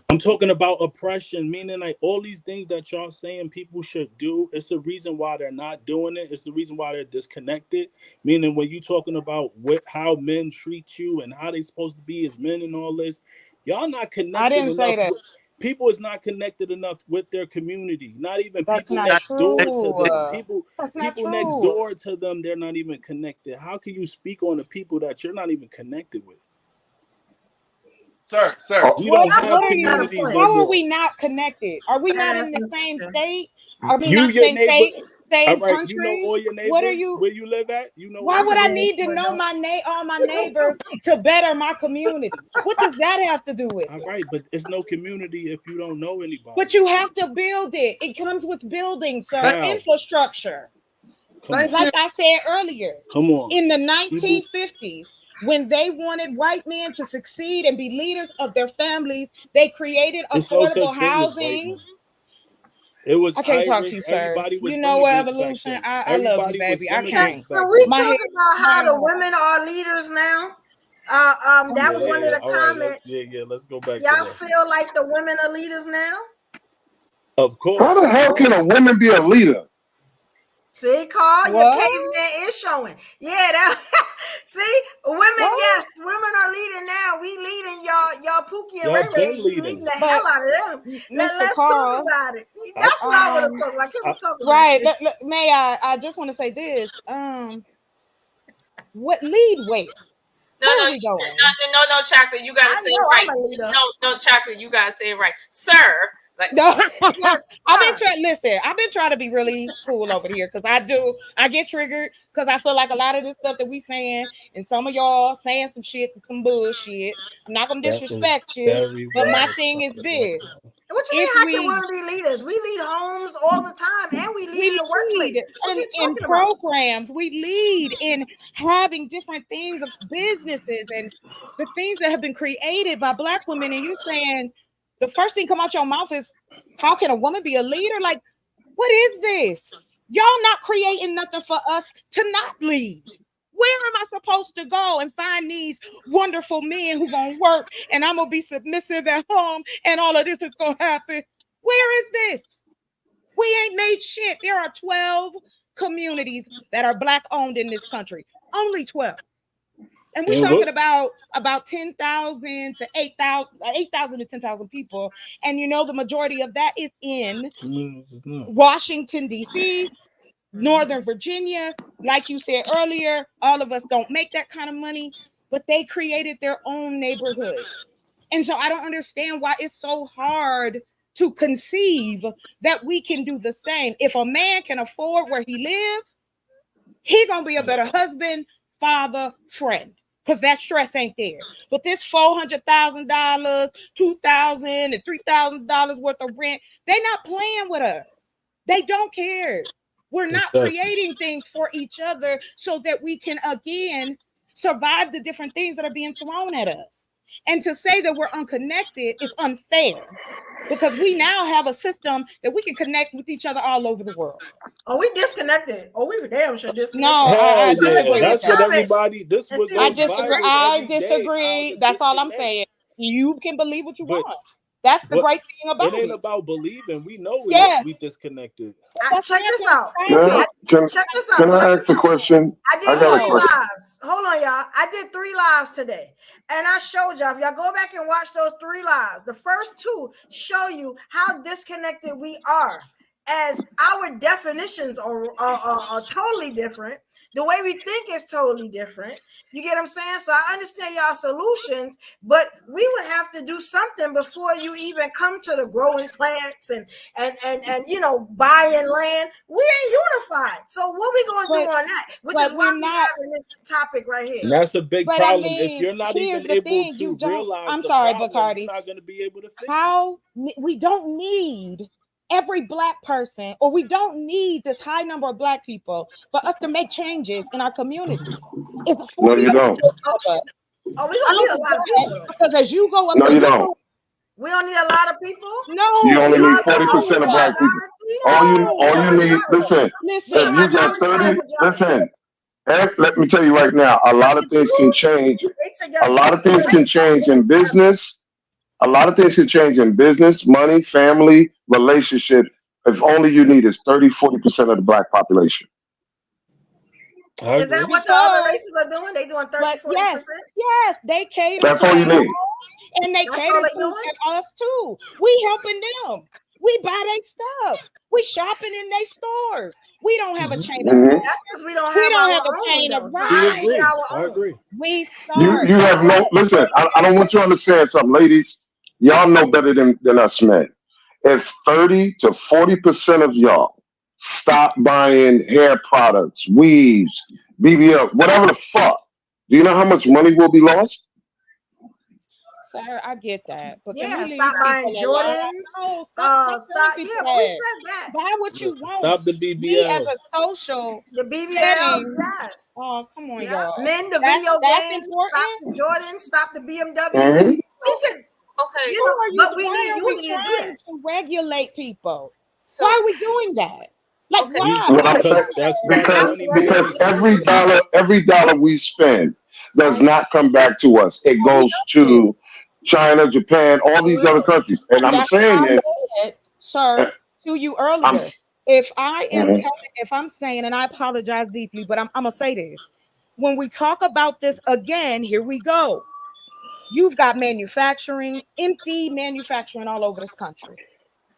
I'm talking about oppression, meaning like all these things that y'all saying people should do. It's the reason why they're not doing it. It's the reason why they're disconnected. Meaning when you talking about how men treat you and how they supposed to be as men and all this, y'all not connected I didn't say enough. that. People is not connected enough with their community. Not even That's people not next door true. to them. That's not People next true. door to them, they're not even connected. How can you speak on the people that you're not even connected with? Sir, We don't have communities no How are more. we not connected? Are we not in the same state? Are we You, not your same neighbor, state, all same right. You know country? all your neighbors. What are you? Where you live at? You know. Why all would your I neighbors? need to know all my neighbors to better my community? What does that have to do with All it? right, but it's no community if you don't know anybody. But you have to build it. It comes with building, sir. How? Infrastructure. Come on. Like I said earlier, Come on. in the 1950s, when they wanted white men to succeed and be leaders of their families, they created It's no such affordable thing as white housing. man. It was I can't talk to Irish. you, sir. Everybody was You know what, immigrants back Evolution? then. I love you, Everybody was baby. I can't. immigrants back Can we then. talk about how the women are leaders now? That was one of the All right, comments. let's go back Y'all to that. feel like the women are leaders now? Of course. How the hell can a woman be a leader? See, Carl, your What? caveman is showing. Yeah, that. See, women, yes, women are leading now. We leading y'all Pookie and Y'all Ray been Ray. We leading. leading the But, hell out of them. Let's talk Carl, about it. That's what I want to talk about. Can we talk about right. it? May I just want to say this. What lead where? Where are we going? No, Chocolate, you gotta I say know it I'm a right. leader. No, Chocolate, you gotta say it right, sir. Like, No, yes, I've been trying to be really cool over here because I get triggered because I feel like a lot of this stuff that we saying and some of y'all saying some shit, some bullshit. I'm not gonna disrespect you, but my thing is this. What you mean? How can women be leaders? We lead homes all the time, and we lead in the workplace. What you in talking about? programs. We lead in having different things of businesses and the things that have been created by Black women. And you saying the first thing come out your mouth is, how can a woman be a leader? Like, what is this? Y'all not creating nothing for us to not lead. Where am I supposed to go and find these wonderful men who gonna work and I'm gonna be submissive at home and all of this is gonna happen? Where is this? We ain't made shit. There are 12 communities that are Black owned in this country. Only 12. And we're talking about 10,000 to 8,000 to 10,000 people. And you know, the majority of that is in Washington, D.C., Northern Virginia. Like you said earlier, all of us don't make that kind of money, but they created their own neighborhoods. And so I don't understand why it's so hard to conceive that we can do the same. If a man can afford where he lives, he gonna be a better husband, father, friend, because that stress ain't there. But this $400,000, $2,000 and $3,000 worth of rent, they not playing with us. They don't care. We're not creating things for each other so that we can again survive the different things that are being thrown at us. And to say that we're unconnected is unfair, because we now have a system that we can connect with each other all over the world. Oh, we disconnected. Oh, we damn sure disconnected. No, I disagree. That's what everybody. This was I disagree. That's all I'm saying. You can believe what you want. That's the great thing about it. It ain't about believing. We know we disconnected. Check this out. Can I ask a question? I did 3 lives. Hold on, y'all. I did 3 lives today, and I showed y'all. If y'all go back and watch those 3 lives, the first 2 show you how disconnected we are, as our definitions are totally different. The way we think is totally different. You get what I'm saying? So I understand y'all solutions, but we would have to do something before you even come to the growing plants and buying land. We ain't unified. So what we gonna do on that? Which is why we're having this topic right here. And that's a big But problem. I mean, If you're not here's even the able thing, to you don't. realize I'm the sorry, problem, Bacardi. you're not going to be able to fix We don't need every black person, or we don't need this high number of black people for us to make changes in our community. It's No, you don't. Oh, we gonna need a lot of people. Because as you go up, No, you don't. We don't need a lot of people. No, You only we need are 40% of black people. minority. All you need. Listen, if you got 30, listen. Let me tell you right now, a lot of things can change. A lot of things can change in business. A lot of things can change in business, money, family, relationship. If only you need is 30, 40% of the black population. Is that what the other races are doing? They doing 30, 40%? Yes, they cater That's to all you them, need. and they That's cater all they to doing? us too. We helping them. We buy their stuff. We shopping in their stores. We don't have a chain of Mhm. That's because we don't We have don't our have a own. chain of Though. So We how do we agree. get our I own? agree. We You start. you have no listen. I don't want you to understand something, ladies. Y'all know better than us men. If 30 to 40% of y'all stop buying hair products, weaves, BBL, whatever the fuck, do you know how much money will be lost? Sir, I get that, but can Yeah, we stop leave buying people alone? Jordans. No, stop telling Stop. people Yeah, we that. said that. Buy what you want. Stop the We as BBLs. a social The BBLs, setting. yes. Oh, come on, Yeah, y'all. men, the That's video games, important. stop the Jordans, stop the BMW. Mhm. We could, Okay. but we Why need are we unity to do trying that. to regulate people? So Why are we doing that? Like, okay. why? What I'm saying, Because that's part of because money because management. every dollar we spend does not come back to us. It goes to China, Japan, all these other countries. And I'm That's saying why I this. said, sir, to you I'm earlier. If I'm saying, and I apologize deeply, but I'm gonna say this. When we talk about this again, here we go. You've got manufacturing, empty manufacturing all over this country,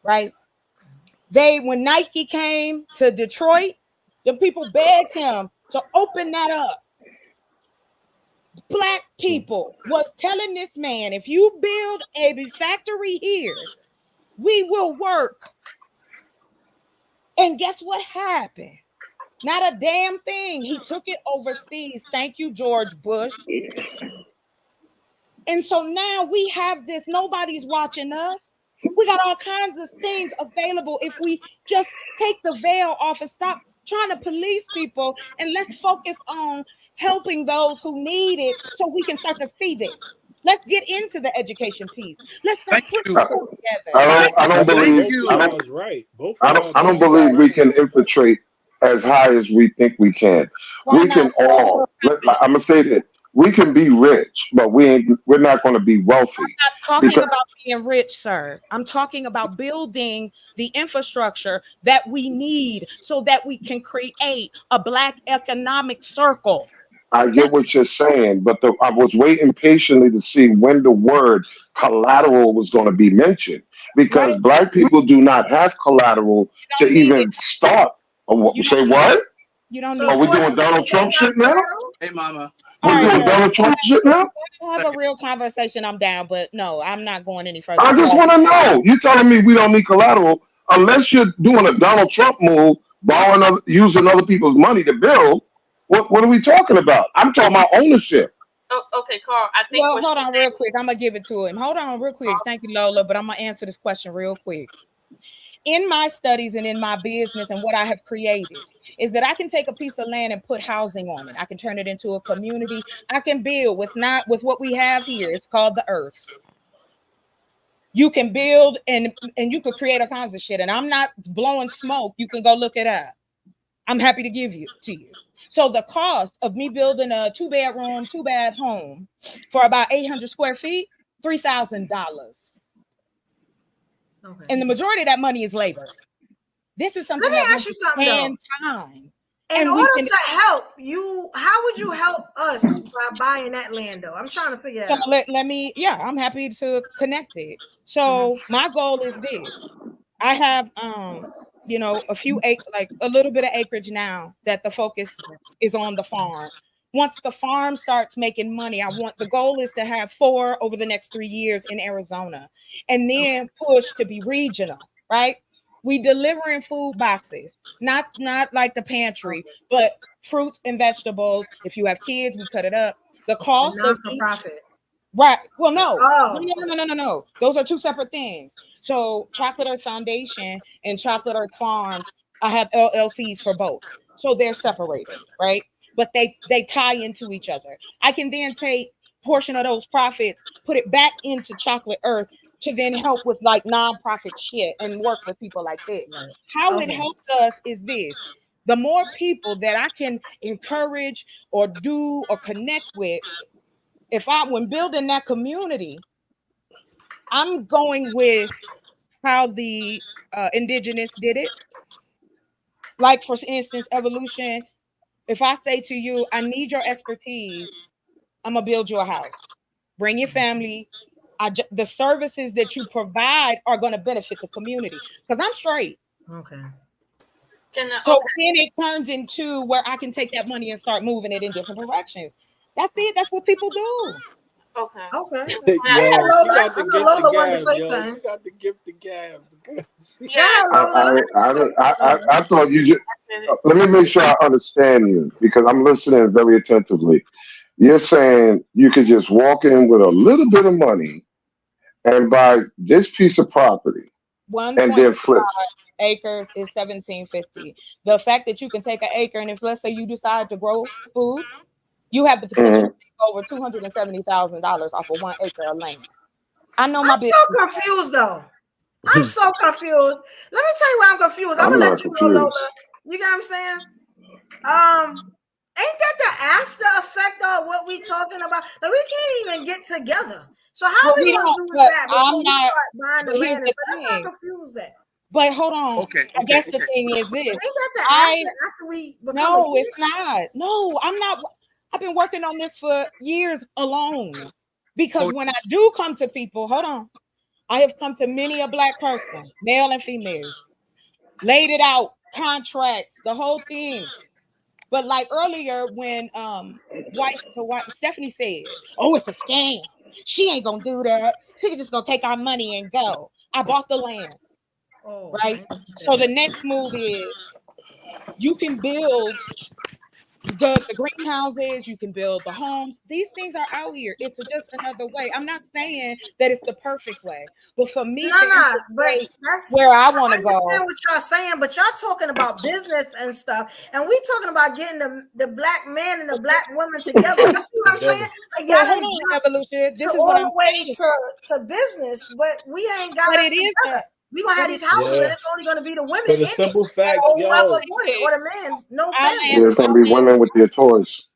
right? When Nike came to Detroit, the people begged him to open that up. Black people was telling this man, if you build a factory here, we will work. And guess what happened? Not a damn thing. He took it overseas. Thank you, George Bush. And so now we have this. Nobody's watching us. We got all kinds of things available if we just take the veil off and stop trying to police people, and let's focus on helping those who need it so we can start to see this. Let's get into the education piece. Let's start putting people together. I don't believe I don't believe we can infiltrate as high as we think we can. Why We can not? all. I'm gonna say that we can be rich, but we're not going to be wealthy. I'm not talking about being rich, sir. I'm talking about building the infrastructure that we need so that we can create a Black economic circle. I get what you're saying, but I was waiting patiently to see when the word collateral was going to be mentioned, because Black people do not have collateral to even start. Say what? You don't Are we doing Donald Trump shit now? Hey, mama. We're doing Donald Trump shit now? Have a real conversation. I'm down, but no, I'm not going any further. I just want to know. You telling me we don't need collateral unless you're doing a Donald Trump move, using other people's money to build? What are we talking about? I'm talking about ownership. Okay, Carl. I think. Well, hold on real quick. I'm gonna give it to him. Hold on real quick. Thank you, Lola. But I'm gonna answer this question real quick. In my studies and in my business and what I have created is that I can take a piece of land and put housing on it. I can turn it into a community. I can build with what we have here. It's called the earths. You can build and you could create all kinds of shit. And I'm not blowing smoke. You can go look it up. I'm happy to give you to you. So the cost of me building a 2-bedroom, 2-bath home for about 800 square feet, $3,000. Okay. And the majority of that money is labor. This is something. Let me ask you something. And time. In and order we can. to help you, how would you help us by buying that land, though? I'm trying to figure So it out. let me, yeah, I'm happy to connect it. So my goal is this. I have a few like a little bit of acreage now that the focus is on the farm. Once the farm starts making money, the goal is to have 4 over the next 3 years in Arizona, and then push to be regional, right? We delivering food boxes, not like the pantry, but fruits and vegetables. If you have kids, we cut it up. The cost of each, Non-for-profit. right? Well, no, Oh. no. Those are 2 separate things. So Chocolate Earth Foundation and Chocolate Earth Farms, I have LLCs for both. So they're separated, right? But they tie into each other. I can then take portion of those profits, put it back into Chocolate Earth to then help with like nonprofit shit and work with people like this. How it helps us is this. The more people that I can encourage or do or connect with, when building that community, I'm going with how the indigenous did it. Like, for instance, evolution. If I say to you, I need your expertise, I'm going to build you a house. Bring your family. The services that you provide are going to benefit the community because I'm straight. Okay. So then it turns into where I can take that money and start moving it in different directions. That's it. That's what people do. Okay. Yo, she got to get the gab, yo. She got to give the gab. I thought you just. Let me make sure I understand you because I'm listening very attentively. You're saying you could just walk in with a little bit of money and buy this piece of property and then flip. 1.5 acres is $1,750. The fact that you can take an acre and if let's say you decide to grow food, you have the potential to make over $270,000 off of 1 acre of land. I know my business. I'm so confused though. I'm so confused. Let me tell you why I'm confused. I'm gonna let you know, Lola. You get what I'm saying? Ain't that the after effect of what we talking about? Like we can't even get together. So how we gonna do that before we start buying the land? That's how confused that. But hold on. I guess the thing is this. Ain't that the after we become No, it's not. No, I'm not. I've been working on this for years alone. Because when I do come to people, hold on. I have come to many a Black person, male and female, laid it out, contracts, the whole thing. But like earlier when Stephanie said, oh, it's a scam. She ain't gonna do that. She just gonna take our money and go. I bought the land. Right? So the next move is you can build the greenhouses, you can build the homes. These things are out here. It's just another way. I'm not saying that it's the perfect way, but for me, but that's where I want to go. I understand what y'all saying, but y'all talking about business and stuff, and we talking about getting the Black man and the Black woman together. You see what I'm saying? Like, y'all hold on, Evolution. This is all what the I'm way saying. to business, but we ain't got But us it is together. We gonna have these houses, and it's only gonna be the women. For the simple fact, yo, or the man, no family. Yeah, it's gonna be women with their toys.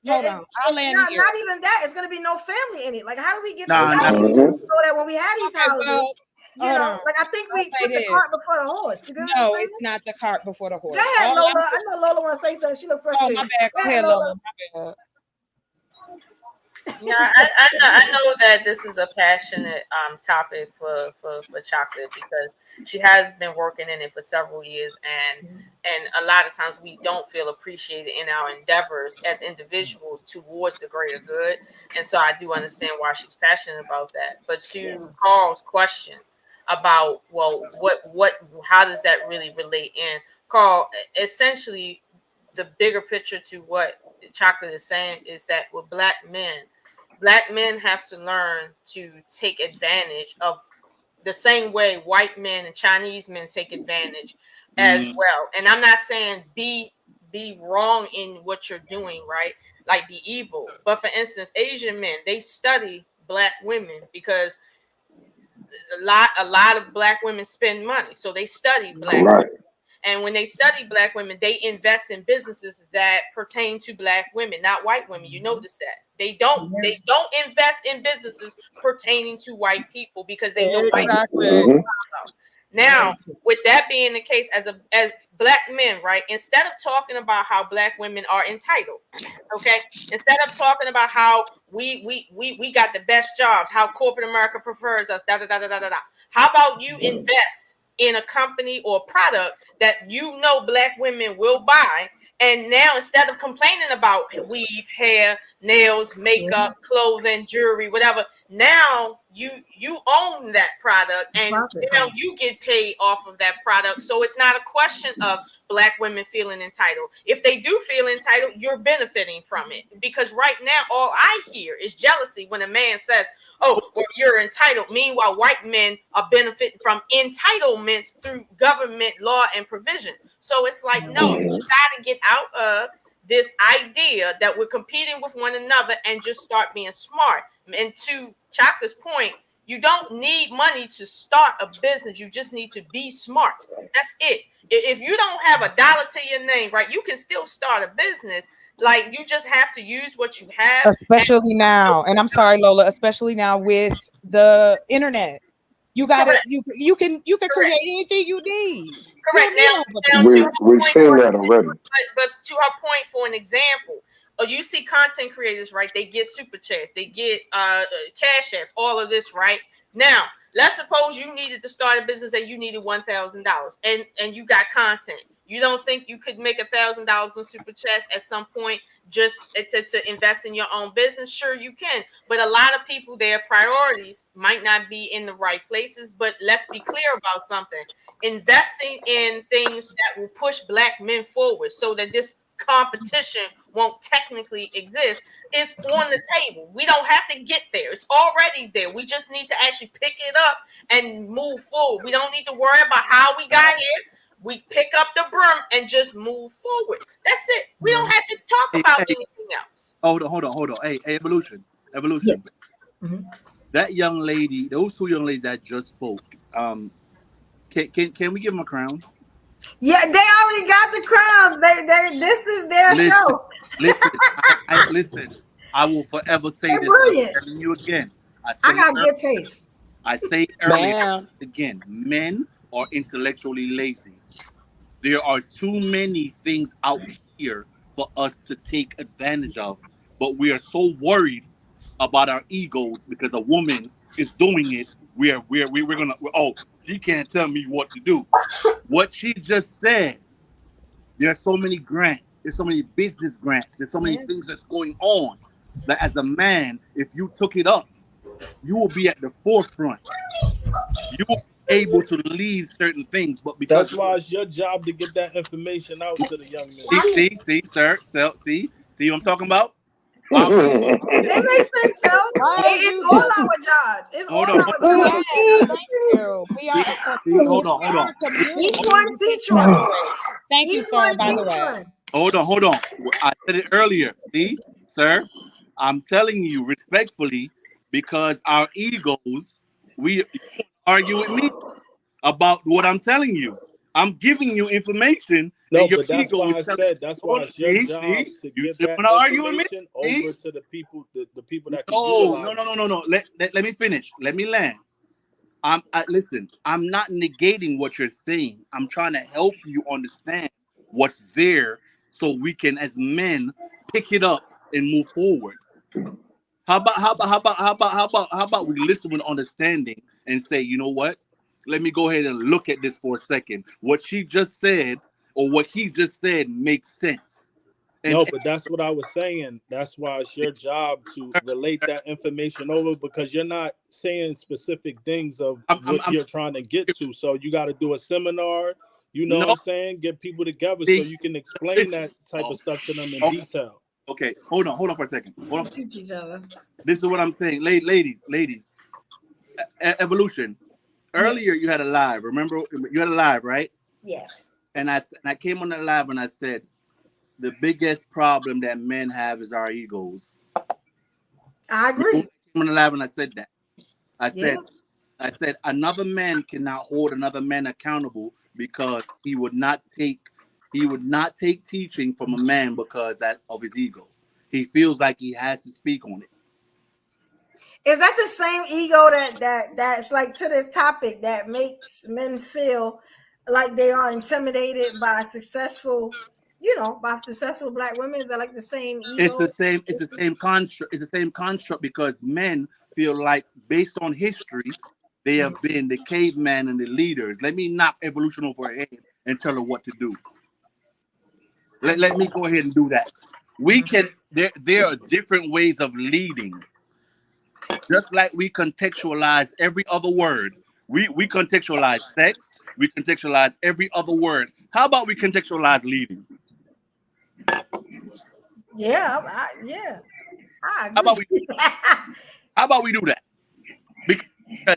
Hold on. I'll land here. Not even that. It's gonna be no family in it. Like, how do we get Nah, together nah. so that when we have these houses, you know, like I think we put the cart before the horse. You know what I'm saying? It's not the cart before the horse. Go ahead, Lola. I know Lola want to say something. She look frustrated. Oh, my bad. Go ahead, Lola. My bad. Yeah, I know that this is a passionate topic for Chocolate because she has been working in it for several years, and a lot of times we don't feel appreciated in our endeavors as individuals towards the greater good, and so I do understand why she's passionate about that. But to Carl's question about how does that really relate in, Carl, essentially the bigger picture to what Chocolate is saying is that with Black men have to learn to take advantage of the same way white men and Chinese men take advantage as well. And I'm not saying be wrong in what you're doing, right? Like be evil. But for instance, Asian men, they study Black women because a lot of Black women spend money. So they study Black women. And when they study Black women, they invest in businesses that pertain to Black women, not white women. You notice that they don't invest in businesses pertaining to white people because they know white people. Now, with that being the case, as black men, right? Instead of talking about how black women are entitled, okay, instead of talking about how we got the best jobs, how corporate America prefers us, da da da da da da. How about you invest in a company or product that you know black women will buy? And now, instead of complaining about weave, hair, nails, makeup, clothing, jewelry, whatever, now you own that product, and now you get paid off of that product. So it's not a question of black women feeling entitled. If they do feel entitled, you're benefiting from it. Because right now, all I hear is jealousy when a man says, "Oh, well, you're entitled." Meanwhile, white men are benefiting from entitlements through government law and provision. So it's like, no, you got to get out of this idea that we're competing with one another and just start being smart. And to Chaka's point, you don't need money to start a business. You just need to be smart. That's it. If you don't have $1 to your name, right, you can still start a business. Like, you just have to use what you have. Especially now, and I'm sorry, Lola, especially now with the internet. You gotta you can create anything you need. Correct. Now We've seen that already. But to her point, for an example, you see content creators, right? They get super chats, they get cash apps, all of this, right? Now, let's suppose you needed to start a business and you needed $1,000, and you got content. You don't think you could make $1,000 in super chats at some point just to invest in your own business? Sure, you can. But a lot of people, their priorities might not be in the right places. But let's be clear about something. Investing in things that will push black men forward so that this competition won't technically exist is on the table. We don't have to get there. It's already there. We just need to actually pick it up and move forward. We don't need to worry about how we got here. We pick up the broom and just move forward. That's it. We don't have to talk about anything else. Hold on. Hey, Evolution. Yes. Mm-hmm. That young lady, those two young ladies that just spoke, can we give them a crown? Yeah, they already got the crowns. This is their show. Listen. I will forever say They're this. brilliant. I'm telling you again. I got good taste. I say earlier again. Men are intellectually lazy. There are too many things out here for us to take advantage of, but we are so worried about our egos because a woman is doing it. We're gonna. Oh, she can't tell me what to do. What she just said. There are so many grants. There's so many business grants. There's so many things that's going on that as a man, if you took it up, you will be at the forefront. You will be able to lead certain things, but because that's why it's your job to get that information out to the young men. See, sir, see what I'm talking about? It makes sense though. It's all our jobs. It's all our jobs. Thank you. We are. Hold on. Each one teach one. Thank you, sir. By the way. Hold on. I said it earlier. See, sir, I'm telling you respectfully because our egos. You argue with me about what I'm telling you. I'm giving you information. No, but that's why I said that's why it's your job to get that information over to the people, the people that can No. Let me finish. Let me land. Listen, I'm not negating what you're saying. I'm trying to help you understand what's there so we can, as men, pick it up and move forward. How about we listen with understanding and say, you know what? Let me go ahead and look at this for a second. What she just said or what he just said makes sense. No, but that's what I was saying. That's why it's your job to relate that information over because you're not saying specific things of what you're trying to get to. So you got to do a seminar. You know what I'm saying? Get people together so you can explain that type of stuff to them in detail. Okay, hold on for a second. Hold on. Teach each other. This is what I'm saying, ladies. Evolution. Earlier, you had a live. Remember, you had a live, right? Yes. And I came on the live and I said, the biggest problem that men have is our egos. I agree. I came on the live and I said that. I said another man cannot hold another man accountable because he would not take teaching from a man because of his ego. He feels like he has to speak on it. Is that the same ego that's like to this topic that makes men feel like they are intimidated by successful, by successful black women? Is that like the same It's ego? the same. It's the same construct. It's the same construct because men feel like, based on history, they have been the caveman and the leaders. Let me knock evolution over her head and tell her what to do. Let me go ahead and do that. We can. There are different ways of leading. Just like we contextualize every other word, we contextualize sex. We contextualize every other word. How about we contextualize leading? Yeah, I How about we? How about we do that?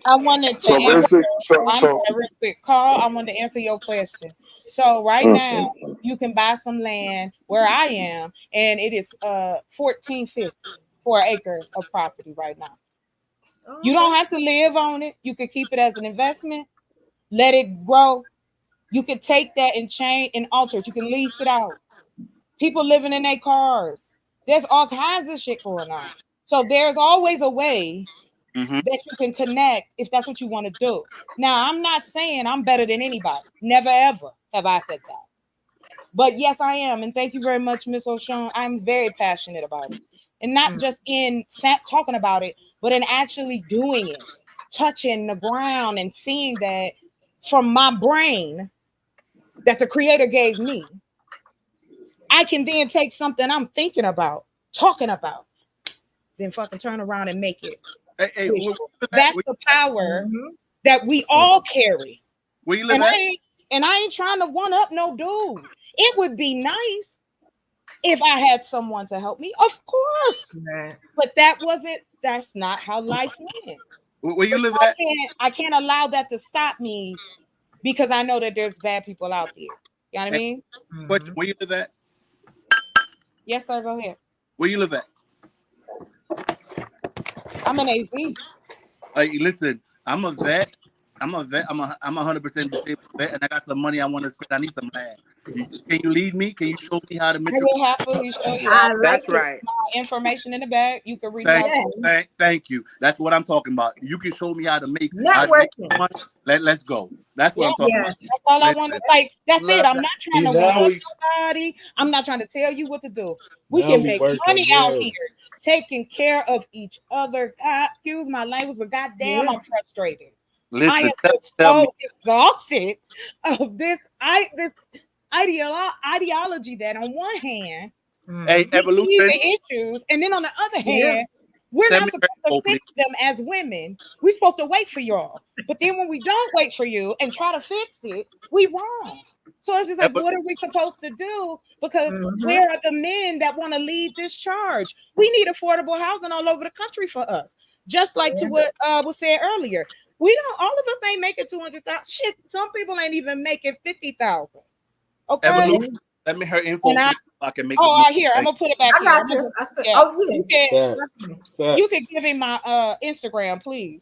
I wanted to answer. I'm sorry, real quick, Carl. I wanted to answer your question. So right now, you can buy some land where I am, and it is $14.50 for an acre of property right now. You don't have to live on it. You can keep it as an investment, let it grow. You can take that and change and alter it. You can lease it out. People living in their cars. There's all kinds of shit going on. So there's always a way that you can connect if that's what you want to do. Now, I'm not saying I'm better than anybody. Never ever have I said that. But yes, I am. And thank you very much, Miss O'Shawn. I'm very passionate about it. And not just in talking about it, but in actually doing it, touching the ground and seeing that from my brain that the creator gave me, I can then take something I'm thinking about, talking about, then fucking turn around and make it. Hey, that's the power that we all carry. Where you live and at? I ain't trying to one up no dude. It would be nice if I had someone to help me, of course. But that's not how life went. Where you live at? I can't allow that to stop me because I know that there's bad people out there. You know what I mean? Question, where you live at? Yes, sir. Go ahead. Where you live at? I'm an AZ. Hey, listen, I'm a vet. I'm 100% disabled vet, and I got some money I want to spend. I need some land. Can you lead me? Can you show me how to make I will happily show you that. That's right. My information in the bag. You can reach out. Thank you. That's what I'm talking about. You can show me how to make networking. Let's go. That's what I'm talking about. That's all I want to like. That's it. I'm not trying to one up nobody. I'm not trying to tell you what to do. We can make money out here, taking care of each other. God, excuse my language, but goddamn, I'm frustrated. Listen, I am just so exhausted of this ideology that on one hand, hey, evolution, we see the issues, and then on the other hand, we're not supposed to fix them as women. We're supposed to wait for y'all. But then when we don't wait for you and try to fix it, we wrong. So it's just like, what are we supposed to do? Because where are the men that want to lead this charge? We need affordable housing all over the country for us. Just like to what was said earlier. We don't, all of us ain't making 200,000. Shit, some people ain't even making 50,000. Okay. Evolution. Let me hear info. I can make. Here, I'm gonna put it back. I got you. I said, You can give him my Instagram, please.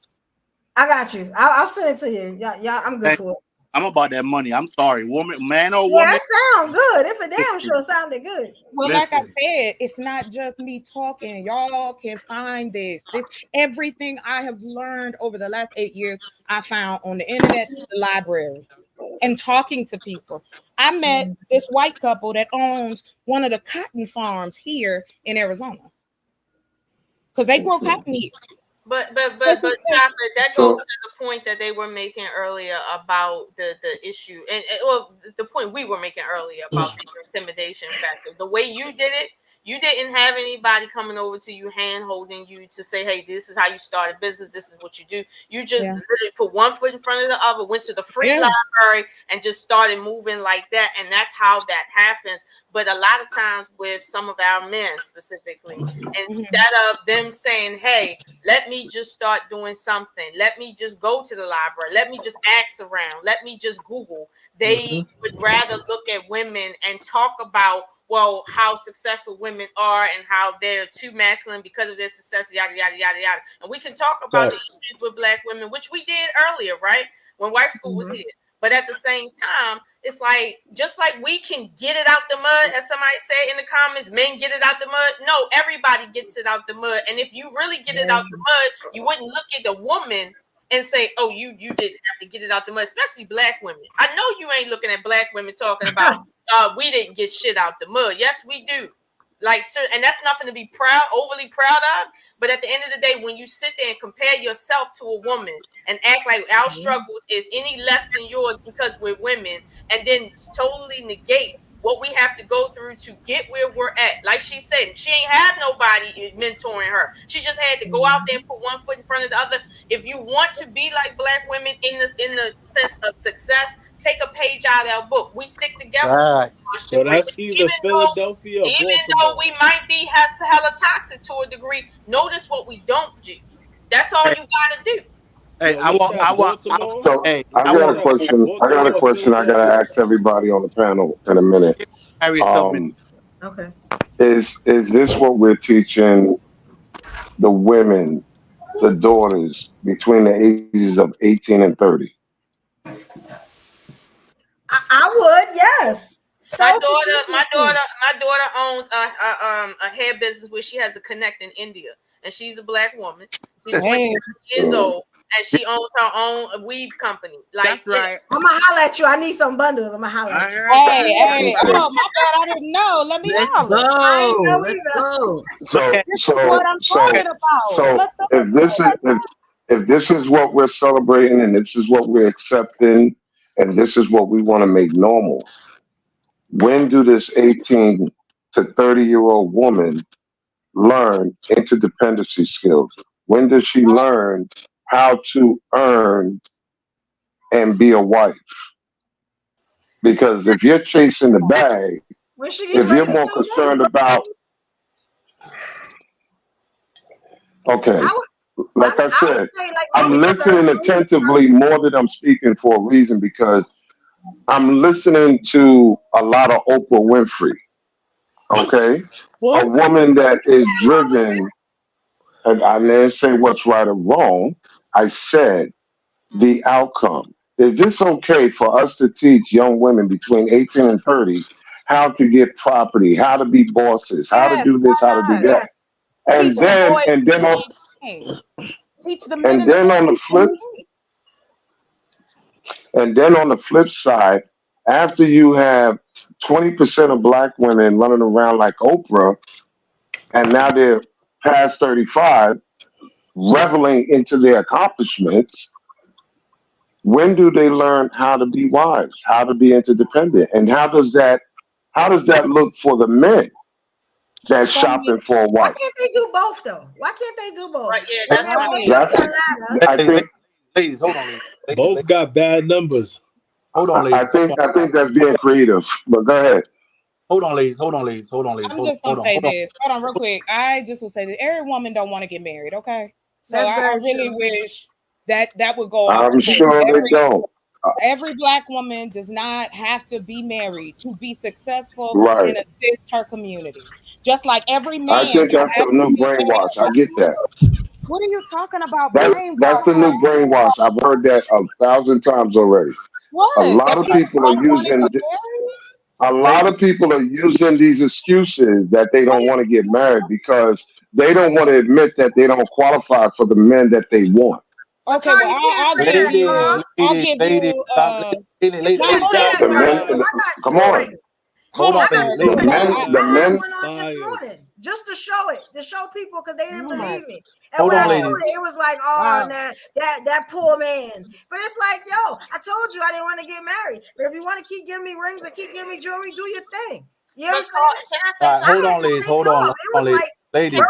I got you. I'll send it to you. Yeah, I'm good for it. I'm about that money. I'm sorry, man or woman. Yeah, that sounds good. If it damn sure sounded good. Well, like I said, it's not just me talking. Y'all can find this. Everything I have learned over the last 8 years, I found on the internet, the library, and talking to people. I met this white couple that owns one of the cotton farms here in Arizona because they grow cotton here. But chocolate, that goes to the point that they were making earlier about the issue and well, the point we were making earlier about the intimidation factor. The way you did it, you didn't have anybody coming over to you, hand holding you to say, hey, this is how you start a business. This is what you do. You just literally put one foot in front of the other, went to the free library and just started moving like that. And that's how that happens. But a lot of times with some of our men specifically, instead of them saying, hey, let me just start doing something. Let me just go to the library. Let me just ask around. Let me just Google. They would rather look at women and talk about, well, how successful women are and how they're too masculine because of their success, yada, yada, yada, yada. And we can talk about the issues with Black women, which we did earlier, right? When Wife School was here. But at the same time, it's like, just like we can get it out the mud, as somebody said in the comments, men get it out the mud. No, everybody gets it out the mud. And if you really get it out the mud, you wouldn't look at the woman and say, oh, you didn't have to get it out the mud, especially black women. I know you ain't looking at black women talking about we didn't get shit out the mud. Yes, we do. Like, and that's nothing to be overly proud of. But at the end of the day, when you sit there and compare yourself to a woman and act like our struggles is any less than yours because we're women, and then totally negate what we have to go through to get where we're at. Like she said, she ain't have nobody mentoring her. She just had to go out there and put one foot in front of the other. If you want to be like black women in the sense of success, take a page out of our book. We stick together. Right. So that's either Philadelphia or even Baltimore. though we might be hella toxic to a degree, notice what we don't do. That's all you gotta do. Hey, I want. So Hey, I got a question. I got a question. I gotta ask everybody on the panel in a minute. Okay. Is this what we're teaching the women, the daughters between the ages of 18 and 30? I would, yes. My daughter owns a hair business where she has a connect in India, and she's a black woman. She's 20 years old, and she owns her own weave company. Like, that's right. I'm gonna holler at you. I need some bundles. I'm gonna holler at you. Hey, oh my God, I didn't know. Let me holler. I ain't know either. So if this is what we're celebrating, and this is what we're accepting, and this is what we want to make normal, when do this 18 to 30-year-old woman learn interdependency skills? When does she learn how to earn and be a wife? Because if you're chasing the bag, if you're more concerned about, okay, like I said, I'm listening attentively more than I'm speaking for a reason, because I'm listening to a lot of Oprah Winfrey, okay? A woman that is driven, and I didn't say what's right or wrong, I said the outcome. Is this okay for us to teach young women between 18 and 30 how to get property, how to be bosses, how to do this, how to do that? And then teach the men on the flip side, after you have 20% of black women running around like Oprah, and now they're past 35, reveling into their accomplishments, when do they learn how to be wives, how to be interdependent? And how does that look for the men that's shopping for a wife? Why can't they do both though? Why can't they do both? Right, yeah, I think ladies, hold on. Both got bad numbers. Hold on, ladies. I think that's being creative. But go ahead. Hold on, ladies. I'm just gonna say this. Hold on, real quick. I just will say that every woman don't want to get married. Okay, so I really wish that would go. I'm sure they don't. Every black woman does not have to be married to be successful Right. and assist her community. Just like every man. I think that's the new brainwash. I get that. What are you talking about? That's the new brainwash. I've heard that 1,000 times already. What? A lot of people are using. A lot of people are using these excuses that they don't want to get married because they don't want to admit that they don't qualify for the men that they want. Okay, well, I'll give you. Come on. Hold on. The men. This morning, just to show it, to show people, because they didn't believe me. And Hold when on, I showed ladies. it, it was like, oh, that poor man. But it's like, yo, I told you I didn't want to get married. But if you want to keep giving me rings and keep giving me jewelry, do your thing. You know what I'm saying? Hold on, ladies. Hold on. Ladies. Evolution,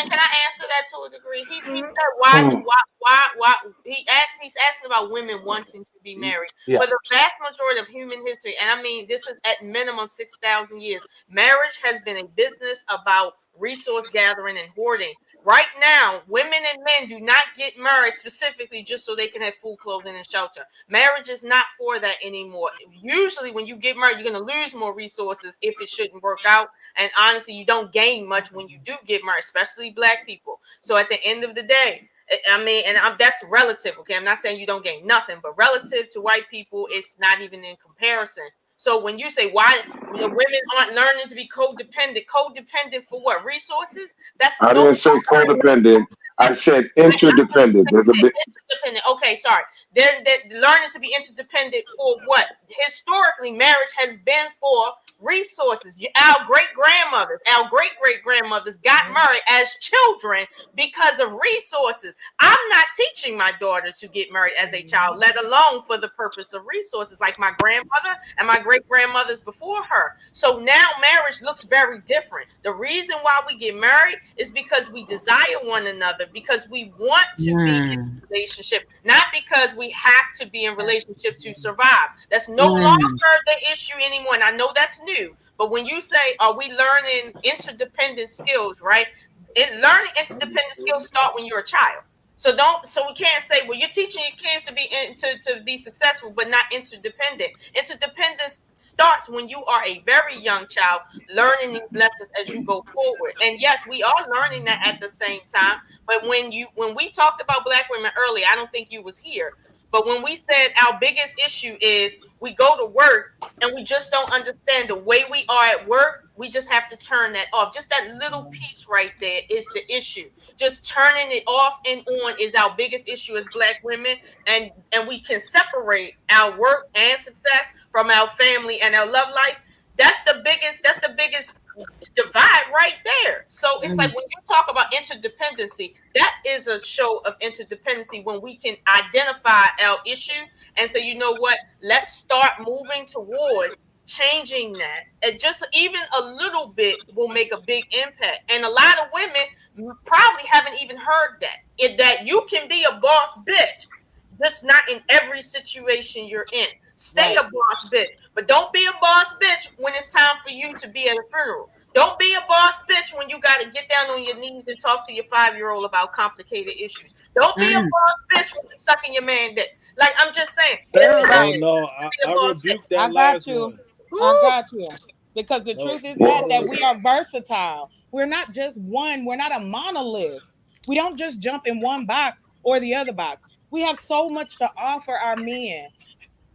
can I answer that to a degree? He said why he's asking about women wanting to be married. Yeah. For the vast majority of human history, and I mean this is at minimum 6,000 years, marriage has been a business about resource gathering and hoarding. Right now, women and men do not get married specifically just so they can have food, clothing, and shelter. Marriage is not for that anymore. Usually when you get married, you're going to lose more resources if it shouldn't work out. And honestly, you don't gain much when you do get married, especially black people. So at the end of the day, I mean, and that's relative. Okay, I'm not saying you don't gain nothing, but relative to white people, it's not even in comparison. So when you say why the women aren't learning to be codependent for what? Resources? That's I didn't say codependent. I said interdependent. There's a bit. Interdependent. Okay, sorry. They're learning to be interdependent for what? Historically, marriage has been for resources. Our great-great-grandmothers got married as children because of resources. I'm not teaching my daughter to get married as a child, let alone for the purpose of resources, like my grandmother and my great-grandmothers before her. So now marriage looks very different. The reason why we get married is because we desire one another, because we want to be in a relationship, not because we have to be in relationships to survive. That's no longer the issue anymore. And I know that's new, but when you say, are we learning interdependent skills, right? Learning interdependent skills start when you're a child. So we can't say, well, you're teaching your kids to be successful, but not interdependent. Interdependence starts when you are a very young child, learning these lessons as you go forward. And yes, we are learning that at the same time. But when we talked about Black women earlier, I don't think you was here. But when we said our biggest issue is we go to work and we just don't understand the way we are at work, we just have to turn that off. Just that little piece right there is the issue. Just turning it off and on is our biggest issue as Black women. And we can separate our work and success from our family and our love life. That's the biggest divide right there. So it's like when you talk about interdependency, that is a show of interdependency when we can identify our issue and say, you know what, let's start moving towards changing that. And just even a little bit will make a big impact. And a lot of women probably haven't even heard that. That you can be a boss bitch, just not in every situation you're in. Stay a boss bitch, but don't be a boss bitch when it's time for you to be at a funeral. Don't be a boss bitch when you got to get down on your knees and talk to your 5-year-old about complicated issues. Don't be a boss bitch when you're sucking your man dick. Like, I'm just saying. I rebuke that last one. I got you. Because the truth is that we are versatile. We're not just one. We're not a monolith. We don't just jump in one box or the other box. We have so much to offer our men.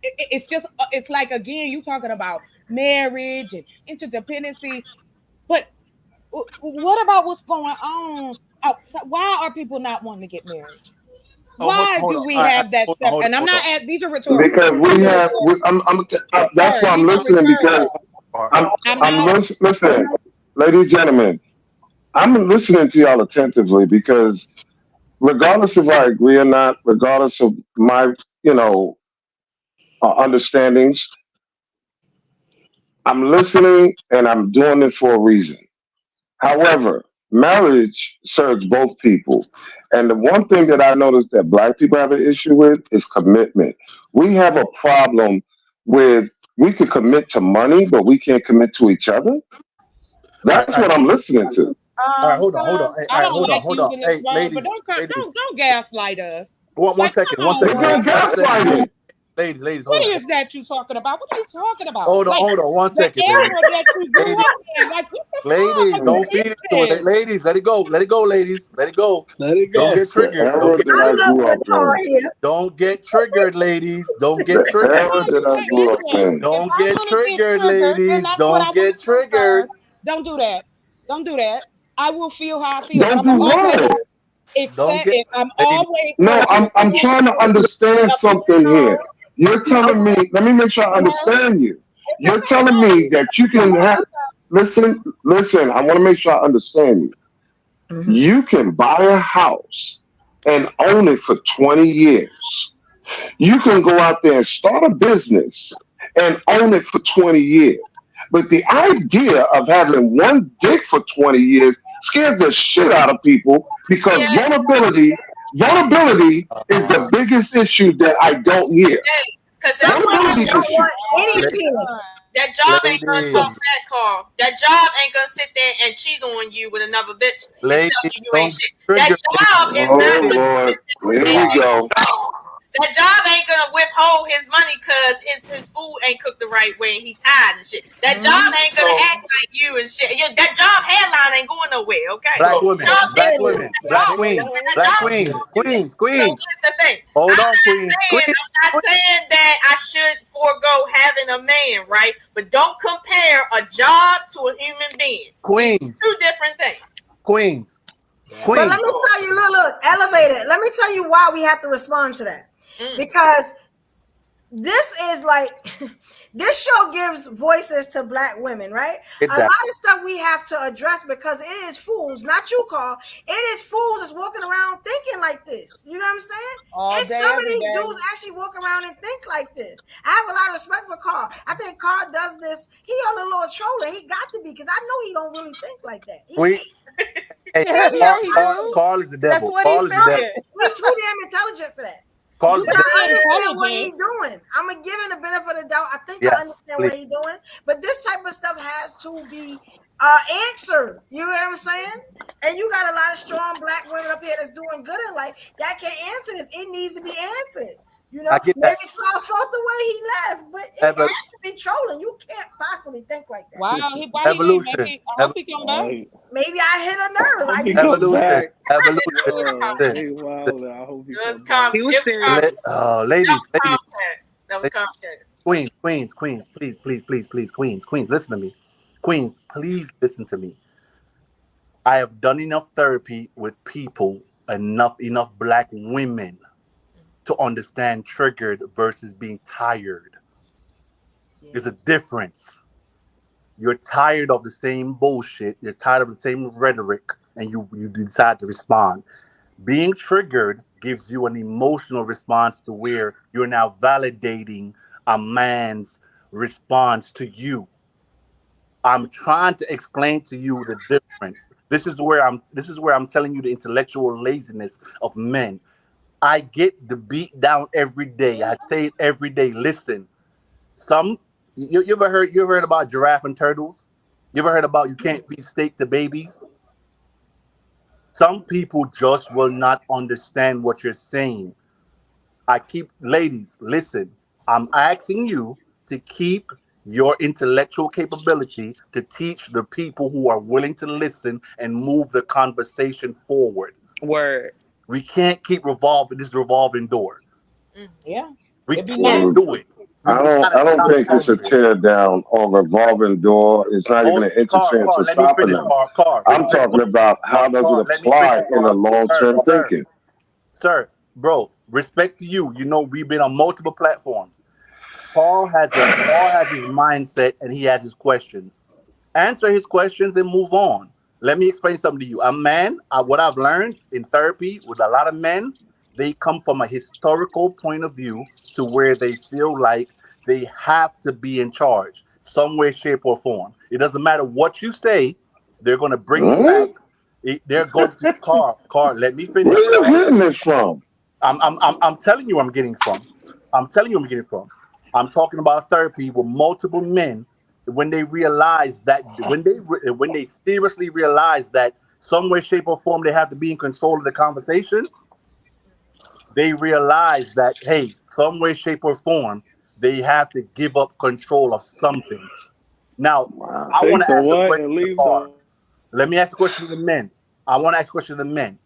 It's like, again, you talking about marriage and interdependency, but what about what's going on outside? Why are people not wanting to get married? Why do we have that stuff? And I'm not at these are rhetorical. Because we have. That's why I'm listening, because I'm listening, ladies and gentlemen. I'm listening to y'all attentively because regardless if I agree or not, regardless of my understandings, I'm listening and I'm doing it for a reason. However, marriage serves both people. And the one thing that I noticed that Black people have an issue with is commitment. We have a problem with we could commit to money, but we can't commit to each other. That's what I'm listening to. All right, hold on. Hey, I don't like hold on. using this Hey, word, ladies, but don't gaslight us. One second. Don't gaslight. Ladies, what is that you talking about? What are you talking about? Hold on, 1 second. The era that you grew up in. Like, what the ladies, fuck? don't feed it to it. Ladies, let it go, ladies. Let it go. Don't get triggered. Don't get triggered, ladies. Don't get triggered. Don't get triggered, ladies. Don't get triggered. Don't do that. Don't do that. I will feel how I feel. Don't do what? No, I'm trying to understand something here. You're telling me, let me make sure I understand you. You're telling me that you can have, listen, I want to make sure I understand you. You can buy a house and own it for 20 years. You can go out there and start a business and own it for 20 years. But the idea of having one dick for 20 years scares the shit out of people because vulnerability is the biggest issue that I don't hear. Because some women don't want any penis. That job ain't gonna talk back, Carl. That job ain't gonna sit there and cheat on you with another bitch and tell you ain't shit. That job is not. Lord, here we go. That job ain't gonna withhold his money because his food ain't cooked the right way and he tired and shit. That job ain't gonna act like you and shit. That job headline ain't going nowhere, okay? Black women, Job black didn't women, do black that. queens, That black job queens, didn't do that. queens. So here's the thing. Hold I'm on, queens, not saying that I should forego having a man, right? But don't compare a job to a human being. Queens. Two different things. Queens. But let me tell you, look, elevated. Let me tell you why we have to respond to that. Because this is like this show gives voices to black women, right? A lot of stuff we have to address because it is fools, not you, Carl. It is fools that's walking around thinking like this. You know what I'm saying? It's some of these dudes actually walk around and think like this. I have a lot of respect for Carl. I think Carl does this. He on a little trolling. He got to be because I know he don't really think like that. Hey, Carl is the devil. Carl is the devil. He's too damn intelligent for that. Carl You is the gotta devil. understand what he's doing. I'm gonna give him the benefit of the doubt. I think I understand what he's doing, but this type of stuff has to be answered. You know what I'm saying? And you got a lot of strong black women up here that's doing good in life that can answer this. It needs to be answered. You know, I get maybe that. Carl felt the way he left, but it has to be trolling. You can't possibly think like that. Wow, Evolution. maybe, I hope he come back. Maybe I hit a nerve. Evolution. He was serious. Ladies. That was context. Queens, please, Queens, listen to me. Queens, please listen to me. I have done enough therapy with people, enough black women to understand triggered versus being tired. There's a difference. You're tired of the same bullshit. You're tired of the same rhetoric, and you decide to respond. Being triggered gives you an emotional response to where you're now validating a man's response to you. I'm trying to explain to you the difference. This is where I'm telling you the intellectual laziness of men. I get the beat down every day. I say it every day. Listen, you ever heard about giraffe and turtles? You ever heard about you can't feed steak to babies? Some people just will not understand what you're saying. Ladies, listen, I'm asking you to keep your intellectual capability to teach the people who are willing to listen and move the conversation forward. Word. We can't keep this revolving door. Yeah. We can't do it. I don't think it's a tear down or revolving door. It's not even an interference or stopping them. I'm talking about how does it apply in a long-term thinking. Sir, bro, respect to you. You know, we've been on multiple platforms. Paul has his mindset and he has his questions. Answer his questions and move on. Let me explain something to you. A man, what I've learned in therapy with a lot of men, they come from a historical point of view to where they feel like they have to be in charge, some way, shape, or form. It doesn't matter what you say, they're going to bring it back. They're going to Carl. Let me finish. Where are you getting this from? I'm telling you, I'm getting from. I'm talking about therapy with multiple men. When they realize that, when they seriously realize that some way, shape, or form they have to be in control of the conversation, they realize that, hey, some way, shape, or form, they have to give up control of something. Now, I want to ask a question to Carl. Let me ask a question to the men. I want to ask a question to the men.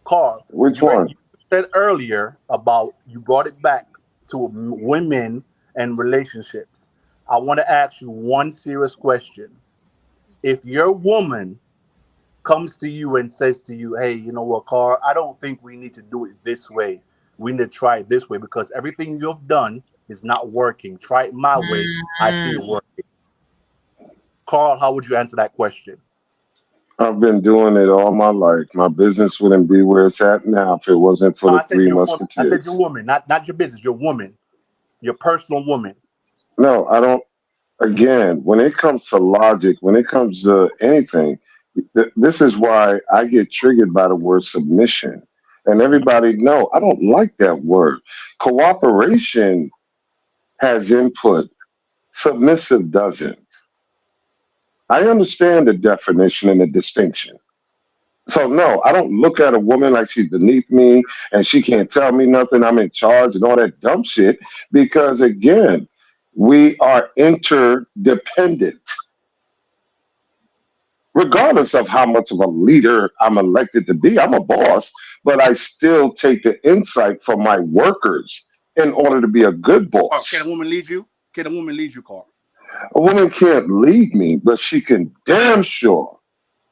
Carl, which one? You said earlier about you brought it back to women and relationships. I want to ask you one serious question. If your woman comes to you and says to you, hey, you know what, Carl, I don't think we need to do it this way. We need to try it this way because everything you've done is not working. Try it my way. I see it working. Carl, how would you answer that question? I've been doing it all my life. My business wouldn't be where it's at now if it wasn't for the Three Musketeers. I said your woman, not your business, your woman, your personal woman. No, I don't. Again, when it comes to logic, when it comes to anything, this is why I get triggered by the word submission. And everybody know I don't like that word. Cooperation has input. So no, I don't look at a woman like she's beneath me and she can't tell me nothing. I'm in charge and all that dumb shit. Because again, we are interdependent. Regardless of how much of a leader I'm elected to be, I'm a boss, but I still take the insight from my workers in order to be a good Carl, boss. can a woman lead you? Can a woman lead you, Carl? A woman can't lead me, but she can damn sure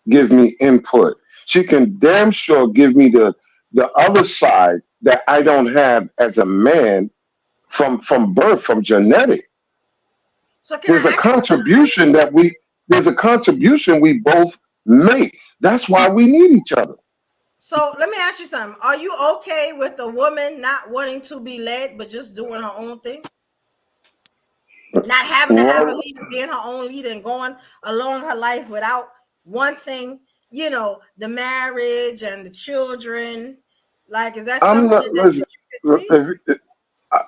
give me input. She can damn sure give me the other side that I don't have as a man from birth, from genetic. So can There's I a ask you something? contribution we both make. That's why we need each other. So let me ask you something. Are you okay with a woman not wanting to be led, but just doing her own thing? Not having to have a Well, leader, being her own leader and going along her life without wanting, the marriage and the children. Like, is that I'm something not. that Listen, you could see?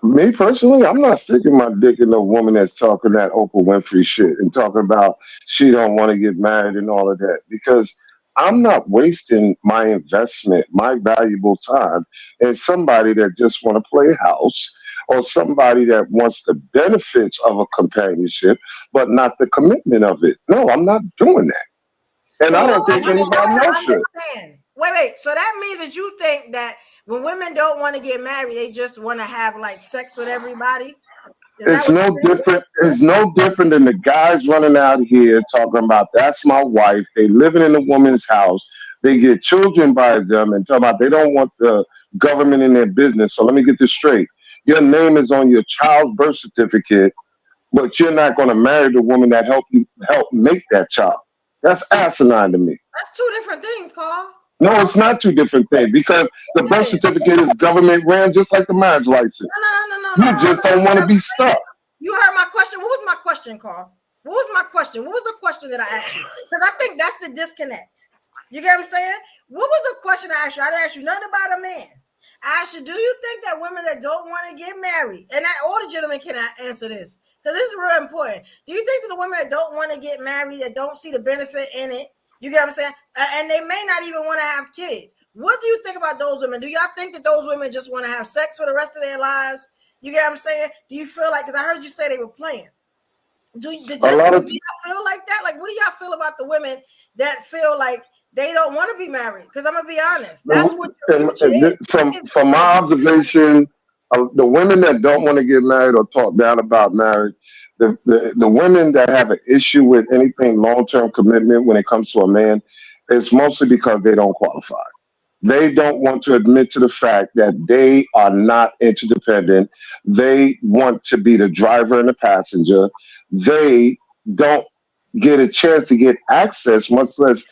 me personally, I'm not sticking my dick in a woman that's talking that Oprah Winfrey shit and talking about she don't want to get married and all of that, because I'm not wasting my investment, my valuable time, in somebody that just want to play house or somebody that wants the benefits of a companionship but not the commitment of it. No, I'm not doing that, and So I you don't think want anybody to else should. understand. Wait. So that means that you think that when women don't want to get married, they just want to have like sex with everybody? Is that It's what no you think? different. It's no different than the guys running out here talking about that's my wife. They living in a woman's house. They get children by them and talk about they don't want the government in their business. So let me get this straight. Your name is on your child's birth certificate, but you're not going to marry the woman that help make that child. That's asinine to me. That's two different things, Carl. No, it's not two different things because the birth certificate is government ran just like the marriage license. No. You just don't want to be stuck. You heard my question. What was my question, Carl? What was my question? What was the question that I asked you? Because I think that's the disconnect. You get what I'm saying? What was the question I asked you? I didn't ask you nothing about a man. I asked you, do you think that women that don't want to get married, and all the gentlemen can answer this, because this is real important. Do you think that the women that don't want to get married, that don't see the benefit in it, you get what I'm saying? And they may not even want to have kids. What do you think about those women? Do y'all think that those women just want to have sex for the rest of their lives? You get what I'm saying? Do you feel like, because I heard you say they were playing. Do y'all feel like that? Like, what do y'all feel about the women that feel like they don't want to be married? Because I'm going to be honest. That's what your future is. From my observation, the women that don't want to get married or talk down about marriage, the women that have an issue with anything long-term commitment when it comes to a man, it's mostly because they don't qualify. They don't want to admit to the fact that they are not interdependent. They want to be the driver and the passenger. They don't get a chance to get access, much less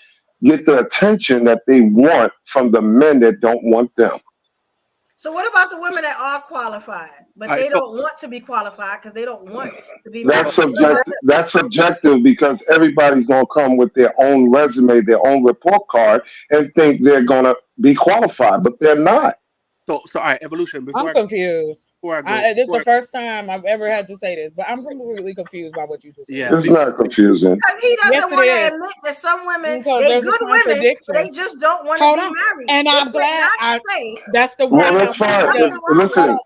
get the attention that they want from the men that don't want them. So what about the women that are qualified, but they don't want to be qualified because they don't want to be married? That's subjective because everybody's going to come with their own resume, their own report card, and think they're going to be qualified, but they're not. So all right, Evolution. I'm confused. This is the first time I've ever had to say this, but I'm completely confused by what you just said. Yeah, it's not confusing. Because he doesn't want to admit that some women, they're good women, they just don't want to be married. And I'm glad that's the one. Well, that's fine. Listen,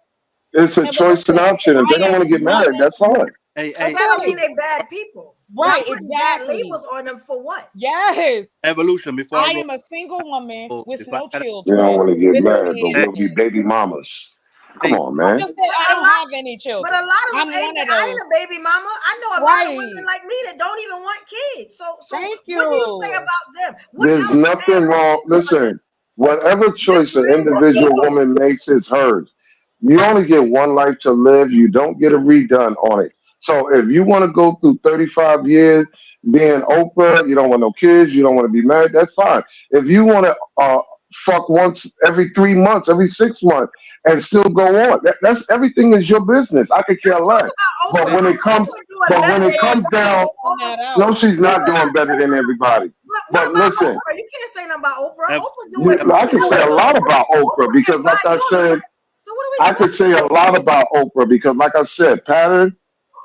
it's a choice and option. If they don't want to get married, that's fine. That don't mean they're bad people. Right, exactly. Bad labels on them for what? Yes. Evolution. Before I am a single woman with no children. You don't want to get married, but we'll be baby mamas. Come on, man. I don't have any children. But a lot of us ain't a baby mama. I know a lot of women like me that don't even want kids. So what do you say about them? There's nothing wrong. Listen, whatever choice an individual woman makes is hers. You only get one life to live. You don't get a redone on it. So if you want to go through 35 years being Oprah, you don't want no kids, you don't want to be married, that's fine. If you want to fuck once every 3 months, every 6 months, and still go on. That's everything is your business. I could care less. But when it comes down, no, she's not doing better than everybody. But listen, Oprah? You can't say nothing about Oprah. Oprah I can say a lot about Oprah because, like I said, I could say a lot about Oprah because, like I said, pattern.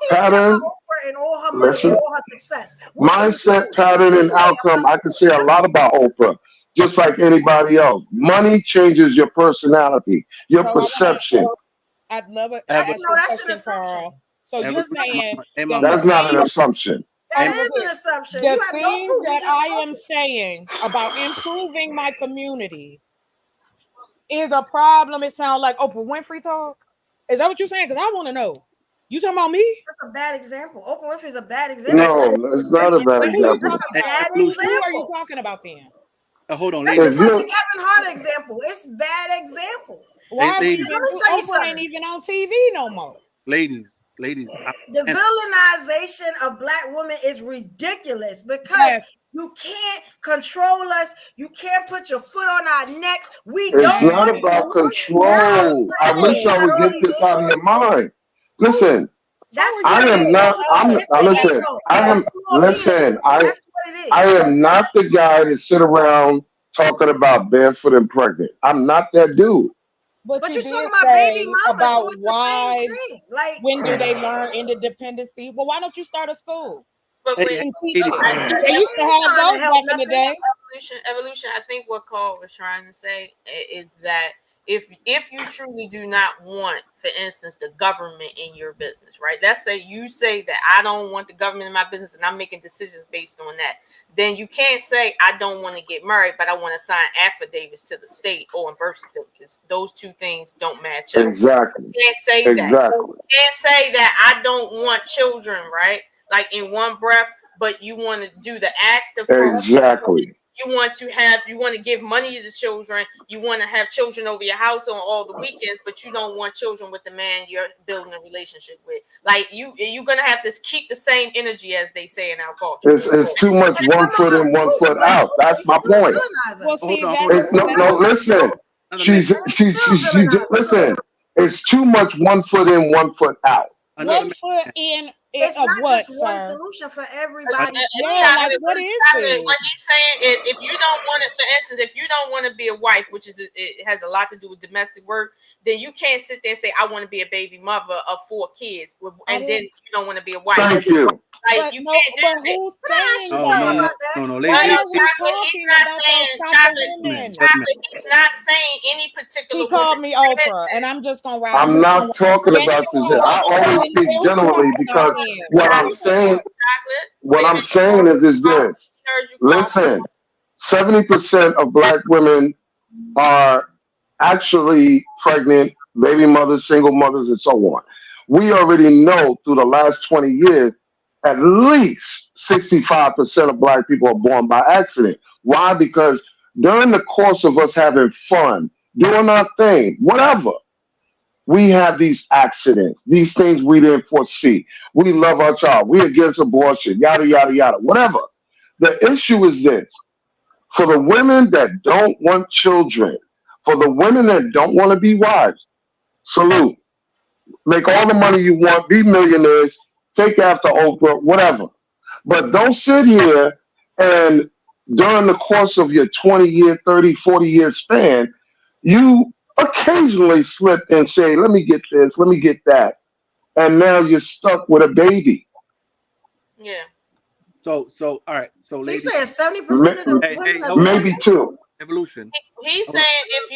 And all her money and all her success. Mindset, pattern, and outcome. I can say a lot about Oprah. just like anybody else. Money changes your personality, your perception. I'd love it. That's ask no, you a that's an question, assumption. Carl. So you're Evolution. saying Hey, that mama. That's not an assumption. That and is look an here, assumption. the You have no things proof. You that just I told am it. saying about improving my community is a problem. It sounds like Oprah Winfrey talk. Is that what you're saying? Because I want to know. You talking about me? That's a bad example. Oprah Winfrey is a bad example. No, it's not a bad Who are you example. talking about? Bad Who are example. you talking about then? Hold on, That's ladies. just like the Kevin Hart example. It's bad examples. Why are we ladies. Let me tell you Oprah something. ain't even on TV no more. Ladies. The villainization of Black women is ridiculous because Yes. you can't control us. You can't put your foot on our necks. We It's don't not want about to. control. I wish I would get this out of your mind. Listen, That's I what it am is. not. I'm. It's the Listen, ego. I am. It's small penis. Listen, That's what it is. I am not the guy to sit around talking about barefoot and pregnant. I'm not that dude. But But you you're talking did about baby say mamas, about so it's the wives. same thing. Like, When do they learn independency? Well, why don't you start a school But Hey, with and teach ladies. it? They used to have those back in the day. evolution, I think what Carl was trying to say is that if you truly do not want, for instance, the government in your business, right? Let's say you say that I don't want the government in my business and I'm making decisions based on that. Then you can't say I don't want to get married, but I want to sign affidavits to the state or in birth certificates. Those two things don't match up. Exactly. You can't say that. Exactly. You can't say that I don't want children, right? Like in one breath, but you want to do the act of Exactly. you want to give money to the children, you want to have children over your house on all the weekends, but you don't want children with the man you're building a relationship with. Like you're gonna have to keep the same energy, as they say in our culture. It's too much one foot in, one foot out. That's my point. Well, see, No, listen. Listen. It's too much one foot in, one foot out. One foot in it's of not what, just one sir? solution for everybody. Yeah, like what is it? What he's saying is, if you don't want it, for instance, if you don't want to be a wife, which is it has a lot to do with domestic work, then you can't sit there and say I want to be a baby mother of 4 kids, and then you don't want to be a wife. Thank you. Like you can't do that. Who's saying No, Chocolate, he's not saying chocolate. He's not saying any particular. He called me Oprah, and I'm just gonna ride. I'm not talking about this. I always speak generally because what I'm saying is this. Listen, 70% of Black women are actually pregnant, baby mothers, single mothers, and so on. We already know through the last 20 years, at least 65% of Black people are born by accident. Why? Because during the course of us having fun, doing our thing, whatever, we have these accidents, these things we didn't foresee. We love our child. We're against abortion, yada, yada, yada, whatever. The issue is this. For the women that don't want children, for the women that don't want to be wives, salute. Make all the money you want, be millionaires, take after Oprah, whatever. But don't sit here and during the course of your 20-year, 30, 40-year span, you occasionally slip and say, let me get this, let me get that. And now you're stuck with a baby. Yeah. So all right. So you ladies, saying 70% of the women are maybe 2. Evolution. He's saying if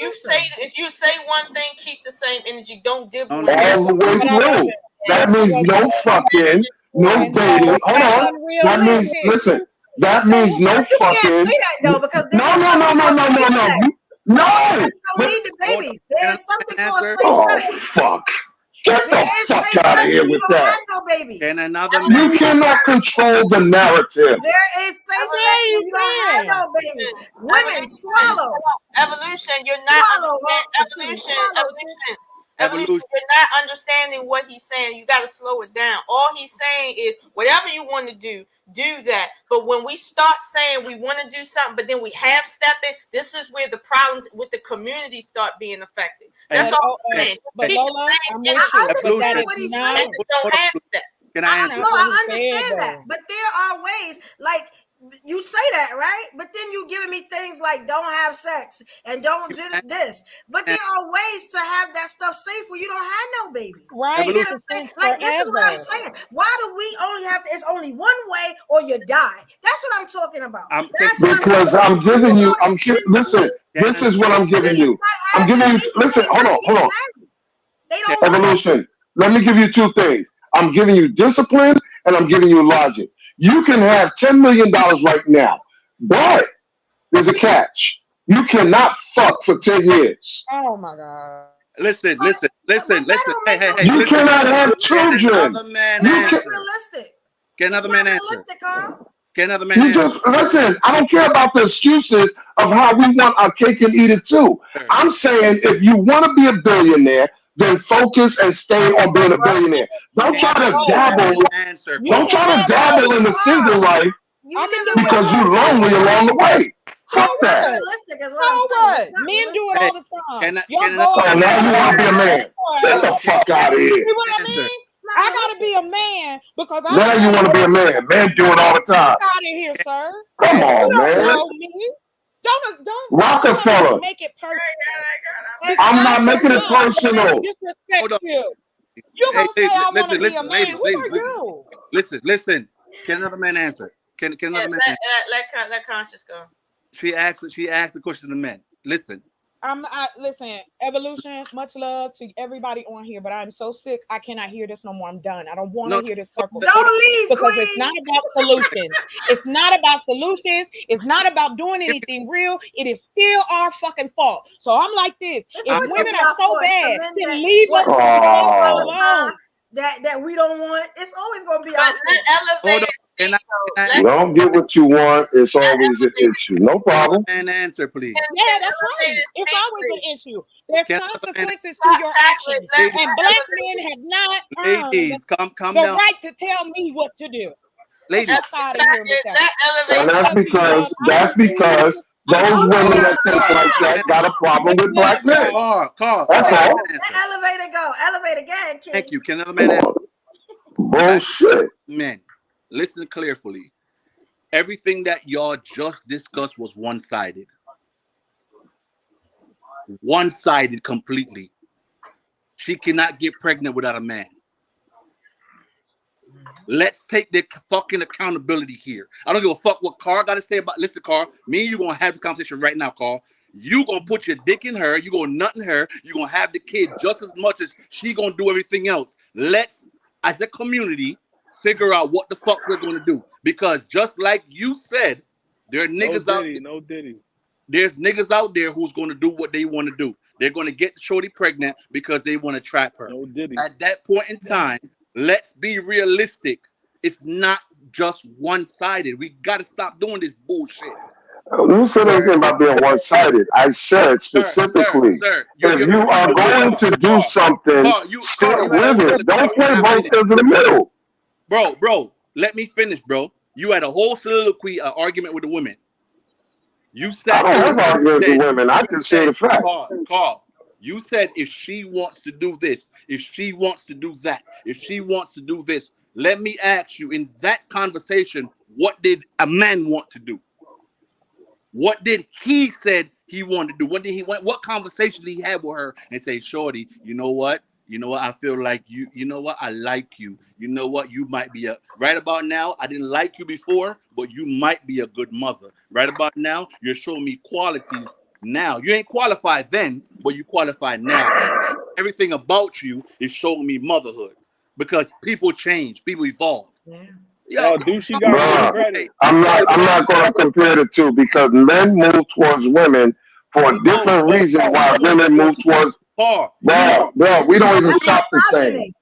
you say one thing, keep the same energy. Don't dip All the way through. That means no fucking, no dating. Hold on. That means, listen, that means no You can't fucking. say that though, because No. No. Don't lead to babies. There's something called safe Oh, sex. fuck. Get the fuck out of here with that. No babies. And another You cannot control the narrative. There is safe sex when you don't have no babies. Women swallow. Evolution, you're not Evolution, you're not understanding what he's saying. You got to slow it down. All he's saying is whatever you want to do that. But when we start saying we want to do something, but then we half stepping, this is where the problems with the community start being affected. That's all I'm saying. But Lola, I'm with you. I understand what he's saying. Don't half step. Can I No, I understand that. But there are ways, like you say that, right? But then you giving me things like don't have sex and don't do this. But there are ways to have that stuff safe where you don't have no babies. Right. You get what I'm saying? Like, this is what I'm saying. Why do we only have to, it's only one way or you die? That's what I'm talking about. Because I'm giving you, listen, this is what I'm giving you. I'm giving you, listen, hold on. Evolution. Let me give you two things. I'm giving you discipline and I'm giving you logic. You can have $10 million right now, but there's a catch. You cannot fuck for 10 years. Oh my God. Listen. Hey. You cannot have children. Get another man answer. Get another man answer. Get another man answer. Listen, I don't care about the excuses of how we want our cake and eat it too. I'm saying if you want to be a billionaire, then focus and stay on being a billionaire. Don't try to dabble. Don't try to dabble in the single life because you're lonely along the way. Fuck that. Men do it all the time. Oh, now you want to be a man. Get the fuck out of here. See what I mean? I gotta be a man because now you want to be a man. Men do it all the time. Get out of here, sir. Come on, man. Don't Rockefeller. make it personal. I'm not making it personal. Disrespect you. You gonna say I want to be a man? Who are you? Listen. Can another man answer? Can another man answer? Let Conscious go. She asked the question to men. Listen. Listen, Evolution, much love to everybody on here, but I'm so sick. I cannot hear this no more. I'm done. I don't want to hear this circle. Don't leave, because Queen. it's not about solutions. It's not about solutions. It's not about doing anything real. It is still our fucking fault. So I'm like this. If women are so bad, then leave us alone. That we don't want. It's always going to be our fault. You don't get what you want, it's always an issue. No problem. An answer, please. Yeah, that's right. It's always an issue. There's consequences to your actions, and black men have not earned the right to tell me what to do. Ladies, and that's because those women that think like that got a problem with black men. Carl. That's all. Elevator go. Elevator again, kid. Thank you. Can another man answer? Bullshit. Men. Listen carefully. Everything that y'all just discussed was one-sided. One-sided completely. She cannot get pregnant without a man. Let's take the fucking accountability here. I don't give a fuck what Carl got to say about. Listen, Carl, me and you gonna have this conversation right now, Carl. You gonna put your dick in her. You gonna nut in her. You gonna have the kid just as much as she gonna do everything else. Let's, as a community, figure out what the fuck we're gonna do. Because just like you said, there are niggas out there. There's niggas out there who's gonna do what they want to do. They're gonna get Shorty pregnant because they want to trap her. At that point in time, let's be realistic. It's not just one-sided. We gotta stop doing this bullshit. You said anything about being one-sided. I said specifically, sir, if you are going to do something, stick with it. Don't play both ends in the middle. Bro, let me finish, bro. You had a whole soliloquy, argument with the women. You said I don't have arguments with women. I can say the fact. Carl, you said if she wants to do this, if she wants to do that, if she wants to do this, let me ask you, in that conversation, what did a man want to do? What did he said he wanted to do? What conversation did he have with her and say, Shorty, you know what? I feel like you know what? I like you. You know what? You might be right about now. I didn't like you before, but you might be a good mother. Right about now, you're showing me qualities now. You ain't qualified then, but you qualified now. Everything about you is showing me motherhood because people change, people evolve. Yeah. I'm not going to compare the two because men move towards women for a different reason while women move towards. Bro, we don't even shop the same.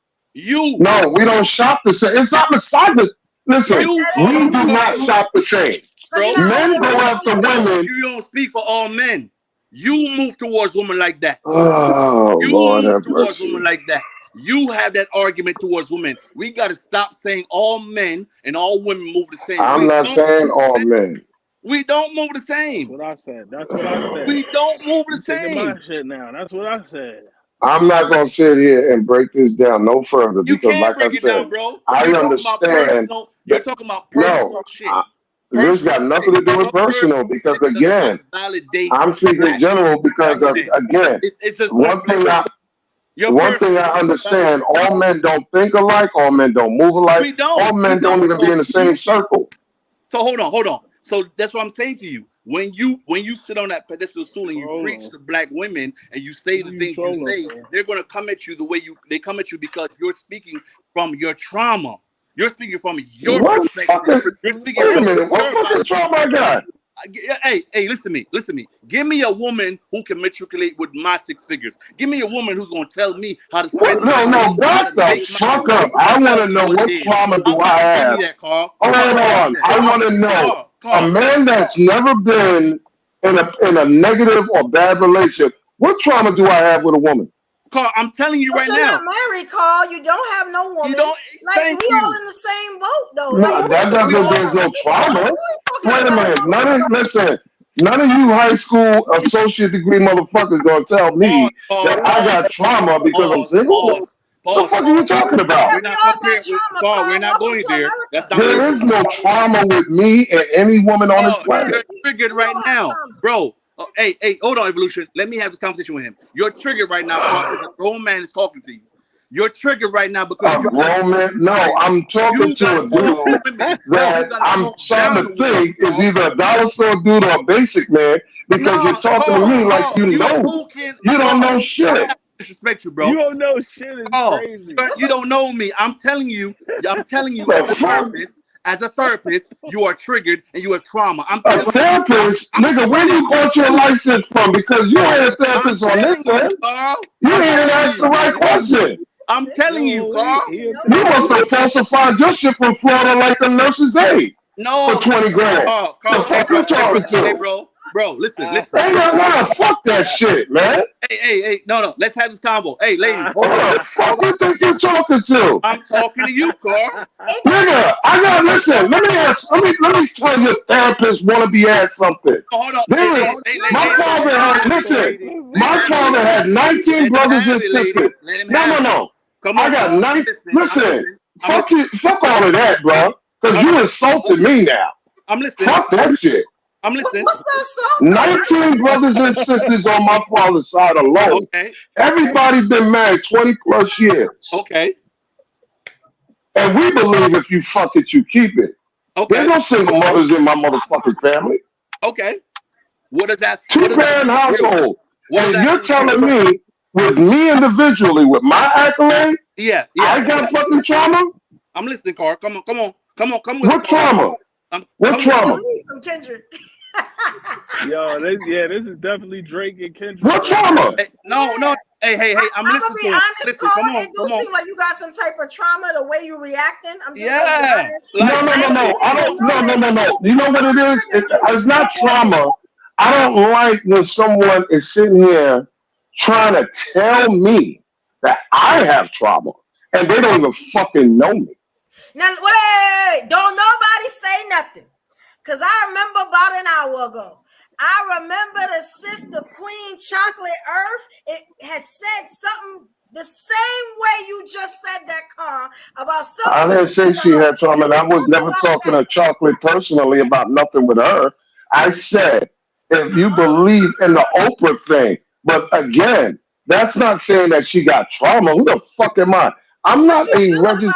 No, we don't shop the same. It's not misogynist. Listen, we do not shop the same. Men go after women. You don't speak for all men. You move towards women like that. Oh, you Lord move have towards mercy. women like that. You have that argument towards women. We got to stop saying all men and all women move the same. I'm not saying all men. We don't move the same. That's what I said. We don't move the Taking same. my shit now. That's what I said. I'm not going to sit here and break this down no further You because, can't like I break it said, down, bro. I understand. You're talking about personal shit. This got nothing to do with personal because again, validate I'm speaking in black general women, because black men. again, It's just one thing I understand: all men don't think alike, all men don't move alike, We don't. all men don't even be in the same circle. So hold on. So that's what I'm saying to you. When you sit on that pedestal stool and you preach to black women and you say the things you say, they're gonna come at you the way they come at you because you're speaking from your trauma. You're speaking from your perspective. You're speaking Wait a from minute, what your fucking trauma I got? Hey, listen to me. Give me a woman who can matriculate with my 6 figures. Give me a woman who's gonna tell me how to spend my money. What the fuck up? I want to know what trauma do I have? Hold on, I want to know a man that's never been in a negative or bad relationship. What trauma do I have with a woman? Carl, I'm telling you right you're now. not married, Carl. You don't have no woman. You don't. Like we all in the same boat, though. No, Like, that doesn't. There's no trauma. Wait a minute. None of you high school associate degree motherfuckers gonna tell me that I got trauma because I'm single. What the fuck are you talking about? We're not comparing. Carl, we're not going there. That's not There is no trauma with me and any woman on this planet. You're triggered right now, bro. Hey, hold on, Evolution. Let me have this conversation with him. You're triggered right now, Carl. A grown man is talking to you. You're triggered right now because you. No, I'm talking to a dude that I'm starting to think is either a dollar store dude or a basic man because you're talking to me like you know. You don't know shit. Disrespect you, bro. You don't know shit. It's crazy. You don't know me. I'm telling you as a therapist, you are triggered and you have trauma. I'm a therapist, nigga. Where you got your license from? Because you ain't a therapist on this end. You didn't ask the right question. I'm telling you, Carl. You must have falsified your shit from Florida like the nurse's aid. No. For 20 grand. Carl, the fuck you talking to? Hey, bro, listen. Hey, nah, fuck that shit, man. Hey, no. Let's have this convo. Hey, ladies, hold on. What the fuck you think you're talking to? I'm talking to you, Carl. Nigga, listen. Let me tell your therapist want to be asked something. Hold on. My father had 19 brothers and sisters. No. I got 19. Listen, fuck all of that, bro. Because you insulted me now. I'm listening. Fuck that shit. I'm listening. What's that song? 19 brothers and sisters on my father's side alone. Okay. Everybody's been married 20 plus years. Okay. And we believe if you fuck it, you keep it. Okay. There's no single mothers in my motherfucking family. Okay. What is that? Two-parent household. And you're telling me, with me individually, with my accolade, I got fucking trauma? I'm listening, Carl. Come on. What trauma? What trauma? Yo, this is definitely Drake and Kendrick. What trauma? Hey, no. Hey, I'm listening to him. Honest, Carl, it do seem like you got some type of trauma the way you reacting. I'm just No. I don't. No. You know what it is? It's not trauma. I don't like when someone is sitting here trying to tell me that I have trauma and they don't even fucking know me. Now, wait, don't nobody say nothing. Because I remember about an hour ago, I remember the sister Queen Chocolate Earth, it has said something the same way you just said that, Carl, about something. I didn't say she had trauma, and I was never talking to Chocolate personally about nothing with her. I said, if you believe in the Oprah thing, but again, that's not saying that she got trauma. Who the fuck am I? I'm not a registered.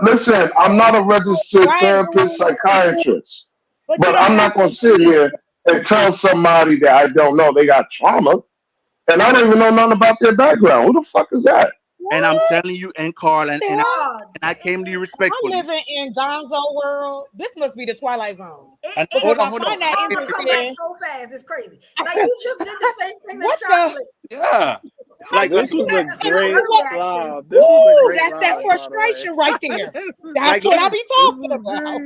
Listen, I'm not a registered therapist, psychiatrist. But I'm not going to sit here and tell somebody that I don't know they got trauma, and I don't even know nothing about their background. Who the fuck is that? And I'm telling you, and Carl, and I came to you respectfully. I'm living in Gonzo world. This must be the Twilight Zone. Hold on. Come back so fast, it's crazy. Like you just did the same thing to Chocolate. Yeah. Like this was a great live. That's that frustration right there. That's what I be talking about.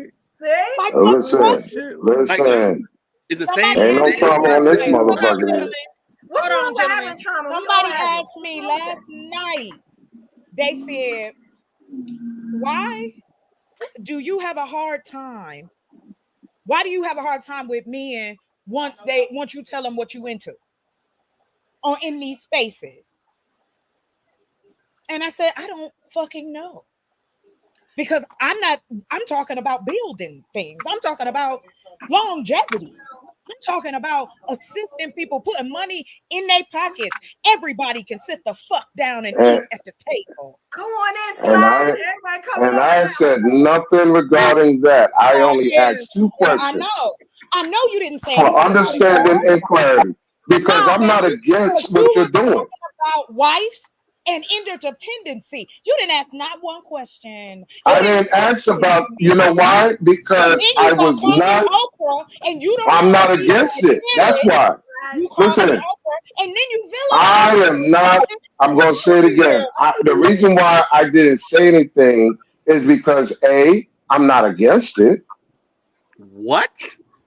Listen. It's the same. Ain't no trauma on this motherfucker. What's wrong with having trauma? Somebody asked me last night. They said, "Why do you have a hard time? Why do you have a hard time with men once you tell them what you into, or in these spaces?" And I said, "I don't fucking know." because I'm talking about building things. I'm talking about longevity. I'm talking about assisting people, putting money in their pockets. Everybody can sit the fuck down and eat at the table. Come on in, And Slide. I Everybody come and on I in. said nothing regarding that. I only asked two I questions know you didn't say for anything about understanding it. and clarity because I'm not against what you're doing. About wives and interdependency. You didn't ask not one question. I didn't ask about, you know why? Because I was not, Oprah and you don't I'm not against it. That's why. You call me Listen, Oprah and then you I am not, I'm going to say it again. The reason why I didn't say anything is because A, I'm not against it. What?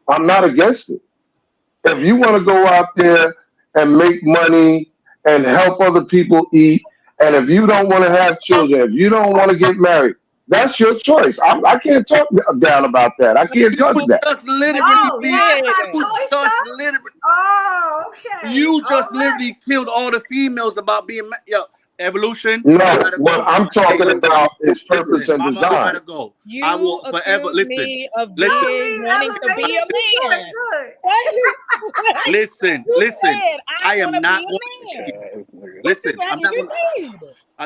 I'm not against it. If you want to go out there and make money and help other people eat, and if you don't want to have children, if you don't want to get married, that's your choice. I can't talk down about that. I can't judge that. Just literally, you just literally killed all the females about being evolution. No, what I'm talking about is purpose and Mama, design. I gotta go. I will forever listen. Wanting to be a man. Listen. I am not. Listen, I'm not.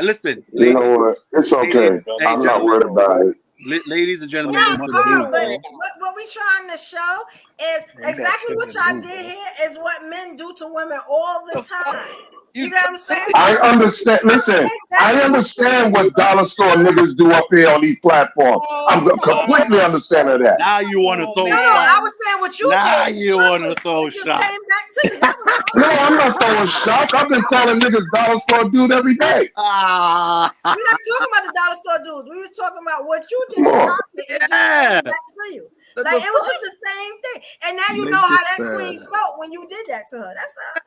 Listen. You know what? It's okay. I'm not worried about it. Ladies and gentlemen, But what we trying to show is exactly what y'all did here is what men do to women all the time. You know what I'm saying? I understand. Listen, I understand what dollar store niggas do up here on these platforms. I'm completely understanding that. Now you want to throw No, shots. I was saying what you Now did. you want to throw It just shots. came back to you. That was No, I'm not throwing shots. I've been calling niggas dollar store dude every day. We're not talking about the dollar store dudes. We was talking about what you did to chocolate. It just came back to you. Like it was just the same thing. And now you know how that queen felt when you did that to her. That's not.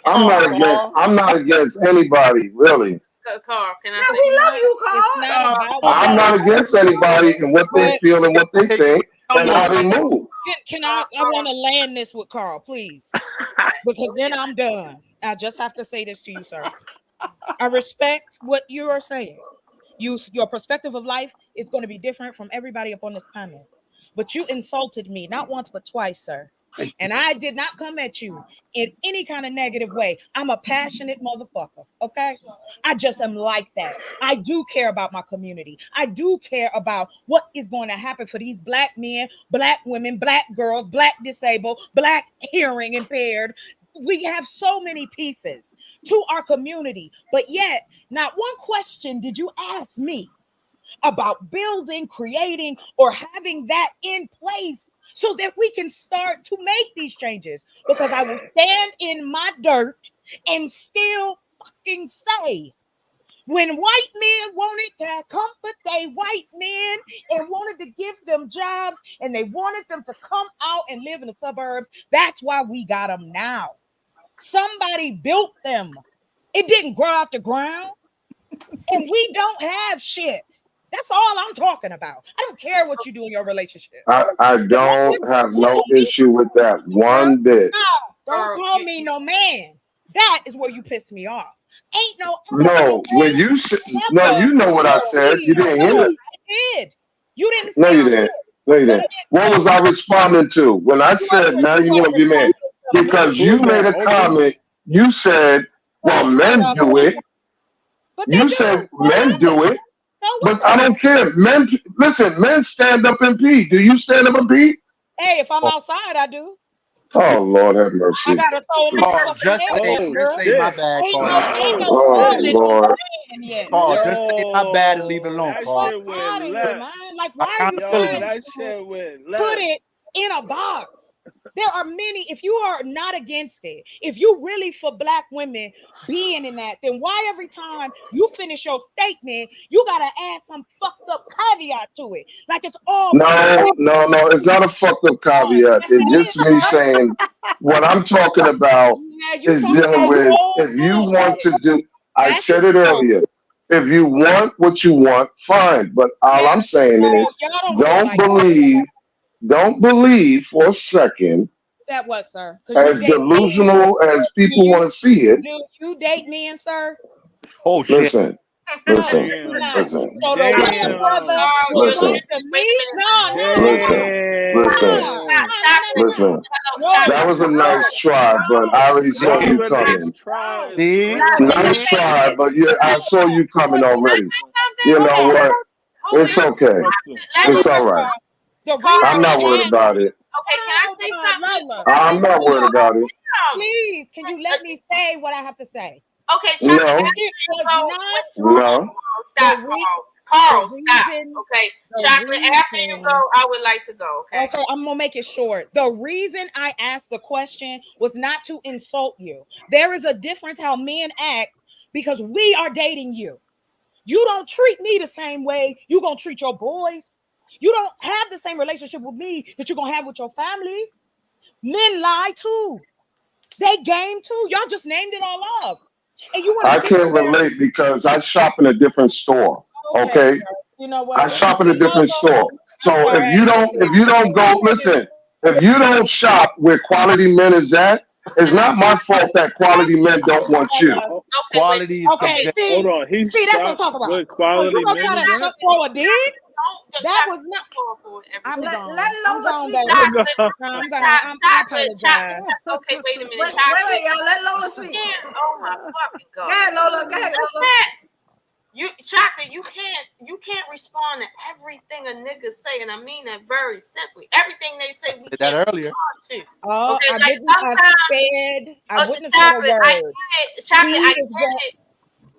I'm not against anybody, really. Carl, can I No, we love you, Carl. I'm not against anybody and what they feel and what they think and how they move. Can I want to land this with Carl, please. Because then I'm done. I just have to say this to you, sir. I respect what you are saying. Your perspective of life is going to be different from everybody up on this panel. But you insulted me not once but twice, sir. And I did not come at you in any kind of negative way. I'm a passionate motherfucker, okay? I just am like that. I do care about my community. I do care about what is going to happen for these black men, black women, black girls, black disabled, black hearing impaired. We have so many pieces to our community, but yet not one question did you ask me about building, creating, or having that in place so that we can start to make these changes. Because I will stand in my dirt and still fucking say, when white men wanted to comfort they white men and wanted to give them jobs and they wanted them to come out and live in the suburbs, that's why we got them now. Somebody built them. It didn't grow out the ground. And we don't have shit. That's all I'm talking about. I don't care what you do in your relationship. I don't have no issue with that one bit. Don't call me no man. That is where you piss me off. Ain't no. No, when you said, no, you know what I said. You didn't hear it. I did. You didn't. No, you didn't. No, you didn't. What was I responding to when I said, now you want to be man? Because you made a comment. You said, well, men do it. You said men do it. But I don't care. Men, listen, men stand up and pee. Do you stand up and pee? Hey, if I'm outside, I do. Oh, Lord have mercy. I gotta throw Carl, just say my bad, Carl. Oh, Lord. Carl, just say my bad and leave it alone, Carl. Like, why are you put it in a box? There are many. If you are not against it, if you really for black women being in that, then why every time you finish your statement, you gotta add some fucked up caveat to it? Like it's all No, it's not a fucked up caveat. It's just me saying what I'm talking about is dealing with if you want to do, I said it earlier. If you want what you want, fine. But all I'm saying is don't believe for a second that what, sir? As delusional as people want to see it. Do you date men, sir? Oh, listen. Listen, Not. listen, So the one brother will listen, come to me. No, no, listen. That was a nice try, but I already saw That was you a nice coming. try. Nice try, but yeah, I saw you coming already. You know what? It's okay. It's all right. I'm not worried about it. Okay, can I say something? Lola, I'm not worried about it. please, can you let me say what I have to say? Okay, Chocolate. No. No. Stop, Carl, stop. Okay, Chocolate. After you go, I would like to go. Okay. Okay, I'm gonna make it short. The reason I asked the question was not to insult you. There is a difference how men act because we are dating you. You don't treat me the same way you're gonna treat your boys. You don't have the same relationship with me that you're gonna have with your family. Men lie too. They game too. Y'all just named it all off. And you want I to can't relate because I shop in a different store. Okay. You know what? I shop in a different store. So if you don't go, listen, if you don't shop where quality men is at, it's not my fault that quality men don't want you. Quality is subjective. See, Hold on, he see, that's what I'm shot talking about. with So quality you gonna men. try to throw a dig? That was not. I'm Let gone. Lola I'm speak. gone, baby. I apologize. Okay, wait a minute. Wait, y'all. Let Lola speak. Oh my fucking god. Go ahead, Lola. Go ahead, Lola. You Chocolate, you can't respond to everything a nigga say, and I mean that very simply. Everything they say we Said can't that earlier. respond to. Oh, Okay, I like didn't. I wouldn't have said a Chocolate, I word. get it. Chocolate, I get it.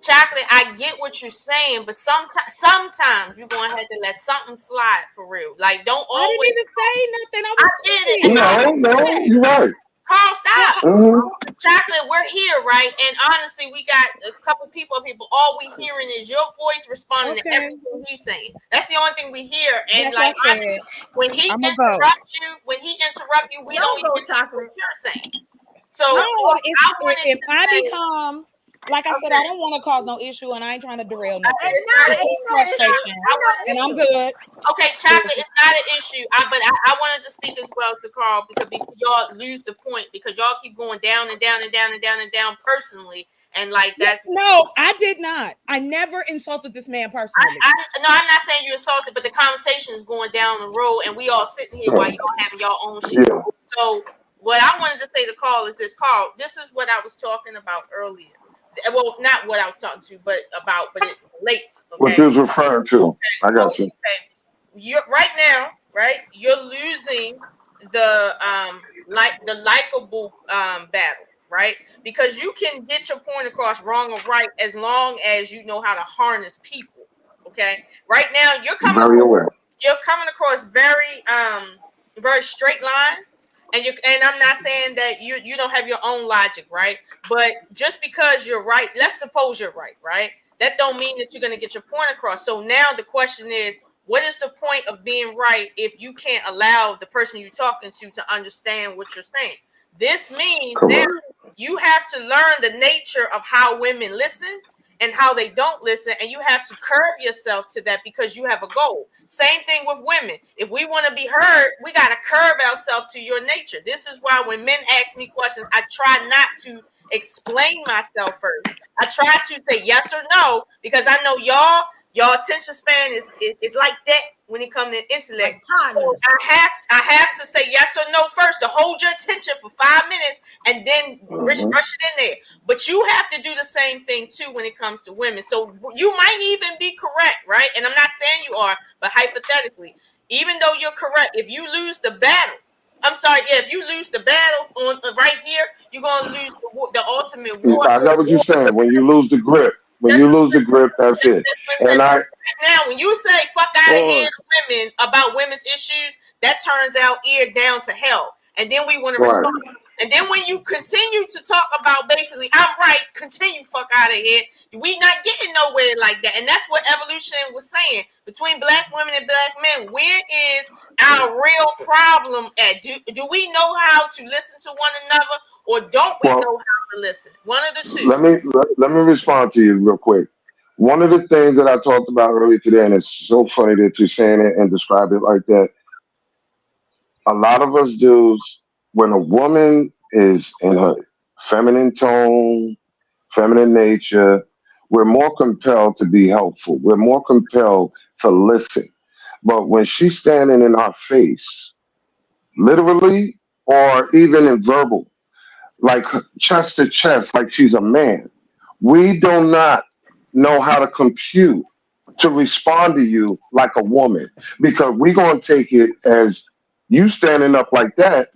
Chocolate, I get what you're saying, but sometimes you're gonna have to let something slide for real. Like, don't always. I didn't even say nothing. I was No, you're right. Carl, stop. Mhm. Chocolate, we're here, right? And honestly, we got a couple people. All we hearing is your voice responding to everything he's saying. That's the only thing we hear. And That's like, what I said. honestly, when he I'ma interrupt you, we don't even go, hear Chocolate. what you're saying. So No, I if I become, like I said, I don't want to cause no issue, and I ain't trying to derail nothing. And I'm good. Okay, Chocolate, it's not an issue. But I wanted to speak as well to Carl because y'all lose the point because y'all keep going down and down and down and down and down personally. And like that. No, I did not. I never insulted this man personally. No, I'm not saying you assaulted, but the conversation is going down the road, and we all sitting here while y'all having y'all own shit. Yeah. So what I wanted to say to Carl is this: Carl, this is what I was talking about earlier. Well, not what I was talking to, but it relates. Okay? What you was referring to. Okay. I got you. Okay. You're right now, right? You're losing the likable battle, right? Because you can get your point across wrong or right as long as you know how to harness people. Okay. Right now, you're coming across very straight line. And I'm not saying that you don't have your own logic, right? But just because you're right, let's suppose you're right? That don't mean that you're going to get your point across. So now the question is, what is the point of being right if you can't allow the person you're talking to understand what you're saying? This means now you have to learn the nature of how women listen and how they don't listen, and you have to curb yourself to that because you have a goal. Same thing with women. If we want to be heard, we got to curb ourselves to your nature. This is why when men ask me questions, I try not to explain myself first. I try to say yes or no because I know y'all attention span is like that when it comes to intellect. So I have to say yes or no first to hold your attention for 5 minutes and then rush it in there. But you have to do the same thing too when it comes to women. So you might even be correct, right? And I'm not saying you are, but hypothetically, even though you're correct, if you lose the battle, if you lose the battle on right here, you're gonna lose the ultimate war. I got what you're saying. When you lose the grip. When you lose the grip, that's it. And now, when you say "fuck out of here" to women about women's issues, that turns our ear down to hell, and then we want to respond. And then when you continue to talk about basically, I'm right, continue fuck out of here. We not getting nowhere like that, and that's what evolution was saying between black women and black men. Where is our real problem at? Do we know how to listen to one another, or don't we know how to listen? One of the two. Let me respond to you real quick. One of the things that I talked about earlier today, and it's so funny that you're saying it and describe it like that. A lot of us dudes, when a woman is in her feminine tone, feminine nature, we're more compelled to be helpful. We're more compelled to listen. But when she's standing in our face, literally or even in verbal, like chest to chest, like she's a man, we do not know how to compute to respond to you like a woman because we're going to take it as you standing up like that,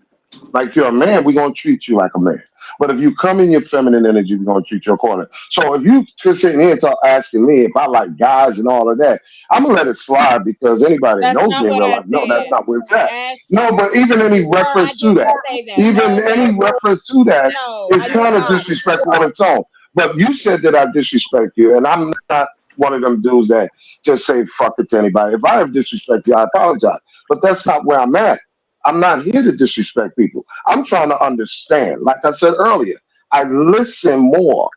like you're a man, we're going to treat you like a man. But if you come in your feminine energy, we're going to treat you accordingly. So if you just sitting here asking me if I like guys and all of that, I'm going to let it slide because anybody that That's knows not me in what real I life, no, that's said. not where it's I at. asked No, you. but even any Sir, I reference to did that, not say that. even No, any ma'am. reference to that No, is I did kind of not. disrespectful on its own. But you said that I disrespect you, and I'm not one of them dudes that just say fuck it to anybody. If I have disrespect you, I apologize. But that's not where I'm at. I'm not here to disrespect people. I'm trying to understand. Like I said earlier, I listen more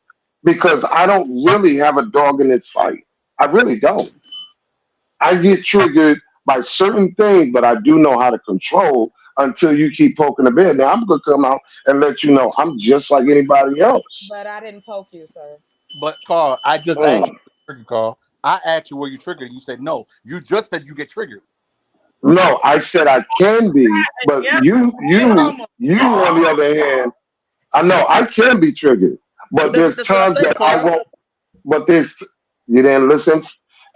because I don't really have a dog in this fight. I really don't. I get triggered by certain things, but I do know how to control until you keep poking the bear. Now I'm gonna come out and let you know I'm just like anybody else. But I didn't poke you, sir. But Carl, I just asked Mm. you triggered, Carl. I asked you were you triggered, and you said no. You just said you get triggered. No, I said I can be, but you on the other hand, I know I can be triggered, but But there's that's what I times said, that I Carl. won't. But you didn't listen.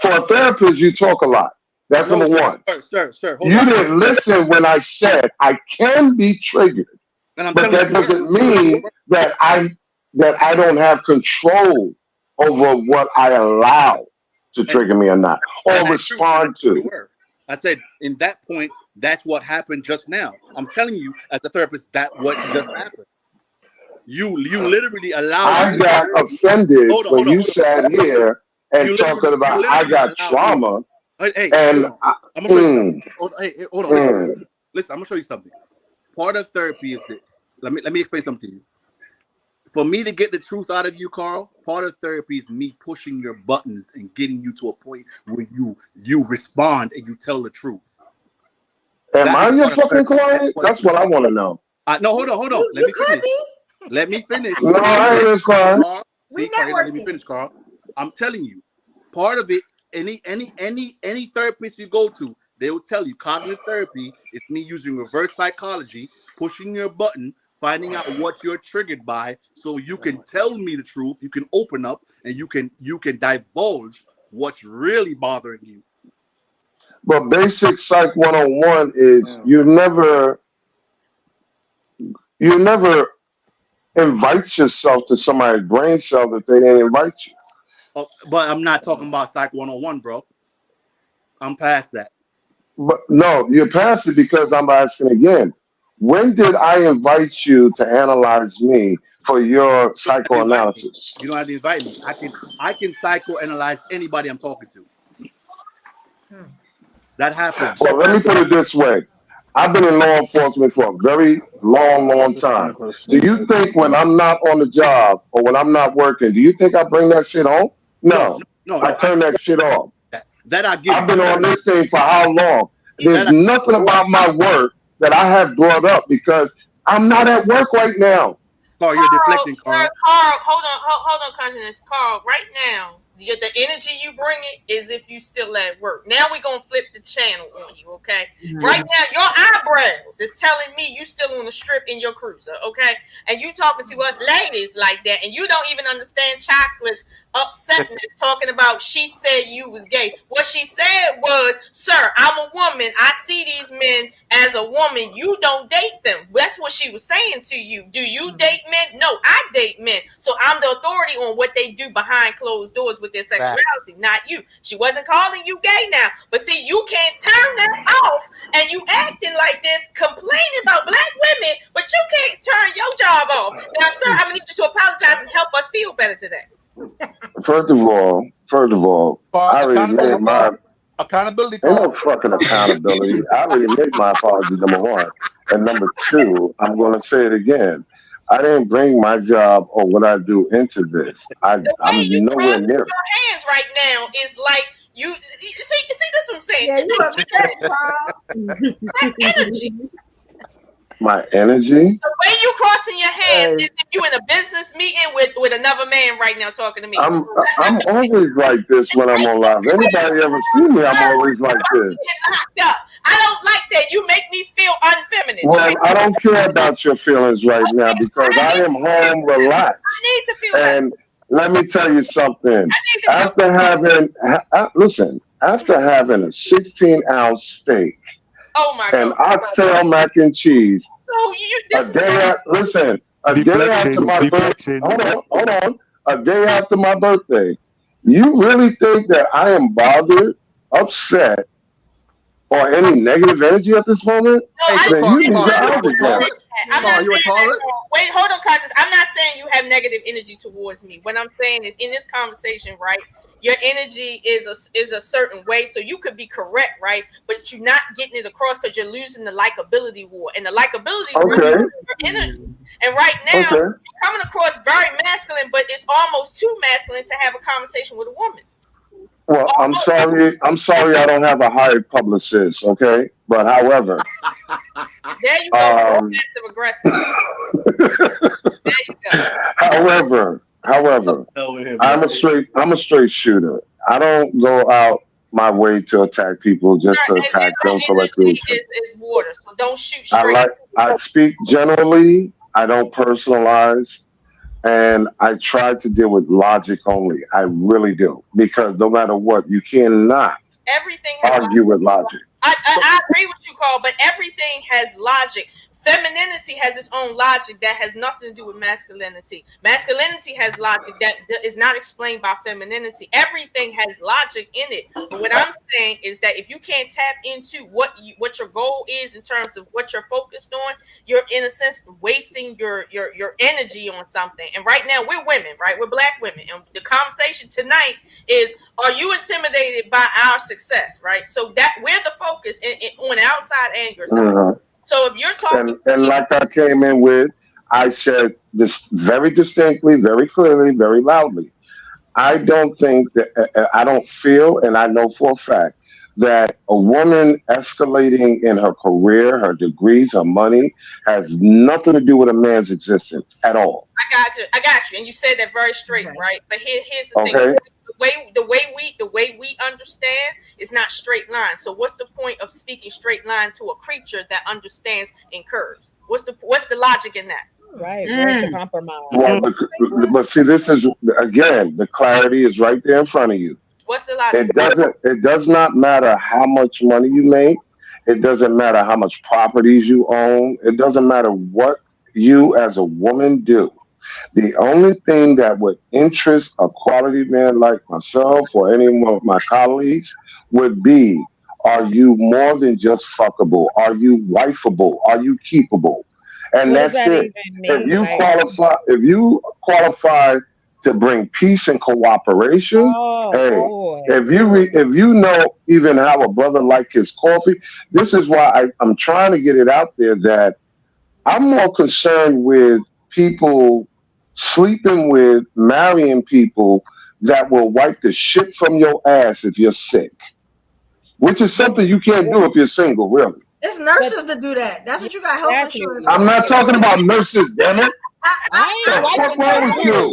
For a therapist, you talk a lot. That's No, number sir, one. sir. Hold You on. didn't listen when I said I can be triggered, And I'm but telling that you, doesn't mean that I don't have control over what I allow to trigger me or not, or and that's true. And respond that's true to. word. I said in that point, that's what happened just now. I'm telling you, as a therapist, that what just happened. You literally allowed I me. got offended Hold on, when hold on, you hold on. sat here and talking about I got trauma. Hey, And hold on. I'm gonna show you something. Hold on. Listen. I'm gonna show you something. Part of therapy is this. Let me explain something to you. For me to get the truth out of you, Carl, part of therapy is me pushing your buttons and getting you to a point where you respond and you tell the truth. Am I your fucking client? That's what I want to know. No, hold on. Let me finish. Let me finish. No, I ain't his client. Carl, see, Carl, let me finish, Carl. I'm telling you, part of it, any therapist you go to, they will tell you cognitive therapy is me using reverse psychology, pushing your button, finding out what you're triggered by, so you can tell me the truth, you can open up, and you can divulge what's really bothering you. But basic psych 101 is you never invite yourself to somebody's brain cell if they didn't invite you. Oh, but I'm not talking about Psych 101, bro. I'm past that. But no, you're past it because I'm asking again. When did I invite you to analyze me for your psychoanalysis? You don't have to invite me. I can psychoanalyze anybody I'm talking to. That happens. Well, let me put it this way. I've been in law enforcement for a very long time. Do you think when I'm not on the job or when I'm not working, do you think I bring that shit home? No. I turn that shit off. That I give I've been on this thing for how long? There's nothing about my work that I have brought up because I'm not at work right now. Carl, you're deflecting, Carl. Carl, hold on, consciousness. Carl, right now, the energy you bring it is if you still at work. Now we're gonna flip the channel on you, okay? Right now, your eyebrows is telling me you still on the strip in your cruiser, okay? And you talking to us ladies like that, and you don't even understand Chocolate's upsetness talking about she said you was gay. What she said was, sir, I'm a woman. I see these men as a woman. You don't date them. That's what she was saying to you. Do you date men? No, I date men. So I'm the authority on what they do behind closed doors with their sexuality, not you. She wasn't calling you gay now. But see, you can't turn that off and you acting like this, complaining about black women, but you can't turn your job off. Now, sir, I'm gonna need you to apologize and help us feel better today. First of all, I already made my accountability. Ain't no fucking accountability. I already made my apology, number one. And number two, I'm going to say it again. I didn't bring my job or what I do into this. I'm nowhere near it. Your hands right now is like you see this is what I'm saying. Yeah, you upset, Carl. That energy. My energy? The way you crossing your hands is if you in a business meeting with another man right now talking to me. I'm always like this when I'm on live. Anybody ever see me? I'm always like this. I don't like that. You make me feel unfeminine. Well, I don't care about your feelings right now because I am home relaxed. I need to feel And let me tell you something. After having a 16-ounce steak oh my and God. oxtail mac and cheese, So a day after my birthday, hold on, a day after my birthday, you really think that I am bothered, upset, or any negative energy at this moment? Then you need your eyes again. I'm not saying that, wait, hold on, Constance. I'm not saying you have negative energy towards me. What I'm saying is in this conversation, right? Your energy is a certain way, so you could be correct, right? But you're not getting it across because you're losing the likability war, and the likability war is your energy. And right now, you're coming across very masculine, but it's almost too masculine to have a conversation with a woman. Well, I'm sorry I don't have a hired publicist, okay? But however, there you go, passive aggressive. There you go. However, I'm a straight shooter. I don't go out my way to attack people just to attack them for recreation. It's water, so don't shoot straight. I speak generally. I don't personalize. And I try to deal with logic only. I really do. Because no matter what, you cannot argue with logic. I agree with you, Carl, but everything has logic. Femininity has its own logic that has nothing to do with masculinity. Masculinity has logic that is not explained by femininity. Everything has logic in it. But what I'm saying is that if you can't tap into what your goal is in terms of what you're focused on, you're in a sense wasting your energy on something. And right now we're women, right? We're Black women. And the conversation tonight is, are you intimidated by our success, right? So that we're the focus on the outside anger. So if you're talking, and like I came in with, I said this very distinctly, very clearly, very loudly. I don't think that I don't feel, and I know for a fact that a woman escalating in her career, her degrees, her money has nothing to do with a man's existence at all. I got you, and you said that very straight, right? But here's the thing. The way we understand is not straight line. So what's the point of speaking straight line to a creature that understands in curves? What's the logic in that? Right. Where's the compromise? Well, but see, this is again, the clarity is right there in front of you. What's the logic? It does not matter how much money you make. It doesn't matter how much properties you own. It doesn't matter what you as a woman do. The only thing that would interest a quality man like myself or any of my colleagues would be, are you more than just fuckable? Are you wifeable? Are you keepable? And that's it. If you qualify to bring peace and cooperation, if you know even how a brother like his coffee, this is why I'm trying to get it out there that I'm more concerned with people sleeping with, marrying people that will wipe the shit from your ass if you're sick, which is something you can't do if you're single, really. It's nurses to do that. That's what you got health insurance. I'm not talking about nurses, damn it. What's wrong with you?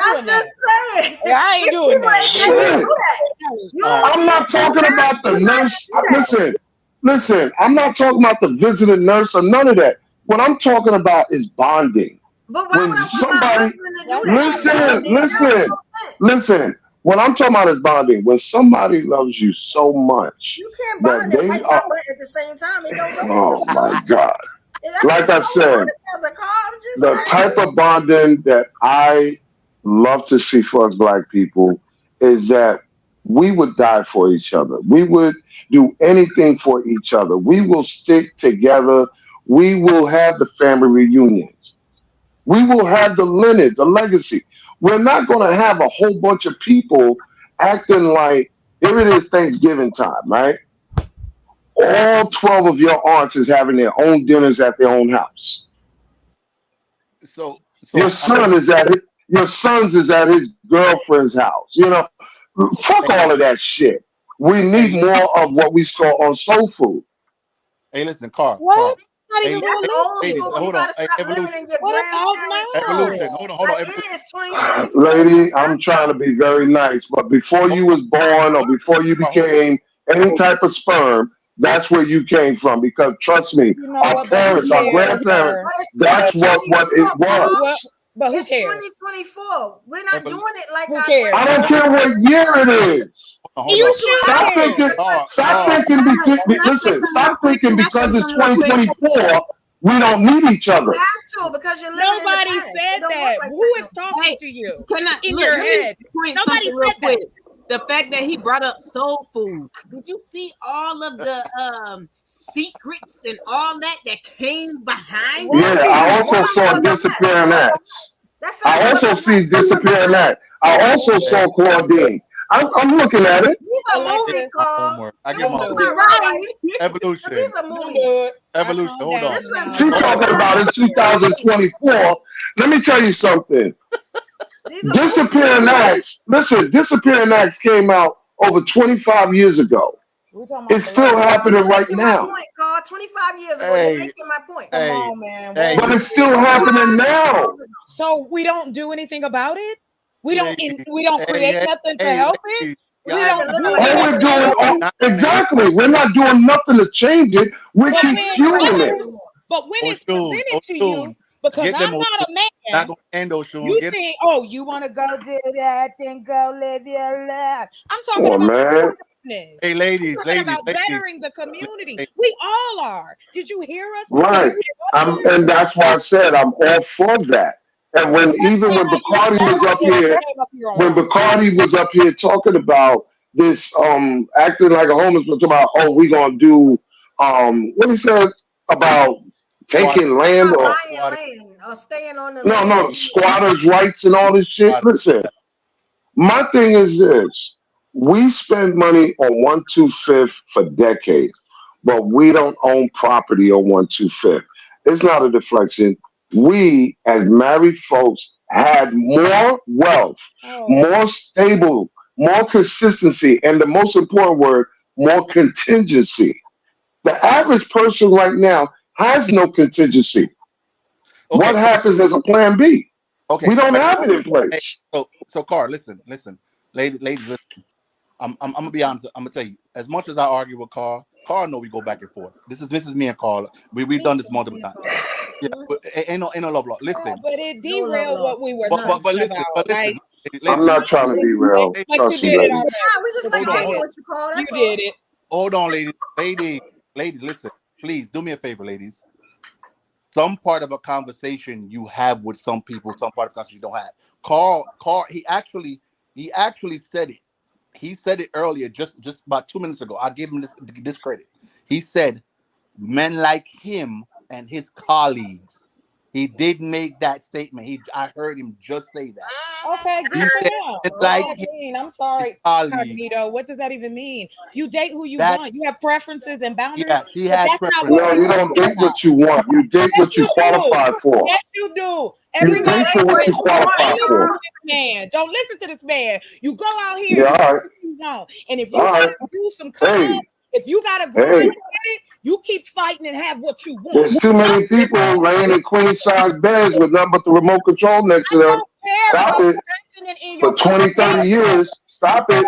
I'm just saying. I ain't doing that. I'm not talking about the nurse. Listen, I'm not talking about the visiting nurse or none of that. What I'm talking about is bonding. But why would I want my husband to do that? Listen. What I'm talking about is bonding. When somebody loves you so much, you can't bond and like at the same time. It don't go. Oh my God! Like I said, the type of bonding that I love to see for us Black people is that we would die for each other. We would do anything for each other. We will stick together. We will have the family reunions. We will have the lineage, the legacy. We're not going to have a whole bunch of people acting like, here it is Thanksgiving time, right? All 12 of your aunts is having their own dinners at their own house. So your son's is at his girlfriend's house. You know, fuck all of that shit. We need more of what we saw on Soul Food. Hey, listen, Carl. What? not even That's realistic. old ladies, school. You hold on. gotta stop living Evolution. in your What about grandparents' now? Evolution. house. Hold on. Like, Evolution. it is 2024. Lady, I'm trying to be very nice, but before you was born or before you became any type of sperm, that's where you came from. Because trust me, You know our what? But who parents, our cares, grandparents, sir? But it's that's what it 2024, Carl. was. Well, but who It's cares? 2024. We're not Evolution. doing it like Who our cares? I don't grandparents. care what year it is. Hold You on. should Stop care. thinking. Stop Carl. thinking. Listen. Stop thinking because it's 2024. We don't need each You other. have to because you're living in the Nobody past. It said don't work that. like Who that is no more. talking Hey, to you can I in look? your Let me head? point Nobody something real said that. quick. The fact that he brought up soul food. Did you see all of the secrets and all that came behind it? Yeah, I also One of them saw was a mess. disappearing acts. That I family was also a see mess. disappearing acts. I also saw Claudine. I'm looking at it. These are movies, Alexis, My Carl. homework. I Them get my folks don't do not it. real life, but Evolution. these are Don't movies. do it. Evolution. Calm Hold down on. This was now. She's Hold on. talking about it's 2024. Let me tell you something. these are movies. Disappearing acts. Listen, disappearing acts came out over 25 years ago. We're talking about It's still celebrities. happening You're right making my now. point, Carl. 25 years ago, you're Hey, making my point. Come hey, on, man. hey, What But are it's still happening now. So we don't do anything about it? We don't ladies. we don't Hey, create hey, nothing to hey, help it? ladies. We We Y'all make it don't look do like All that. we're anything doing, to help it? not exactly, we're not doing nothing to change it. We But keep when fueling it. it's presented to you, Oshun. because Get them I'm not a Oshun. Not man, gonna end Oshun. you Get think, oh, you want to go do that, then go live your life. I'm Come talking on, about man. business. hey I'm ladies, talking ladies, about ladies. bettering the community. Hey, We all are. Did you hear us? Right. And that's why I said I'm all for that. And when even when Bacardi was up here, when Bacardi was up here talking about this acting like a homeless man, talking about, oh, we gonna do what he said about taking land or Buying land or staying on the no, land. no, squatters' rights and all this shit. Listen, my thing is this. We spend money on 1/2 for decades, but we don't own property on 1/2. It's not a deflection. We, as married folks, had more wealth, more stable, more consistency, and the most important word, more contingency. The average person right now has no contingency. What happens as a plan B? Okay. We don't have it in Hey, place. so Carl, listen. Ladies, listen. I'm gonna be honest. I'm gonna tell you. As much as I argue with Carl know we go back and forth. This is me and Carl. We've done this multiple times. Yeah, but ain't no love lost. Listen. But it derailed what we were But talking listen. about. But listen. I'm not trying to be real. Like Trust you me, did it ladies. already. Yeah, we just like Hold on, arguing hold with you, Carl. You That's all. did it. Hold on, ladies, listen. Please do me a favor, ladies. Some part of a conversation you have with some people, some part of the conversation you don't have. Carl, he actually said it. He said it earlier, just about 2 minutes ago. I give him this credit. He said, men like him and his colleagues. He did make that statement. I heard him just say that. Okay, good He for said, him. men What like does that him, mean? I'm sorry, colleagues. Cognito. What does that even mean? You date who you That's- want. You have preferences and boundaries. Yes, he but has that's not preferences. what No, we you don't talking date about. what you want. You date what you qualify for. Yes, you do. You Everybody date for what you qualify listen for. to this man. Don't listen to this man. You go out here Yeah, and you all do right. what you want. And if you All gotta right. do some come Hey, up, if you gotta grind hey. with it, you keep fighting and have what you want. There's too many people laying in queen size beds with nothing but the remote control next to them. Stop it. For 20, 30 years, stop it.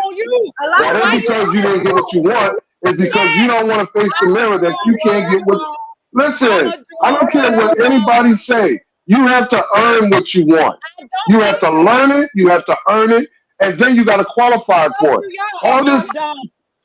That ain't because you didn't get what you want. It's because you don't want to face the mirror that you can't get what. Listen, I don't care what anybody say. You have to earn what you want. You have to learn it. You have to earn it, and then you got to qualify for it. All this,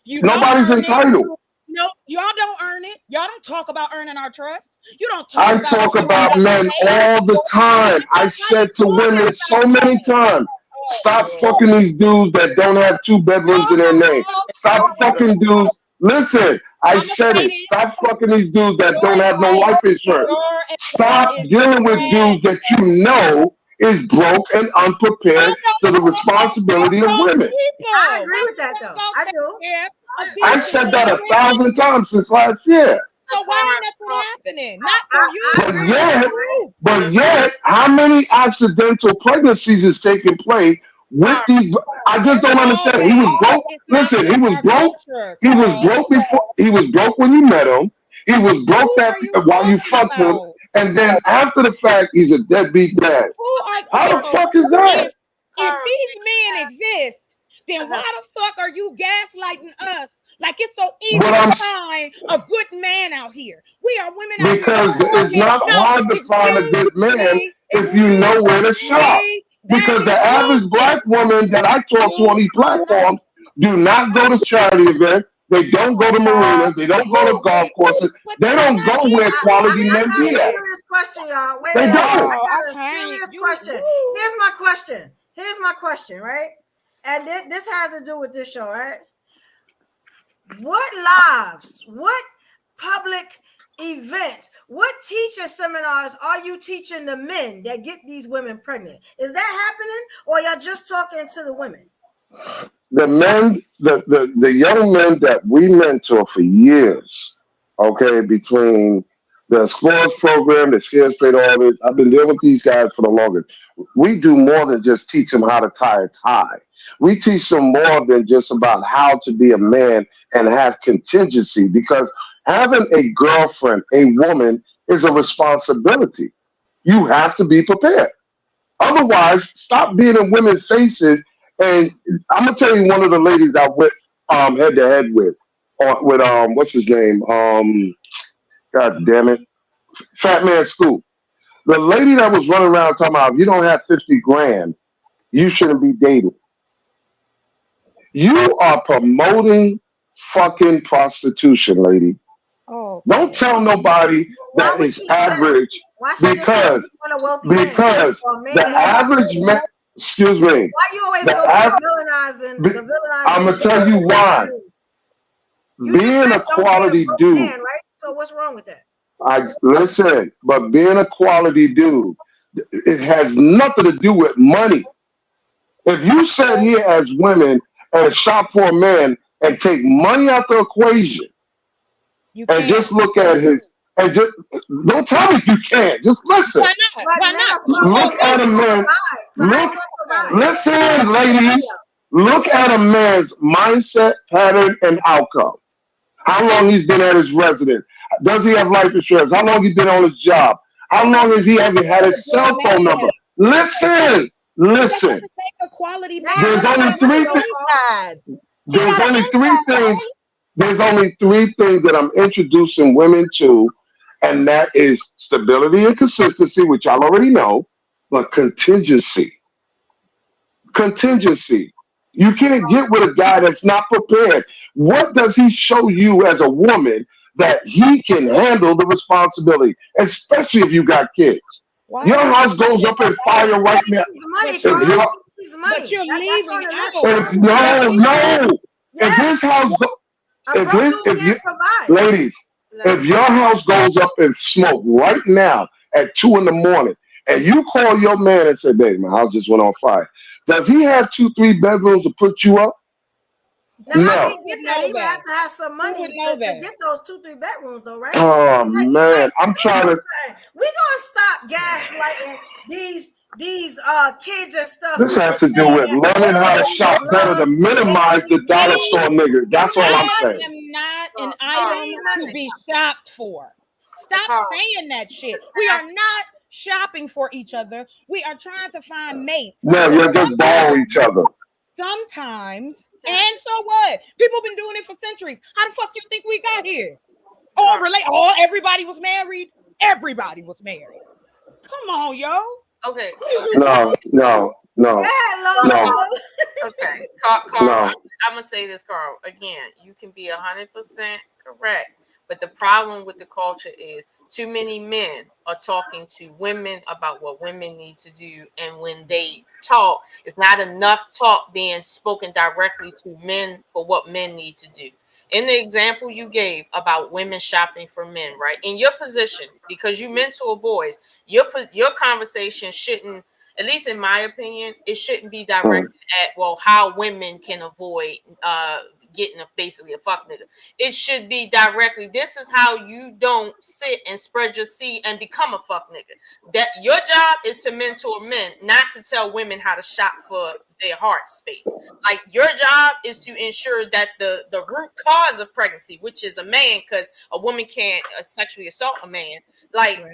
nobody's entitled. No, y'all don't earn it. Y'all don't talk about earning our trust. You don't talk I about talk about men all the time. I said to women so many times, stop fucking these dudes that don't have 2 bedrooms in their name. Stop fucking dudes. Listen, I said it. Stop fucking these dudes that don't have no life insurance. Stop dealing with dudes that you know is broke and unprepared to the responsibility of women. I agree with that, though. I do. I said that 1,000 times since last year. So why ain't nothing happening? Not for you. But yet, how many accidental pregnancies is taking place with these? I just don't understand. He was broke. Listen, he was broke. He was broke before. He was broke when you met him. He was broke while you fucked him, and then after the fact, he's a deadbeat dad. How the fuck is that? If these men exist, then why the fuck are you gaslighting us? Like it's so easy to find a good man out here. We are women out because here. it's not hard to find a good man if you know where to shop. Because the average black woman that I talk to on these platforms do not go to charity events. They don't go to marinas. They don't go to golf courses. They don't go where quality men be at. Serious question, y'all. Wait, They I don't. got a serious question. Here's my question, right? And this has to do with this show, right? What lives, what public events, what teacher seminars are you teaching the men that get these women pregnant? Is that happening, or y'all just talking to the women? The men, the young men that we mentor for years, okay, between the sports program, the Scares Plate, all this, I've been dealing with these guys for the longest. We do more than just teach them how to tie a tie. We teach them more than just about how to be a man and have contingency, because having a girlfriend, a woman, is a responsibility. You have to be prepared. Otherwise, stop being in women's faces. And I'm gonna tell you one of the ladies I went head to head with what's his name? God damn it, Fat Man Scoop. The lady that was running around talking about, if you don't have 50 grand, you shouldn't be dating. You are promoting fucking prostitution, lady. Oh, don't tell nobody that it's average, because the average man. Excuse me. Why you always go villainizing the villainizing? I'm gonna tell you why. Being a quality dude, man, right? So what's wrong with that? listen, but being a quality dude, it has nothing to do with money. If you sit here as women and shop for a man and take money out the equation, and just look at his, and just don't tell me you can't. Just listen. Why not? Look at a man. Listen, ladies. Look at a man's mindset, pattern, and outcome. How long he's been at his residence? Does he have life insurance? How long he been on his job? How long has he ever had his cell phone number? Listen. There's only three things. There's only three things. There's only three things that I'm introducing women to, and that is stability and consistency, which y'all already know, but contingency. Contingency. You can't get with a guy that's not prepared. What does he show you as a woman that he can handle the responsibility, especially if you got kids? Wow. Your house goes up in fire right now. But you're leaving out. If his house ladies, if your house goes up in smoke right now at 2 a.m, and you call your man and say, "Babe, my house just went on fire," does he have 2-3 bedrooms to put you up? Now, how do you get that? He would have to have some money to get those 2-3 bedrooms, though, right? Oh man, I'm trying to. We're gonna stop gaslighting these kids and stuff. This has to do with learning how to shop better to minimize the dollar store niggas. That's all I'm saying. I am not an item to be shopped for. Stop saying that shit. We are not shopping for each other. We are trying to find mates. No, you're just borrowing each other. Sometimes, and so what? People been doing it for centuries. How the fuck you think we got here? Everybody was married. Everybody was married. Come on, yo. Okay. No. Okay, Carl. No. I'm gonna say this, Carl. Again, you can be 100% correct, but the problem with the culture is too many men are talking to women about what women need to do, and when they talk, it's not enough talk being spoken directly to men for what men need to do. In the example you gave about women shopping for men, right? In your position, because you mentor boys, your conversation shouldn't, at least in my opinion, it shouldn't be directed at, how women can avoid getting basically a fuck nigga. It should be directly, this is how you don't sit and spread your seed and become a fuck nigga. That your job is to mentor men, not to tell women how to shop for their heart space. Like your job is to ensure that the root cause of pregnancy, which is a man, because a woman can't sexually assault a man. Like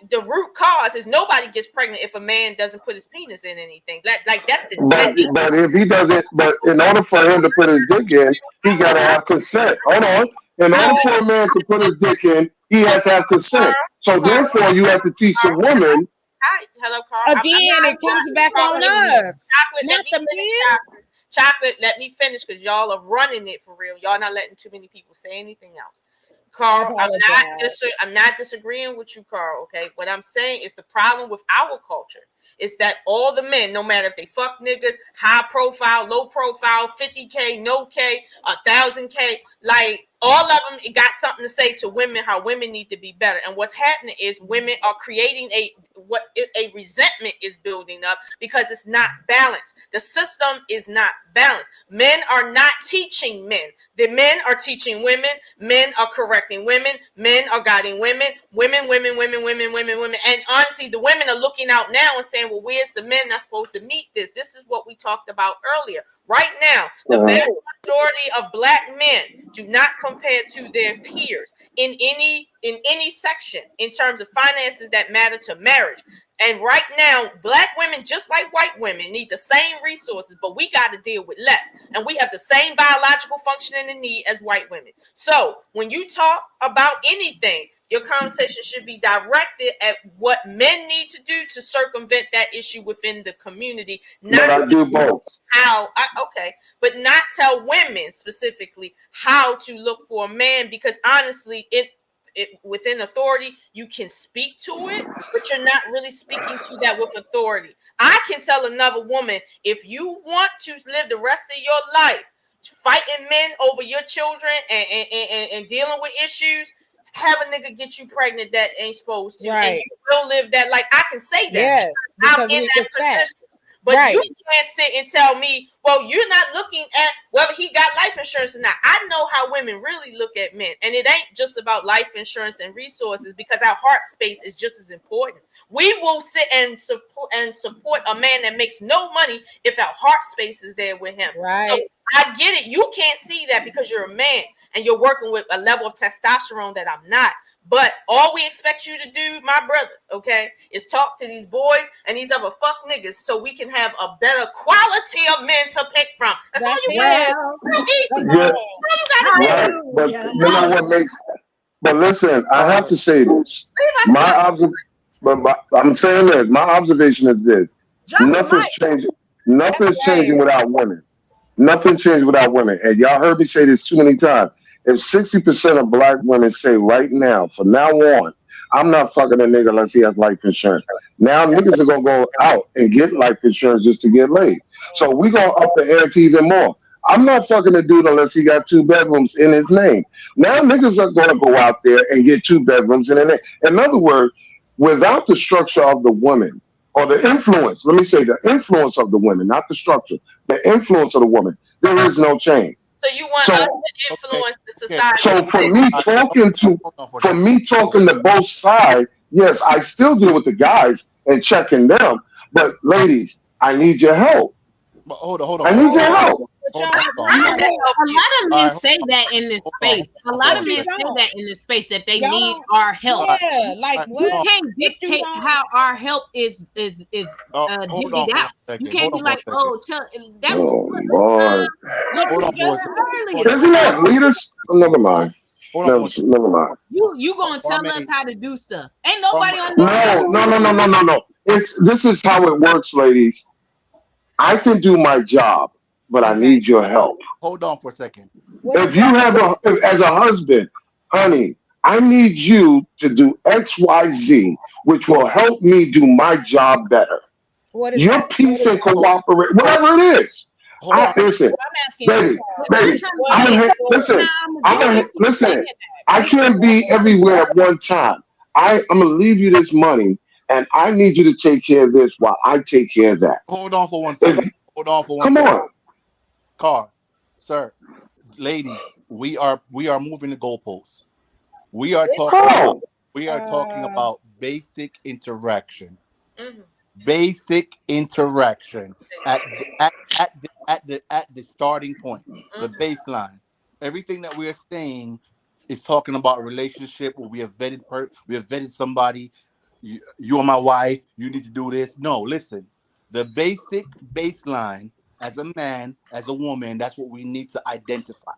the root cause is nobody gets pregnant if a man doesn't put his penis in anything. Like that's the But if he doesn't, but in order for him to put his dick in, he gotta have consent. Hold on. In order for a man to put his dick in, he has to have consent. So therefore, you have to teach the woman. Hi, hello, Carl. Again, it comes back on us. Chocolate, let me finish. Chocolate, let me finish because y'all are running it for real. Y'all not letting too many people say anything else. Carl, I'm not disagreeing with you, Carl. Okay, what I'm saying is the problem with our culture is that all the men, no matter if they fuck niggas, high profile, low profile, 50K, no K, 1,000K, like all of them, it got something to say to women how women need to be better. And what's happening is women are creating a resentment is building up because it's not balanced. The system is not balanced. Men are not teaching men. The men are teaching women. Men are correcting women. Men are guiding women. Women. And honestly, the women are looking out now and saying, well, where's the men that's supposed to meet this? This is what we talked about earlier. Right now, the vast majority of black men do not compare to their peers in any section in terms of finances that matter to marriage. And right now, black women, just like white women, need the same resources, but we got to deal with less. And we have the same biological functioning and need as white women. So when you talk about anything, your conversation should be directed at what men need to do to circumvent that issue within the community. But I do both. But not tell women specifically how to look for a man, because honestly, it within authority, you can speak to it, but you're not really speaking to that with authority. I can tell another woman, if you want to live the rest of your life fighting men over your children and dealing with issues, have a nigga get you pregnant that ain't supposed to. Right. And you will live that. Like, I can say that. Yes, I'm in that position. But you can't sit and tell me, well, you're not looking at whether he got life insurance or not. I know how women really look at men. And it ain't just about life insurance and resources, because our heart space is just as important. We will sit and support a man that makes no money if our heart space is there with him. Right. So I get it. You can't see that because you're a man and you're working with a level of testosterone that I'm not. But all we expect you to do, my brother, okay, is talk to these boys and these other fuck niggas so we can have a better quality of men to pick from. That's all you want. Real easy. Yeah. Right. But you know what makes? But listen, I have to say this. I'm saying this. My observation is this: nothing's changing. Nothing's changing without women. Nothing changed without women. And y'all heard me say this too many times. If 60% of black women say right now, from now on, I'm not fucking a nigga unless he has life insurance. Now niggas are gonna go out and get life insurance just to get laid. So we gonna up the ante even more. I'm not fucking a dude unless he got 2 bedrooms in his name. Now niggas are gonna go out there and get 2 bedrooms in their name. In other words, without the structure of the woman, or the influence, let me say the influence of the women, not the structure, the influence of the woman, there is no change. So you want us to influence the society. So for me talking to both sides, yes, I still deal with the guys and checking them. But ladies, I need your help. Hold on. I need your help. A lot of men say that in this space. A lot of men say that in this space that they need our help. Yeah, like what? You can't dictate how our help is divvied out. You can't be like, oh, tell that was Lord. Isn't that leaders? Never mind. Never mind. You gonna tell us how to do stuff? Ain't nobody on No. This is how it works, ladies. I can do my job, but I need your help. Hold on for a second. If you have as a husband, honey, I need you to do XYZ, which will help me do my job better. Your peace and cooperate, whatever it is. Listen, baby, listen. I can't be everywhere at one time. I'm gonna leave you this money, and I need you to take care of this while I take care of that. Hold on for one second. Come on. Carl, sir, ladies, we are moving the goalposts. We are talking about basic interaction. basic interaction at the starting point, the baseline. Everything that we're saying is talking about a relationship where we have vetted somebody. You are my wife. You need to do this. No, listen. The basic baseline as a man, as a woman, that's what we need to identify.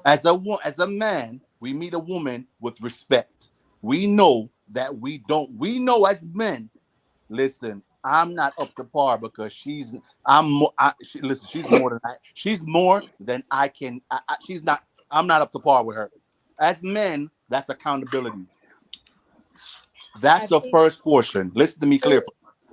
As a man, we meet a woman with respect. We know that we know as men. Listen, I'm not up to par because she's more than I can. She's not. I'm not up to par with her. As men, that's accountability. That's the first portion. Listen to me clearly.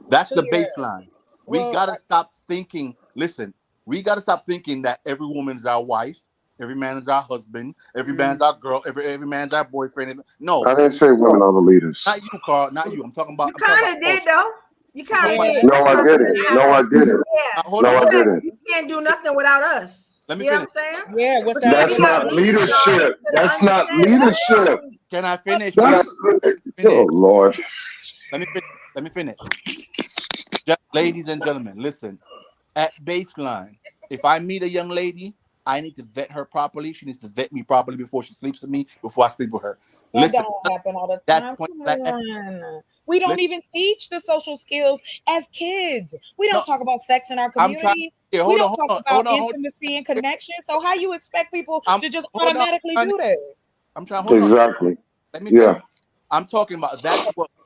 That's the baseline. We gotta stop thinking. Listen, we gotta stop thinking that every woman is our wife, every man is our husband, every man's our girl, every man's our boyfriend. No, I didn't say women are the leaders. not you, Carl. Not you. I'm talking about. You kind of did though. You kind of did. No, I didn't. No, I didn't. Yeah. No, I didn't. You can't do nothing without us. Let me You know finish. what I'm saying? Yeah, what's that? That's not leadership. That's not leadership. Can I finish? Oh Lord. Let me finish. Ladies and gentlemen, listen. At baseline, if I meet a young lady, I need to vet her properly. She needs to vet me properly before she sleeps with me, before I sleep with her. That Listen, don't happen all the time. that's Come on. We don't even teach the social skills as kids. We don't talk about sex in our community. We don't talk about intimacy and connection. So how you expect people to just automatically do that? I'm trying. Hold on. Exactly. Let me finish. I'm talking about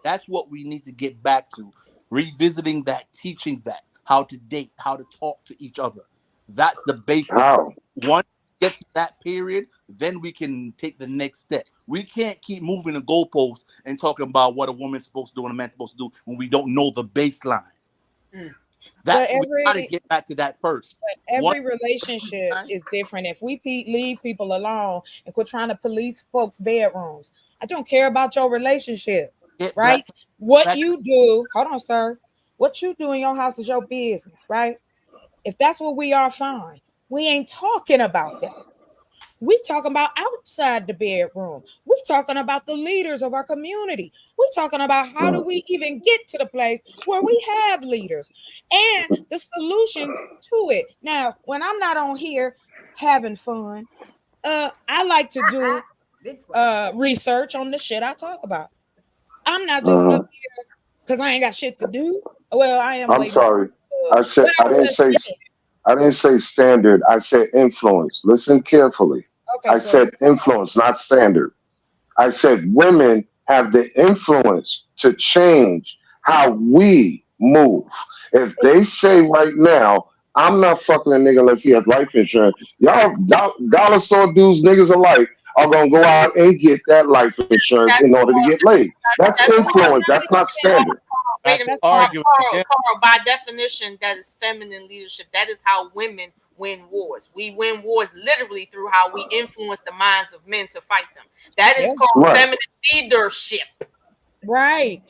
that's what we need to get back to. Revisiting that, teaching that, how to date, how to talk to each other. That's the basic. How? Once we get to that period, then we can take the next step. We can't keep moving the goalposts and talking about what a woman's supposed to do and a man's supposed to do when we don't know the baseline. That's we got to get back to that first. Every relationship is different. If we leave people alone and quit trying to police folks' bedrooms, I don't care about your relationship, right? What you do, hold on, sir. What you do in your house is your business, right? If that's what we are, fine. We ain't talking about that. We talking about outside the bedroom. We talking about the leaders of our community. We talking about how do we even get to the place where we have leaders and the solution to it. Now, when I'm not on here having fun, I like to do research on the shit I talk about. I'm not just up here because I ain't got shit to do. Well, I am. I'm sorry. I didn't say standard. I said influence. Listen carefully. Okay, I said influence, not standard. I said women have the influence to change how we move. If they say right now, I'm not fucking a nigga unless he has life insurance, y'all dollar store dudes, niggas alike, are gonna go out and get that life insurance in order to get laid. That's influence. That's not standard. Wait a minute, Carl, by definition, that is feminine leadership. That is how women win wars. We win wars literally through how we influence the minds of men to fight them. That is called feminine leadership. Right.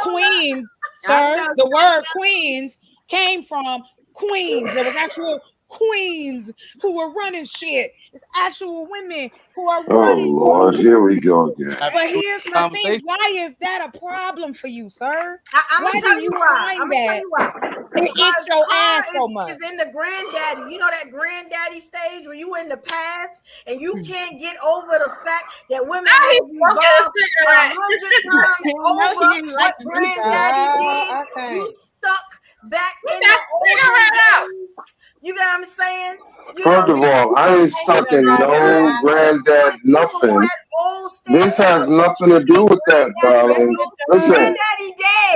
Queens, sir. The word queens came from queens. There was actual queens who were running shit. It's actual women who are running. Oh Lord, here we go again. But here's my thing. Why is that a problem for you, sir? I'm gonna tell you why. I'm gonna tell you why. It eats your ass so much. Is in the granddaddy. You know that granddaddy stage where you in the past and you can't get over the fact that women have evolved 100 times over what granddaddy did. You stuck back in the old days. You get what I'm saying? First of all, I ain't stuck in no granddad nothing. This has nothing to do with that, darling. Listen,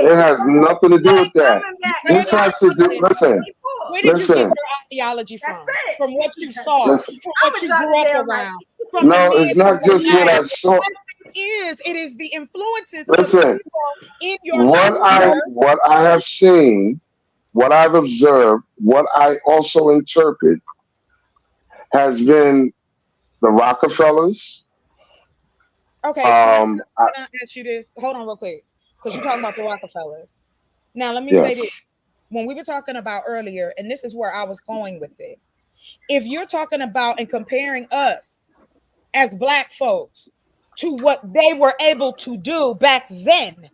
it has nothing to do with that. This has to do. Listen, where did you get your ideology from? From what you saw, from what you grew up around. No, it's not just what I saw. It is the influences. Listen, in your what I have seen, what I've observed, what I also interpret has been the Rockefellers. Okay, can I ask you this? Hold on real quick, because you're talking about the Rockefellers. Now, let me say this. When we were talking about earlier, and this is where I was going with it. If you're talking about and comparing us as Black folks to what they were able to do back then,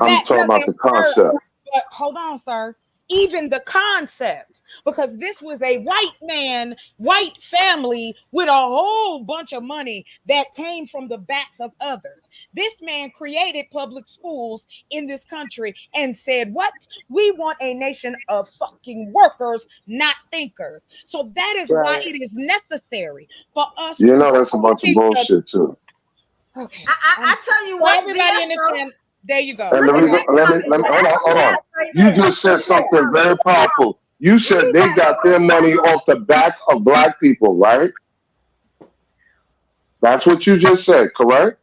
I'm talking about the concept. But hold on, sir. Even the concept, because this was a white man, white family with a whole bunch of money that came from the backs of others. This man created public schools in this country and said, what? We want a nation of fucking workers, not thinkers. So that is why it is necessary for us You know that's a bunch of bullshit too. Okay. I tell you So what's everybody BS, understand. There you go. And let me hold on. You just said something very powerful. You said they got their money off the back of black people, right? That's what you just said, correct?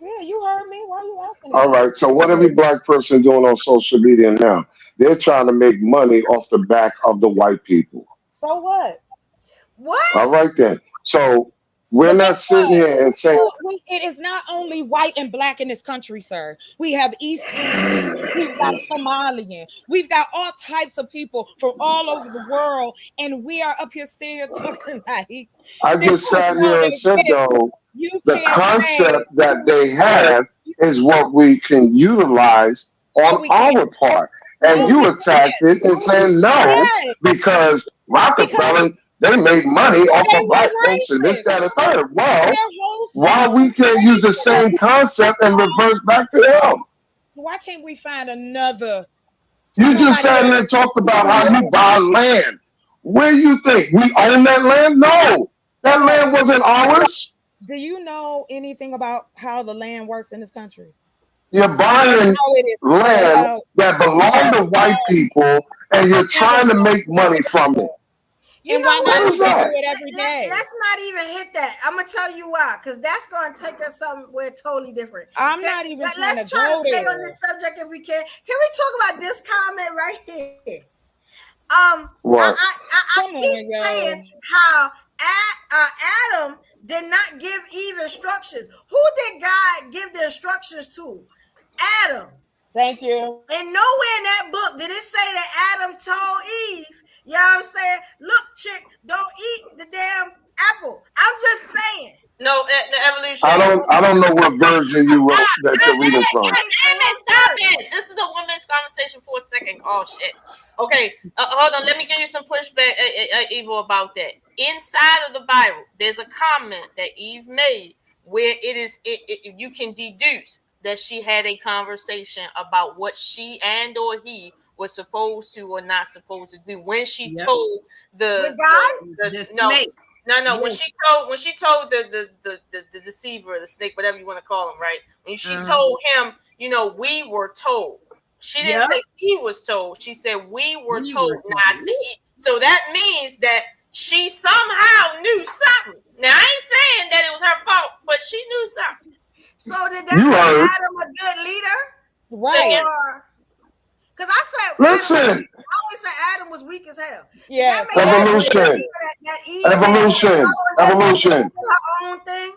Yeah, you heard me. Why are you asking? All right. So what every black person doing on social media now? They're trying to make money off the back of the white people. So what? What? All right then. So we're not sitting here and saying it is not only white and black in this country, sir. We have East Indian, we've got Somalian, we've got all types of people from all over the world, and we are up here saying talking like I just sat here and said though the concept that they have is what we can utilize on our part. And you attacked it and saying no because Rockefeller they made money off of black folks and this, that, and third. Well, why we can't use the same concept and reverse back to them? Why can't we find another? You just sat here and talked about how you buy land. Where you think? We own that land? No. That land wasn't ours. Do you know anything about how the land works in this country? You're buying land that belongs to white people and you're trying to make money from it. You and know why what? not do it every day? Let's not even hit that. I'm gonna tell you why, because that's gonna take us somewhere totally different. I'm not even trying let's to try to go stay there. on this subject if we can. Can we talk about this comment right here? What? I keep saying how Adam did not give Eve instructions. Who did God give the instructions to? Adam. Thank you. And nowhere in that book did it say that Adam told Eve, you know what I'm saying? Look, chick, don't eat the damn apple. I'm just saying. No, the evolution. I don't know what version you wrote that you're reading from. Stop it. This is a women's conversation for a second. Oh shit. Okay, hold on. Let me give you some pushback, Evo, about that. Inside of the Bible, there's a comment that Eve made where you can deduce that she had a conversation about what she and or he was supposed to or not supposed to do when she told the snake. No. When she told the deceiver, the snake, whatever you want to call him, right? When she told him, we were told. She didn't say he was told. She said we were told not to eat. So that means that she somehow knew something. Now I ain't saying that it was her fault, but she knew something. So did that make Adam a good leader? Right. Because I said, listen. I always said Adam was weak as hell. Yeah. Evolution. Evolution. Her own thing.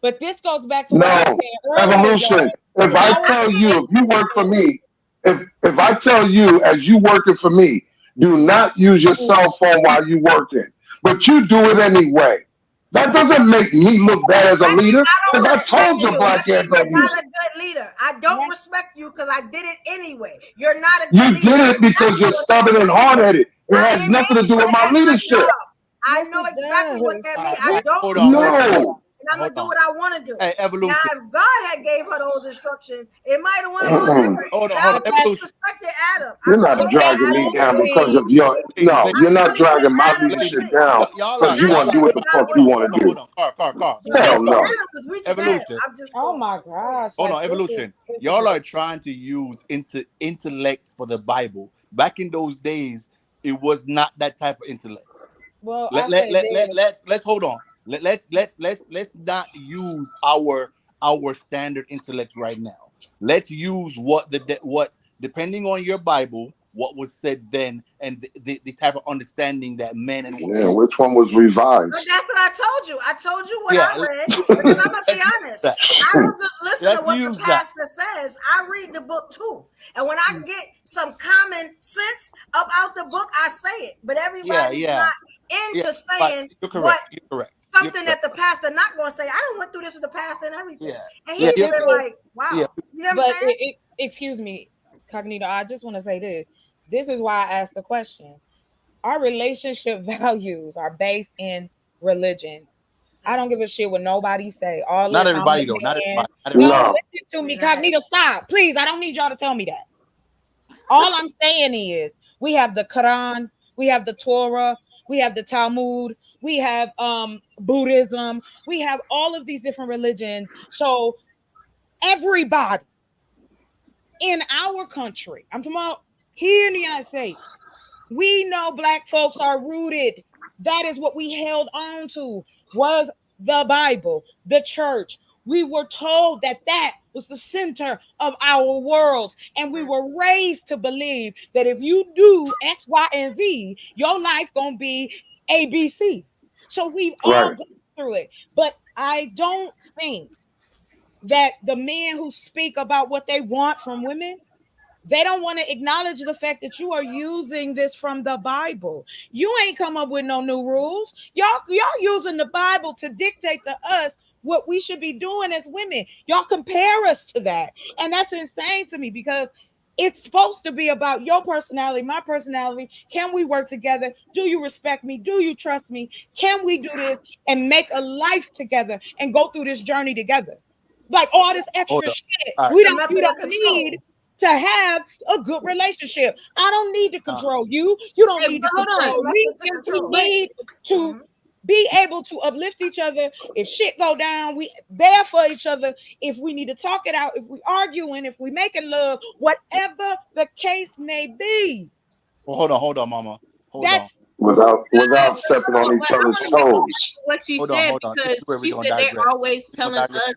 But this goes back to what I said earlier, evolution. If I tell you, if you work for me, if I tell you as you working for me, do not use your cell phone while you working, but you do it anyway. That doesn't make me look bad as a leader. Because I told you black ass don't You're not a good leader. I don't respect you because I did it anyway. You're not a good leader. You did it because you're stubborn and hard-headed. It has nothing to do with my leadership. I know exactly what that means. I don't No. and I'm gonna do what I want to do. Hey, evolution. Now, if God had gave her those instructions, it might have went a little different. Hold on. I Evolution. respected Adam. You're not dragging me down because of your. No, you're not dragging my leadership down because you want to do what the fuck you want to do. Carl. Hell no. Evolution. Oh my gosh. Hold on, evolution. Y'all are trying to use intellect for the Bible. Back in those days, it was not that type of intellect. Well, let's hold on. Let's not use our standard intellect right now. Let's use what depending on your Bible, what was said then, and the type of understanding that men and women. Yeah, which one was revised? But that's what I told you. I told you what I read because I'm gonna be honest. I don't just listen to what the pastor says. I read the book too, and when I get some common sense about the book, I say it. But everybody's not into saying something that the pastor not gonna say. I done went through this with the pastor and everything, and he's been like, "Wow," you know what I'm saying? Excuse me. Cognito, I just want to say this. This is why I asked the question. Our relationship values are based in religion. I don't give a shit what nobody say. All Not this, everybody I'm though. a Not man. everybody. Not No, everybody. listen to me, Cognito. Stop, please. I don't need y'all to tell me that. All I'm saying is we have the Quran, we have the Torah, we have the Talmud, we have Buddhism, we have all of these different religions. So everybody in our country, I'm talking about here in the United States, we know Black folks are rooted. That is what we held on to, was the Bible, the church. We were told that that was the center of our world. And we were raised to believe that if you do X, Y, and Z, your life gonna be ABC. So we've all gone through it. But I don't think that the men who speak about what they want from women, they don't want to acknowledge the fact that you are using this from the Bible. You ain't come up with no new rules. Y'all using the Bible to dictate to us what we should be doing as women. Y'all compare us to that. And that's insane to me, because it's supposed to be about your personality, my personality. Can we work together? Do you respect me? Do you trust me? Can we do this and make a life together and go through this journey together? Like all this extra shit. Right. You don't need to have a good relationship. I don't need to control you. You don't need to control me. We need to be able to uplift each other. If shit go down, we there for each other. If we need to talk it out, if we arguing, if we making love, whatever the case may be. Well, hold on, Mama. Hold on. Without stepping on each other's toes. What she Hold on, said, hold on. because We're she gonna said they're digress. always telling us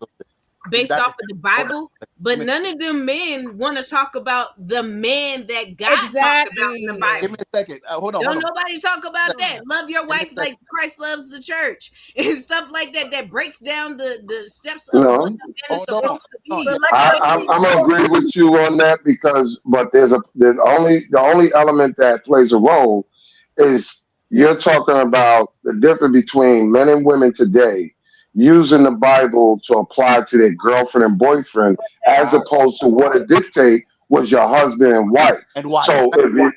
based off of the Bible, but none of them men want to talk about the man that God talked about in the Bible. Give me a second. Hold on. Don't nobody talk about that. Love your wife like Christ loves the church and stuff like that. That breaks down the steps of what the man is supposed to be. I'm gonna agree with you on that, but there's the only element that plays a role is you're talking about the difference between men and women today using the Bible to apply to their girlfriend and boyfriend, as opposed to what it dictate was your husband and wife. So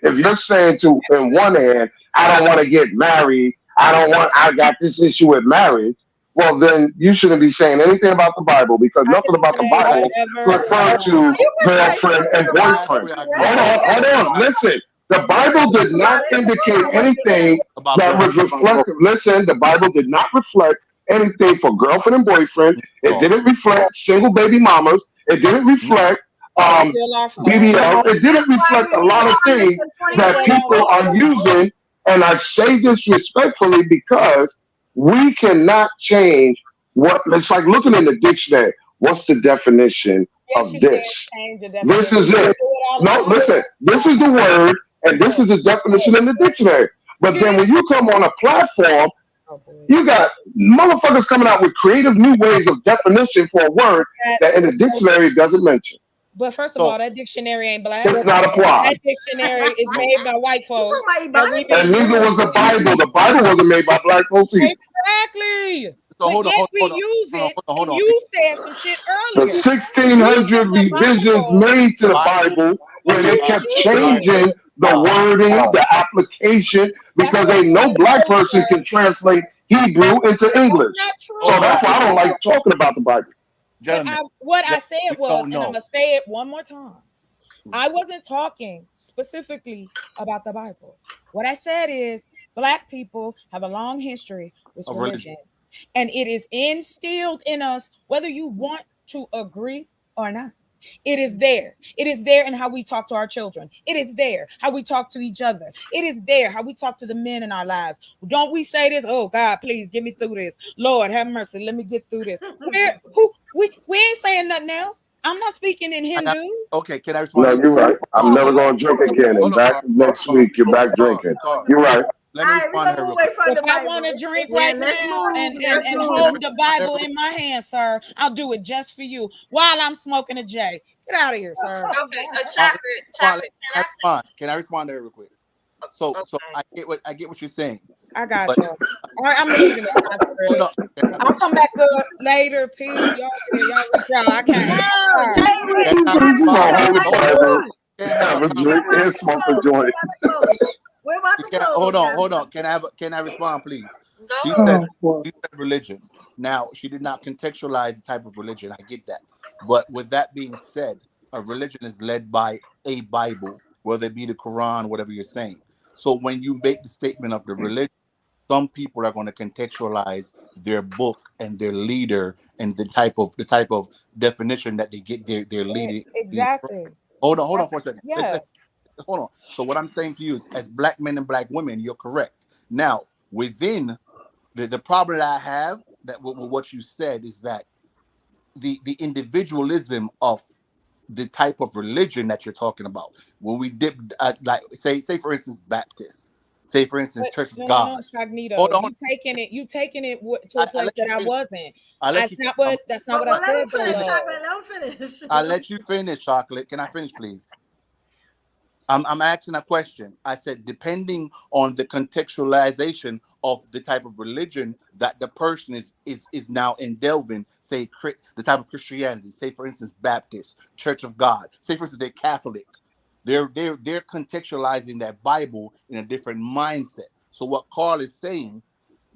if you're saying in one hand, I don't want to get married, I got this issue with marriage, well then you shouldn't be saying anything about the Bible, because nothing about the Bible refers to girlfriend and boyfriend. Hold on, listen. The Bible did not indicate anything that was reflective. Listen, the Bible did not reflect anything for girlfriend and boyfriend. It didn't reflect single baby mamas. It didn't reflect BBL. It didn't reflect a lot of things that people are using. And I say this respectfully because we cannot change what it's like looking in the dictionary. What's the definition of this? This is it. No, listen, this is the word, and this is the definition in the dictionary. But then when you come on a platform, you got motherfuckers coming out with creative new ways of definition for a word that in the dictionary doesn't mention. But first of all, that dictionary ain't black. It's not applied. That dictionary is made by white folks. And neither was the Bible. The Bible wasn't made by black folks either. Exactly. So hold on. You said some shit The earlier. 1600 revisions made to the Bible where they kept changing the wording, the application, because ain't no black person can translate Hebrew into English. So that's why I don't like talking about the Bible. What I said was, and I'm going to say it one more time. I wasn't talking specifically about the Bible. What I said is black people have a long history with religion. And it is instilled in us, whether you want to agree or not. It is there. It is there in how we talk to our children. It is there how we talk to each other. It is there how we talk to the men in our lives. Don't we say this? Oh God, please get me through this. Lord, have mercy. Let me get through this. We ain't saying nothing else. I'm not speaking in Hindu. Okay, can I respond? No, you're right. I'm never going to drink again. And back next week, you're back drinking. You're right. Let me respond to her. If I want to drink right now and hold the Bible in my hand, sir, I'll do it just for you while I'm smoking a J. Get out of here, sir. Okay, chocolate. Can I respond to her real quick? So I get what you're saying. I got you. All right, I'm leaving. I'll come back later. Peace. Y'all reach out. I can't. Have a drink and smoke a joint. We're about to close. Hold on. Can I respond, please? She said religion. Now, she did not contextualize the type of religion. I get that. But with that being said, a religion is led by a Bible, whether it be the Quran, whatever you're saying. So when you make the statement of the religion, some people are going to contextualize their book and their leader and the type of definition that they get their leading. Exactly. Hold on for a second. Yeah. Hold on. So what I'm saying to you is, as black men and black women, you're correct. Now, within the problem that I have that with what you said is that the individualism of the type of religion that you're talking about. When we dip, like say for instance, Baptists. Say for instance, Church of God. Hold on. You taking it to a place that I wasn't. That's not what I said. Let him finish, Chocolate. Let him finish. I'll let you finish, Chocolate. Can I finish, please? I'm asking a question. I said, depending on the contextualization of the type of religion that the person is now indulging, say the type of Christianity, say for instance, Baptist, Church of God, say for instance, they're Catholic. They're contextualizing that Bible in a different mindset. So what Carl is saying,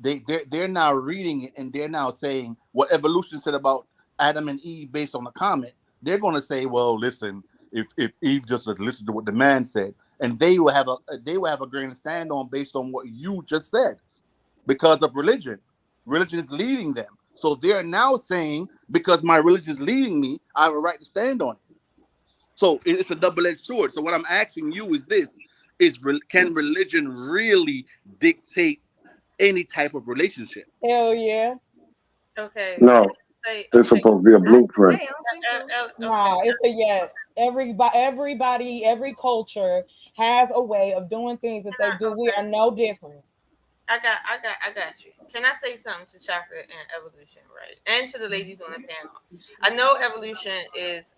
they're now reading it and they're now saying what evolution said about Adam and Eve based on the comment. They're going to say, well, listen, if Eve just listened to what the man said, and they will have a grain to stand on based on what you just said, because of religion. Religion is leading them. So they're now saying, because my religion is leading me, I have a right to stand on it. So it's a double-edged sword. So what I'm asking you is this: can religion really dictate any type of relationship? Hell yeah. Okay. No, it's supposed to be a blueprint. No, it's a yes. Everybody, every culture has a way of doing things that they do. We are no different. I got you. Can I say something to Chocolate and Evolution, right? And to the ladies on the panel. I know Evolution is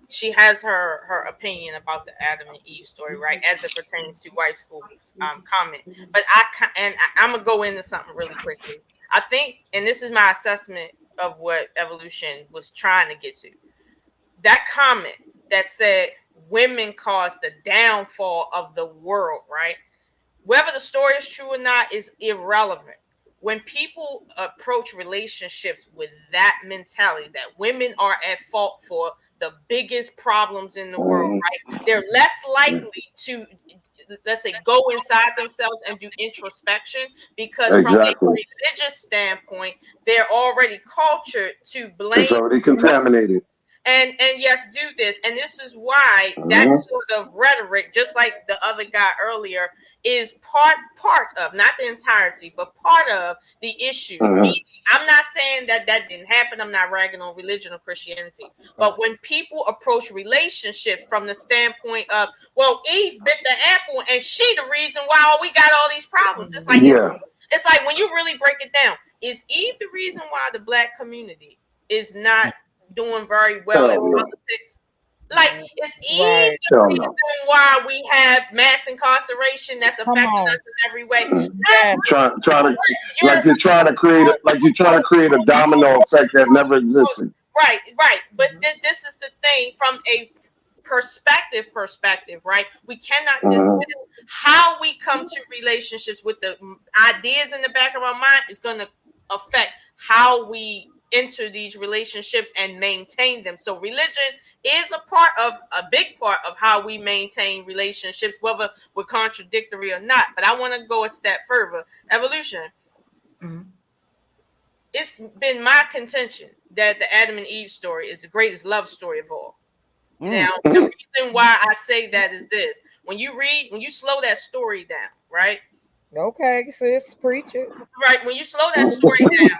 she has her opinion about the Adam and Eve story, right, as it pertains to white schools comment. But I'm gonna go into something really quickly. I think, and this is my assessment of what Evolution was trying to get to. That comment that said women caused the downfall of the world, right? Whether the story is true or not is irrelevant. When people approach relationships with that mentality, that women are at fault for the biggest problems in the world, right? They're less likely to, let's say, go inside themselves and do introspection, because from a religious standpoint, they're already cultured to blame. It's already contaminated. And yes, do this. And this is why that sort of rhetoric, just like the other guy earlier, is part of, not the entirety, but part of the issue. I'm not saying that didn't happen. I'm not ragging on religion or Christianity. But when people approach relationships from the standpoint of, well, Eve bit the apple and she the reason why we got all these problems. It's like, it's like when you really break it down, is Eve the reason why the black community is not doing very well in politics? Like, is Eve the reason why we have mass incarceration that's affecting us in every way? You're trying to create a domino effect that never existed. Right. But this is the thing from a perspective, right? We cannot dismiss how we come to relationships with the ideas in the back of our mind is going to affect how we enter these relationships and maintain them. So religion is a big part of how we maintain relationships, whether we're contradictory or not. But I want to go a step further. Evolution. It's been my contention that the Adam and Eve story is the greatest love story of all. Now, the reason why I say that is this: when you slow that story down, right? Okay, sis, preach it. Right, when you slow that story down,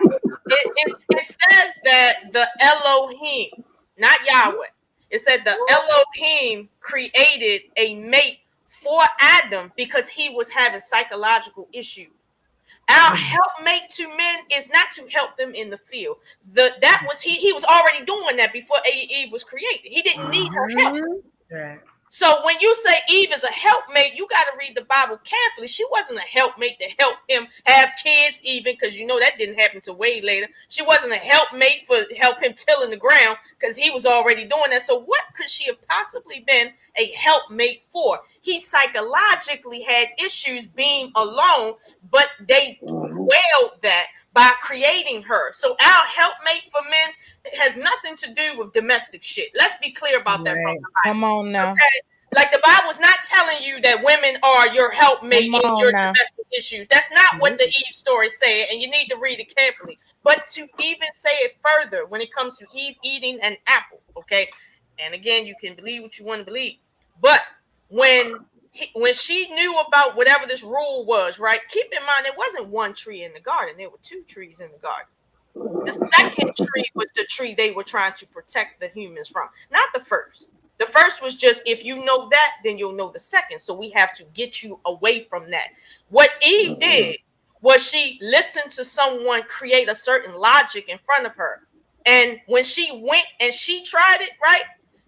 it says that the Elohim, not Yahweh, it said the Elohim created a mate for Adam because he was having psychological issues. Our helpmate to men is not to help them in the field. He was already doing that before Eve was created. He didn't need her help. So when you say Eve is a helpmate, you got to read the Bible carefully. She wasn't a helpmate to help him have kids, even, because you know that didn't happen till way later. She wasn't a helpmate for help him tilling the ground, because he was already doing that. So what could she have possibly been a helpmate for? He psychologically had issues being alone, but they quelled that by creating her. So our helpmate for men has nothing to do with domestic shit. Let's be clear about that. Right. Come on now. Okay? Like the Bible's not telling you that women are your helpmate in your domestic issues. That's not what the Eve story said, and you need to read it carefully. But to even say it further, when it comes to Eve eating an apple, okay? And again, you can believe what you want to believe. But when she knew about whatever this rule was, right? Keep in mind, there wasn't one tree in the garden. There were two trees in the garden. The second tree was the tree they were trying to protect the humans from, not the first. The first was just, if you know that, then you'll know the second. So we have to get you away from that. What Eve did was she listened to someone create a certain logic in front of her. And when she went and she tried it, right?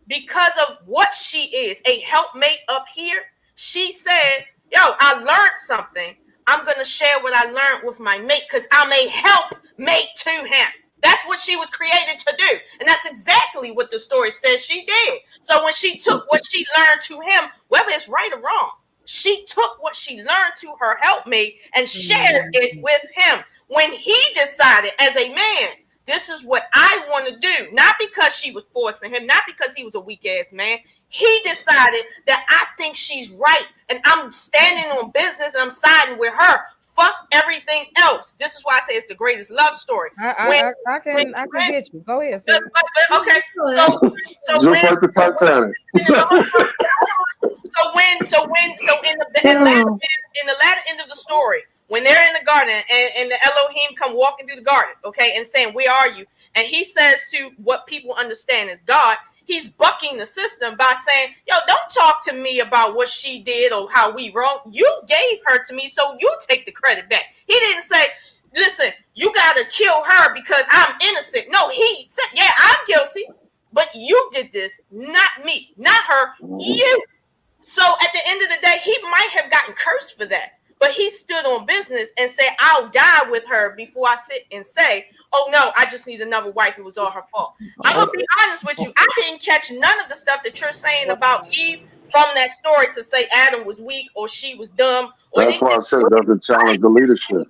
Because of what she is, a helpmate up here, she said, yo, I learned something. I'm going to share what I learned with my mate because I'm a helpmate to him. That's what she was created to do. And that's exactly what the story says she did. So when she took what she learned to him, whether it's right or wrong, she took what she learned to her helpmate and shared it with him. When he decided as a man, this is what I want to do, not because she was forcing him, not because he was a weak ass man. He decided that I think she's right and I'm standing on business and I'm siding with her. Fuck everything else. This is why I say it's the greatest love story. I can get you. Go ahead. Okay. So just like the Titanic. So in the latter end of the story, when they're in the garden and the Elohim come walking through the garden, okay, and saying, where are you? And he says to what people understand is God, he's bucking the system by saying, yo, don't talk to me about what she did or how we wrong. You gave her to me, so you take the credit back. He didn't say, listen, you got to kill her because I'm innocent. No, he said, yeah, I'm guilty, but you did this, not me, not her, you. So at the end of the day, he might have gotten cursed for that. But he stood on business and said, I'll die with her before I sit and say, oh, no, I just need another wife. It was all her fault. I'm going to be honest with you. I didn't catch none of the stuff that you're saying about Eve from that story to say Adam was weak or she was dumb. That's why I said it doesn't challenge the leadership.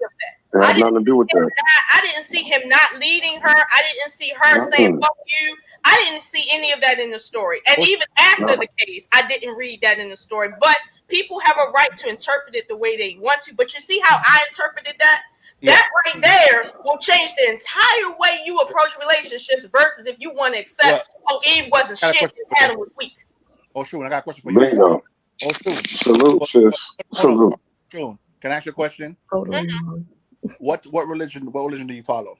It has nothing to do with that. I didn't see him not leading her. I didn't see her saying, fuck you. I didn't see any of that in the story. And even after the case, I didn't read that in the story. But people have a right to interpret it the way they want to. But you see how I interpreted that? Yeah. That right there will change the entire way you approach relationships versus if you want to accept, Eve wasn't shit and Adam was weak. Oh, sure. I got a question for you. Bingo. Oh, sure. Salute, sis. Salute. Sure. Can I ask you a question? Mm-hmm. What religion do you follow?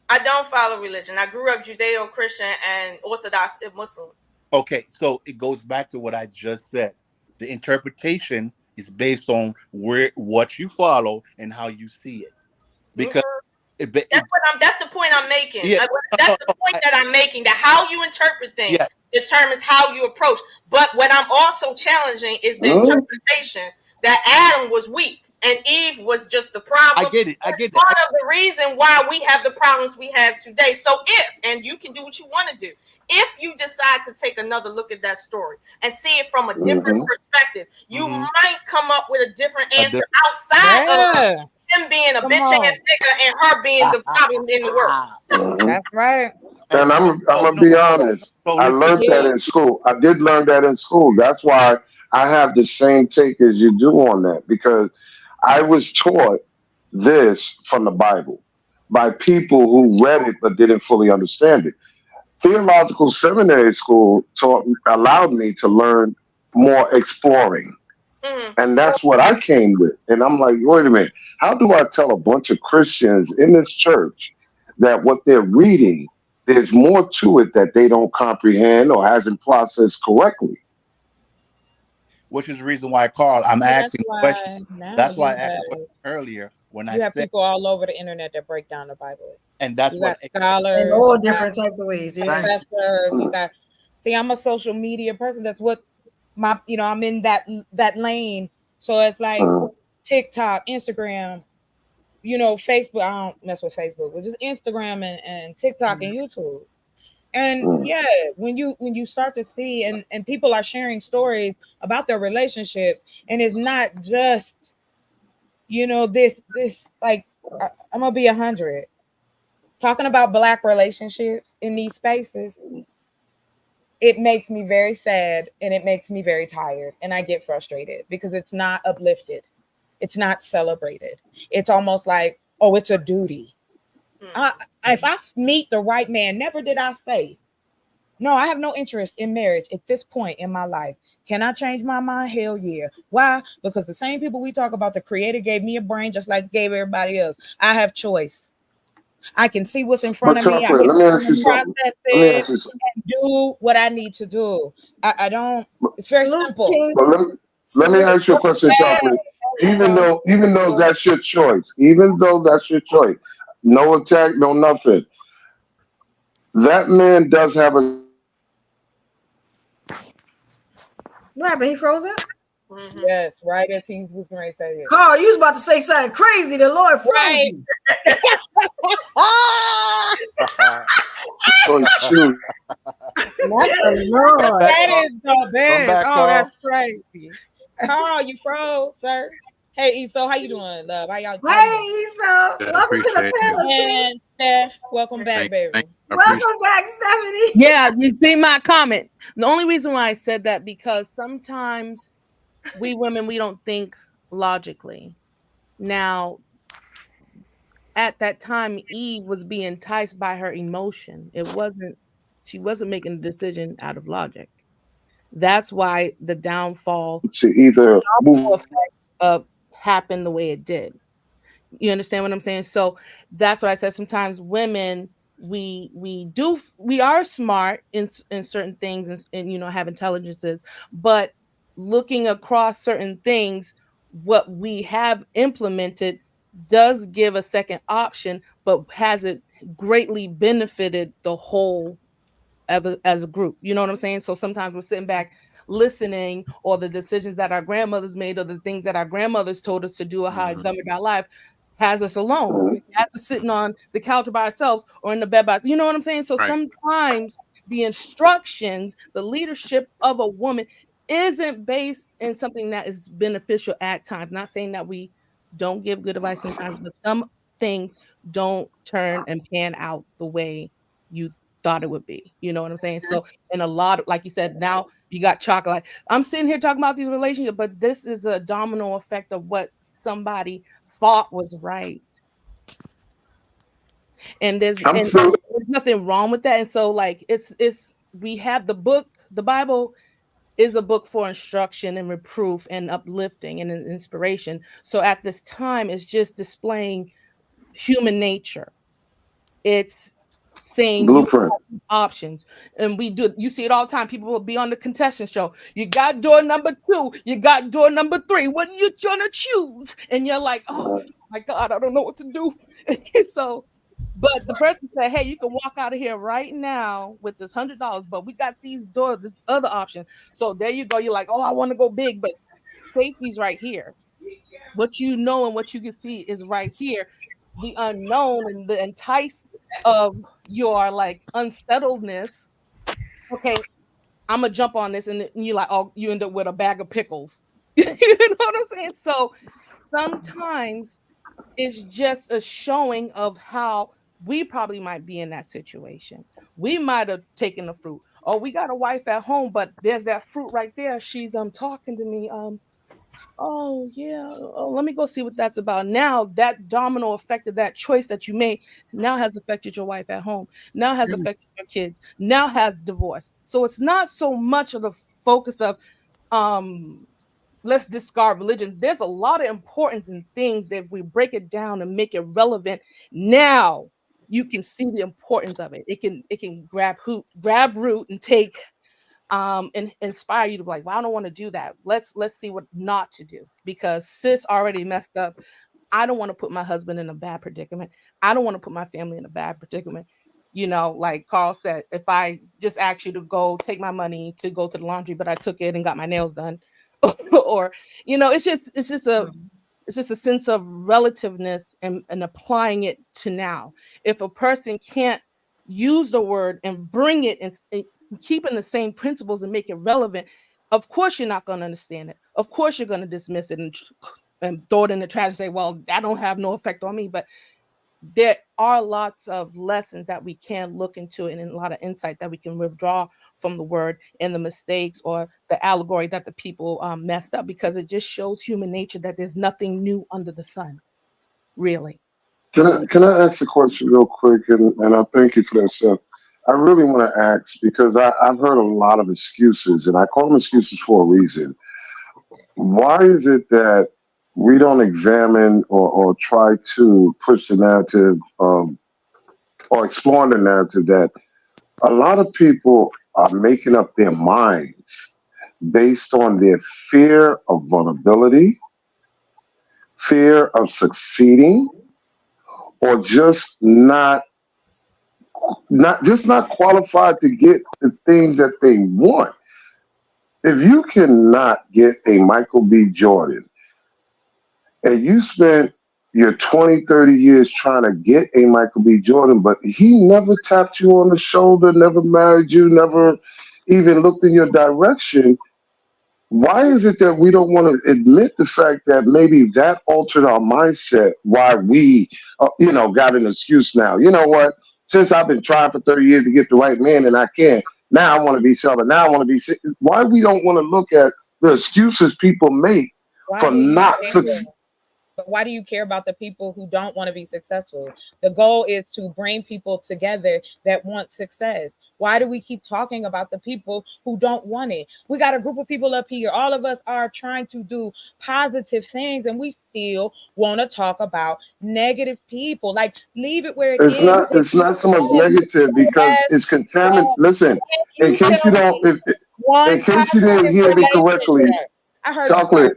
I don't follow religion. I grew up Judeo-Christian and Orthodox Muslim. Okay, so it goes back to what I just said. The interpretation is based on what you follow and how you see it. Because that's the point I'm making. Yeah. That's the point that I'm making. That how you interpret things determines how you approach. But what I'm also challenging is the interpretation that Adam was weak and Eve was just the problem. I get it. Part of the reason why we have the problems we have today. So and you can do what you want to do. If you decide to take another look at that story and see it from a different perspective, you might come up with a different answer outside of him being a bitch ass nigga and her being the problem in the world. That's right. And I'm gonna be honest. I learned that in school. I did learn that in school. That's why I have the same take as you do on that, because I was taught this from the Bible by people who read it but didn't fully understand it. Theological seminary school allowed me to learn more exploring. And that's what I came with. And I'm like, wait a minute, how do I tell a bunch of Christians in this church that what they're reading, there's more to it that they don't comprehend or hasn't processed correctly? Which is the reason why, Carl, I'm asking a question. That's why I asked a question earlier when I have said people all over the internet that break down the Bible. And that's what scholars in all different types of ways. Yeah. Professors, you got. See, I'm a social media person. That's what I'm in that lane. So it's like TikTok, Instagram, Facebook. I don't mess with Facebook, but just Instagram and TikTok and YouTube. And yeah, when you start to see and people are sharing stories about their relationships, and it's not just this like I'm gonna be 100 talking about Black relationships in these spaces. It makes me very sad and it makes me very tired, and I get frustrated because it's not uplifted, it's not celebrated. It's almost like, oh, it's a duty. If I meet the right man, never did I say, no, I have no interest in marriage at this point in my life. Can I change my mind? Hell yeah. Why? Because the same people we talk about, the Creator gave me a brain just like gave everybody else. I have choice. I can see what's in front of me. I can process it and do what I need to do. I don't. It's very simple. But let me ask you a question, Chocolate. Even though that's your choice, no attack, no nothing. That man does have a. What happened? He froze up? Yes, right as he was going to say it. Carl, you was about to say something crazy. The Lord froze you. Oh, shoot. That is the best. back, Oh, Carl. that's crazy. Carl, you froze, sir. Hey, Eso, how you doing, love? How y'all doing? Hey, Eso. Welcome to the panel, and Steph, welcome back, baby. Welcome back, Stephanie. Yeah, you see my comment. The only reason why I said that because sometimes we women, we don't think logically. Now, at that time, Eve was being enticed by her emotion. She wasn't making a decision out of logic. That's why the downfall to either effect happened the way it did. You understand what I'm saying? So that's what I said. Sometimes women, we are smart in certain things and have intelligences, but looking across certain things, what we have implemented does give a second option, but has it greatly benefited the whole as a group? You know what I'm saying? So sometimes we're sitting back listening, or the decisions that our grandmothers made, or the things that our grandmothers told us to do, or how it governed our life, has us alone, has us sitting on the couch by ourselves or in the bed by, you know what I'm saying? So sometimes the instructions, the leadership of a woman isn't based in something that is beneficial at times. Not saying that we don't give good advice sometimes, but some things don't turn and pan out the way you thought it would be. You know what I'm saying? So, and a lot of, like you said, now you got Chocolate. I'm sitting here talking about these relationships, but this is a domino effect of what somebody thought was right. And there's nothing wrong with that. And so like we have the book, the Bible is a book for instruction and reproof and uplifting and inspiration. So at this time, it's just displaying human nature. It's saying blueprint options, and you see it all the time. People will be on the contestant show. You got door number 2, you got door number 3. What are you gonna choose? And you're like, oh my God, I don't know what to do. So, but the person said, hey, you can walk out of here right now with this $100, but we got these doors, this other option. So there you go. You're like, oh, I want to go big, but safety's right here. What you know and what you can see is right here. The unknown and the entice of your like unsettledness. Okay, I'm gonna jump on this, and you're like, oh, you end up with a bag of pickles. You know what I'm saying? So sometimes it's just a showing of how we probably might be in that situation. We might have taken the fruit. Oh, we got a wife at home, but there's that fruit right there. She's talking to me. Oh yeah, let me go see what that's about. Now that domino effect of that choice that you made now has affected your wife at home, now has affected your kids, now has divorce. So it's not so much of the focus of let's discard religion. There's a lot of importance in things that if we break it down and make it relevant, now you can see the importance of it. It can grab root and take and inspire you to be like, well, I don't want to do that. Let's see what not to do, because sis already messed up. I don't want to put my husband in a bad predicament. I don't want to put my family in a bad predicament. You know, like Carl said, if I just asked you to go take my money to go to the laundry, but I took it and got my nails done, or you know, it's just a sense of relativeness and applying it to now. If a person can't use the word and bring it and keeping the same principles and make it relevant, of course you're not going to understand it. Of course you're going to dismiss it and throw it in the trash and say, well, that don't have no effect on me. But there are lots of lessons that we can look into and a lot of insight that we can withdraw from the word and the mistakes or the allegory that the people messed up, because it just shows human nature that there's nothing new under the sun, really. Can I ask a question real quick? And I thank you for that, Seth. I really want to ask because I've heard a lot of excuses, and I call them excuses for a reason. Why is it that we don't examine or try to push the narrative or explore the narrative that a lot of people are making up their minds based on their fear of vulnerability, fear of succeeding, or just not qualified to get the things that they want. If you cannot get a Michael B. Jordan and you spent your 20, 30 years trying to get a Michael B. Jordan, but he never tapped you on the shoulder, never married you, never even looked in your direction, why is it that we don't want to admit the fact that maybe that altered our mindset, why we, got an excuse now? You know what? Since I've been trying for 30 years to get the right man and I can't, now I want to be selling, now I want to be sick. Why we don't want to look at the excuses people make for not succeeding? But why do you care about the people who don't want to be successful? The goal is to bring people together that want success. Why do we keep talking about the people who don't want it? We got a group of people up here. All of us are trying to do positive things, and we still want to talk about negative people. Like, leave it where it is. It's not so much negative because it's contaminated. Listen, in case you didn't hear me correctly, Chocolate.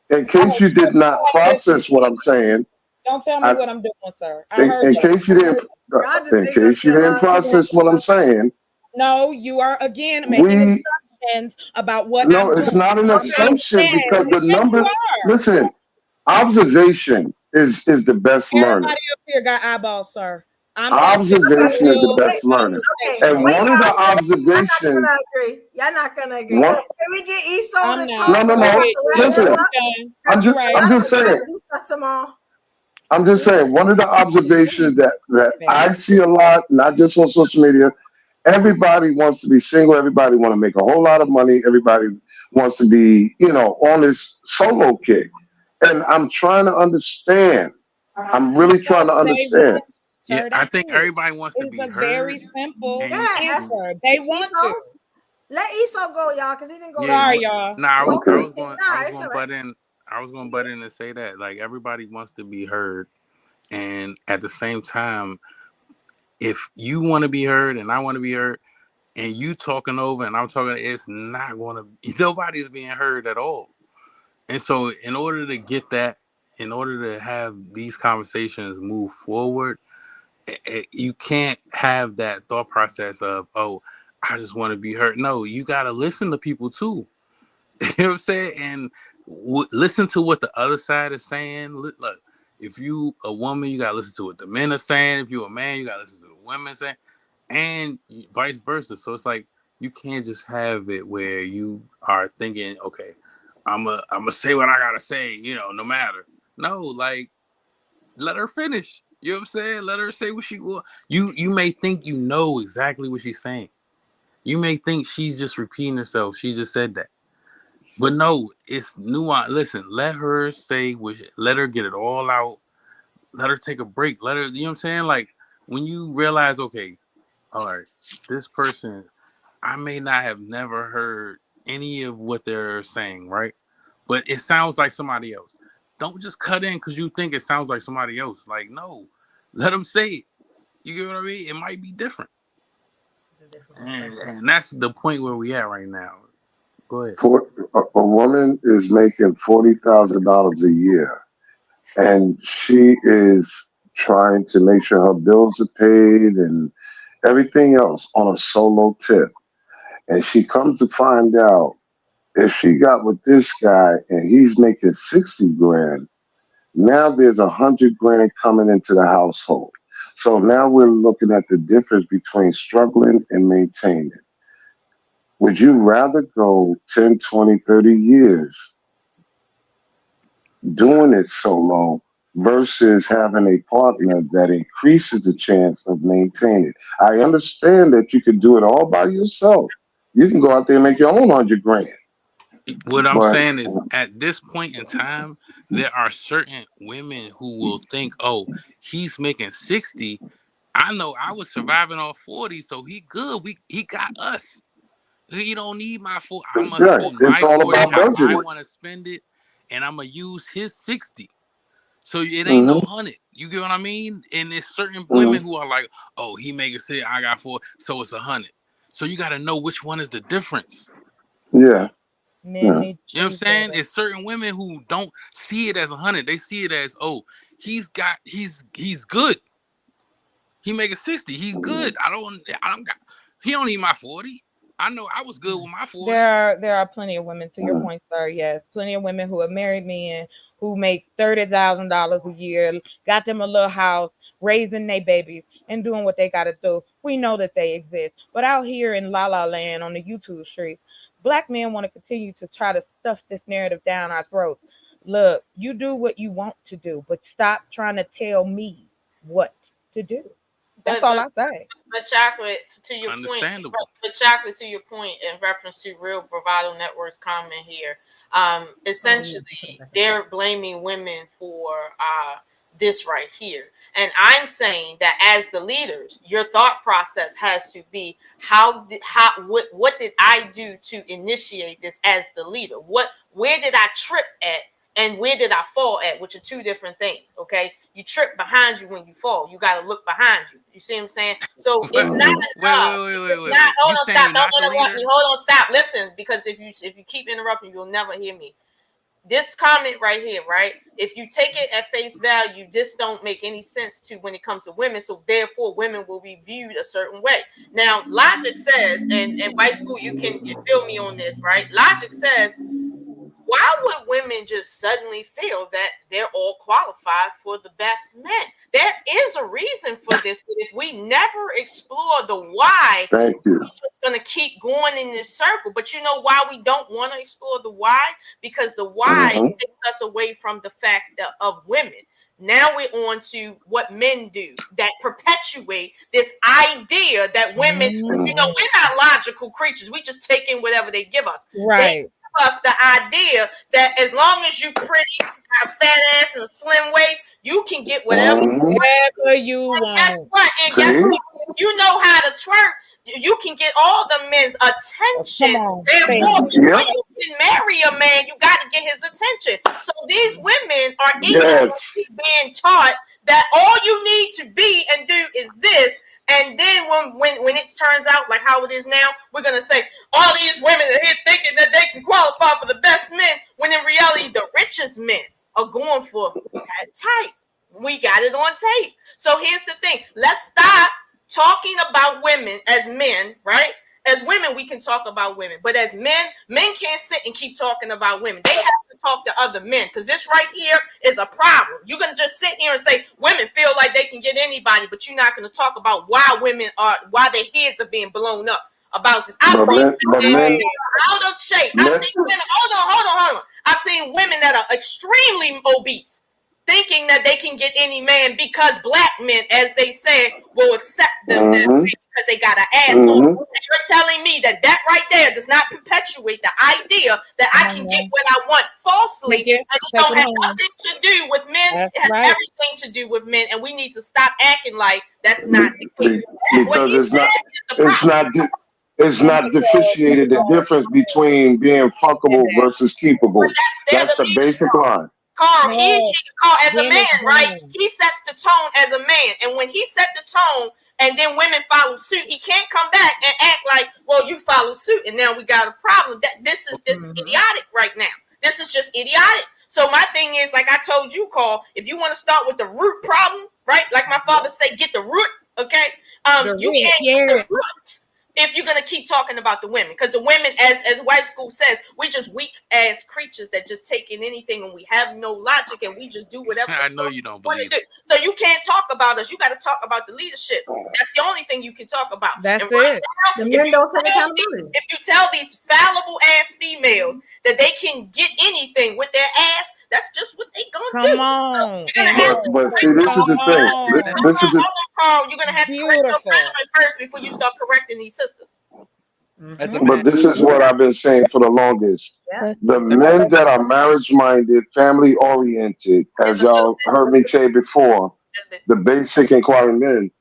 In case you did not process what I'm saying, don't tell me what I'm doing, sir. In case you didn't process what I'm saying. No, you are again making assumptions about what. No, it's not an assumption because the number. Listen, observation is the best learner. Everybody up here got eyeballs, sir. Observation is the best learner. And one of the observations. Y'all not gonna agree. Can we get Esau to talk? No. Listen, I'm just saying. I'm just saying. One of the observations that I see a lot, not just on social media, everybody wants to be single. Everybody want to make a whole lot of money. Everybody wants to be, on this solo kick. And I'm trying to understand. I'm really trying to understand. Yeah, I think everybody wants to be heard. It's a very simple answer. They want to. Let Esau go, y'all, because he didn't go. Sorry, y'all. I was going to butt in and say that, like, everybody wants to be heard, and at the same time, if you want to be heard and I want to be heard, and you talking over and I'm talking, it's not going to. Nobody's being heard at all. And so, in order to get that, in order to have these conversations move forward, you can't have that thought process of, oh, I just want to be heard. No, you got to listen to people too. You know what I'm saying? And listen to what the other side is saying. Look, if you a woman, you got to listen to what the men are saying. If you're a man, you got to listen to the women saying, and vice versa. So it's like, you can't just have it where you are thinking, okay, I'm a say what I got to say, no matter. No, like, let her finish. You know what I'm saying? Let her say what she will. You may think you know exactly what she's saying. You may think she's just repeating herself. She just said that. But no, it's nuance. Listen, let her say let her get it all out. Let her take a break. Let her, you know what I'm saying? Like, when you realize, okay, all right, this person, I may not have never heard any of what they're saying, right? But it sounds like somebody else. Don't just cut in because you think it sounds like somebody else. Like, no, let them say it. You get what I mean? It might be different. And that's the point where we at right now. Go ahead. A woman is making $40,000 a year, and she is trying to make sure her bills are paid and everything else on a solo tip. And she comes to find out if she got with this guy and he's making 60 grand, now there's 100 grand coming into the household. So now we're looking at the difference between struggling and maintaining. Would you rather go 10, 20, 30 years doing it solo versus having a partner that increases the chance of maintaining? I understand that you can do it all by yourself. You can go out there and make your own 100 grand. What I'm But saying is, at this point in time, there are certain women who will think, "Oh, he's making 60. I know I was surviving on 40, so he good. He got us. He don't need my 40. I'm gonna right, spend it's my all 40 about how I budgeting. want to spend it, and I'm gonna use his 60. So it ain't no 100. You get what I mean? And there's certain women who are like, "Oh, he making 60, I got 4, so it's 100." So you got to know which one is the difference. Yeah. Men Yeah. need You know what I'm choose saying? better. It's certain women who don't see it as 100. They see it as, "Oh, he's good. He making 60. He's good. I don't got. He don't need my 40. I know I was good with my 40." There are plenty of women, to your point, sir. Yes, plenty of women who are married men who make $30,000 a year, got them a little house, raising their babies, and doing what they got to do. We know that they exist, but out here in La La Land on the YouTube streets, Black men want to continue to try to stuff this narrative down our throats. Look, you do what you want to do, but stop trying to tell me what to do. That's all I say. But Chocolate, to your point, Understandable. but Chocolate, to your point in reference to Real Bravado Network's comment here, essentially they're blaming women for this right here. And I'm saying that as the leaders, your thought process has to be what did I do to initiate this as the leader? Where did I trip at? And where did I fall at, which are two different things, okay? You trip behind you when you fall. You got to look behind you. You see what I'm saying? So it's not enough. Wait. Hold You on, saying stop. you're not Don't the interrupt leader? me. Hold on, stop. Listen, because if you keep interrupting, you'll never hear me. This comment right here, right? If you take it at face value, this don't make any sense to when it comes to women. So therefore, women will be viewed a certain way. Now, logic says, and White School, you feel me on this, right? Logic says, why would women just suddenly feel that they're all qualified for the best men? There is a reason for this, but if we never explore the why, Thank you. we're just going to keep going in this circle. But you know why we don't want to explore the why? Because the why takes us away from the fact of women. Now we're on to what men do that perpetuate this idea that women, you know, we're not logical creatures. We just take in whatever they give us. Right. Us the idea that as long as you pretty, got a fat ass and a slim waist, you can get whatever you want. Guess what? And guess what? If you know how to twerk, you can get all the men's attention. Therefore, when you can marry a man, you got to get his attention. So these women are being taught that all you need to be and do is this. And then when it turns out like how it is now, we're gonna say all these women are here thinking that they can qualify for the best men, when in reality the richest men are going for that type. We got it on tape. So here's the thing: let's stop talking about women as men, right? As women, we can talk about women, but as men can't sit and keep talking about women. They have to talk to other men, because this right here is a problem. You're gonna just sit here and say women feel like they can get anybody, but you're not gonna talk about why their heads are being blown up about this. I've seen women out of shape. I've seen women. Hold on. I've seen women that are extremely obese, thinking that they can get any man because black men, as they said, will accept them that way because they got an ass on. And you're telling me that right there does not perpetuate the idea that I can get what I want falsely, and it don't have nothing to do with men. It has everything to do with men, and we need to stop acting like that's not the case. Because it's not differentiated the difference between being fuckable versus keepable. That's the basic line. Carl, Carl, as a man, right? He sets the tone as a man, and when he set the tone, and then women follow suit, he can't come back and act like, well, you follow suit, and now we got a problem. This is idiotic right now. This is just idiotic. So my thing is, like I told you, Carl, if you want to start with the root problem, right? Like my father said, get the root Okay, The you rich, can't get the root if you're gonna keep talking about the women, because the women, as Wife School says, we just weak ass creatures that just take in anything and we have no logic and we just do whatever I know you don't want to believe do. So you can't talk about us. You got to talk about the leadership. That's the only thing you can talk about. That's and right it. now, The men don't take accountability. if you tell these fallible ass females that they can get anything with their ass, that's just what they gonna do. Come on. You're gonna have But see, this is the thing. This is the Carl, you're gonna have to correct your Beautiful. family first before you start correcting these sisters. But this is what I've been saying for the longest. Yeah. The men that are marriage minded, family oriented, as y'all heard me say before, the basic inquiring men,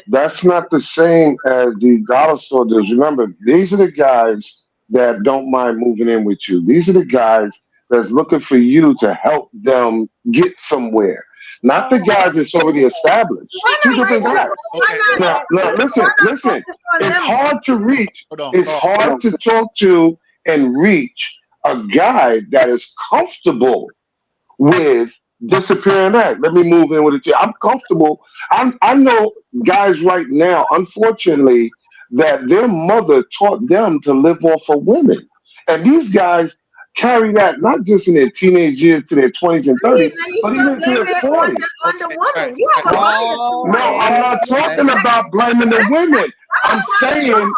that's not the same as these dollar store deals. Remember, these are the guys that don't mind moving in with you. These are the guys that's looking for you to help them get somewhere. Not the guys that's already established. Two different guys. Now, listen. It's hard to reach. It's hard to talk to and reach a guy that is comfortable with disappearing act. Let me move in with it. I'm comfortable. I know guys right now, unfortunately, that their mother taught them to live off of women. And these guys carry that not just in their teenage years to their 20s and 30s, but even to their 40s. On the woman, you have a bias towards No, I'm not talking about blaming the women. I'm saying,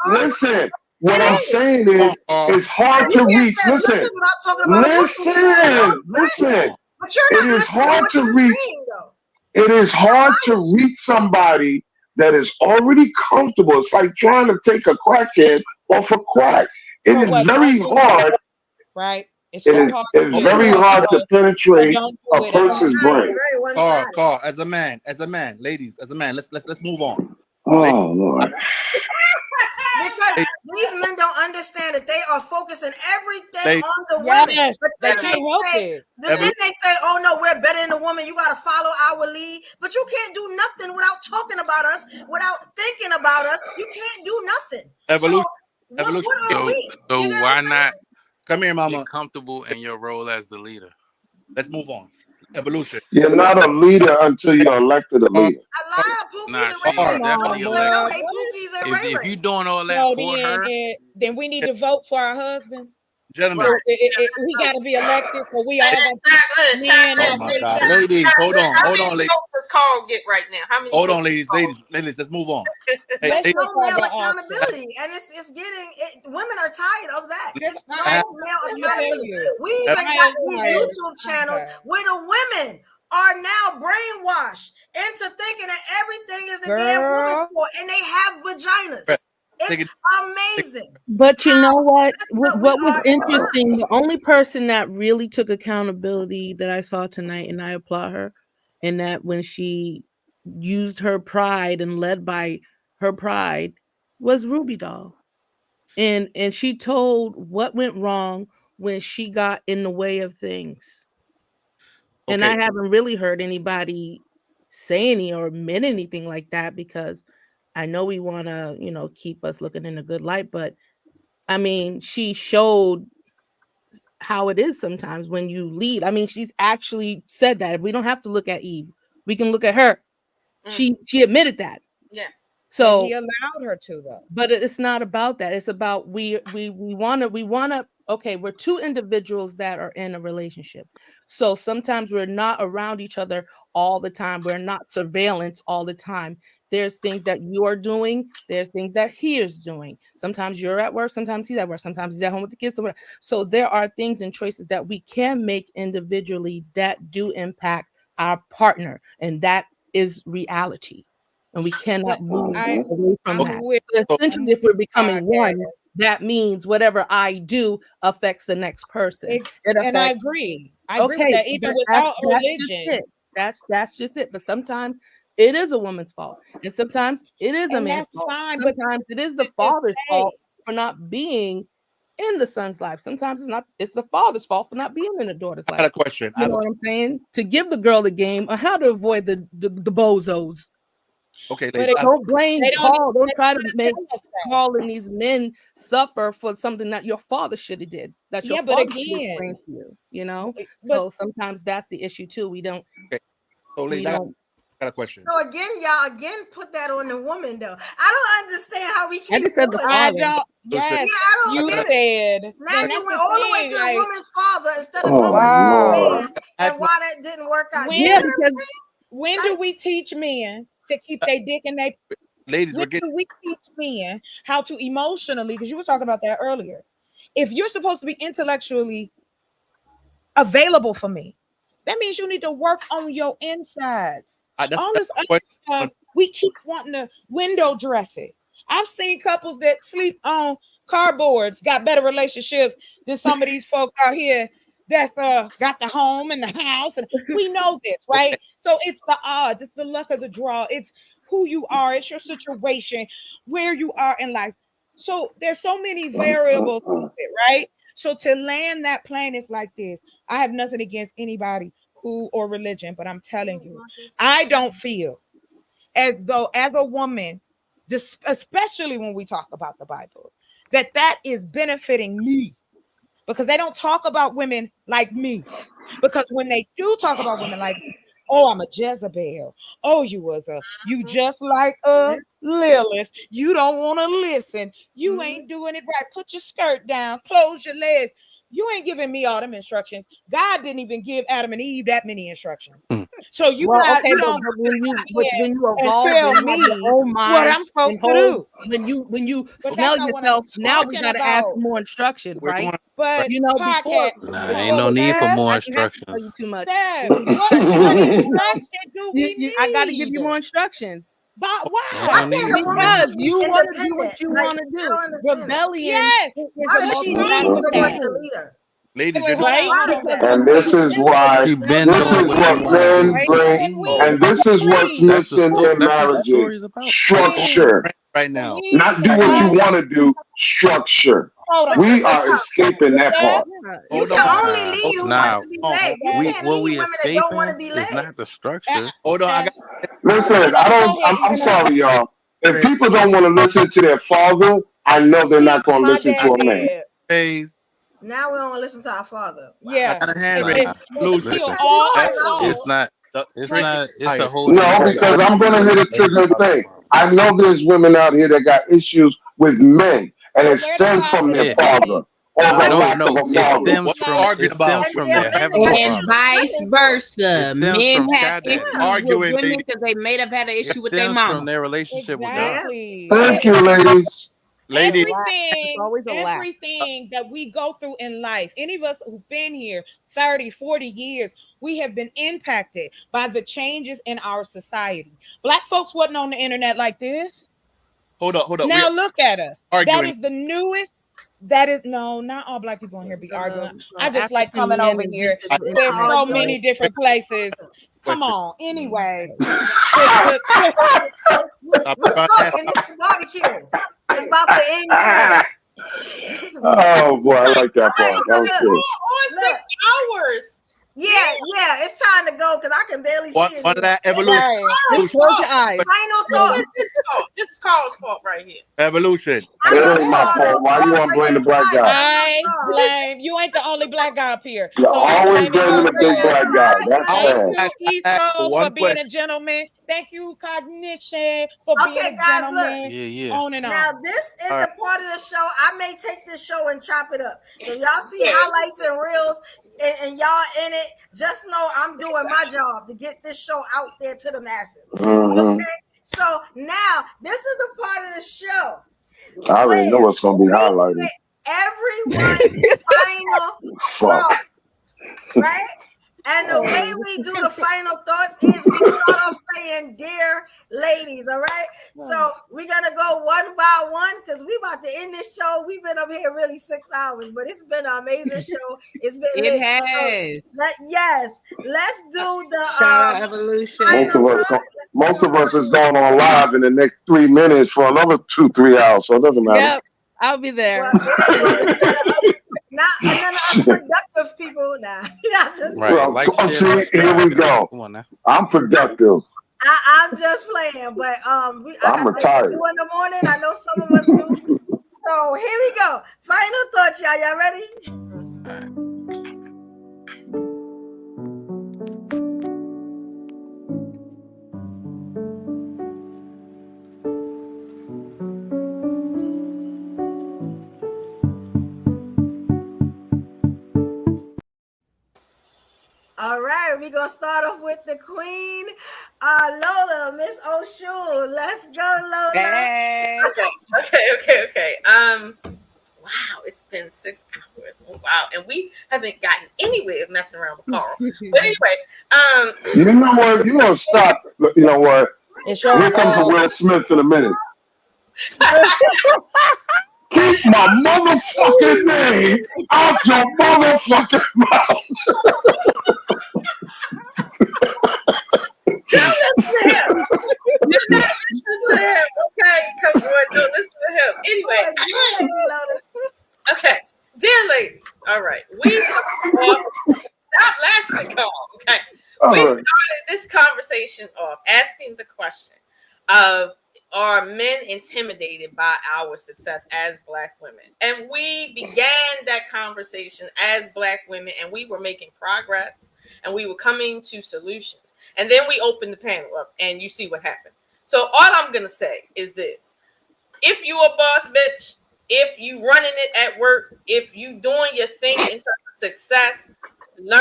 listen, what I'm saying is, it's hard to reach. Listen. But you're not It is hard to saying, reach. It is hard to reach somebody that is already comfortable. It's like trying to take a crackhead off a crack. It is very hard. Right. It's It's very hard to penetrate a person's brain. Carl, as a man, ladies, as a man, let's move on. Oh Lord. Because these men don't understand that they are focusing everything They- on the women. Yes, But they then can't help it. then they say, oh no, we're better than the woman. You got to follow our lead. But you can't do nothing without talking about us, without thinking about us. You can't do nothing. Evolution. What are we? So You know what why I'm saying? not Come here, mama. get comfortable in your role as the leader? Let's move on. Evolution. You're not a leader until you're elected a leader. Nah, she's definitely elected. If you're doing all that So for then, her, then we need to vote for our husbands. Gentlemen. So we got to be elected, so we all gonna Oh my God, ladies, hold on, ladies. Does Carl get right now? How many? Hold on, ladies, let's move on. Hey, There's hey, no male accountability, and it's getting women are tired of that. There's no male accountability. We even got these YouTube channels where the women are now brainwashed into thinking that everything is the damn woman's fault, and they have vaginas. It's amazing. But you know what? What was interesting, the only person that really took accountability that I saw tonight, and I applaud her, and that when she used her pride and led by her pride, was Ruby Doll. And she told what went wrong when she got in the way of things. And I haven't really heard anybody say any or admit anything like that, because I know we want to, keep us looking in a good light, but I mean, she showed how it is sometimes when you lead. I mean, she's actually said that. We don't have to look at Eve. We can look at her. She admitted that. Yeah. So he allowed her to, though. But it's not about that. It's about we want to. Okay, we're two individuals that are in a relationship. So sometimes we're not around each other all the time. We're not surveillance all the time. There's things that you're doing. There's things that he is doing. Sometimes you're at work. Sometimes he's at work. Sometimes he's at home with the kids. So there are things and choices that we can make individually that do impact our partner. And that is reality. And we cannot move away from that. So essentially, if we're becoming one, that means whatever I do affects the next person. And I agree. I agree with that, even without religion. That's just it. But sometimes it is a woman's fault, and sometimes it is a man's fault. Sometimes it is the father's fault for not being in the son's life. Sometimes it's not. It's the father's fault for not being in the daughter's life. I got a question. You know what I'm saying? To give the girl the game on how to avoid the bozos. Okay, but don't blame Paul. Don't try to make Paul and these men suffer for something that your father should have did. That your father explained to you. You know. So sometimes that's the issue too. We don't. Okay. So ladies, got a question. So again, y'all put that on the woman though. I don't understand how we keep. I just said the doing father. it. Yes, Yeah, I don't you get it. said. Now and you that's went the all the way thing, to the like, woman's father instead of Oh, going to the Lord. man and why that didn't work out. when, You know what I'm because when do we teach men to keep their dick in their Ladies, when do we teach men how to emotionally, because you were talking about that earlier. If you're supposed to be intellectually available for me, that means you need to work on your insides. All this other stuff, we keep wanting to window dress it. I've seen couples that sleep on cardboards got better relationships than some of these folks out here that's got the home and the house, and we know this, right? So it's the odds, it's the luck of the draw, it's who you are, it's your situation, where you are in life. So there's so many variables to it, right? So to land that plane is like this. I have nothing against anybody who or religion, but I'm telling you, I don't feel as though as a woman, just especially when we talk about the Bible, that is benefiting me, because they don't talk about women like me. Because when they do talk about women like me, oh, I'm a Jezebel. Oh, you just like Lilith. You don't want to listen. You ain't doing it right. Put your skirt down. Close your legs. You ain't giving me all them instructions. God didn't even give Adam and Eve that many instructions. So you Well, not, okay, you but don't when you and evolve tell and have your me own what mind I'm supposed and to do. when you But smell that's not what I'm yourself, now we talking got to ask about. more instructions, We're right? going, But You know, before Nah, ain't no need for more I didn't have to tell you instructions. too much. Dad, what instruction do we need? I got to give you more instructions. But Ain't why? Why no need can't for a woman more. Because just be you want to do independent? what you Like, want to I do. don't understand that. Rebellion Yes, is Why a does she multifaceted need someone to thing. lead her? ladies, Wait, you're hold Right? on. Why is Because that? And this is why She been this doing is what she what want to men do. bring, Can we and this is what's please, That's the missing story. in That's what the marriages. story is about. Structure. right now. Not do what you want to do, structure. hold on. We are escaping that part. You Hold can on. only Nah, lead who nah. wants to be led. You We can't what lead we women that don't want to escaping be is led. not the structure. Hold on. I got Listen, I don't. I'm sorry, y'all. If people don't want to listen to their father, I know they're not going to My listen dad to a man. did. phase. Now we don't want to listen to our father. Wow. I Yeah. got a hand Nah, raised. It's still listen. all It's always It's off. not. It's Drink not. It's a fire. whole No, different because perspective. I'm going to hit a trigger thing. I know there's women out here that got issues with men, and it where the stems from their Yeah. father or the No, lack no. of a It father. stems What you from. It arguing stems about? from Yeah, their men that heavenly got And issues father. with vice women. It versa. stems Men from have Shaddai. issues with Arguing, women lady. because they may have had an It issue with their stems mama. from their relationship with God. exactly. Thank you, ladies. Lady. Everything, always a lack. everything that we go through in life, any of us who've been here 30, 40 years, we have been impacted by the changes in our society. Black folks wasn't on the internet like this. Hold up. Now look at us. That Arguing. is the newest. That is no, not all black people in here be arguing. I just like African coming men over here. invented the There's internet, so so- many different places. Come Question. on. Anyway. We cooking. It's the barbecue. It's about to end soon. Oh boy, I like that All right, part. so That was good. On 6 hours. Yeah, it's time to go because I can barely see it. One last evolution. Just close your eyes. Final thoughts. This is Carl's fault right here. Evolution. It ain't my fault. Why you want to blame the black guy? I blame you. Ain't the only black guy up here. You're So I'm always blaming blaming the big black guy. That's Thank sad. you, Esau, One for being a question. gentleman. Thank you, Cognition, for being Okay, a guys, gentleman. look. Yeah. On and on. Now, this is All the right. part of the show. I may take this show and chop it up. So y'all see highlights and reels and y'all in it. Just know I'm doing my job to get this show out there to the masses. Okay. So now this is the part of the show. I already know what's going to be highlighted. Everyone's final thoughts, right? And the way we do the final thoughts is we start off saying, dear ladies, all right? So we're going to go one by one because we're about to end this show. We've been up here really 6 hours, but it's been an amazing show. It's been It lit. has. Yes. Let's do the Shout out Evolution. Most of us is going on live in the next 3 minutes for another 2-3 hours, so it doesn't matter. Yep, I'll be there. Not none of us productive people now. Right. Well, Like, share, see, here subscribe. we go. Come on now. I'm productive. I'm just playing, but I'm I got retired. things to do in the morning. I know some of us do. So here we go. Final thoughts, y'all. Y'all ready? All right, we're gonna start off with the queen, Lola, Miss Oshun. Let's go, Lola. Hey. Okay. Wow, it's been 6 hours. Oh, wow, and we haven't gotten anywhere of messing around with Carl. But anyway, You know what? You gonna stop? You know what? It's Here your comes the fault. Will Smith in a minute. Keep my motherfucking name out your motherfucking mouth. Don't listen to him. Do not listen to him. Okay, come on, don't listen to him. Anyway, okay, dear ladies. All right, we stop laughing, Carl. Okay, All we right. started this conversation off asking the question of, are men intimidated by our success as Black women? And we began that conversation as Black women, and we were making progress, and we were coming to solutions. And then we opened the panel up, and you see what happened. So all I'm gonna say is this: if you a boss bitch, if you running it at work, if you doing your thing in terms of success, learn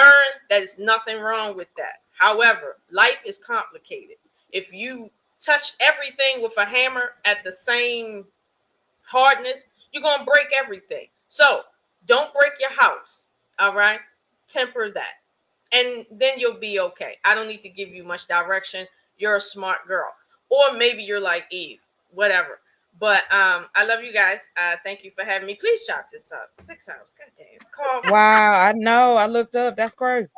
that there's nothing wrong with that. However, life is complicated. If you touch everything with a hammer at the same hardness, you're gonna break everything. So don't break your house. All right, temper that, and then you'll be okay. I don't need to give you much direction. You're a smart girl, or maybe you're like Eve, whatever. But I love you guys. Thank you for having me. Please chop this up. 6 hours. God damn. Call. Wow, I know. I looked up. That's crazy.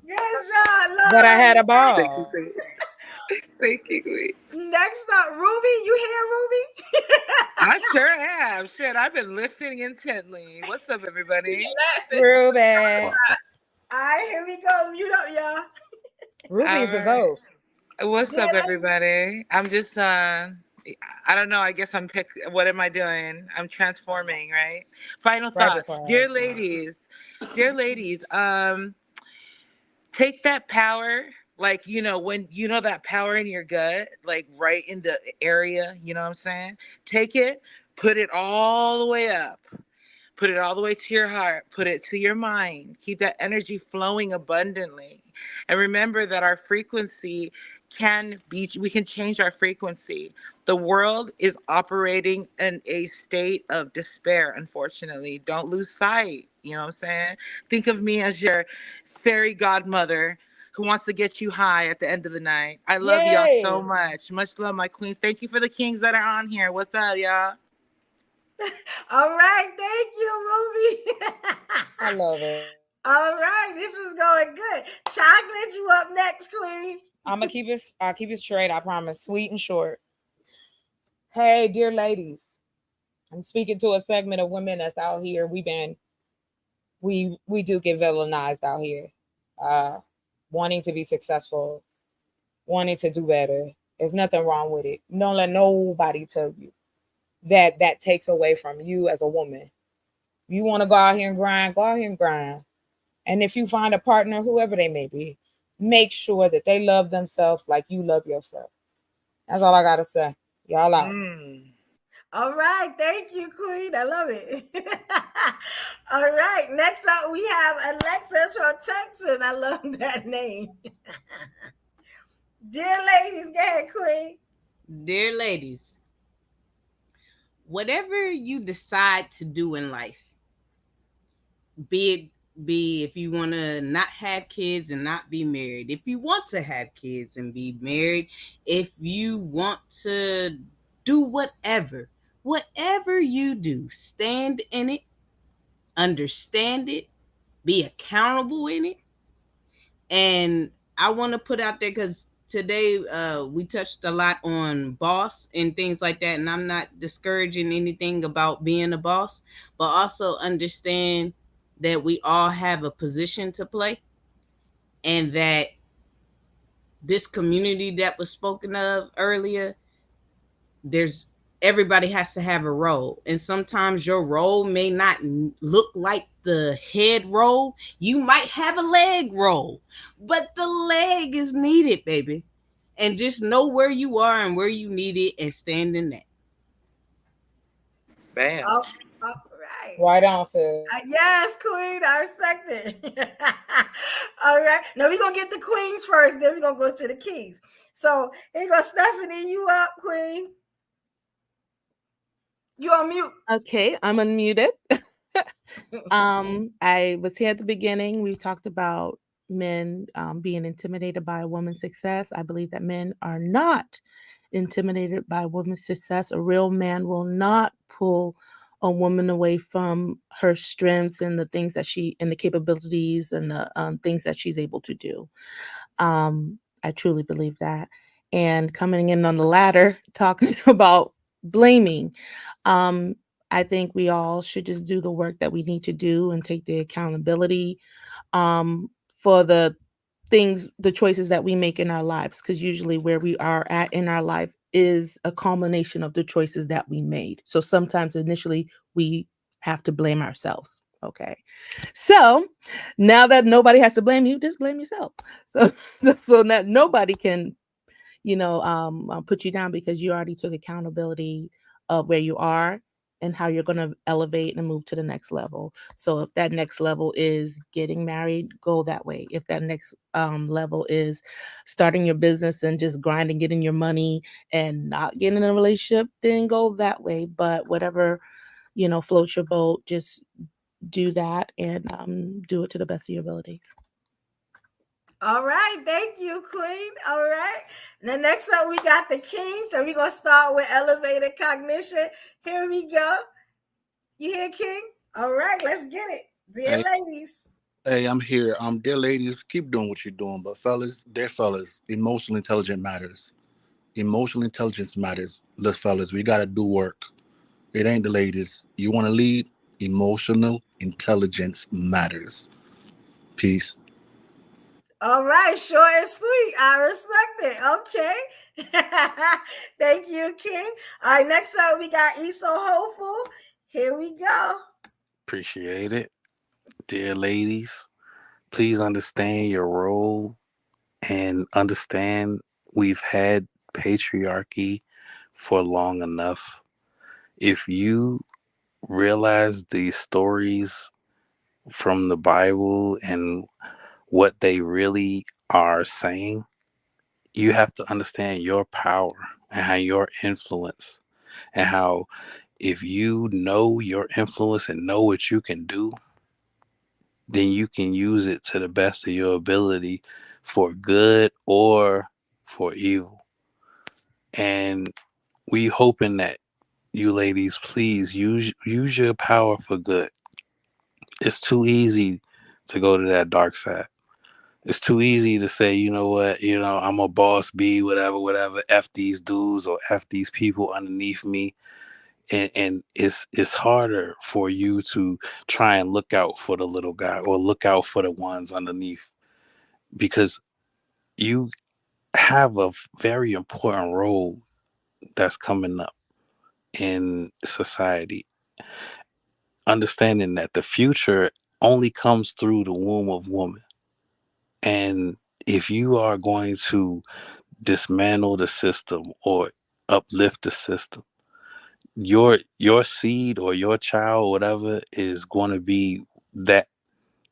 Good job, Lola. But I had a ball. Thank you, Queen. Next up, Ruby. You here, Ruby? I sure have. Shit, I've been listening intently. What's up, everybody? Ruby. All right, here we go. Mute up, y'all. Ruby's the ghost. What's up, everybody? I'm just I don't know. I guess I'm what am I doing? I'm transforming, right? Final thoughts. Dear ladies, take that power, like, you know, when you know that power in your gut, like right in the area, you know what I'm saying? Take it, put it all the way up. Put it all the way to your heart. Put it to your mind. Keep that energy flowing abundantly. And remember that our frequency we can change our frequency. The world is operating in a state of despair, unfortunately. Don't lose sight. You know what I'm saying? Think of me as your fairy godmother who wants to get you high at the end of the night. I love y'all so much. Much love, my queens. Thank you for the kings that are on here. What's up, y'all? All right, thank you, Ruby. I love it. All right, this is going good. Chocolate, you up next, Queen. I'll keep it straight, I promise. Sweet and short. Hey, dear ladies. I'm speaking to a segment of women that's out here. We do get villainized out here. Wanting to be successful, wanting to do better. There's nothing wrong with it. Don't let nobody tell you that takes away from you as a woman. You want to go out here and grind, go out here and grind. And if you find a partner, whoever they may be, make sure that they love themselves like you love yourself. That's all I got to say. Y'all out. All right. Thank you, Queen. I love it. All right. Next up, we have Alexis from Texas. I love that name. Dear ladies, go ahead, Queen. Dear ladies, whatever you decide to do in life, be if you want to not have kids and not be married, if you want to have kids and be married, if you want to do whatever you do, stand in it, understand it, be accountable in it. And I want to put out there, because today we touched a lot on boss and things like that, and I'm not discouraging anything about being a boss, but also understand that we all have a position to play, and that this community that was spoken of earlier, everybody has to have a role. And sometimes your role may not look like the head role. You might have a leg role, but the leg is needed, baby. And just know where you are and where you need it and stand in that. Bam. All right. Right on, sis. Yes, Queen. I respect it. All right. Now we're gonna get the queens first, then we're gonna go to the kings. So here you go, Stephanie. You up, Queen? You on mute. Okay, I'm unmuted. I was here at the beginning. We talked about men being intimidated by a woman's success. I believe that men are not intimidated by a woman's success. A real man will not pull a woman away from her strengths and the things that and the capabilities and the things that she's able to do. I truly believe that. And coming in on the ladder, talking about blaming, I think we all should just do the work that we need to do and take the accountability for the choices that we make in our lives, because usually where we are at in our life is a culmination of the choices that we made. So sometimes initially we have to blame ourselves. Okay. So now that nobody has to blame you, just blame yourself. So that nobody can, put you down, because you already took accountability of where you are and how you're going to elevate and move to the next level. So if that next level is getting married, go that way. If that next level is starting your business and just grinding, getting your money and not getting in a relationship, then go that way. But whatever, floats your boat, just do that and do it to the best of your abilities. All right, thank you, Queen. All right. Now next up, we got the king. So we're gonna start with elevated cognition. Here we go. You hear, King? All right, let's get it, dear ladies. Hey, I'm here. Dear ladies, keep doing what you're doing. But fellas, emotional intelligence matters. Emotional intelligence matters. Look, fellas, we gotta do work. It ain't the ladies. You want to lead? Emotional intelligence matters. Peace. All right, short and sweet. I respect it. Okay. Thank you, King. All right, next up we got Eso Hopeful. Here we go. Appreciate it. Dear ladies, please understand your role and understand we've had patriarchy for long enough. If you realize these stories from the Bible and what they really are saying, you have to understand your power and how your influence, and how if you know your influence and know what you can do, then you can use it to the best of your ability for good or for evil. And we hoping that you ladies, please use your power for good. It's too easy to go to that dark side. It's too easy to say, you know what, I'm a boss B, whatever, F these dudes or F these people underneath me. And it's harder for you to try and look out for the little guy or look out for the ones underneath, because you have a very important role that's coming up in society. Understanding that the future only comes through the womb of woman. And if you are going to dismantle the system or uplift the system, your seed or your child or whatever is going to be that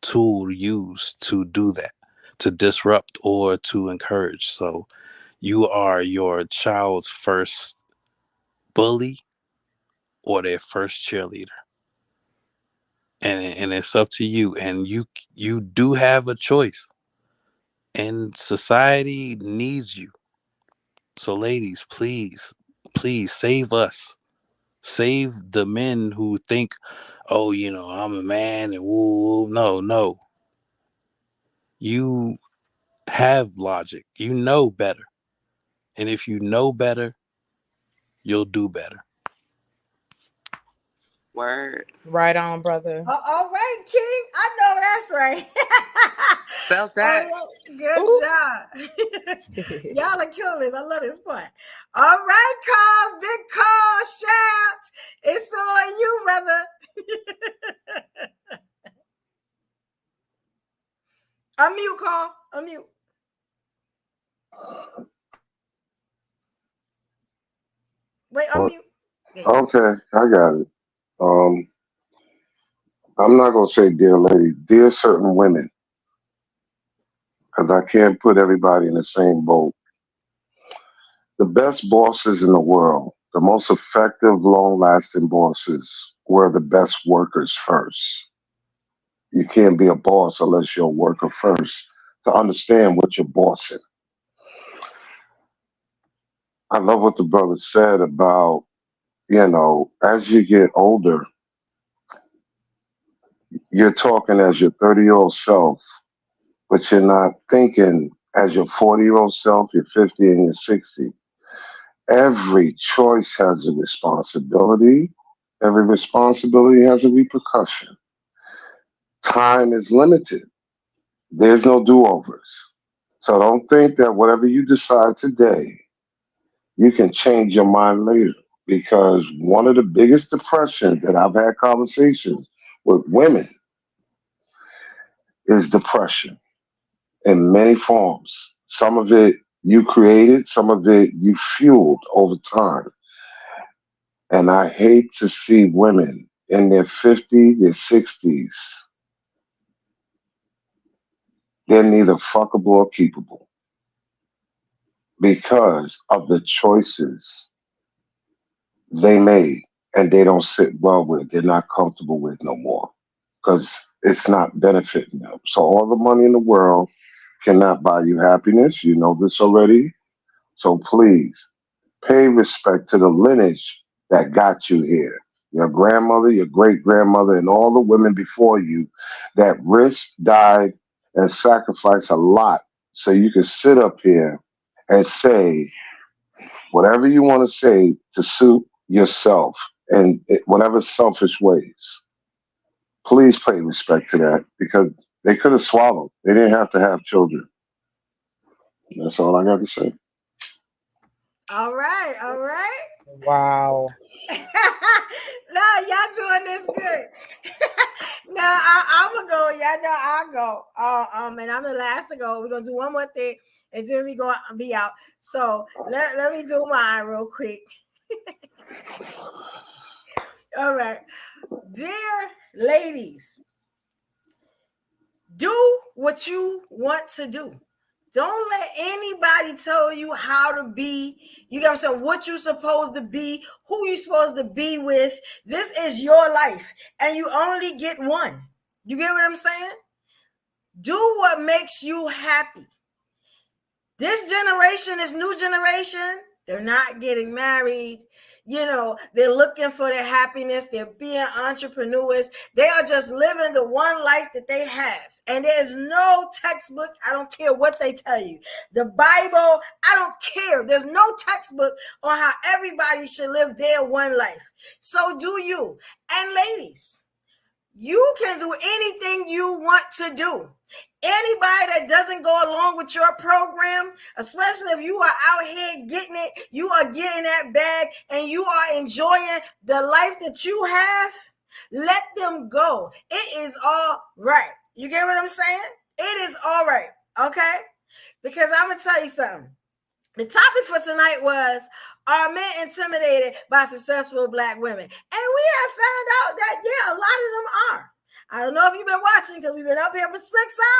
tool used to do that, to disrupt or to encourage. So you are your child's first bully or their first cheerleader, and it's up to you. And you do have a choice, and society needs you. So ladies, please save us. Save the men who think, oh, I'm a man and woo. No. You have logic. You know better. And if you know better, you'll do better. Word. Right on, brother. All right, King. I know that's right. Felt that. Good job. Y'all are killing this. I love this part. All right, Carl. Big Carl. Shout. It's on you, brother. Unmute, Carl. Unmute. Wait, unmute. Okay, I got it. I'm not gonna say dear lady, dear certain women, because I can't put everybody in the same boat. The best bosses in the world, the most effective, long-lasting bosses, were the best workers first. You can't be a boss unless you're a worker first to understand what you're bossing. I love what the brother said about, as you get older, you're talking as your 30-year-old self, but you're not thinking as your 40-year-old self, your 50 and your 60. Every choice has a responsibility. Every responsibility has a repercussion. Time is limited. There's no do-overs. So don't think that whatever you decide today, you can change your mind later. Because one of the biggest depressions that I've had conversations with women is depression in many forms. Some of it you created, some of it you fueled over time. And I hate to see women in their 50s, their 60s. They're neither fuckable or keepable because of the choices they made and they don't sit well with, they're not comfortable with no more because it's not benefiting them. So all the money in the world cannot buy you happiness. You know this already. So please pay respect to the lineage that got you here. Your grandmother, your great grandmother, and all the women before you that risked, died, and sacrificed a lot so you can sit up here and say whatever you want to say to suit yourself and whatever selfish ways. Please pay respect to that because they could have swallowed. They didn't have to have children. That's all I got to say. All right, all right. Wow. No, y'all doing this good. No, I'm gonna go. Y'all know I'll go. And I'm the last to go. We're gonna do one more thing, and then we gonna be out. So let me do mine real quick. All right, dear ladies, do what you want to do. Don't let anybody tell you how to be. You got to say what you're supposed to be, who you're supposed to be with. This is your life, and you only get one. You get what I'm saying? Do what makes you happy. This generation, this new generation, they're not getting married. They're looking for their happiness. They're being entrepreneurs. They are just living the one life that they have. And there's no textbook. I don't care what they tell you. The Bible, I don't care. There's no textbook on how everybody should live their one life. So do you. And ladies, you can do anything you want to do. Anybody that doesn't go along with your program, especially if you are out here getting it, you are getting that bag and you are enjoying the life that you have, let them go. It is all right. You get what I'm saying? It is all right. Okay? Because I'm going to tell you something. The topic for tonight was, are men intimidated by successful Black women? And we have found out that, yeah, a lot of them are. I don't know if you've been watching because we've been up here for 6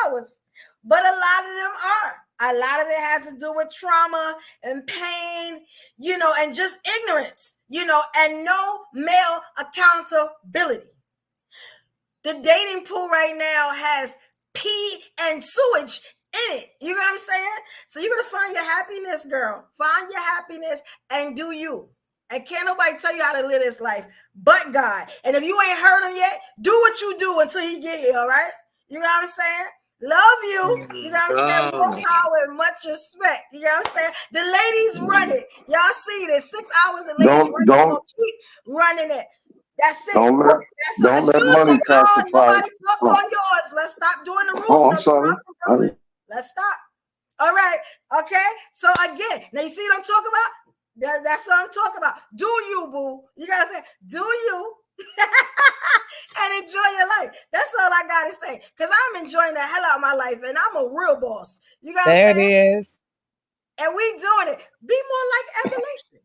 hours, but a lot of them are. A lot of it has to do with trauma and pain, and just ignorance, and no male accountability. The dating pool right now has pee and sewage in it. You know what I'm saying? So you're going to find your happiness, girl. Find your happiness and do you. And can't nobody tell you how to live this life but God. And if you ain't heard him yet, do what you do until he get here, all right? You know what I'm saying? Love you. You know what I'm saying? More power and much respect. You know what I'm saying? The ladies run it. Y'all see this. 6 hours, the ladies running it. That's it. Don't let money classify. Nobody talk on yours. Let's stop doing the rules. Oh, I'm sorry. Let's stop. All right. Okay. So again, now you see what I'm talking about? That's what I'm talking about. Do you, boo? You gotta say, do you? And enjoy your life. That's all I gotta say. Because I'm enjoying the hell out of my life, and I'm a real boss. You gotta say there it is. And we doing it. Be more like Evolution.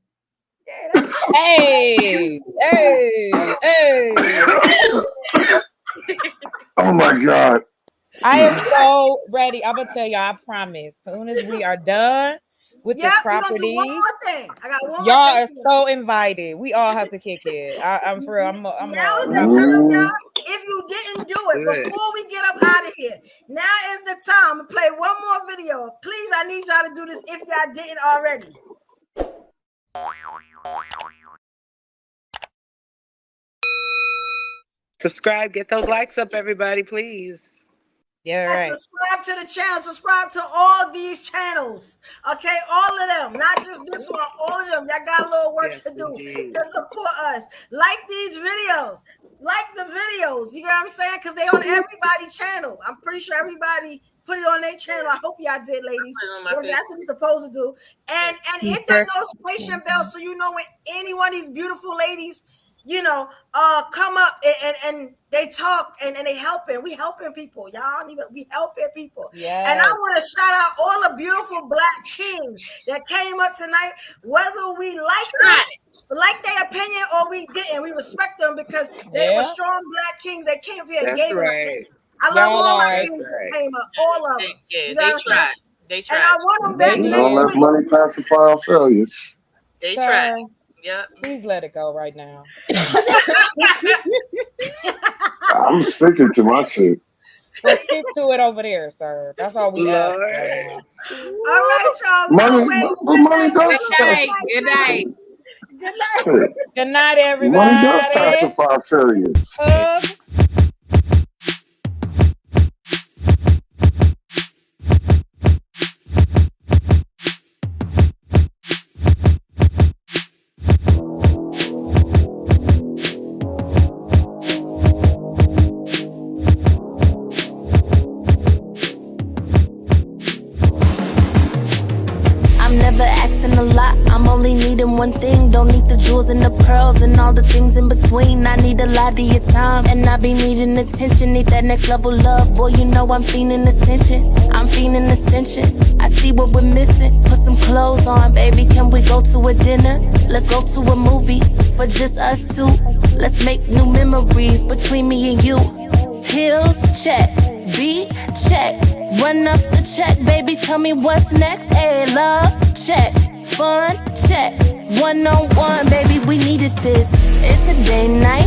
Yeah, that's hey. Oh my God. I am so ready. I'm gonna tell y'all. I promise. As soon as we are done with this property, do one more thing. I got one y'all more are thing. so invited. We all have to kick it. I'm for real. I'm Now is the time, y'all. If you didn't do it Good. before we get up out of here, now is the time to play one more video. Please, I need y'all to do this if y'all didn't already. Subscribe, get those likes up, everybody, please. Yeah, right. Subscribe to the channel. Subscribe to all these channels. Okay, all of them, not just this one. All of them. Y'all got a little work to do to support us. Like these videos. Like the videos. You know what I'm saying? Because they on everybody's channel. I'm pretty sure everybody put it on their channel. I hope y'all did, ladies. Because that's what we're supposed to do. And hit that notification bell so you know when any one of these beautiful ladies, you know, come up and they talk and they helping. We helping people. Y'all don't even, we helping people. Yes. And I want to shout out all the beautiful Black kings that came up tonight, whether we like their opinion or we didn't. We respect them because they were strong Black kings. They came here and gave us. I love all my kings that came up, all of them. Yeah, You they know what I'm saying? tried. They tried. And I want them back Don't next let week. money pacify our failures. They Sir, tried. Yeah. Please let it go right now. I'm sticking to my shit. Well, stick to it over there, sir. That's all we ask right now. All right, y'all. Money does Good night. Good night. Good night, everybody. Money does pacify failures. I'm never asking a lot, I'm only needing one thing. Don't need the jewels and the pearls and all the things in between. I need a lot of your time, and I be needing attention. Need that next level love, boy, you know I'm feeling ascension. I'm feeling ascension, I see what we're missing. Put some clothes on, baby, can we go to a dinner? Let's go to a movie, for just us two. Let's make new memories between me and you. Pills, check, beat, check. Run up the check, baby, tell me what's next. Hey, love, check. Fun, check. One-on-one, baby, we needed this. It's a day night.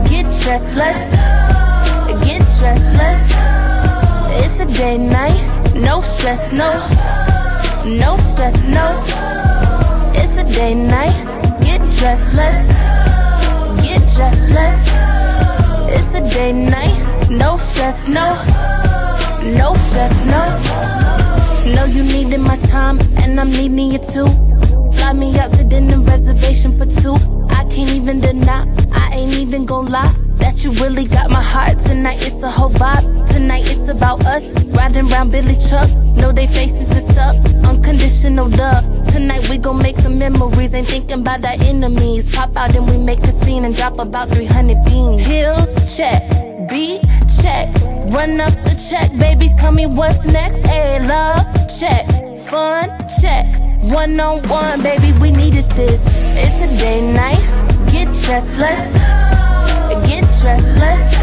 Get dressed, let's get dressed, let's. It's a day night. No stress, no. No stress, no. It's a day night. Get dressed, let's get dressed, let's. It's a day night. No stress, no. No stress, no. Know you needed my time, and I'm needing you too. Fly me out to dinner, reservation for two. I can't even deny, I ain't even gon' lie, that you really got my heart. Tonight it's a whole vibe. Tonight it's about us, riding round Billy truck. Know they faces is stuck, unconditional love. Tonight we gon' make some memories, ain't thinking about our enemies. Pop out and we make a scene and drop about 300 beans. Pills, check, beat, check. Run up the check, baby, tell me what's next. Hey, love, check. Fun, check. One-on-one, baby, we needed this. It's a day night. Get dressed, let's get dressed, let's.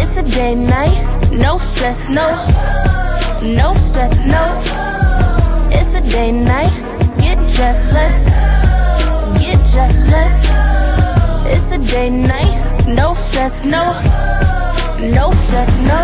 It's a day night. No stress, no. No stress, no. It's a day night. Get dressed, let's get dressed, let's. It's a day night. No stress, no. No stress, no.